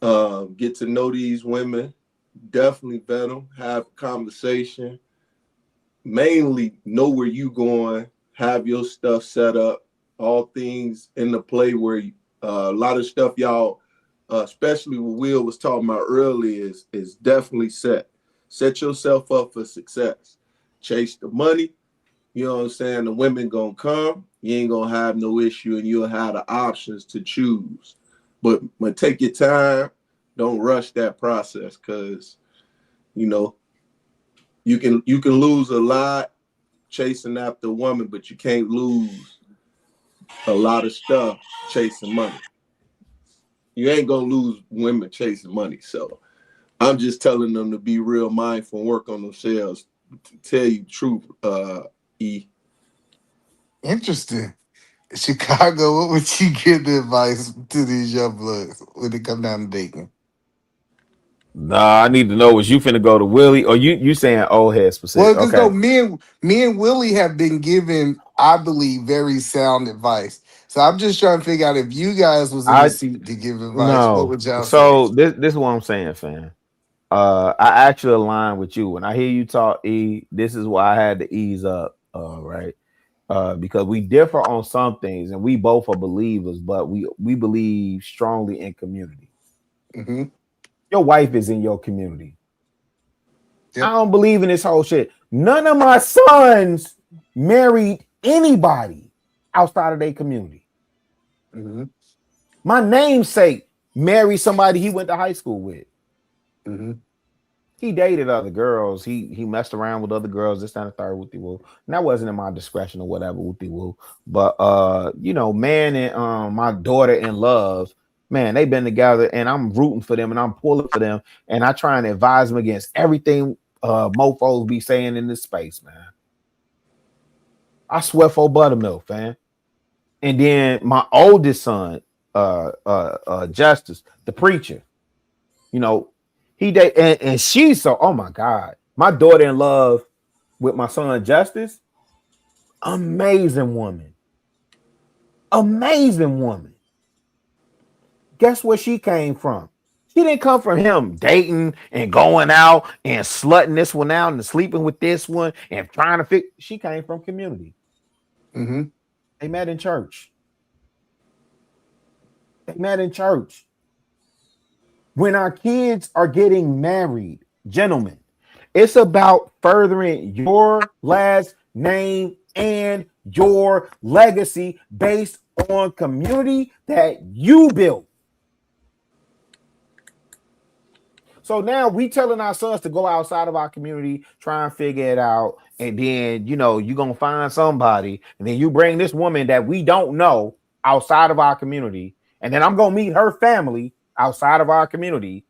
Get to know these women, definitely vet them, have a conversation, mainly know where you going, have your stuff set up, all things in the play where a lot of stuff y'all, especially what Will was talking about earlier, is definitely set. Set yourself up for success. Chase the money. You know what I'm saying? The women gonna come. You ain't gonna have no issue, and you'll have the options to choose. But take your time. Don't rush that process, because you know you can lose a lot chasing after a woman, but you can't lose a lot of stuff chasing money. You ain't gonna lose women chasing money. So I'm just telling them to be real mindful and work on themselves. To tell you the truth, E. Interesting. Chicago, what would you give the advice to these young bloods when it come down to dating? Nah, I need to know, was you finna go to Willie or you saying old head specific? Well, because Okay. no, me and Willie have been given, I believe, very sound advice. So I'm just trying to figure out, if you guys was in the seat to give advice, what No. would y'all say? So this is what I'm saying, fam. I actually align with you. When I hear you talk, E, this is why I had to ease up. Right. Because we differ on some things and we both are believers, but we believe strongly in community. Mm-hmm. Your wife is in your community. Yep. I don't believe in this whole shit. None of my sons married anybody outside of their community. Mm-hmm. My namesake married somebody he went to high school with. Mm-hmm. He dated other girls. He messed around with other girls. This time, the third, whoopty woo. And that wasn't in my discretion or whatever, whoopty woo. But man and my daughter in love, man, they've been together, and I'm rooting for them and I'm pulling for them, and I try and advise them against everything mofos be saying in this space, man. I swear for buttermilk, man. And then my oldest son, Justice, the preacher, he and she's so, oh my God, my daughter in love with my son Justice, amazing woman. Guess where she came from? She didn't come from him dating and going out and slutting this one out and sleeping with this one and trying to fix. She came from community. Mm-hmm. They met in church. When our kids are getting married, gentlemen, it's about furthering your last name and your legacy based on community that you built. So now we telling our sons to go outside of our community, try and figure it out. And then, you're going to find somebody. And then you bring this woman that we don't know outside of our community. And then I'm going to meet her family outside of our community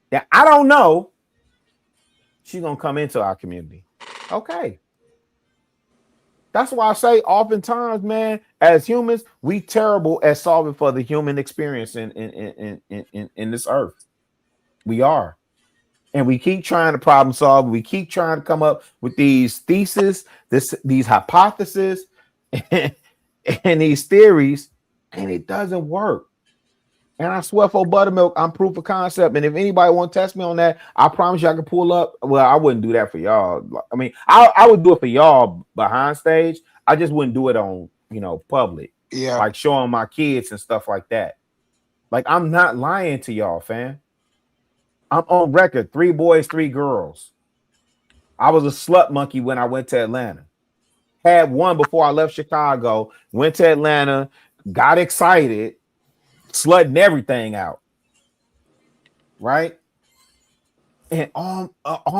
that I don't know. She's going to come into our community. Okay. That's why I say oftentimes, man, as humans, we terrible at solving for the human experience in this earth. We are. And we keep trying to problem solve. We keep trying to come up with these theses, these hypotheses, and these theories, and it doesn't work. And I swear for buttermilk, I'm proof of concept. And if anybody want to test me on that, I promise you I can pull up. Well, I wouldn't do that for y'all. I mean, I would do it for y'all behind stage. I just wouldn't do it on, public. Yeah. Like showing my kids and stuff like that. Like, I'm not lying to y'all, fam. I'm on record. 3 boys, 3 girls. I was a slut monkey when I went to Atlanta. Had one before I left Chicago. Went to Atlanta. Got excited. Slutting everything out. Right? And all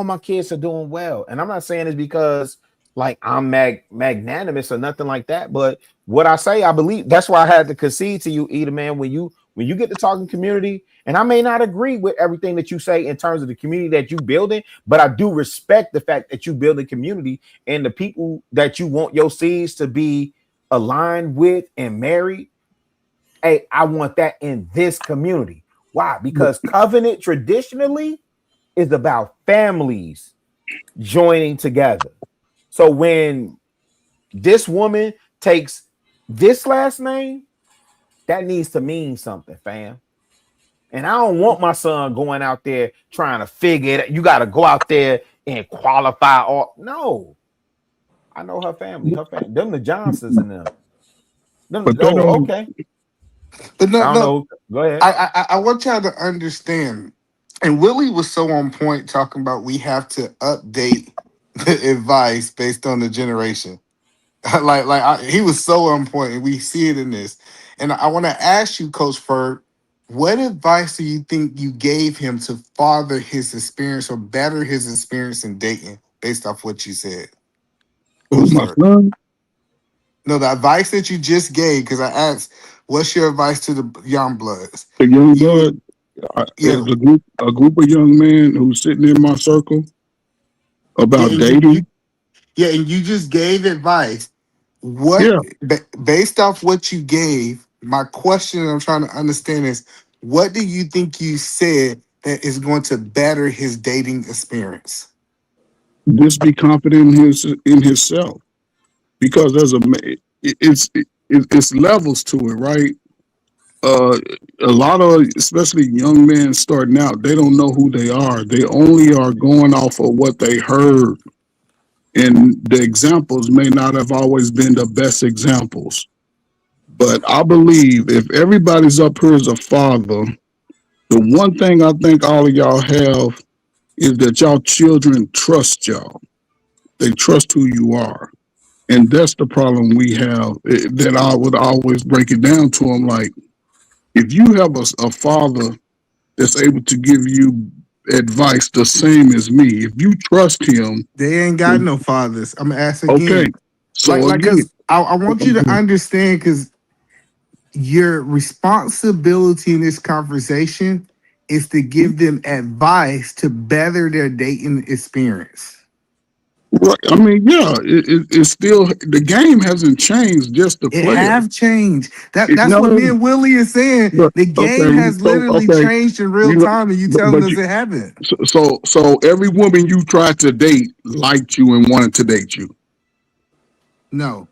my kids are doing well. And I'm not saying this because like I'm magnanimous or nothing like that. But what I say, I believe. That's why I had to concede to you, Eda, man. When you get to talking community, and I may not agree with everything that you say in terms of the community that you building, but I do respect the fact that you build a community and the people that you want your seeds to be aligned with and married. Hey, I want that in this community. Why? Because covenant traditionally is about families joining together. So when this woman takes this last name, that needs to mean something, fam. And I don't want my son going out there trying to figure it. You got to go out there and qualify. Or no, I know her family. Them the Johnsons and them. But they don't. Okay. But I don't know. Go ahead. I want y'all to understand. And Willie was so on point talking about we have to update the advice based on the generation. He was so on point, and we see it in this. And I want to ask you, Coach Ferg, what advice do you think you gave him to father his experience or better his experience in dating based off what you said? Who's my son? No, the advice that you just gave, because I asked, what's your advice to the young bloods? The young blood. Is a group of young men who's sitting in my circle about dating. And you just gave advice. What based off what you gave, my question I'm trying to understand is what do you think you said that is going to better his dating experience? Just be confident in himself, because it's levels to it, right? A lot of, especially young men starting out, they don't know who they are. They only are going off of what they heard, and the examples may not have always been the best examples. But I believe if everybody's up here as a father, the one thing I think all of y'all have is that y'all children trust y'all. They trust who you are. And that's the problem we have, that I would always break it down to them. Like, if you have a father that's able to give you advice the same as me, if you trust him. They ain't got no fathers. I'm going to ask again. Okay. So because I want you to understand, because your responsibility in this conversation is to give them advice to better their dating experience. Right. I mean, yeah, it's still, the game hasn't changed, just the player. It have changed. That's what me and Willie is saying. The game has literally changed in real time, and you telling us it haven't. So every woman you tried to date liked you and wanted to date you. No.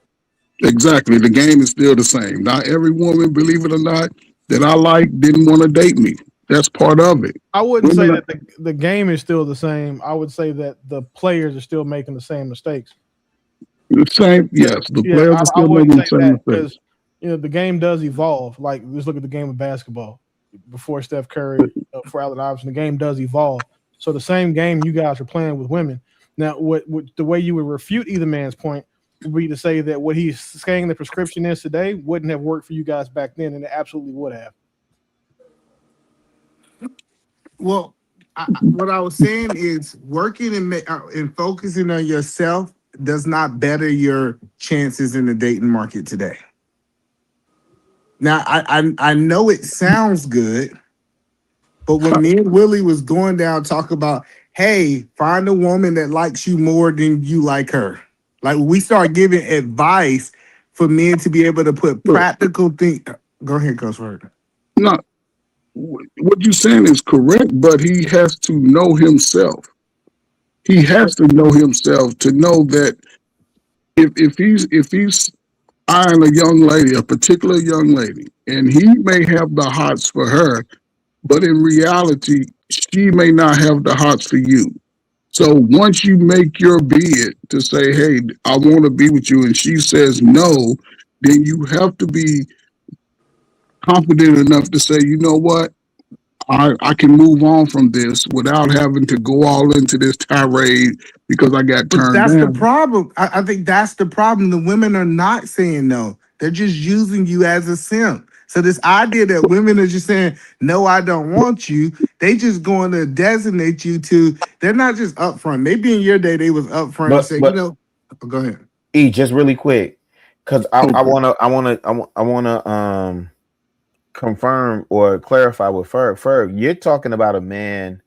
Exactly. The game is still the same. Not every woman, believe it or not, that I like didn't want to date me. That's part of it. I wouldn't say that the game is still the same. I would say that the players are still making the same mistakes. The same, yes. The players are still making the same mistakes. Because the game does evolve. Like, let's look at the game of basketball. Before Steph Curry, before Allen Iverson, the game does evolve. So the same game you guys are playing with women. Now, what the way you would refute either man's point would be to say that what he's saying the prescription is today wouldn't have worked for you guys back then, and it absolutely would have. Well, what I was saying is working and focusing on yourself does not better your chances in the dating market today. Now, I know it sounds good, but when me and Willie was going down, talk about, hey, find a woman that likes you more than you like her. Like, we start giving advice for men to be able to put practical things. Go ahead, Coach Ferg. No, what you're saying is correct, but he has to know himself. He has to know himself to know that if he's eyeing a young lady, a particular young lady, and he may have the hots for her, but in reality, she may not have the hots for you. So once you make your bid to say, hey, I want to be with you, and she says no, then you have to be confident enough to say, you know what? I can move on from this without having to go all into this tirade because I got turned down. That's the problem. I think that's the problem. The women are not saying no. They're just using you as a simp. So this idea that women are just saying, no, I don't want you, they just going to designate you to, they're not just upfront. Maybe in your day they was upfront and say, go ahead. Just really quick, because I wanna confirm or clarify with Ferg. Ferg, you're talking about a man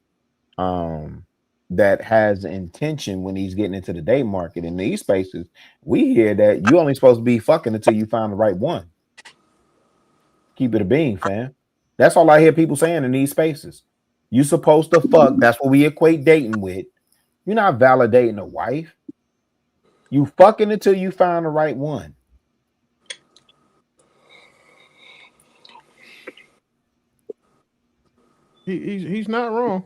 that has intention when he's getting into the date market. In these spaces, we hear that you only supposed to be fucking until you find the right one. Keep it a being, fam. That's all I hear people saying in these spaces. You supposed to fuck. That's what we equate dating with. You're not validating a wife. You fucking until you find the right one. He's not wrong.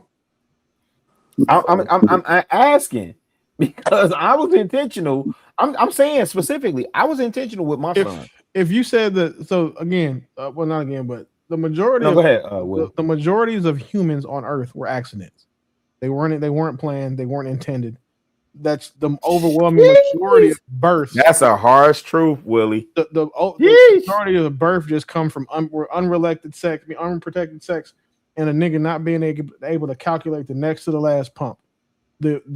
I'm asking because I was intentional. I'm saying specifically, I was intentional with my son. If you said that, so again, well, not again, but the majority go ahead, the majorities of humans on Earth were accidents. They weren't planned. They weren't intended. That's the overwhelming majority of births. That's a harsh truth, Willie. The majority of the birth just come from unprotected sex, and a nigga not being able to calculate the next to the last pump.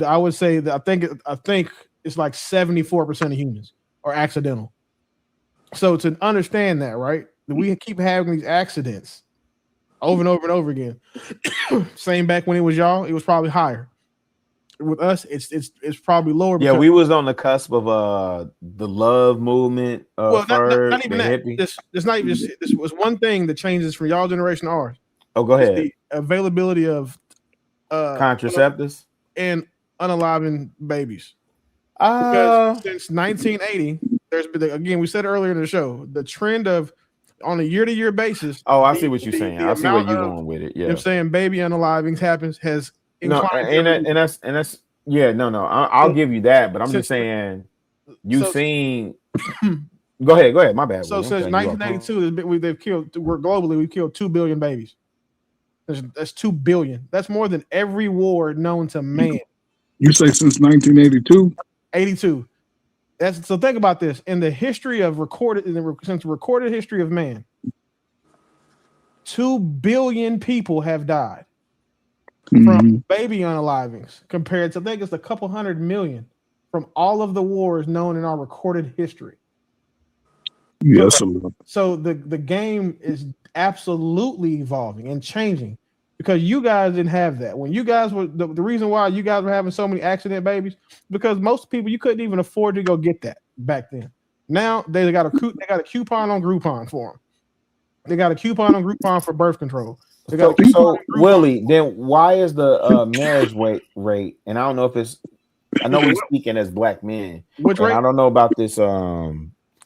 I would say that I think it's like 74% of humans are accidental. So to understand that, right, we keep having these accidents over and over and over again. Same back when it was y'all, it was probably higher. With us, it's probably lower. Yeah, we was on the cusp of the love movement. Not even that. This not even just, this was one thing that changes from y'all generation to ours. Oh, go ahead. The availability of contraceptives and unaliving babies. Because since 1980, there's been, again, we said earlier in the show, the trend of on a year-to-year basis. Oh, I see what you're saying. I see where you're going with it. Yeah, you know, saying baby unalivings has inclined. And that's yeah, no. I'll give you that, but I'm just saying you've seen. Go ahead. My bad. So since 1982, we've killed 2 billion babies. That's 2 billion. That's more than every war known to man. You say since 1982? 82. So think about this. In the history of since recorded history of man, 2 billion people have died from baby unalivings compared to, I think it's a couple 100 million from all of the wars known in our recorded history. Yes. So the game is absolutely evolving and changing because you guys didn't have that. When you guys were the reason why you guys were having so many accident babies, because most people you couldn't even afford to go get that back then. Now they got a coupon on Groupon for them. They got a coupon on Groupon for birth control. So Willie, then why is the marriage rate? And I don't know if it's. I know we're speaking as black men. Which rate? I don't know about this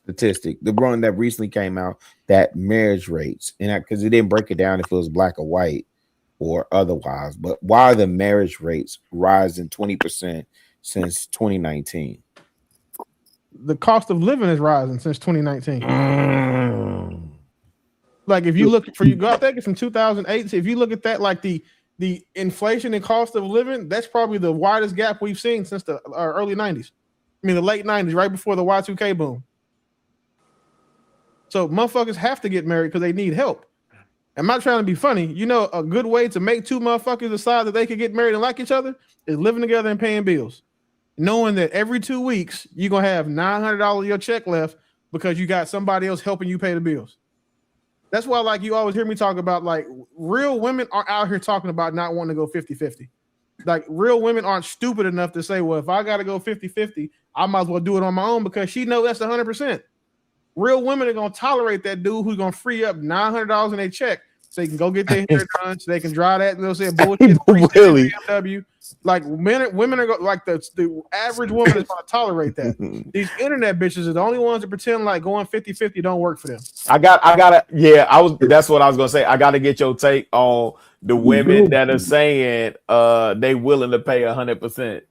statistic. The one that recently came out, that marriage rates, and because it didn't break it down if it was black or white or otherwise. But why are the marriage rates rising 20% since 2019? The cost of living is rising since 2019. Like if you look I think it's from 2008. So if you look at that, like the inflation and cost of living, that's probably the widest gap we've seen since the early 90s. I mean, the late 90s, right before the Y2K boom. So motherfuckers have to get married because they need help. I'm not trying to be funny. You know, a good way to make two motherfuckers decide that they could get married and like each other is living together and paying bills. Knowing that every 2 weeks you're going to have $900 of your check left because you got somebody else helping you pay the bills. That's why, like, you always hear me talk about, like, real women are out here talking about not wanting to go 50-50. Like, real women aren't stupid enough to say, well, if I got to go 50-50, I might as well do it on my own because she knows that's 100%. Real women are going to tolerate that dude who's going to free up $900 in their check so they can go get their hair done, so they can dry that and they'll say bullshit. Really? BMW. Like, women are like the average woman is going to tolerate that. These internet bitches are the only ones that pretend like going 50-50 don't work for them. That's what I was going to say. I got to get your take on the women that are saying they willing to pay 100%.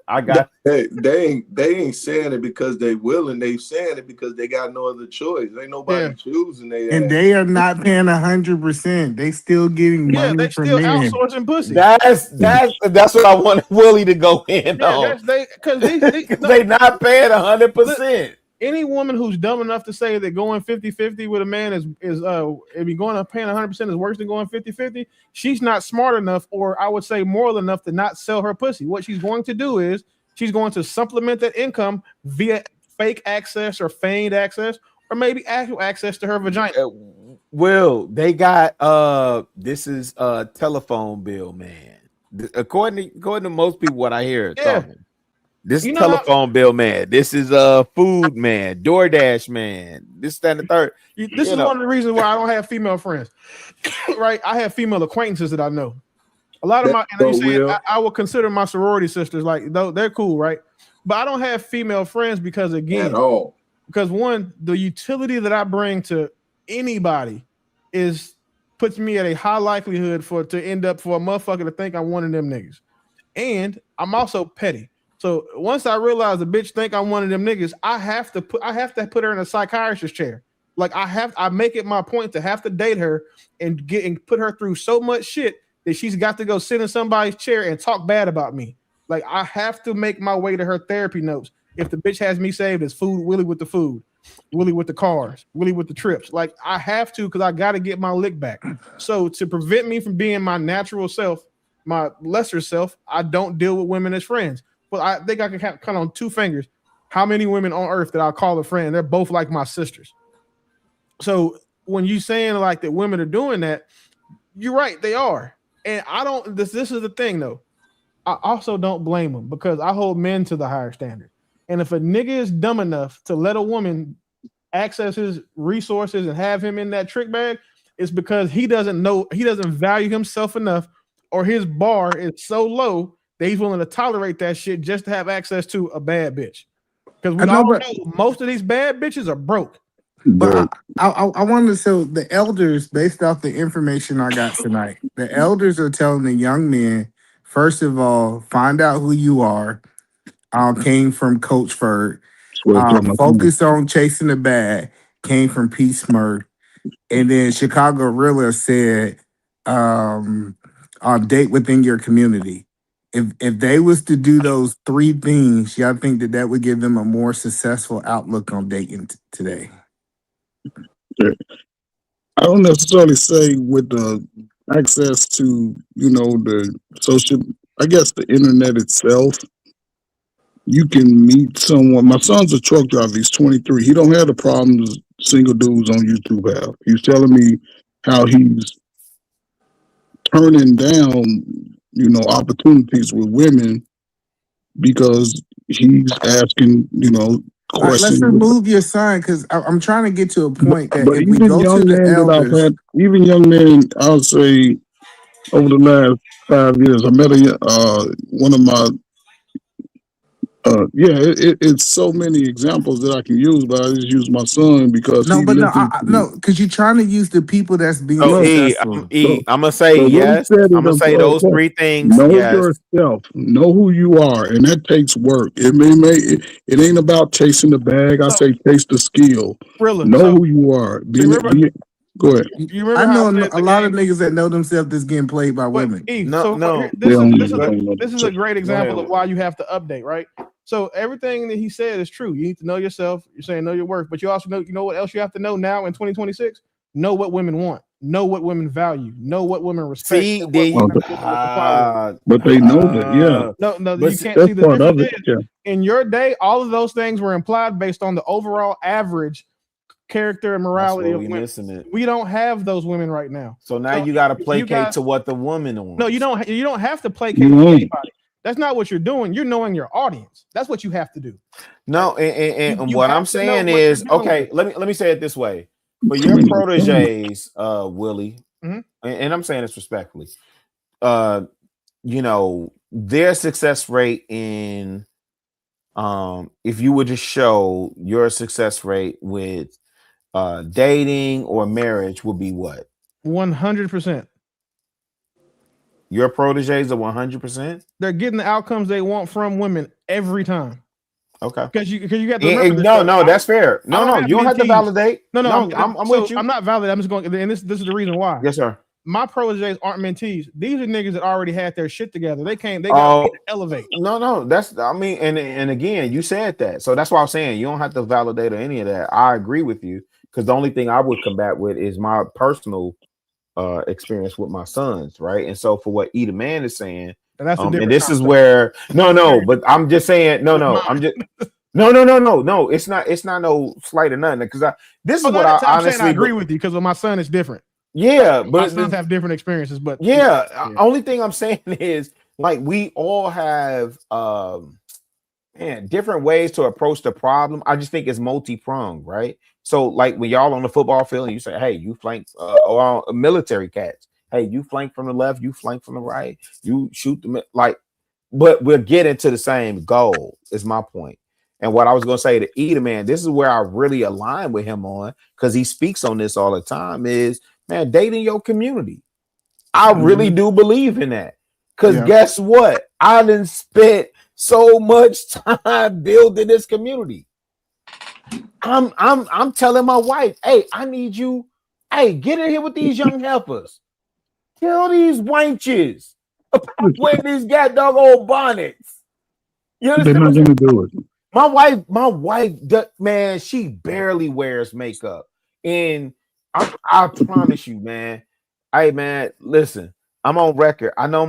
They ain't saying it because they willing. They saying it because they got no other choice. Ain't nobody choosing they and they are not paying 100%. They still getting money they from still men. outsourcing pussy. That's what I want Willie to go in on. Because they not paying 100%. Any woman who's dumb enough to say that going 50-50 with a man is if you're going to paying 100% is worse than going 50-50, she's not smart enough, or I would say moral enough to not sell her pussy. What she's going to do is she's going to supplement that income via fake access or feigned access, or maybe actual access to her vagina. Will, they got this is a telephone bill, man. According to most people, what I hear talking. This is telephone bill, man. This is food, man. DoorDash, man. This, that, and the third. This is one of the reasons why I don't have female friends. Right? I have female acquaintances that I know. A lot of I would consider my sorority sisters, like, they're cool, right? But I don't have female friends because, again, because one, the utility that I bring to anybody is puts me at a high likelihood to end up for a motherfucker to think I'm one of them niggas. And I'm also petty. So once I realize the bitch think I'm one of them niggas, I have to put her in a psychiatrist chair. Like I make it my point to have to date her and put her through so much shit that she's got to go sit in somebody's chair and talk bad about me. Like I have to make my way to her therapy notes. If the bitch has me saved as food, Willie with the food, Willie with the cars, Willie with the trips. Like I have to, because I got to get my lick back. So to prevent me from being my natural self, my lesser self, I don't deal with women as friends. But I think I can count on 2 fingers how many women on earth that I call a friend. They're both like my sisters. So when you saying like that women are doing that, you're right, they are. And I don't. This is the thing though. I also don't blame them because I hold men to the higher standard. And if a nigga is dumb enough to let a woman access his resources and have him in that trick bag, it's because he doesn't value himself enough, or his bar is so low that he's willing to tolerate that shit just to have access to a bad bitch. Because we all know most of these bad bitches are broke. But I wanted to show the elders, based off the information I got tonight, the elders are telling the young men, first of all, find out who you are. Came from Coach Ferd. Focus on chasing the bag. Came from Peace Murph. And then Chicago Rilla said, date within your community. If they was to do those 3 things, y'all think that would give them a more successful outlook on dating today? I don't necessarily say with the access to, the social, I guess the internet itself, you can meet someone. My son's a truck driver. He's 23. He don't have the problems single dudes on YouTube have. He's telling me how he's turning down, opportunities with women because he's asking, questions. Let's remove your son, because I'm trying to get to a point that But if we go to the elders, even young men, I'll say over the last 5 years, I met one of my, it's so many examples that I can use, but I just use my son because because you're trying to use the people that's being successful. I'm gonna say yes. I'm gonna say those 3 things. Know yes. yourself. Know who you are, and that takes work. It ain't about chasing the bag. I say chase the skill. Know who you are. Go ahead. I know a lot of niggas that know themselves that's getting played by women. This is a great example of why you have to update, right? So everything that he said is true. You need to know yourself. You're saying know your worth, but you also know what else you have to know now in 2026? Know what women want. Know what women value. Know what women respect. See, but they know that, yeah. No, you can't see the difference. In your day, all of those things were implied based on the overall average character and morality of women. We don't have those women right now. So now you got to placate to what the woman wants. No, you don't have to placate to anybody. That's not what you're doing. You're knowing your audience. That's what you have to do. No, and what I'm saying is, okay, let me say it this way. For your proteges, Willie, and I'm saying this respectfully, their success rate in if you were to show your success rate with dating or marriage would be what? 100%. Your proteges are 100%. They're getting the outcomes they want from women every time. Okay. Because you got to remember no, that's fair. No, you don't have to validate. No, I'm with you. I'm not validating. I'm just going, and this is the reason why. Yes, sir. My proteges aren't mentees. These are niggas that already had their shit together. They got to elevate. No, and again, you said that. So that's why I'm saying you don't have to validate or any of that. I agree with you, because the only thing I would combat with is my personal experience with my sons, right? And so for what Eda Man is saying, and that's and this is where but I'm just saying I'm just no, it's not no slight or nothing, because this is what I honestly agree with you, because with my son it's different. Yeah, but my sons have different experiences, but only thing I'm saying is, like, we all have different ways to approach the problem. I just think it's multi-pronged, right? So like when y'all on the football field and you say, hey, you flank or military cats, hey, you flank from the left, you flank from the right, you shoot them, but we're getting to the same goal, is my point. And what I was going to say to Eda Man, this is where I really align with him on, because he speaks on this all the time, is man, dating your community. I really do believe in that. Because guess what? I done spent so much time building this community. I'm telling my wife, hey, I need you. Hey, get in here with these young helpers. Tell these wenches about wearing these goddamn old bonnets. You They're understand not what I'm going saying? to do it. My wife, man, she barely wears makeup. And I promise you, man. Hey, man, listen, I'm on record. I know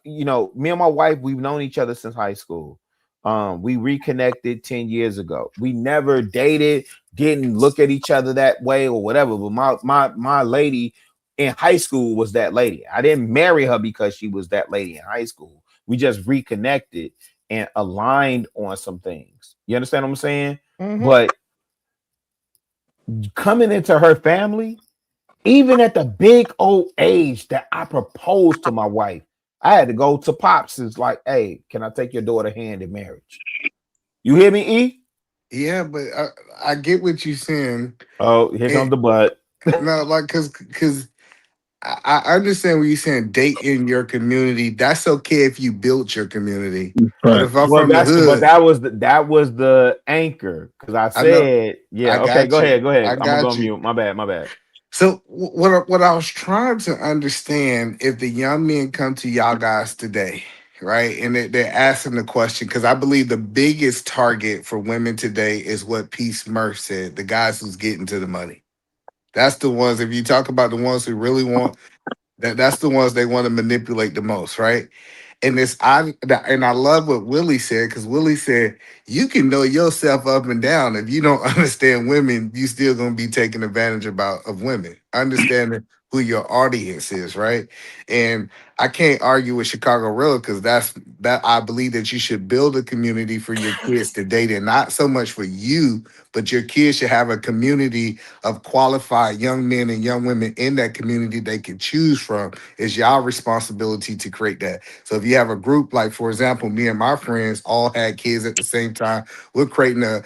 me and my wife, we've known each other since high school. We reconnected 10 years ago. We never dated, didn't look at each other that way or whatever. But my lady in high school was that lady. I didn't marry her because she was that lady in high school. We just reconnected and aligned on some things. You understand what I'm saying? Mm-hmm. But coming into her family, even at the big old age that I proposed to my wife, I had to go to Pops. It's like, hey, can I take your daughter hand in marriage? You hear me, E? Yeah, but I get what you're saying. Oh, here comes the butt. No, like, because I understand what you're saying. Date in your community. That's okay if you built your community. But Right. if I'm Well, from the hood, that was the anchor. Because I I know. said, I yeah, okay, got you. go ahead. I I'm gonna go got on you. mute. My bad. So what I was trying to understand, if the young men come to y'all guys today, right, and they're asking the question, because I believe the biggest target for women today is what Peace Murph said: the guys who's getting to the money. That's the ones. If you talk about the ones who really want that's the ones they want to manipulate the most, right? And I love what Willie said, because Willie said you can know yourself up and down. If you don't understand women, you still gonna be taking advantage of women. Understanding who your audience is, right? And I can't argue with Chicago Real, because that I believe that you should build a community for your kids to date, and not so much for you, but your kids should have a community of qualified young men and young women in that community they can choose from. It's y'all responsibility to create that. So if you have a group, like for example, me and my friends all had kids at the same time, we're creating a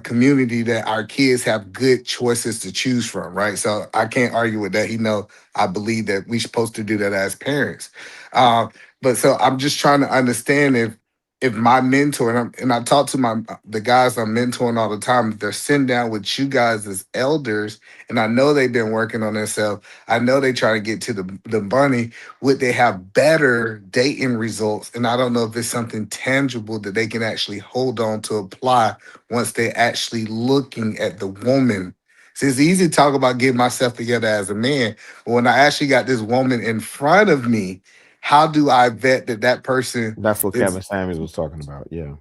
community that our kids have good choices to choose from, right? So I can't argue with that. I believe that we're supposed to do that as parents. But so I'm just trying to understand if my mentor, and I talk to the guys I'm mentoring all the time, if they're sitting down with you guys as elders, and I know they've been working on themselves, I know they try to get to the money, would they have better dating results? And I don't know if it's something tangible that they can actually hold on to apply once they're actually looking at the woman. See, it's easy to talk about getting myself together as a man, but when I actually got this woman in front of me, how do I vet that person That's what is? Kevin Samuels was talking about. Yeah.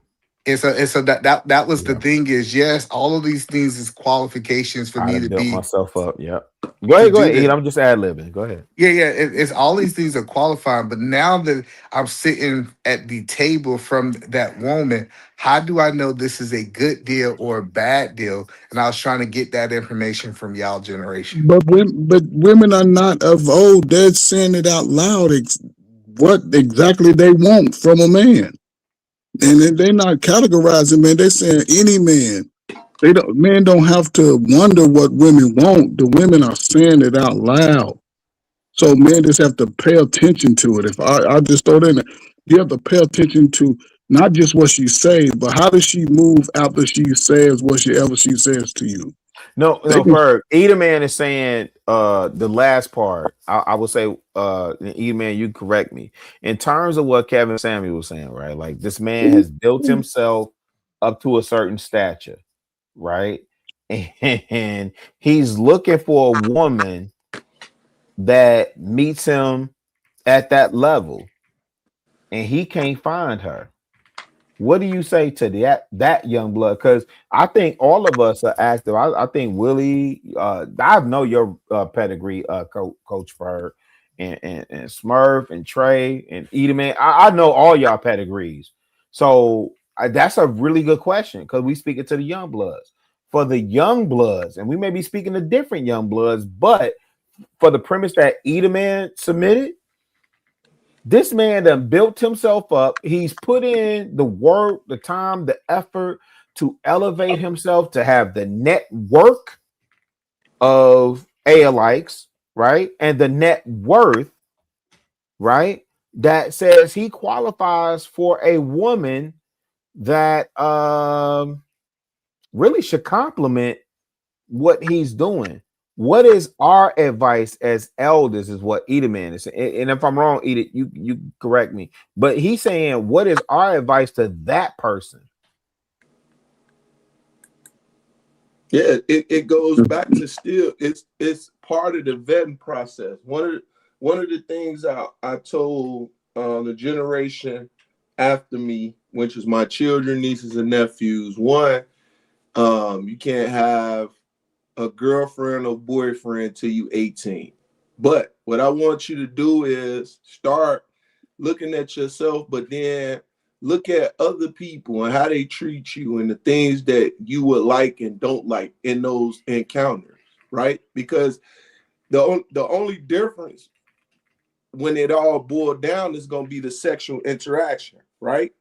And so that was the thing is, yes, all of these things is qualifications for I me done to built be myself up. Yep. to Go do ahead. that. I'm just ad-libbing. Go ahead. Yeah, it's all these things are qualifying. But now that I'm sitting at the table from that woman, how do I know this is a good deal or a bad deal? And I was trying to get that information from y'all generation. But women are not of old. They're saying it out loud. What exactly they want from a man, and they're not categorizing. Man, they're saying any man. Men don't have to wonder what women want. The women are saying it out loud. So men just have to pay attention to it. If I just throw it in there, you have to pay attention to not just what she says, but how does she move after she says whatever she says to you. No, They can, Ferg. Either man is saying the last part. I will say either man, you correct me. In terms of what Kevin Samuel was saying, right? Like this man has built himself up to a certain stature, right? And he's looking for a woman that meets him at that level, and he can't find her. What do you say to that young blood? Because I think all of us are active. I think Willie, I know your pedigree, Coach Ferg, and Smurf and Trey and Edelman. I know all y'all pedigrees. So that's a really good question, because we speaking to the young bloods. For the young bloods, and we may be speaking to different young bloods, but for the premise that Edelman submitted, this man done built himself up. He's put in the work, the time, the effort to elevate himself, to have the network of alikes, right? And the net worth, right? That says he qualifies for a woman that really should complement what he's doing. What is our advice as elders is what Edaman is. And if I'm wrong, Edith, you correct me. But he's saying, what is our advice to that person? Yeah, it goes back to still it's part of the vetting process. One of the things I told the generation after me, which is my children, nieces, and nephews, one, you can't have a girlfriend or boyfriend till you 18. But what I want you to do is start looking at yourself, but then look at other people and how they treat you and the things that you would like and don't like in those encounters, right? Because the only difference when it all boiled down is going to be the sexual interaction, right?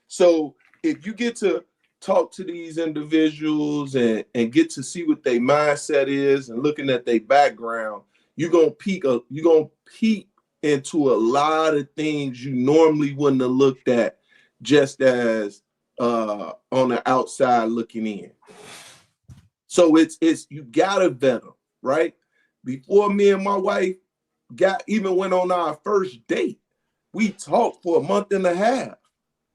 So if you get to talk to these individuals and get to see what their mindset is and looking at their background, you're gonna peek into a lot of things you normally wouldn't have looked at just as on the outside looking in. So it's you gotta vet them, right? Before me and my wife went on our first date, we talked for a month and a half.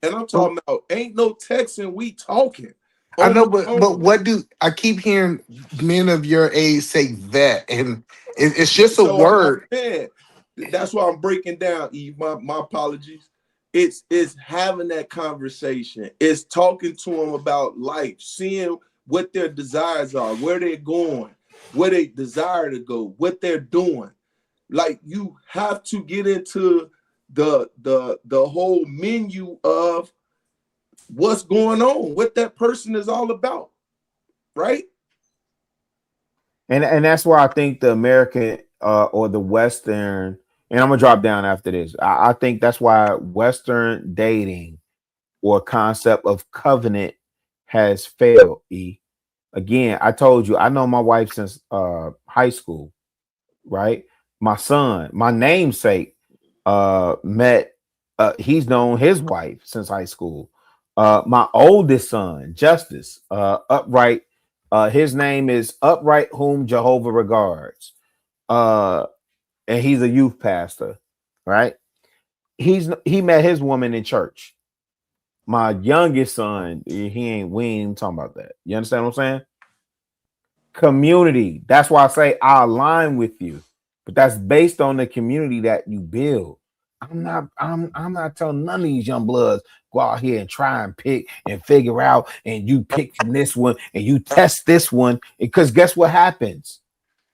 And I'm talking about ain't no texting, we talking. I know, but what do I keep hearing men of your age say that, and it's just a word. That's why I'm breaking down, Eve. My apologies. It's having that conversation. It's talking to them about life, seeing what their desires are, where they're going, where they desire to go, what they're doing. Like you have to get into the whole menu of what's going on, what that person is all about, right? And that's why I think the American or the Western, and I'm gonna drop down after this. I think that's why Western dating or concept of covenant has failed. Again, I told you I know my wife since high school, right? My son, my namesake, met. He's known his wife since high school. My oldest son, Justice, upright. His name is Upright, whom Jehovah regards. And he's a youth pastor, right? He met his woman in church. My youngest son, we ain't even talking about that. You understand what I'm saying? Community. That's why I say I align with you, but that's based on the community that you build. I'm not telling none of these young bloods go out here and try and pick and figure out, and you pick from this one and you test this one, because guess what happens?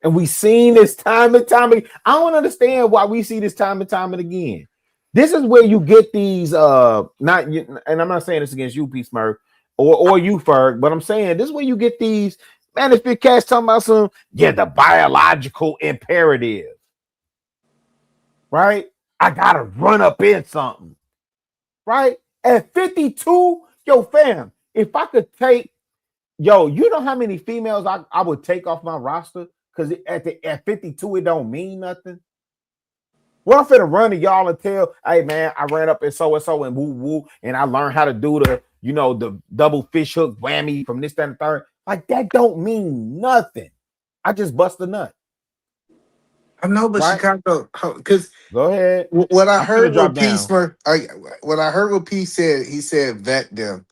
And we seen this time and time again. I don't understand why we see this time and time and again. This is where you get these and I'm not saying this against you, P. Smurf, or you, Ferg, but I'm saying this is where you get these, man, if your cat's talking about some, the biological imperative, right? I gotta run up in something, right? At 52, yo, fam, if I could take, you know how many females I would take off my roster? Because at 52, it don't mean nothing. Well, I'm finna run to y'all and tell, hey man, I ran up and so and woo woo, and I learned how to do the double fish hook whammy from this, that, and third. Like that don't mean nothing. I just bust a nut. I know, but right? Chicago, because go ahead. What I I'm heard drop what P down. what I heard what P said, he said vet them,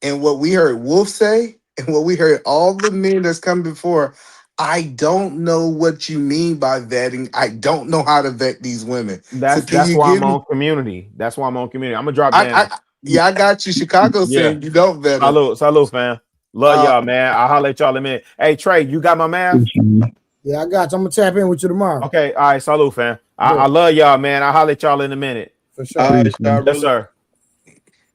and what we heard Wolf say, and what we heard all the men that's come before. I don't know what you mean by vetting. I don't know how to vet these women. So can That's you why give I'm me? on community. That's why I'm on community. I'm gonna drop down. I got you. Chicago Yeah. saying you don't vet them. Salute, fam. Love y'all, man. I'll holler at y'all in a minute. Hey, Trey, you got my math? Yeah, I got you. I'm gonna tap in with you tomorrow. Okay, all right, salute, fam. I love y'all, man. I'll holler at y'all in a minute. For sure. Yes, sir.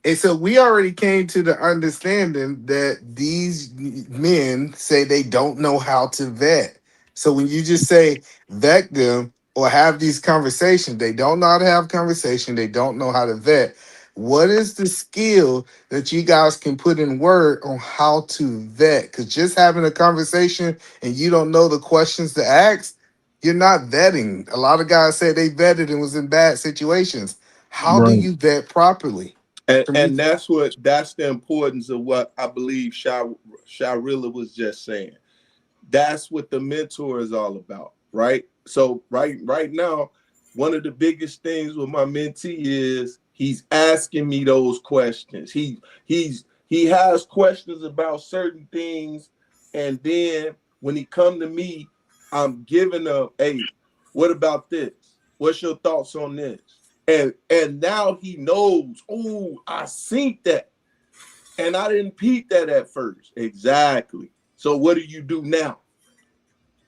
And so we already came to the understanding that these men say they don't know how to vet. So when you just say vet them or have these conversations, they don't know how to have conversation. They don't know how to vet. what is the skill that you guys can put in word on how to vet? Because just having a conversation and you don't know the questions to ask, you're not vetting. A lot of guys say they vetted and was in bad situations. How do Right. you vet properly? And that's the importance of what I believe Shirilla was just saying. That's what the mentor is all about, right? So right now, one of the biggest things with my mentee is he's asking me those questions. He has questions about certain things, and then when he come to me, I'm giving him, hey, what about this? What's your thoughts on this? And now he knows, oh, I seen that. And I didn't peep that at first. Exactly. So what do you do now?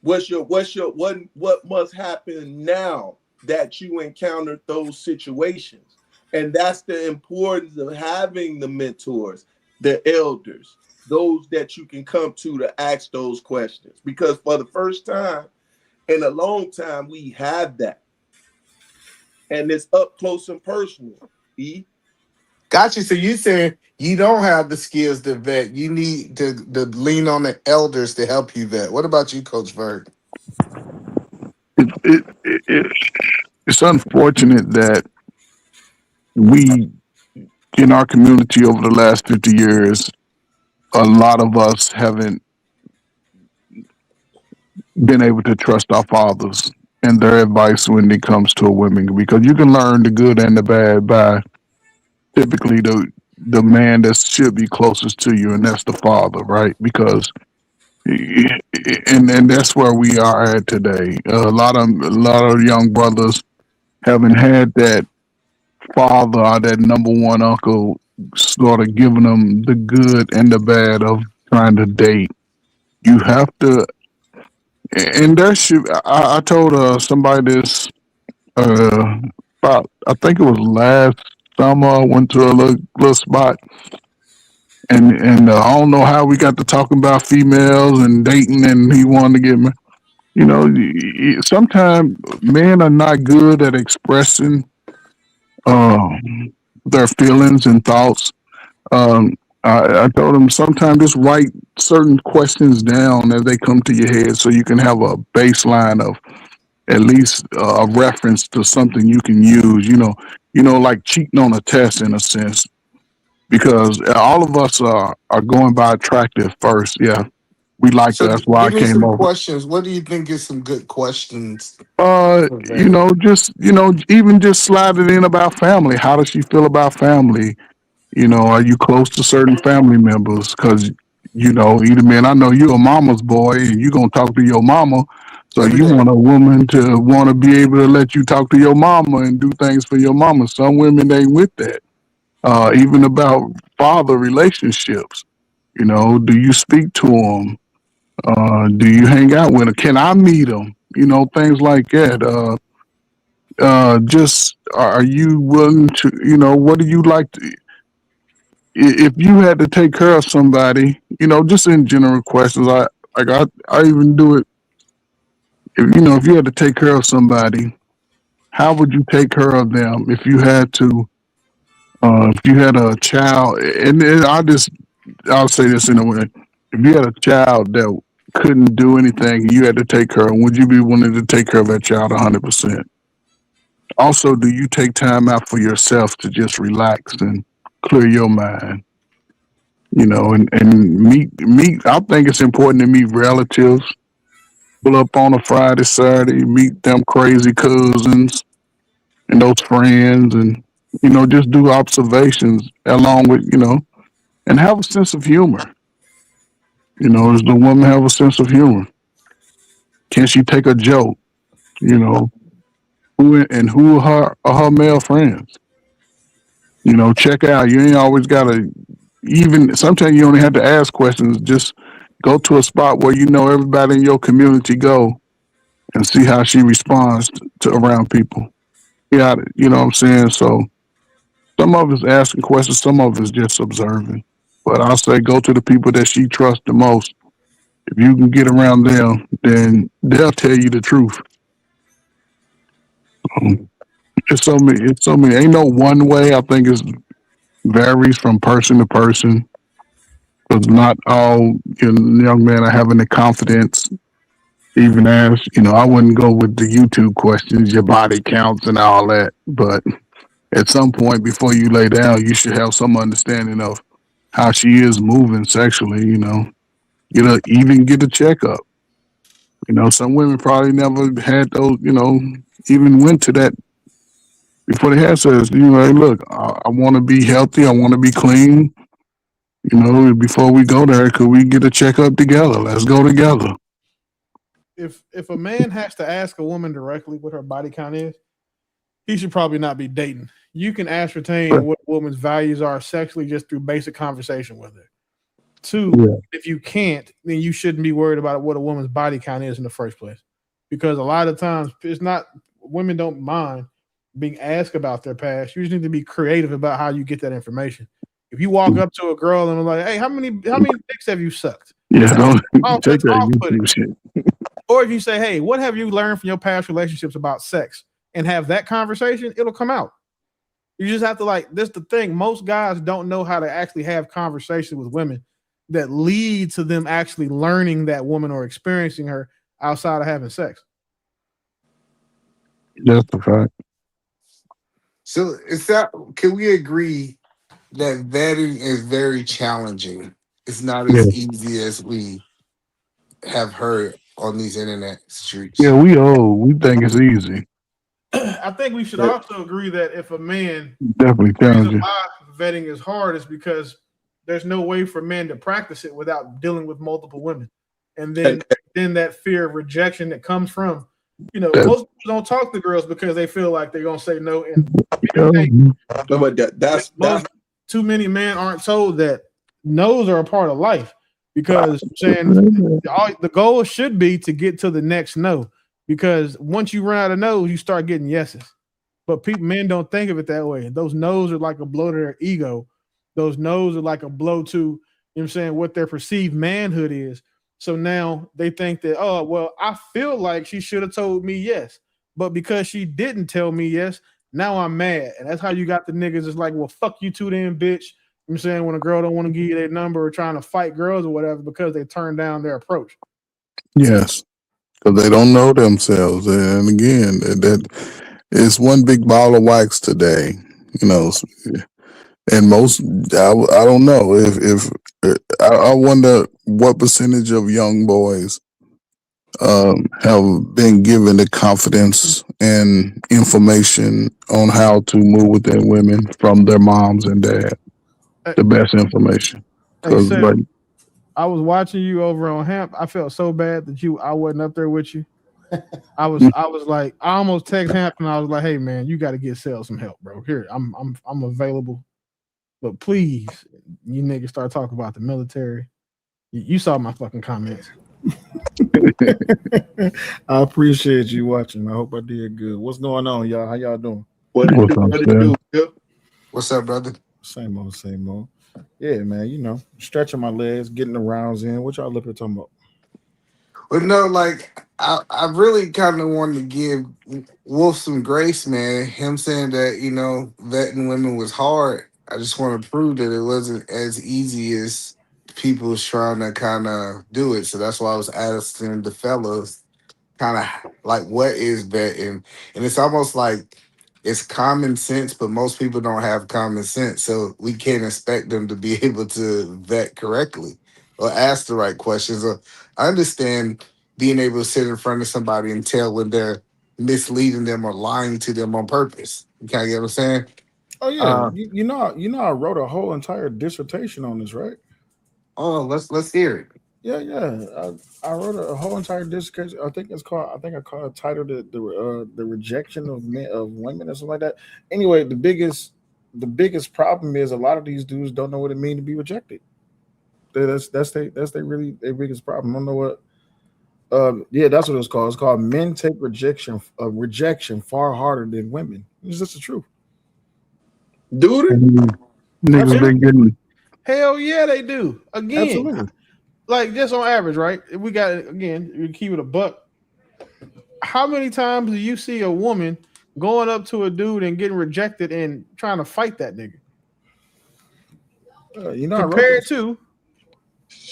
What must happen now that you encountered those situations? And that's the importance of having the mentors, the elders, those that you can come to ask those questions. Because for the first time in a long time, we have that. And it's up close and personal. Gotcha. So you saying you don't have the skills to vet. You need to lean on the elders to help you vet. What about you, Coach Berg? It's unfortunate that we, in our community over the last 50 years, a lot of us haven't been able to trust our fathers and their advice when it comes to women, because you can learn the good and the bad by typically the man that should be closest to you, and that's the father, right? Because and that's where we are at today. A lot of young brothers haven't had that father or that number one uncle sort of giving them the good and the bad of trying to date. You have to, and that should. I told somebody this about, I think it was last summer. I went to a little spot, and I don't know how we got to talking about females and dating, and he wanted to get me. You know, sometimes men are not good at expressing their feelings and thoughts. Um, I told him sometimes just write certain questions down as they come to your head, so you can have a baseline of at least a reference to something you can use. Like cheating on a test in a sense, because all of us are going by attractive first. Yeah, we like So that. That's why I give me came some over. questions. What do you think is some good questions? Even just slide it in about family. How does she feel about family? Are you close to certain family members? Because either man, I know you're a mama's boy, and you're gonna talk to your mama. So Every you day. want a woman to want to be able to let you talk to your mama and do things for your mama. Some women ain't with that. Even about father relationships. Do you speak to them? Do you hang out with them? Can I meet them? Things like that. Just are you willing to? What do you like to? If you had to take care of somebody, just in general questions, I even do it. If you had to take care of somebody, how would you take care of them if you had to? If you had a child, and I'll say this in a way: if you had a child that couldn't do anything, you had to take care of, would you be willing to take care of that child 100%? Also, do you take time out for yourself to just relax and clear your mind? And meet. I think it's important to meet relatives. Pull up on a Friday, Saturday, meet them crazy cousins and those friends, and just do observations along with and have a sense of humor. Does the woman have a sense of humor? Can she take a joke? Who are her male friends? Check out. You ain't always gotta. Even sometimes you only have to ask questions. Just go to a spot where everybody in your community go and see how she responds to around people. Yeah, you know what I'm saying? So some of it's asking questions, some of it's just observing. But I'll say go to the people that she trusts the most. If you can get around them, then they'll tell you the truth. It's so many. Ain't no one way. I think it's varies from person to person. Because not all young men are having the confidence, even as, I wouldn't go with the YouTube questions, your body counts and all that. But at some point before you lay down, you should have some understanding of how she is moving sexually, even get a checkup. Some women probably never had those, even went to that before they had sex. Hey, look, I want to be healthy. I want to be clean. Before we go there, could we get a checkup together? Let's go together. If a man has to ask a woman directly what her body count is, he should probably not be dating. You can ascertain what a woman's values are sexually just through basic conversation with her. Two, if you can't, then you shouldn't be worried about what a woman's body count is in the first place. Because a lot of times it's not, women don't mind being asked about their past. You just need to be creative about how you get that information. If you walk up to a girl and are like, hey, how many dicks have you sucked? Yeah, don't take that shit. Or if you say, hey, what have you learned from your past relationships about sex? And have that conversation, it'll come out. You just have to this the thing. Most guys don't know how to actually have conversations with women that lead to them actually learning that woman or experiencing her outside of having sex. That's the fact. So can we agree that vetting is very challenging? It's not as easy as we have heard on these internet streets. Yeah, we think it's easy. I think we should also agree that if a man definitely challenging, why vetting is hard is because there's no way for men to practice it without dealing with multiple women, and then that fear of rejection that comes from, most people don't talk to girls because they feel like they're gonna say no. And that's too many men aren't told that no's are a part of life, because the goal should be to get to the next no. Because once you run out of no's, you start getting yeses. But men don't think of it that way. Those no's are like a blow to their ego. Those no's are like a blow to, what their perceived manhood is. So now they think that, oh, well, I feel like she should have told me yes. But because she didn't tell me yes, now I'm mad. And that's how you got the niggas. It's like, well, fuck you too then, bitch. When a girl don't want to give you their number or trying to fight girls or whatever because they turn down their approach. Yes. Because they don't know themselves, and again, that it's one big ball of wax today, And most, I don't know if I wonder what percentage of young boys have been given the confidence and information on how to move with their women from their moms and dad. The best information. Because I was watching you over on Hemp. I felt so bad that I wasn't up there with you. I was like, I almost text Hemp and I was like, hey man, you got to get Sel some help, bro. Here, I'm available, but please, you niggas start talking about the military. You saw my fucking comments. I appreciate you watching. I hope I did good. What's going on, y'all? How y'all doing? What's up, brother? Same old. Yeah, man, stretching my legs, getting the rounds in. What y'all looking at talking about? But no, I really kind of wanted to give Wolf some grace, man. Him saying that, vetting women was hard. I just want to prove that it wasn't as easy as people was trying to kind of do it. So that's why I was asking the fellas kind of like, what is vetting? And it's almost like it's common sense, but most people don't have common sense. So we can't expect them to be able to vet correctly or ask the right questions. Or I understand being able to sit in front of somebody and tell when they're misleading them or lying to them on purpose. You kind of get what I'm saying? Oh yeah, you know, I wrote a whole entire dissertation on this, right? Oh, let's hear it. Yeah. I wrote a whole entire dissertation. I think I called it titled the rejection of men, of women or something like that. Anyway, the biggest problem is a lot of these dudes don't know what it means to be rejected. That's their biggest problem. I don't know what. Yeah, that's what it's called. It's called men take rejection far harder than women. It's just the truth. Dude, niggas been getting. Hell yeah, they do. Again, absolutely. Like just on average, right? If we got again, you keep it a buck. How many times do you see a woman going up to a dude and getting rejected and trying to fight that nigga? compared to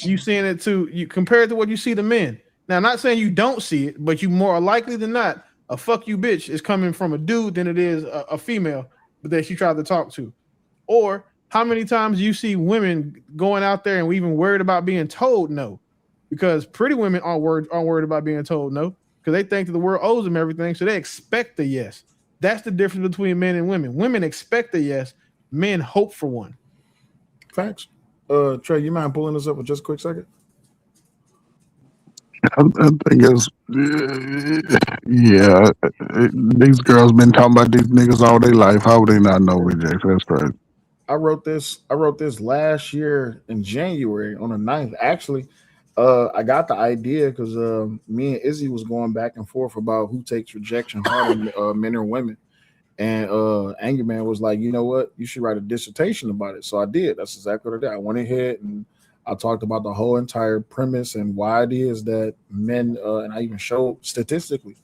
you seeing it to you compared to what you see the men. Now, I'm not saying you don't see it, but you more likely than not, a fuck you bitch is coming from a dude than it is a female that she tried to talk to. Or how many times you see women going out there and we even worried about being told no? Because pretty women aren't worried about being told no because they think that the world owes them everything, so they expect a yes. That's the difference between men and women. Women expect a yes, men hope for one. Facts. Trey, you mind pulling this up for just a quick second? I think it's yeah. These girls been talking about these niggas all their life. How would they not know rejection? That's crazy. I wrote this last year in January on the 9th. Actually, I got the idea because me and Izzy was going back and forth about who takes rejection harder, men or women. And Angry Man was like, you know what? You should write a dissertation about it. So I did. That's exactly what I did. I went ahead and I talked about the whole entire premise and why it is that men, and I even showed statistically.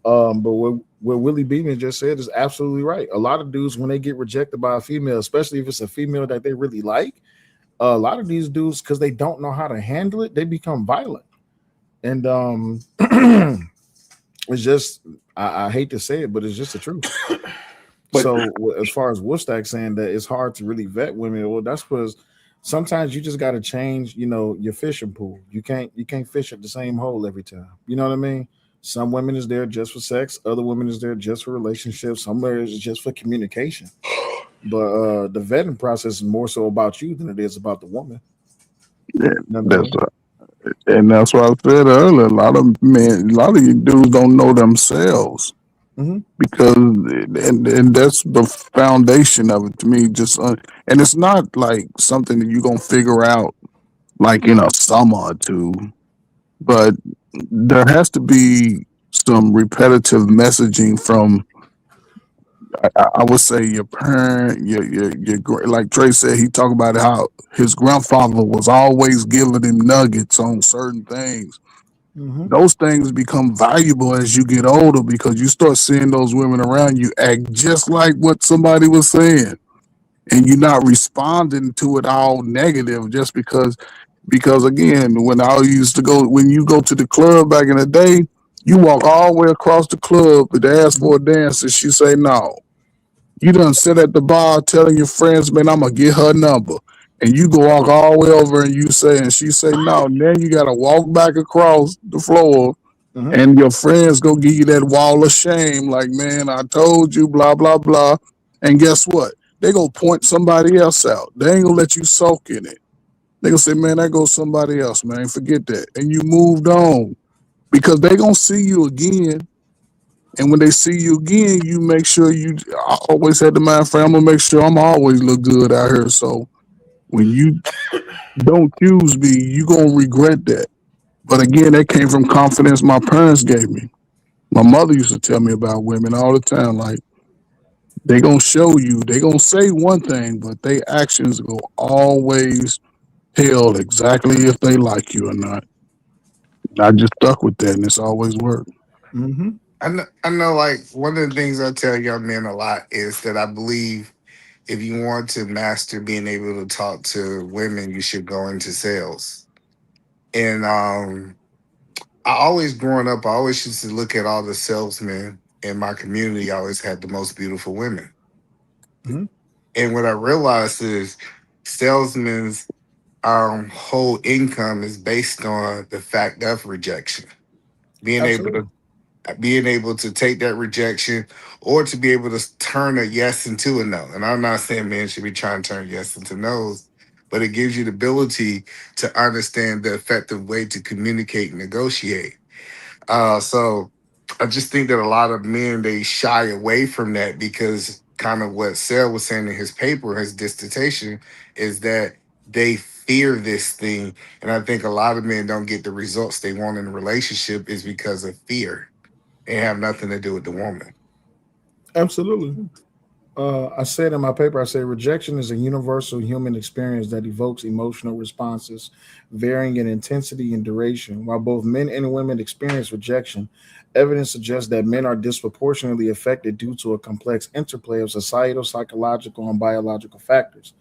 But what Willie Beeman just said is absolutely right. A lot of dudes, when they get rejected by a female, especially if it's a female that they really like, a lot of these dudes, because they don't know how to handle it, they become violent. And it's just, I hate to say it, but it's just the truth. So as far as Woodstack saying that it's hard to really vet women, well, that's because sometimes you just got to change, your fishing pool. You can't fish at the same hole every time. You know what I mean? Some women is there just for sex. Other women is there just for relationships. Somewhere is just for communication. But the vetting process is more so about you than it is about the woman. Yeah, and that's what I said earlier. A lot of you dudes don't know themselves. Mm-hmm. Because and that's the foundation of it to me. Just and it's not like something that you're gonna figure out like in a summer or two, but there has to be some repetitive messaging from I would say your parent, like Trey said, he talked about how his grandfather was always giving him nuggets on certain things. Mm-hmm. Those things become valuable as you get older because you start seeing those women around you act just like what somebody was saying, and you're not responding to it all negative just because again, when you go to the club back in the day, you walk all the way across the club to ask for a dance, and she say no. You done sit at the bar telling your friends, man, I'm gonna get her number. And you go walk all the way over and and she say no. Then you gotta walk back across the floor Mm-hmm. and your friends go give you that wall of shame, like, man, I told you, blah, blah, blah. And guess what? They gonna point somebody else out. They ain't gonna let you soak in it. They gonna say, man, that goes somebody else, man. Forget that. And you moved on. Because they gonna see you again. And when they see you again, you make sure I always had the mind frame, I'm gonna make sure I'm always look good out here. So when you don't choose me, you gonna regret that. But again, that came from confidence my parents gave me. My mother used to tell me about women all the time, like they gonna show you, they gonna say one thing, but they actions go always tell exactly if they like you or not. I just stuck with that, and it's always worked. Mm-hmm. I know, like, one of the things I tell young men a lot is that I believe if you want to master being able to talk to women, you should go into sales. And growing up, I always used to look at all the salesmen in my community. I always had the most beautiful women. Mm-hmm. And what I realized is salesmen's whole income is based on the fact of rejection. Being Absolutely. able to take that rejection or to be able to turn a yes into a no. And I'm not saying men should be trying to turn yes into no's, but it gives you the ability to understand the effective way to communicate and negotiate. So I just think that a lot of men, they shy away from that because kind of what Sarah was saying in his paper, his dissertation, is that they fear this thing. And I think a lot of men don't get the results they want in a relationship is because of fear. It have nothing to do with the woman. Absolutely. I said in my paper, I say rejection is a universal human experience that evokes emotional responses varying in intensity and duration. While both men and women experience rejection, evidence suggests that men are disproportionately affected due to a complex interplay of societal, psychological, and biological factors.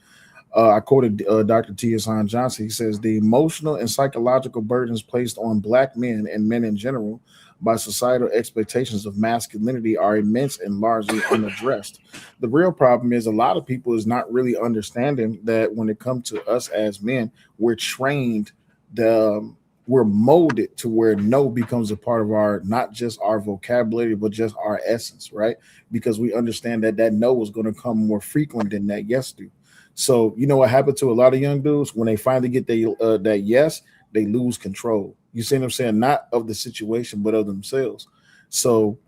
I quoted Dr. T. Hassan Johnson. He says the emotional and psychological burdens placed on Black men and men in general by societal expectations of masculinity are immense and largely unaddressed. The real problem is a lot of people is not really understanding that when it comes to us as men, we're trained the we're molded to where no becomes a part of our not just our vocabulary but just our essence, right? Because we understand that that no is going to come more frequent than that yes do. So you know what happened to a lot of young dudes when they finally get that yes, they lose control. You see what I'm saying? Not of the situation, but of themselves. So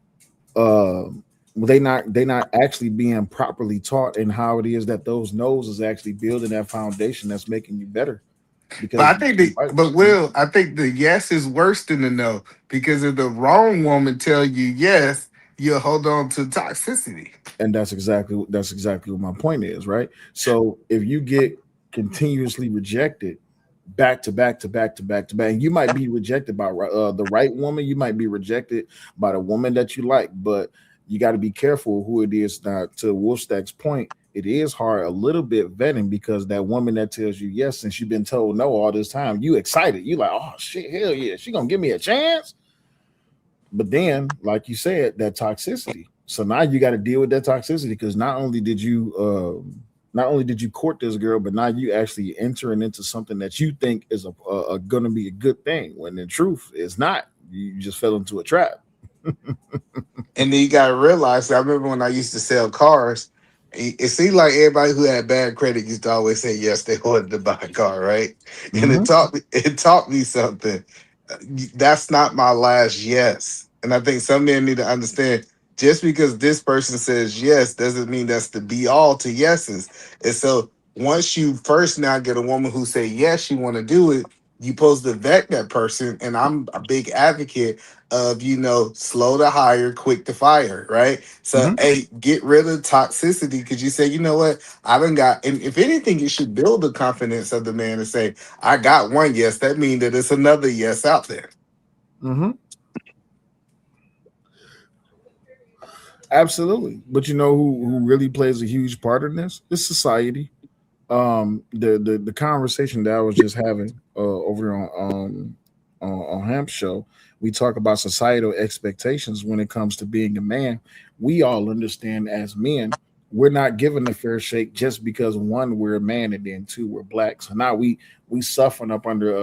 uh, they not actually being properly taught in how it is that those no's is actually building that foundation that's making you better. But Because I think but Will, I think the yes is worse than the no because if the wrong woman tell you yes, you'll hold on to toxicity. and that's exactly what my point is, right? So if you get continuously rejected back to back to back to back to back, and you might be rejected by the right woman, you might be rejected by the woman that you like, but you got to be careful who it is. Now, to Wolfstack's point, it is hard a little bit vetting because that woman that tells you yes, since you've been told no all this time, you excited, you like, oh shit, hell yeah, she gonna give me a chance. But then, like you said, that toxicity. So now you got to deal with that toxicity because not only did you court this girl, but now you actually entering into something that you think is a going to be a good thing. When in truth, it's not. You just fell into a trap. And then you gotta realize, I remember when I used to sell cars, it seemed like everybody who had bad credit used to always say yes, they wanted to buy a car, right? And Mhm. it taught me something. That's not my last yes. And I think some men need to understand just because this person says yes doesn't mean that's the be all to yeses. And so once you first now get a woman who say yes, you want to do it, you supposed to vet that person. And I'm a big advocate of slow to hire, quick to fire, right? So Mhm. hey, get rid of toxicity because you say, you know what, I done got, and if anything, you should build the confidence of the man and say, I got one yes. That means that it's another yes out there. Mhm. Absolutely. But you know who really plays a huge part in this? It's society. The conversation that I was just having over on Hamp's show, we talk about societal expectations when it comes to being a man. We all understand as men, we're not given a fair shake just because one, we're a man, and then two, we're black. So now we suffering up under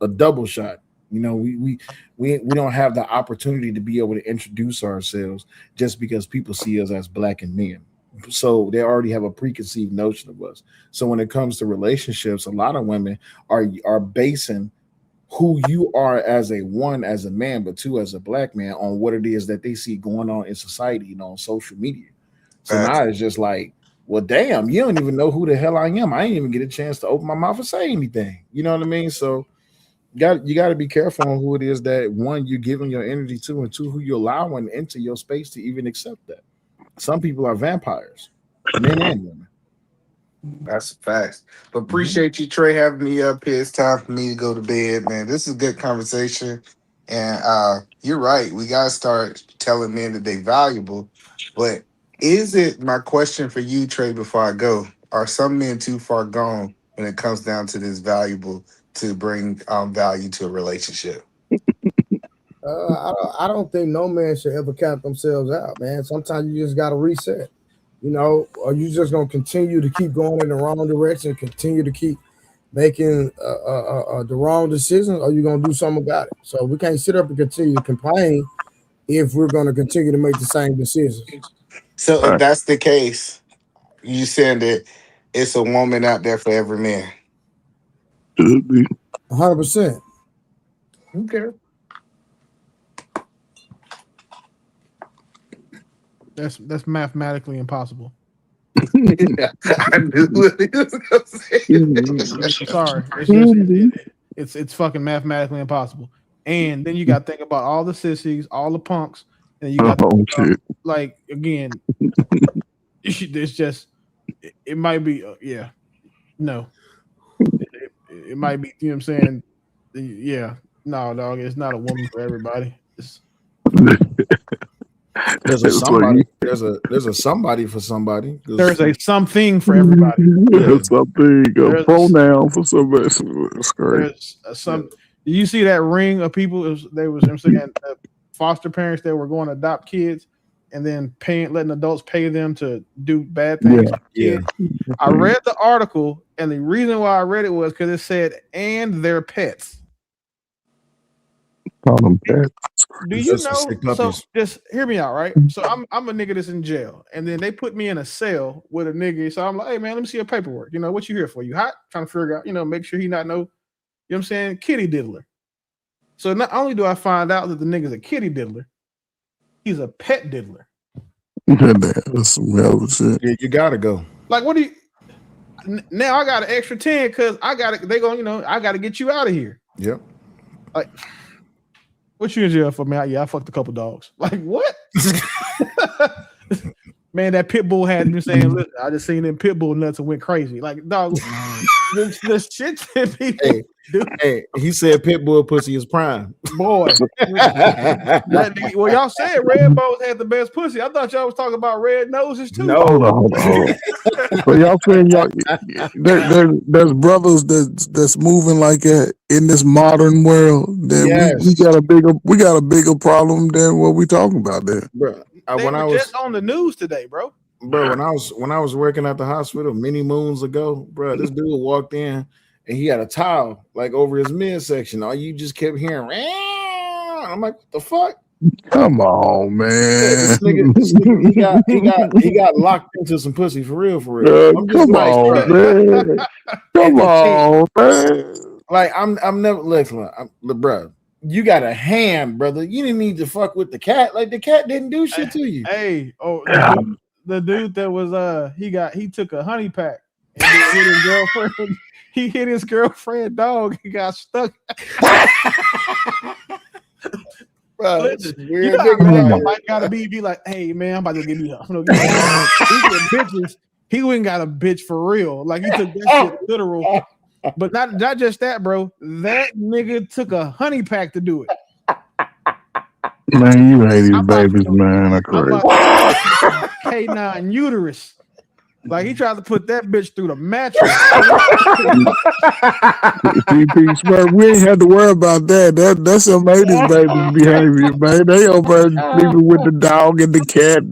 a double shot. You know, we don't have the opportunity to be able to introduce ourselves just because people see us as black and men. So they already have a preconceived notion of us. So when it comes to relationships, a lot of women are basing who you are as a one as a man, but two as a black man on what it is that they see going on in society, on social media. So now it's just like, well, damn, you don't even know who the hell I am. I ain't even get a chance to open my mouth and say anything. You know what I mean? So you got to be careful on who it is that one you're giving your energy to, and two who you're allowing into your space to even accept that. Some people are vampires, men and women. That's a fact. But appreciate you, Trey, having me up here. It's time for me to go to bed, man. This is a good conversation. And you're right. We gotta start telling men that they valuable. But is it my question for you, Trey, before I go? Are some men too far gone when it comes down to this valuable to bring value to a relationship? I don't think no man should ever count themselves out, man. Sometimes you just got to reset. Or you just gonna continue to keep going in the wrong direction, continue to keep making the wrong decisions, or you gonna do something about it. So we can't sit up and continue to complain if we're gonna continue to make the same decisions. So if that's the case, you saying that it's a woman out there for every man. 100%. Okay. That's mathematically impossible. I knew what he was gonna say. I'm sorry. It's just it's fucking mathematically impossible. And then you got to think about all the sissies, all the punks, and you got to think about, like, again, it's just it might be no, it might be, you know what I'm saying, yeah, no, dog, it's not a woman for everybody. There's a somebody. There's a somebody for somebody. There's a something for everybody. There's something, a pronoun for somebody. It's great. There's some. Do you see that ring of people? I'm saying foster parents that were going to adopt kids and then letting adults pay them to do bad things. Yeah. I read the article, and the reason why I read it was because it said and their pets. Call them pets. Do you know? So just hear me out, right? So I'm a nigga that's in jail, and then they put me in a cell with a nigga. So I'm like, hey man, let me see your paperwork. You know what you here for? You hot? Trying to figure out, make sure he not know. You know what I'm saying? Kitty diddler. So not only do I find out that the nigga's a kitty diddler, he's a pet diddler. That's some hell of shit. Yeah, you gotta go. Like, what do you? Now I got an extra 10 because I got to. They going, I got to get you out of here. Yep. Like, what you in jail for, man? Yeah, I fucked a couple dogs. Like, what? Man, that pit bull had me saying, listen, I just seen them pit bull nuts and went crazy. Like, dog, the shit that people do. Hey, he said pit bull pussy is prime. Boy. Well, y'all said red bows had the best pussy. I thought y'all was talking about red noses too. No, hold on. So y'all saying there's brothers that's moving like that in this modern world. Then we got a bigger problem than what we talking about there. Bro, they were just on the news today, bro. Bro, when I was working at the hospital many moons ago, bro, this dude walked in and he had a towel like over his midsection. All you just kept hearing, I'm like, what the fuck? Come on, man. This nigga, he got locked into some pussy for real. I'm just come on, man. Come on, man. Like I'm never listen, bro. You got a hand, brother. You didn't need to fuck with the cat. Like the cat didn't do shit to you. Hey, the dude that was he took a honey pack and hit his girlfriend. He hit his girlfriend dog. He got stuck. Bro, weird. I might gotta be like, hey man, I'm about to give you. Bitches. He went got a bitch for real. Like he took that shit literal. But not just that, bro. That nigga took a honey pack to do it. Man, you hate these babies, man. I crazy. K9 uterus. Like he tried to put that bitch through the mattress. We ain't had to worry about that. That's some of these babies' behavior, man. They over sleeping with the dog and the cat.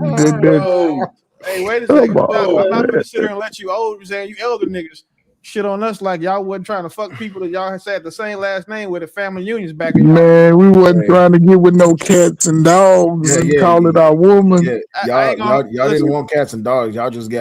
Hey, wait a second. I'm not gonna sit here and let you elder niggas shit on us like y'all wasn't trying to fuck people that y'all had the same last name with the family unions back in. Man, we wasn't trying to get with no cats and dogs and call it our woman. Yeah. Y'all didn't want cats and dogs. Y'all just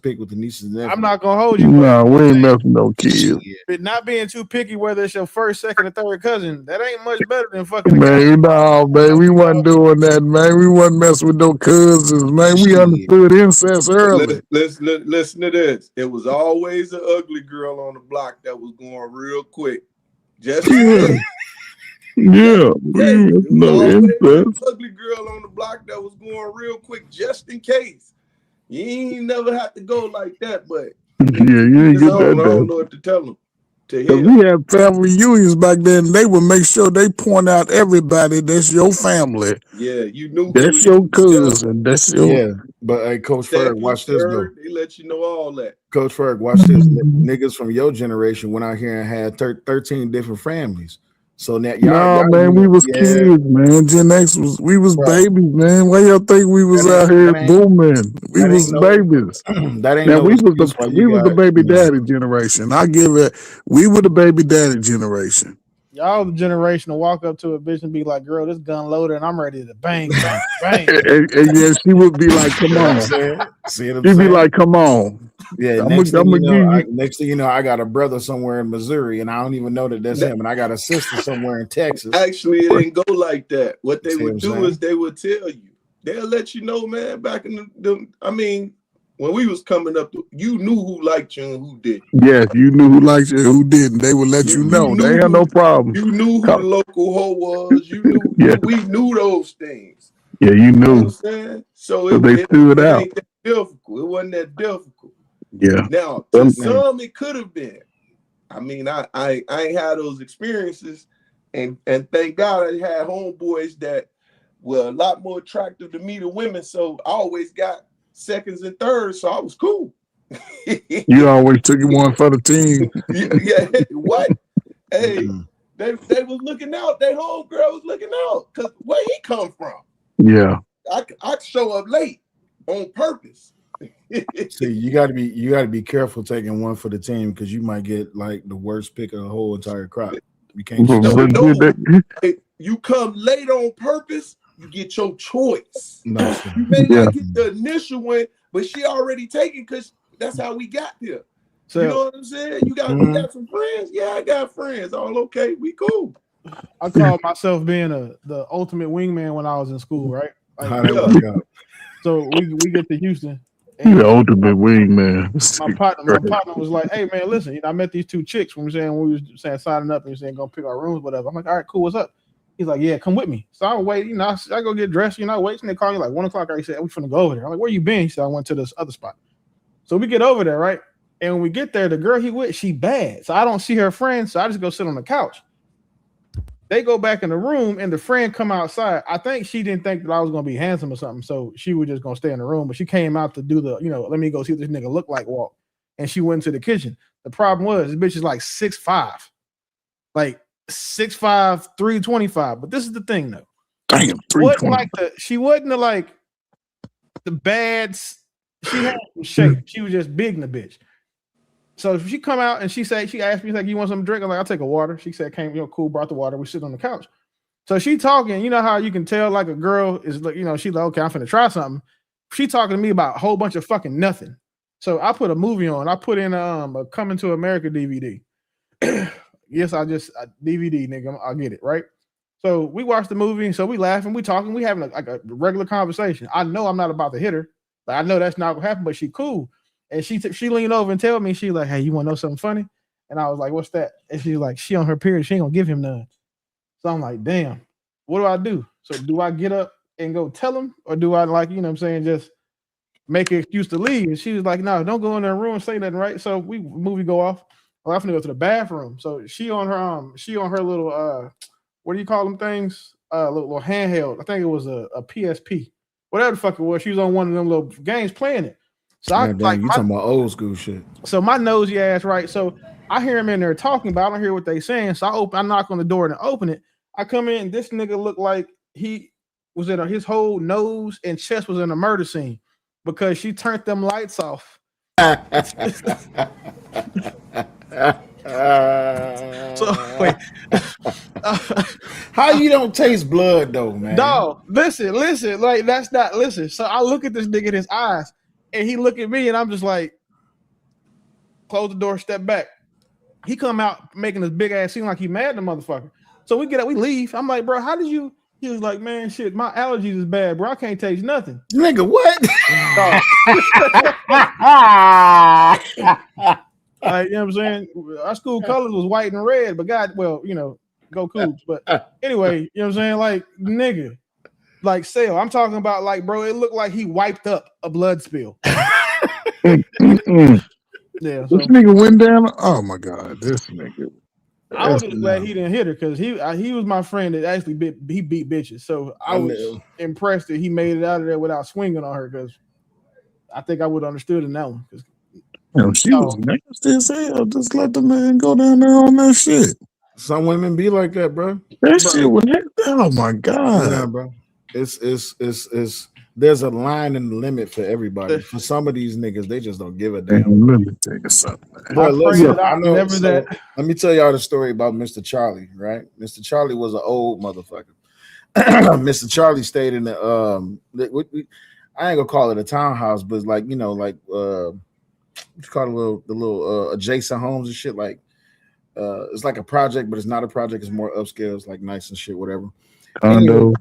picked with the nieces and nephews. I'm not gonna hold you. No, we ain't messing no kids. But not being too picky, whether it's your first, second, or third cousin, that ain't much better than fucking. Man, man, we wasn't doing that, man. We wasn't messing with no cousins, man. We understood incest early. Listen to this. It was always an ugly girl on the block that was going real quick. Just no incest. Ugly girl on the block that was going real quick, just in case. You ain't never have to go like that, but you ain't get that. I don't know what to tell them. We had family unions back then. They would make sure they point out everybody. That's your family. Yeah, you knew. That's your cousin. That's your. But hey, Coach Ferg, watch this though. They let you know all that. Coach Ferg, watch this. Niggas from your generation went out here and had 13 different families. So now we was kids, man. Gen X we was babies, man. Why y'all think we was out here booming? We was babies. That ain't we was the baby daddy generation. I give it. We were the baby daddy generation. Y'all the generation to walk up to a bitch and be like, "Girl, this gun loaded, and I'm ready to bang, bang, bang." and yeah, she would be like, "Come on." She'd be like, "Come on." Yeah. Next thing you know, I got a brother somewhere in Missouri, and I don't even know that that's him, and I got a sister somewhere in Texas. Actually, it didn't go like that. What they would do is they would tell you. They'll let you know, man. Back in when we was coming up, you knew who liked you and who didn't. Yes, you knew who liked you and who didn't. They would let you know. They had no problem. You knew who the local hoe was. You knew. We knew those things. Yeah, you knew. You know what I'm saying? So they stood out. Ain't that difficult. It wasn't that difficult. Yeah. Now, to some, it could have been. I mean, I ain't had those experiences, and thank God I had homeboys that were a lot more attractive to me than women. So I always got seconds and thirds. So I was cool. You always took one for the team. Yeah. What? Hey, they was looking out. Their homegirl was looking out. Cause where he come from? Yeah. I show up late on purpose. See, you got to be careful taking one for the team because you might get like the worst pick of the whole entire crop. You can't. No. You come late on purpose, you get your choice. No, sir. You may not get the initial one, but she already taken because that's how we got here. So, you know what I'm saying? You got some friends? Yeah, I got friends. All okay, we cool. I called myself being the ultimate wingman when I was in school, right? Like, how that work out? So we get to Houston. You the ultimate wingman. My partner was like, "Hey man, listen, I met these two chicks when we was saying signing up and we saying gonna pick our rooms, whatever." I'm like, "All right, cool, what's up?" He's like, "Yeah, come with me." So I wait, I go get dressed, wait, and they call me like 1:00. I said, "We finna go over there." I'm like, "Where you been?" He said, "I went to this other spot." So we get over there, right? And when we get there, the girl he with, she bad. So I don't see her friend, so I just go sit on the couch. They go back in the room and the friend come outside. I think she didn't think that I was going to be handsome or something. So she was just going to stay in the room, but she came out to do the, let me go see what this nigga look like walk. And she went to the kitchen. The problem was this bitch is like 6'5", like 6'5", 325. But this is the thing though. Damn, she wasn't like the bads. She had some shape. She was just big in the bitch. So she come out and she asked me, like, "You want something to drink?" I'm like, "I'll take a water." She said, cool, brought the water. We sit on the couch. So she talking, you know how you can tell like a girl is like, she's like, "Okay, I'm finna try something." She talking to me about a whole bunch of fucking nothing. So I put a movie on. I put in a Coming to America DVD. Yes, DVD, nigga. I'll get it, right? So we watched the movie, so we laughing, we talking, we having a regular conversation. I know I'm not about to hit her, but I know that's not gonna happen, but she cool. And she leaned over and tell me, she like, "Hey, you want to know something funny?" And I was like, "What's that?" And she's like, "She on her period. She ain't gonna give him none." So I'm like, "Damn, what do I do?" So do I get up and go tell him, or do I just make an excuse to leave? And she was like, "No, don't go in their room and say nothing, right?" So movie go off. Well, I'm gonna go to the bathroom. So she on her little what do you call them things? Little handheld. I think it was a PSP, whatever the fuck it was. She was on one of them little games playing it. So you talking about old school shit. So my nosy ass, right? So I hear him in there talking, but I don't hear what they saying. So I knock on the door and open it. I come in, this nigga looked like he was in his whole nose and chest was in a murder scene because she turned them lights off. So wait, how you don't taste blood though, man? Dog, listen, like that's not listen. So I look at this nigga in his eyes. And he look at me and I'm just like, close the door, step back. He come out making this big ass seem like he mad at the motherfucker. So we get up, we leave. I'm like, "Bro, how did you?" He was like, "Man, shit, my allergies is bad, bro. I can't taste nothing." Nigga, what? Like, you know what I'm saying? Our school colors was white and red, but go Cougs. But anyway, you know what I'm saying? Like, nigga. Like Sale, I'm talking about like, bro, it looked like he wiped up a blood spill. Yeah, so, this nigga went down. Oh my god, this nigga. I was just glad he didn't hit her because he was my friend that actually beat bitches. So I was impressed that he made it out of there without swinging on her because I think I would have understood in that one. She was nasty as hell. Just let the man go down there on that shit. Some women be like that, bro. Shit was oh my god. Yeah, bro. It's there's a line and limit for everybody. For some of these niggas, they just don't give a damn. Let me tell you something. Bro, listen, I know. Let me tell y'all the story about Mr. Charlie, right? Mr. Charlie was an old motherfucker. Mr. Charlie stayed in the I ain't gonna call it a townhouse, but it's like, what you call the little adjacent homes and shit. Like it's like a project, but it's not a project, it's more upscale, it's like nice and shit, whatever. Condo.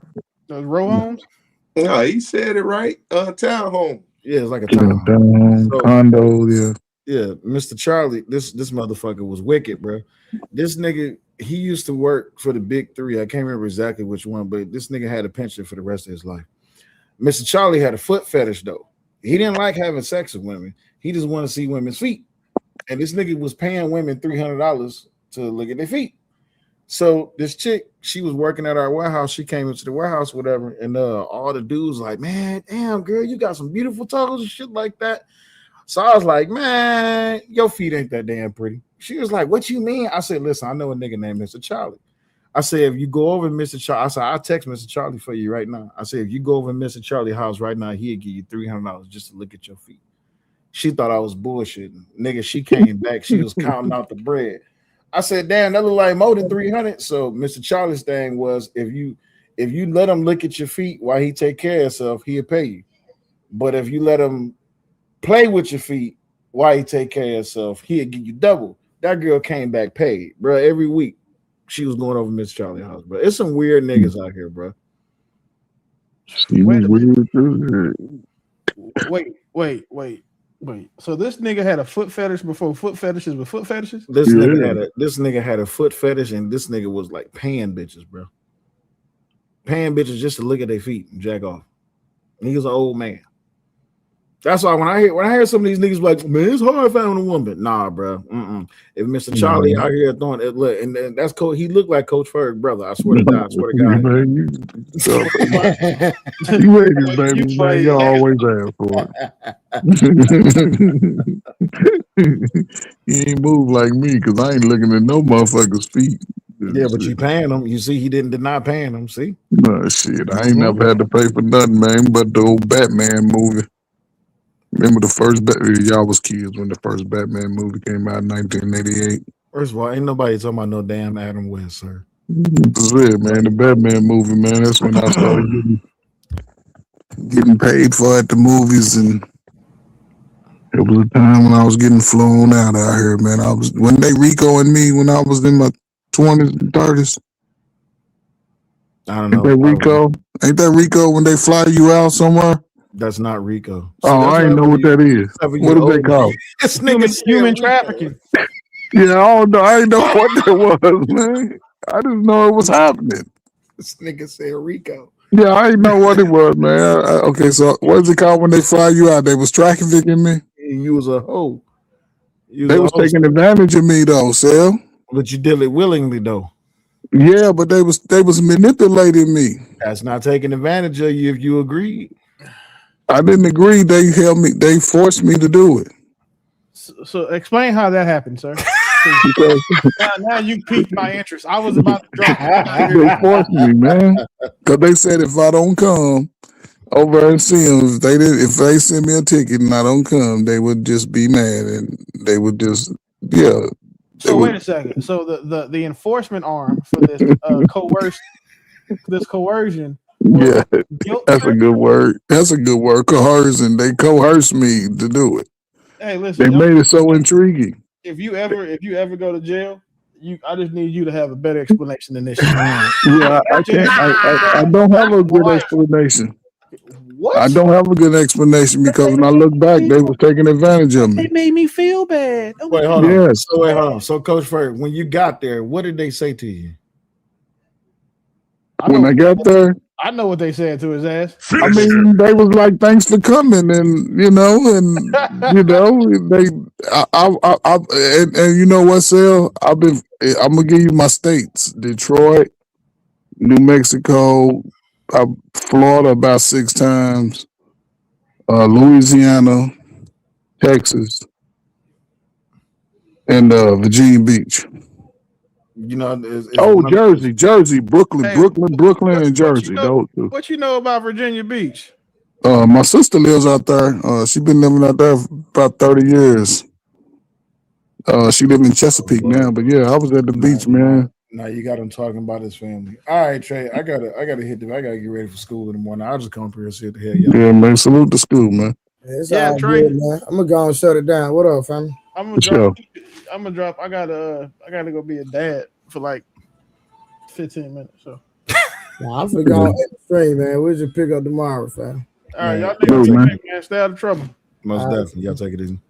Those row homes? No, he said it right. Townhome. Yeah, it's like a townhome. Condo, yeah. Yeah, Mr. Charlie, this motherfucker was wicked, bro. This nigga, he used to work for the big three. I can't remember exactly which one, but this nigga had a pension for the rest of his life. Mr. Charlie had a foot fetish, though. He didn't like having sex with women. He just wanted to see women's feet. And this nigga was paying women $300 to look at their feet. So this chick, she was working at our warehouse. She came into the warehouse, whatever, and all the dudes like, man, damn girl, you got some beautiful toes and shit like that. So I was like, man, your feet ain't that damn pretty. She was like, what you mean? I said, listen, I know a nigga named Mr. Charlie. I said, if you go over to Mr. Charlie, I said, I'll text Mr. Charlie for you right now. I said, if you go over to Mr. Charlie's house right now, he'll give you $300 just to look at your feet. She thought I was bullshitting. Nigga, she came back. She was counting out the bread. I said, damn, that look like more than 300. So Mr. Charlie's thing was, if you let him look at your feet while he take care of himself, he'll pay you. But if you let him play with your feet while he take care of himself, he'll give you double. That girl came back paid, bro. Every week she was going over Miss Charlie's house, bro. It's some weird niggas out here, bro. Wait. So this nigga had a foot fetish before foot fetishes with foot fetishes? This nigga had a foot fetish, and this nigga was like paying bitches, bro. Paying bitches just to look at their feet and jack off. And he was an old man. That's why when I hear some of these niggas like, man, it's hard finding a woman. Nah, bro. If Mr. Charlie out here throwing it, look, and that's Coach. He looked like Coach Ferg, brother. I swear to God. Man, you ain't his baby, man. You always ask for it. He ain't move like me because I ain't looking at no motherfucker's feet. Yeah, but you paying him. You see, he didn't deny paying him. See? No shit. I ain't never had to pay for nothing, man, but the old Batman movie. Remember the first y'all was kids when the first Batman movie came out in 1988. First of all, ain't nobody talking about no damn Adam West, sir. That's it, man. The Batman movie, man. That's when I started getting paid for at the movies, and it was a time when I was getting flown out here, man. When they Rico-ing me when I was in my 20s and 30s. I don't know. Ain't that Rico when they fly you out somewhere? That's not Rico. I ain't know what that is. What do they call it? This nigga human trafficking. Yeah, I don't know. I ain't know what that was, man. I didn't know it was happening. This nigga said Rico. Yeah, I didn't know what it was, man. Okay, so what is it called when they fly you out? They was trafficking me? You was a hoe. They was taking advantage of me, though, Sal. But you did it willingly, though. Yeah, but they was manipulating me. That's not taking advantage of you if you agreed. I didn't agree. They held me. They forced me to do it. So explain how that happened, sir. now you piqued my interest. I was about to drop. They forced me, man. Because they said if I don't come over and see them, if they send me a ticket and I don't come, they would just be mad and they would just So wait a second. So the enforcement arm for this coercion. Yeah, that's a good word. That's a good word. Coercion. They coerced me to do it. Hey, listen. They made it so intriguing. If you ever go to jail, I just need you to have a better explanation than this shit. Yeah, I can't. I don't have a good explanation. What? I don't have a good explanation because when I look back, they were taking advantage of me. It made me feel bad. Wait, hold on. So Coach Ferg, when you got there, what did they say to you? When I got there, I know what they said to his ass. I mean, they was like, "Thanks for coming," and they, and you know what, Sal? I'm gonna give you my states: Detroit, New Mexico, Florida about 6 times, Louisiana, Texas, and Virginia Beach. You know, Jersey, Brooklyn, and Jersey. Those two. What you know about Virginia Beach? My sister lives out there. She been living out there for about 30 years. She live in Chesapeake now, but yeah, I was at the beach, man. Now you got him talking about his family. All right, Trey, I gotta hit them. I gotta get ready for school in the morning. I'll just come up here and see what the hell y'all. Yeah, man. Salute to school, man. It's all Trey. good, man. I'm gonna go and shut it down. What up, family? I'm gonna drop. I gotta go be a dad for like 15 minutes. So I'm gonna go on the stream, man. We'll just pick up tomorrow, fam. All right, y'all niggas, man. Stay out of trouble. Most definitely. Y'all take it easy.